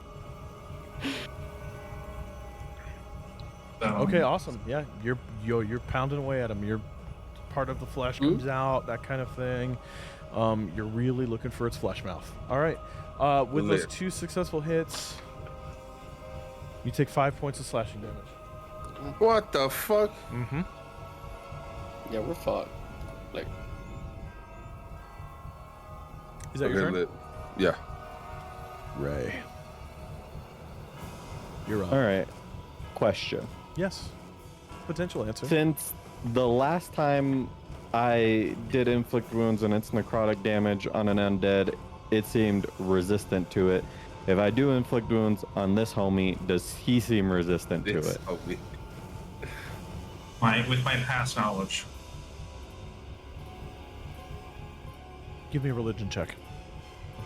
D: So,
A: Okay, awesome. Yeah, you're pounding away at him. You're part of the flesh comes out, that kind of thing. You're really looking for its flesh mouth. All right. With those
C: Lit.
A: 2 successful hits, you take 5 points of slashing damage.
C: What the fuck?
A: Mm-hmm.
E: Yeah, we're fucked. Like,
A: Is that your turn?
C: Lit. Yeah.
A: Ray. You're up.
F: All right. Question.
A: Yes. Potential answer.
F: Since the last time I did inflict wounds and its necrotic damage on an undead, it seemed resistant to it. If I do inflict wounds on this homie, does he seem resistant to
C: This
F: it?
C: homie.
D: With my past knowledge.
A: Give me a religion check.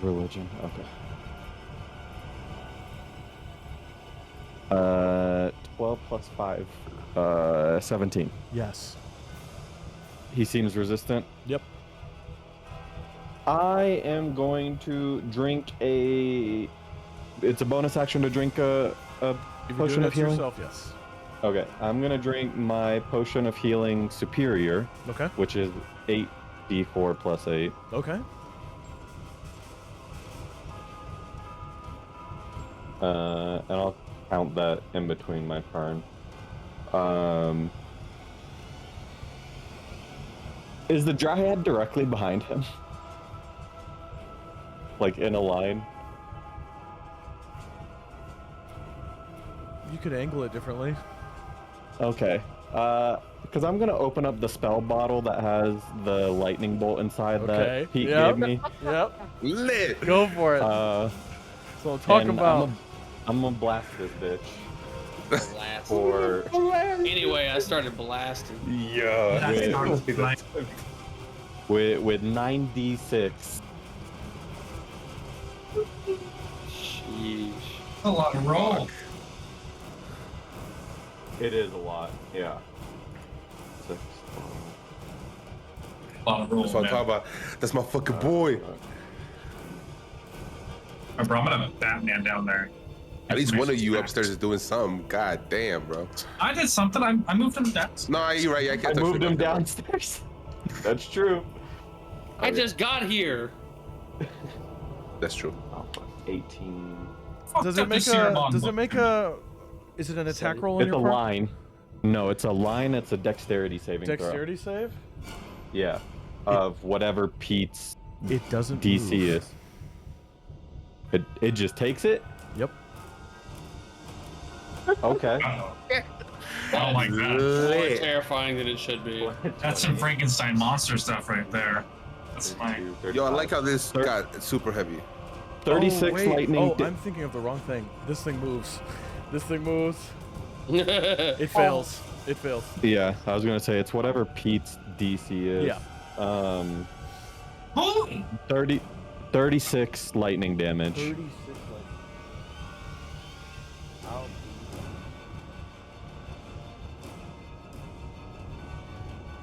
F: Religion, okay. 12 plus 5, 17.
A: Yes.
F: He seems resistant.
A: Yep.
F: I am going to drink a. It's a bonus action to drink a
A: If you're
F: potion
A: doing
F: of
A: it to
F: healing.
A: yourself, yes.
F: Okay, I'm gonna drink my potion of healing superior,
A: Okay.
F: which is 8d4 plus 8.
A: Okay.
F: And I'll count that in between my turn. Is the dryad directly behind him? Like in a line?
A: You could angle it differently.
F: Okay. Because I'm gonna open up the spell bottle that has the lightning bolt inside
A: Okay.
F: that Pete
A: Yep.
F: gave me.
A: Yep.
C: Lit.
A: Go for it.
F: That's
A: That's what I'm talking about.
F: I'm gonna blast this bitch
E: Blast.
F: for.
E: Anyway, I started blasting.
F: Yeah.
D: That sounds like
F: With 9d6.
E: Sheesh.
D: a lot of roll.
F: It is a lot. Yeah. 6.
D: A lot of roll,
C: That's what I'm
D: man.
C: talking about. That's my fucking boy.
D: Bro, I'm gonna Batman down there.
C: At least one of you
D: Information
C: upstairs is doing something. God damn, bro.
D: I did something. I moved him down.
C: No, you're right. I
F: I
C: can't touch
F: moved
C: the
F: him
C: button.
F: downstairs. That's true.
E: I just got here.
C: That's true.
F: Oh, fuck. 18.
A: Does
D: Fucked
A: it
D: up
A: make
D: the serum
A: a?
D: on
A: Does it
D: book.
A: make a? Is it an attack roll on
F: It's a
A: your part?
F: line. No, it's a line. It's a dexterity saving
A: Dexterity save.
F: throw. Yeah. Of whatever Pete's
A: It doesn't.
F: DC
A: move.
F: is. It just takes it?
A: Yep.
F: Okay.
D: Uh-oh. Oh my god.
E: More
C: Lit.
E: terrifying than it should be.
D: That's some Frankenstein monster stuff right there. That's like,
C: Yo, I like how this got super heavy.
F: 36
A: oh, wait.
F: lightning.
A: Oh, I'm thinking of the wrong thing. This thing moves. This thing moves. It fails. It fails.
F: Yeah, I was gonna say it's whatever Pete's DC is.
A: Yeah.
D: holy!
F: 36 lightning damage.
A: 36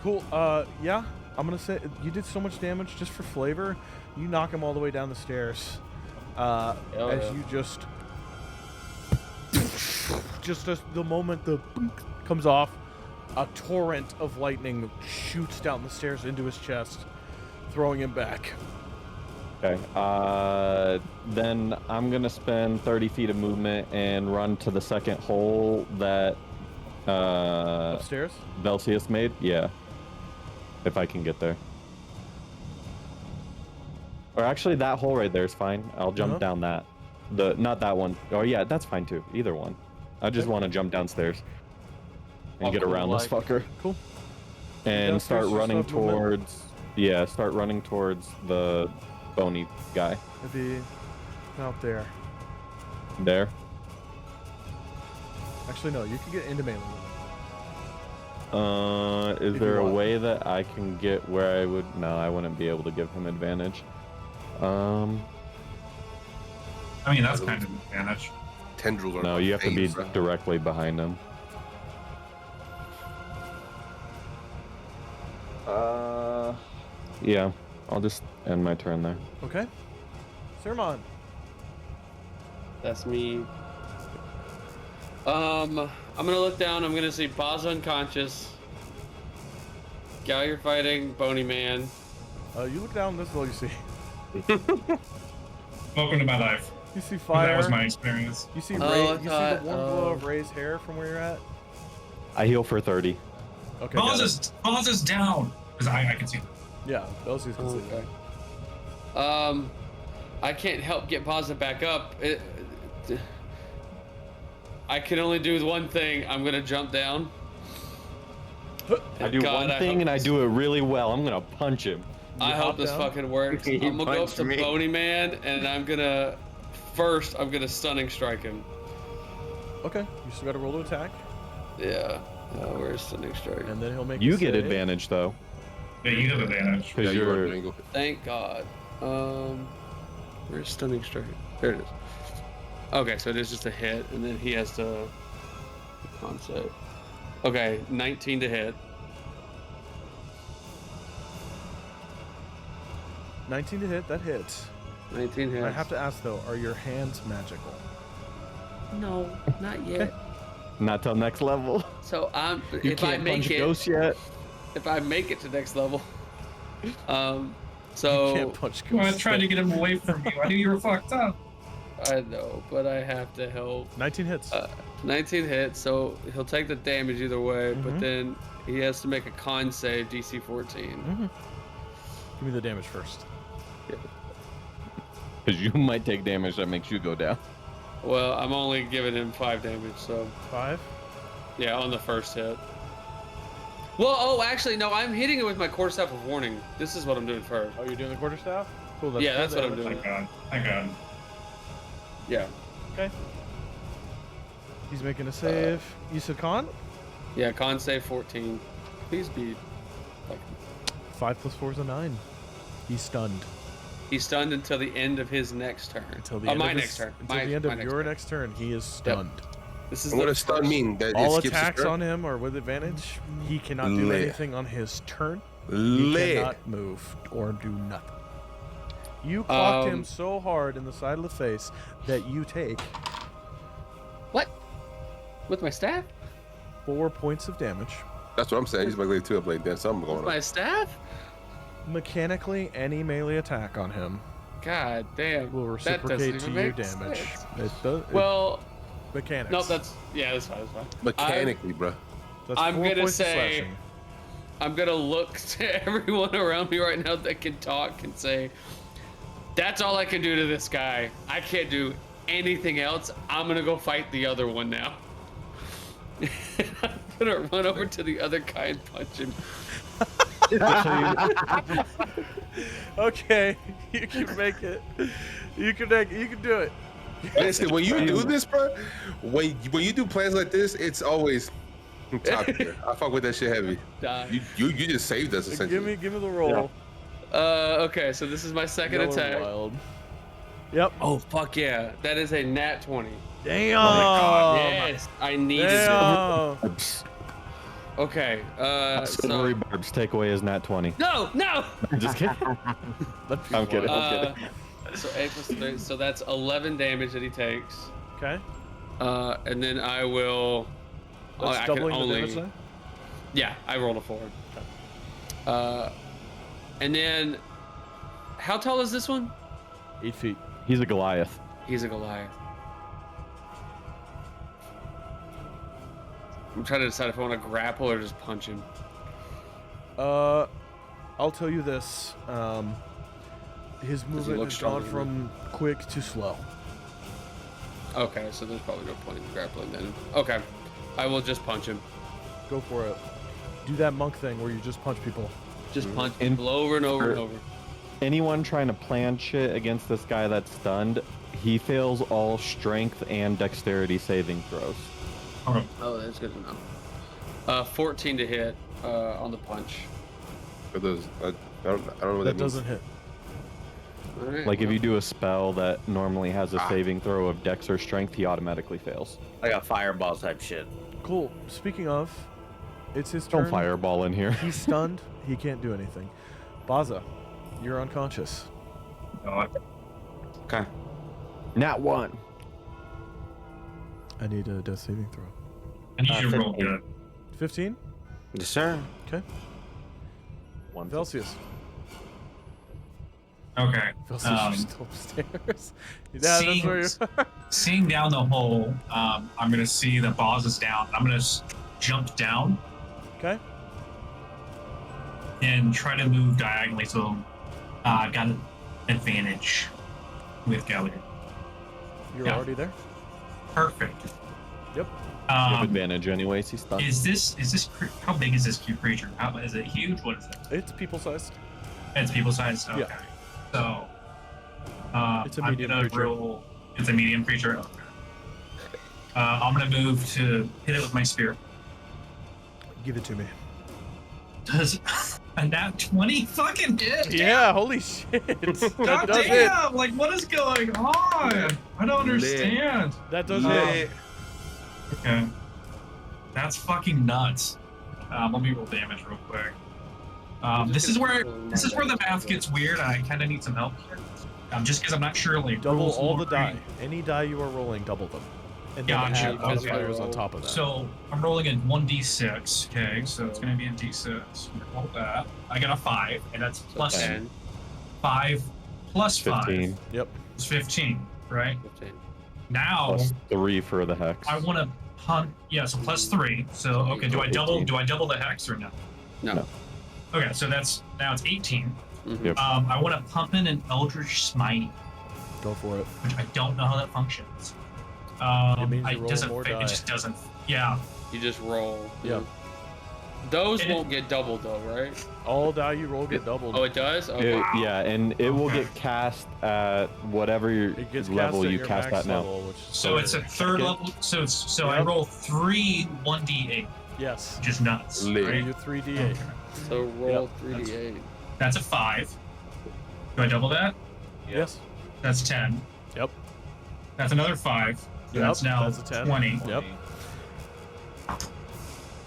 A: Cool. Yeah. I'm gonna say you did so much damage just for flavor. You knock him all the way down the stairs. As
E: yeah.
A: you just as the moment the boink comes off, a torrent of lightning shoots down the stairs into his chest, throwing him back.
F: Okay. Then I'm gonna spend 30 feet of movement and run to the second hole that
A: Upstairs.
F: Velseis made. Yeah. If I can get there. Or actually, that hole right there is fine. I'll jump
A: Uh-huh.
F: down that. Not that one. Oh yeah, that's fine too. Either one. I just want to jump downstairs and
E: Oh,
F: get
E: cool,
F: around this
E: like-
F: fucker.
A: Cool.
F: And
A: Downstairs,
F: start
A: just
F: running
A: have movement.
F: towards. Yeah, start running towards the bony guy.
A: If he out there.
F: There.
A: Actually, no. You can get into melee.
F: Is
A: If
F: there
A: you
F: a
A: want.
F: way that I can get where I would? No, I wouldn't be able to give him advantage.
D: I mean, that's kind of an advantage.
C: Tendrils are.
F: No,
C: my
F: you have to be
C: favorite.
F: directly behind him. Yeah, I'll just end my turn there.
A: Okay. Sermon.
E: That's me. I'm gonna look down. I'm gonna see Paz unconscious. Gallier fighting Bony Man.
A: You look down. This is all you see.
D: Welcome to my life.
A: You see fire.
D: That was my experience.
A: You see
E: Oh,
A: Ray.
E: I
A: You see the
E: thought,
A: warm glow of Ray's hair from where you're at.
F: I heal for 30.
A: Okay. got it.
D: Pause is down. Because I can see.
A: Yeah. Velseis can see that.
E: Okay. I can't help get positive back up. I can only do one thing. I'm gonna jump down.
F: I do
E: God,
F: one thing and I do it really well. I'm gonna punch him.
E: I
A: hop
E: hope this
A: up?
E: fucking works.
B: You
E: I'm gonna go up
B: punched
E: to
B: me.
E: Bony Man and I'm gonna first, I'm gonna stunning strike him.
A: Okay, you still got to roll to attack,
E: Yeah. Where's stunning strike?
A: and then he'll make.
F: You
A: a
F: get
A: save.
F: advantage though,
D: Yeah, you have advantage.
F: because
C: you are
F: you're.
C: doing good.
E: Thank God. Where's stunning strike? There it is. Okay, so it is just a hit, and then he has to concept. Okay, 19 to hit.
A: 19 to hit. That hits.
E: 19 hits.
A: I have to ask though, are your hands magical?
E: No, not yet.
F: Not till next level.
E: So
F: You
E: if I
F: can't
E: make
F: punch
E: it,
F: ghosts yet.
E: if I make it to next level,
A: You
E: so
A: can't punch
D: Well, I
A: ghosts.
D: tried to get him away from you. I knew you were fucked up.
E: I know, but I have to help.
A: 19 hits.
E: 19 hits, so he'll take the damage either way,
A: Mhm.
E: but then he has to make a con save, DC 14.
A: Give me the damage first.
F: Because you might take damage that makes you go down.
E: Well, I'm only giving him 5 damage, so
A: 5.
E: yeah, on the first hit. Well, oh, actually, no, I'm hitting it with my quarterstaff of warning. This is what I'm doing first.
A: Oh, you're doing the quarterstaff? Cool.
E: Yeah, that's what I'm
A: damage.
E: doing.
D: Thank God. Thank God.
E: Yeah,
A: Okay. He's making a save. You said con?
E: yeah, con save 14. Please be like
A: 5 plus 4 is a 9. He's stunned.
E: he's stunned until the end of his next turn.
A: Until the
E: Oh,
A: end
E: my
A: of his,
E: next turn.
A: Until
E: My-
A: the end
E: my
A: of
E: next
A: your
E: turn.
A: next turn, he is stunned.
E: This is
C: And what
E: the
C: does stun
E: first-
C: mean? That
A: All
C: it skips his
A: attacks
C: turn?
A: on him are with advantage. He cannot do
C: Lit.
A: anything on his turn. He
C: Lit.
A: cannot move or do nothing. You clocked him
E: Um,
A: so hard in the side of the face that you take
E: What? With my staff?
A: 4 points of damage.
C: That's what I'm saying. He's like, wait, too. I'm like, there's something going
E: With
C: on.
E: my staff?
A: Mechanically, any melee attack on him
E: God damn.
A: will
E: That doesn't
A: reciprocate
E: even
A: to you
E: make
A: damage.
E: sense.
A: It does.
E: Well,
A: mechanics.
E: no, that's that's fine. That's fine.
C: Mechanically, bro.
A: That's
E: I'm
A: 4
E: gonna
A: points of
E: say-
A: slashing.
E: I'm gonna look to everyone around me right now that can talk and say, "That's all I can do to this guy. I can't do anything else. I'm gonna go fight the other one now." I'm gonna run over to the other guy and punch him.
A: Okay, you can make it. You can do it.
C: Listen, when you do this, bro, when you do plans like this, it's always top tier. I fuck with that shit heavy.
E: Die.
C: You just saved us essentially.
A: Give me the roll.
E: Okay, so this is my second
A: Yellow
E: attack.
A: Wild. Yep.
E: Oh fuck yeah, that is a nat 20.
A: Damn.
E: Yes, I needed it.
A: Damn.
E: Okay,
F: Silvery
E: so
F: barbs take away his nat 20.
E: no.
F: Just kidding. I'm kidding.
E: So 8 plus 3, so that's 11 damage that he takes.
A: Okay.
E: And then I will.
A: That's
E: I can
A: doubling
E: only.
A: the damage then?
E: Yeah, I rolled a 4. And then, how tall is this one?
A: 8 feet.
F: He's a Goliath.
E: He's a Goliath. I'm trying to decide if I want to grapple or just punch him.
A: I'll tell you this. His movement
E: look
A: has
E: stronger
A: gone
E: than
A: from quick to slow.
E: Okay, so there's probably no point in grappling then. Okay, I will just punch him.
A: Go for it. Do that monk thing where you just punch people.
E: Just punch
F: And
E: people over and over and over.
F: Anyone trying to plan shit against this guy that's stunned, he fails all strength and dexterity saving throws.
D: Okay.
E: Oh, that's good to know. 14 to hit on the punch.
C: For those, I don't know what
A: That
C: that means.
A: doesn't hit.
E: All right,
F: Like if
E: well,
F: you do a spell that normally has a saving throw of dex or strength, he automatically fails.
B: Like a fireball type shit.
A: Cool. Speaking of, it's his
F: Don't
A: turn.
F: fireball in here.
A: He's stunned. He can't do anything. Baza, you're unconscious.
B: Okay.
F: Nat 1.
A: I need a death saving throw.
D: I need you to roll
B: 15.
D: good.
A: 15?
B: Yes, sir.
A: Okay.
F: One.
A: Velseis.
D: Okay.
A: Velseis, you're still upstairs. Yeah, that's where you
D: Seeing down the hole, I'm gonna see the boss is down. I'm gonna jump down
A: Okay.
D: and try to move diagonally, so I got an advantage with Gallagher.
A: You're
D: Yeah.
A: already there?
D: Perfect.
A: Yep.
F: You have advantage anyways, he's stunned.
D: Is this how big is this creature? How is it huge? What is it?
A: It's people sized.
D: It's people sized. Okay.
A: Yeah.
D: So
A: It's a
D: I'm
A: medium
D: gonna
A: creature.
D: roll It's a medium creature. Okay. I'm gonna move to hit it with my spear.
A: Give it to me.
D: Does a nat 20 fucking hit?
A: Yeah, holy shit.
D: God
A: That does hit.
D: damn! Like, what is going on? I don't understand.
A: That does
D: Lit.
A: hit.
D: Okay. That's fucking nuts. Let me roll damage real quick. This is where the math gets weird. I kind of need some help here. Just because I'm not sure. Like,
A: Double
D: rules
A: all the
D: lowering.
A: die. Any die you are rolling, double them. And then
D: Gotcha.
A: add modifiers on top of that.
D: So I'm rolling a 1d6. Okay, so it's gonna be a d6. Roll that. I got a 5, and that's plus
E: 10.
D: 5 plus
F: 15.
D: 5.
A: Yep.
D: It's 15, right?
E: 15.
D: Now
F: Plus 3 for the hex.
D: I want to punt. Yeah, so plus 3. So okay, do I double the hex or no?
E: No.
D: Okay, so that's now it's 18.
E: Mhm.
F: Yep.
D: I want to pump in an Eldritch Smite,
A: Go for it.
D: which I don't know how that functions.
A: It means you roll
D: doesn't.
A: more
D: It
A: die.
D: just doesn't. Yeah.
E: You just roll.
A: Yeah.
E: Those
D: And it-
E: won't get doubled though, right?
A: All die you roll get doubled.
E: Oh, it does. Okay.
F: Yeah, and it will
D: Okay.
F: get cast at whatever
A: It gets
F: level
A: cast at
F: you
A: your
F: cast
A: max
F: at now.
A: level, which
D: So it's a third
F: Yep.
D: level. So I
A: Yep.
D: roll 3 1d8,
A: yes.
D: which is nuts.
C: Lit.
D: Right?
A: You 3d8.
D: Okay.
E: So roll
A: Yep.
E: 3d8.
D: That's a 5. Do I double that?
A: Yes.
D: That's 10.
A: Yep.
D: That's another 5. So
A: Yep,
D: that's now
A: that's a 10.
D: 20.
A: Yep.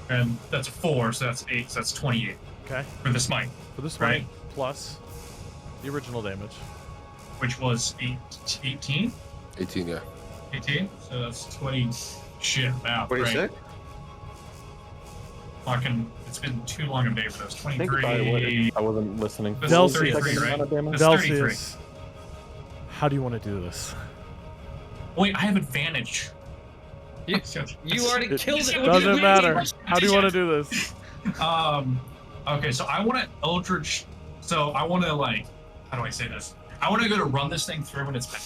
D: And that's a 4, so that's 8. So that's 28
A: Okay.
D: for the smite,
A: For the smite plus the original damage.
D: which was 18.
C: 18, yeah.
D: 18. So that's 20. Shit, wow. Right.
B: 26?
D: Fucking, it's been too long a day for those.
F: Think about it,
D: 23.
F: I wasn't listening.
D: That's
A: Velseis.
D: 33,
F: Second
D: right?
F: amount of damage?
D: That's 33.
A: Velseis, how do you want to do this?
D: Wait, I have advantage.
E: You already killed it.
A: It
E: with
A: doesn't
E: your
A: matter.
E: advantage.
A: How do you want to do this?
D: Okay, so I want to Eldritch. So I want to, like, how do I say this? I want to go to run this thing through when it's back.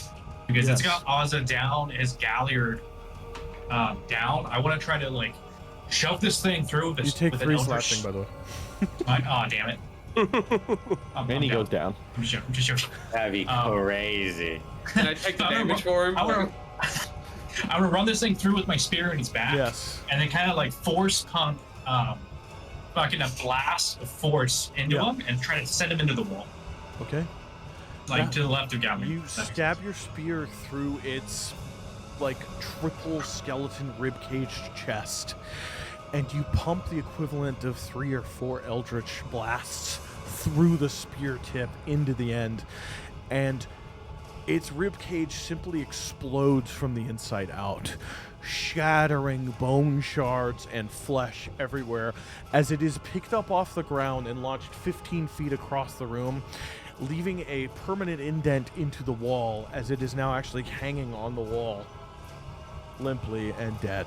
D: Because it's
A: Yes.
D: got Othe down, his Galliard down. I want to try to, like, shove this thing through
A: You
D: this
A: take
D: with
A: 3
D: an Eldritch.
A: slashing, by the way.
D: Oh, damn it.
F: And he goes down.
D: I'm just joking.
B: That'd be crazy.
E: Can I take the
D: I'm gonna
E: damage
D: ru-
E: for him?
D: I want to run this thing through with my spear in his back.
A: Yes.
D: And then kind of like force pump fucking a blast of force into
A: Yeah.
D: him and try to send him into the wall.
A: Okay.
D: Like
A: Yeah.
D: to the left of Gavin.
A: You stab your spear through its like triple skeleton ribcage chest, and you pump the equivalent of 3 or 4 eldritch blasts through the spear tip into the end, and its ribcage simply explodes from the inside out, shattering bone shards and flesh everywhere as it is picked up off the ground and launched 15 feet across the room, leaving a permanent indent into the wall as it is now actually hanging on the wall, limply and dead,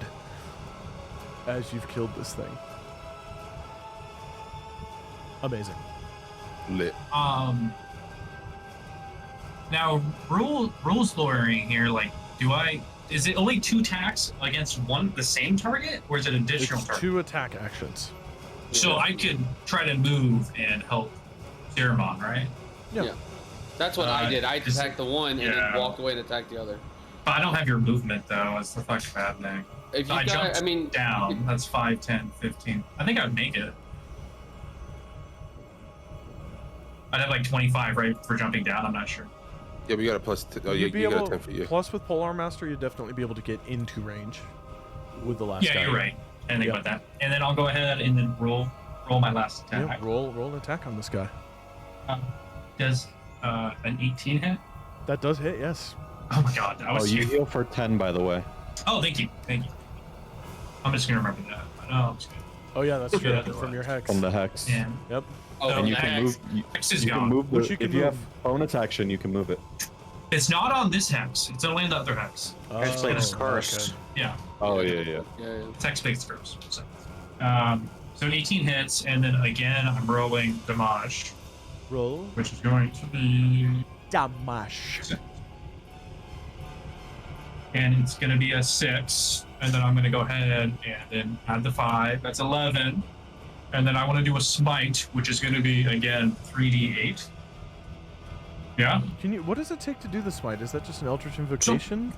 A: as you've killed this thing. Amazing.
C: Lit.
D: Now rules lawyering here, like, is it only 2 attacks against the same target, or is it additional
A: It's
D: target?
A: 2 attack actions.
D: So I could try to move and help Ceramon, right?
E: Yeah. That's what I did. I
D: is-
E: attacked the one and
D: yeah.
E: then walked away and attacked the other.
D: But I don't have your movement though. That's the fucking bad thing.
E: If you
D: I
E: got,
D: jumped
E: I mean,
D: down. That's 5, 10, 15. I think I'd make it. I'd have like 25, right, for jumping down. I'm not sure.
C: Yeah, we got a plus. Oh,
A: You'd be
C: you got
A: able,
C: a 10 for you.
A: plus with Polar Master, you'd definitely be able to get into range with the last
D: Yeah,
A: guy.
D: you're right. I didn't think
A: Yeah.
D: about that. And then I'll go ahead and then roll my last
A: Yeah,
D: attack.
A: roll an attack on this guy.
D: Does an 18 hit?
A: That does hit, yes.
D: Oh my god, that
F: Oh,
D: was
F: you
D: huge.
F: heal for 10, by the way.
D: Oh, thank you. I'm just gonna remember that. No, I'm just kidding.
A: Oh yeah, that's true.
D: Yeah.
A: From your hex.
F: From the hex.
D: Yeah.
A: Yep.
E: oh,
D: So
F: And you
D: the
F: can
D: hex-
F: move.
D: Hex is
F: You can
D: gone.
F: move
A: Which
F: the,
A: you can
F: if you have
A: move.
F: bonus action, you can move it.
D: It's not on this hex. It's only on the other hex.
B: Hex plate is cursed.
D: Yeah.
F: Oh yeah.
E: yeah, yeah.
D: It's hex based first. So an 18 hits, and then again I'm rolling damage,
A: Roll
D: which is going to be,
A: damage.
D: and it's going to be a 6, and then I'm going to go ahead and then add the 5. That's 11, and then I want to do a smite, which is going to be again 3d8. Yeah.
A: Can you? What does it take to do the smite? Is that just an Eldritch Invocation?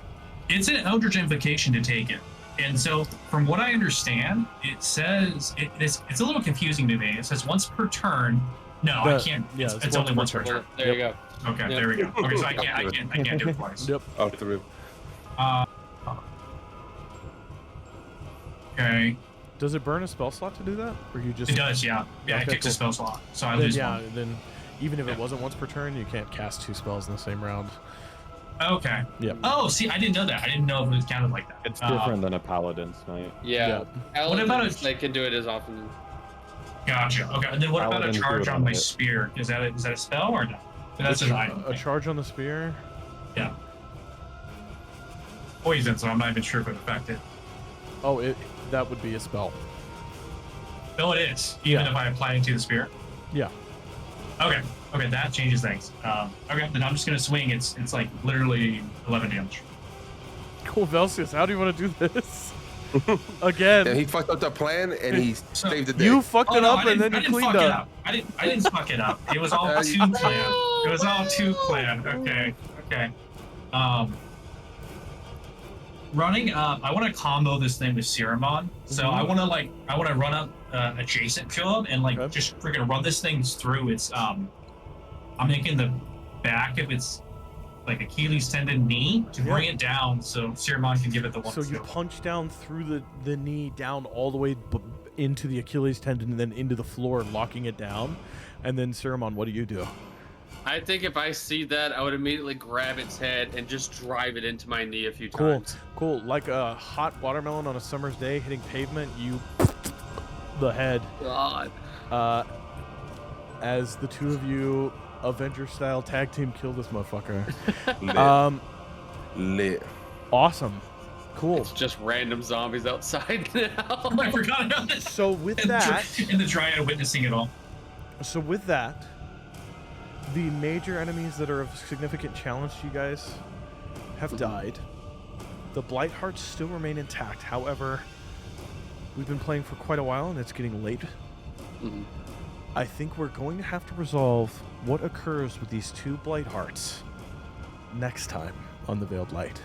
D: It's an Eldritch Invocation to take it. And so, from what I understand, it says it's a little confusing to me. It says once per turn. No, I can't.
A: Yeah,
D: it's only once per turn.
E: There you go.
D: Okay,
E: Yep.
D: there we go. Okay, so I can't do it twice.
A: Yep.
C: Up through.
D: Okay.
A: Does it burn a spell slot to do that, or you just?
D: It does, yeah. Yeah,
A: Okay,
D: it kicks a
A: cool.
D: spell slot, so I
A: Then,
D: lose
A: yeah.
D: one.
A: Then, even if
D: Yeah.
A: it wasn't once per turn, you can't cast 2 spells in the same round.
D: Okay.
A: Yep.
D: Oh, see, I didn't know that. I didn't know if it was counted like that.
F: It's different than a paladin's smite.
E: Yeah.
D: What about
E: Paladins, they can do it as often.
D: Gotcha. Okay. And then what about a
F: Paladins do
D: charge
F: it
D: on
F: on
D: my
F: hit.
D: spear? Is that a spell or no? That's an item.
A: A charge on the spear.
D: Yeah. Poison, so I'm not even sure if it affected.
A: Oh, that would be a spell.
D: No, it is. Even
A: Yeah.
D: if I apply it to the spear.
A: Yeah.
D: Okay. Okay, that changes things. Okay, then I'm just gonna swing. It's like literally 11 damage.
A: Cool, Velseis. How do you want to do this? Again.
C: And he fucked up the plan, and he saved the day.
A: You fucked it
D: no,
A: up, and then you cleaned
D: fuck it
A: up.
D: I didn't fuck it up. It was all too planned. It was all too planned. Okay. Okay. Running. I want to combo this thing with Ceramon. So I want to run up adjacent to him and
A: Okay.
D: just freaking run this thing through its. I'm making the back of its like Achilles tendon knee to bring it down so Ceramon can give it the one.
A: So you punch down through the knee, down all the way into the Achilles tendon, and then into the floor, locking it down. And then Ceramon, what do you do?
E: I think if I see that, I would immediately grab its head and just drive it into my knee a few
A: Cool,
E: times.
A: cool. Like a hot watermelon on a summer's day hitting pavement, you the head.
E: God.
A: As the two of you, Avenger-style tag team, kill this motherfucker.
C: Lit.
A: Awesome. Cool.
E: It's just random zombies outside now.
D: I forgot about this.
A: So with that,
D: And the Dryad witnessing it all.
A: the major enemies that are of significant challenge to you guys have died. The Blight Hearts still remain intact. However, we've been playing for quite a while and it's getting late.
E: Mhm.
A: I think we're going to have to resolve what occurs with these 2 Blight Hearts next time on the Veiled Light.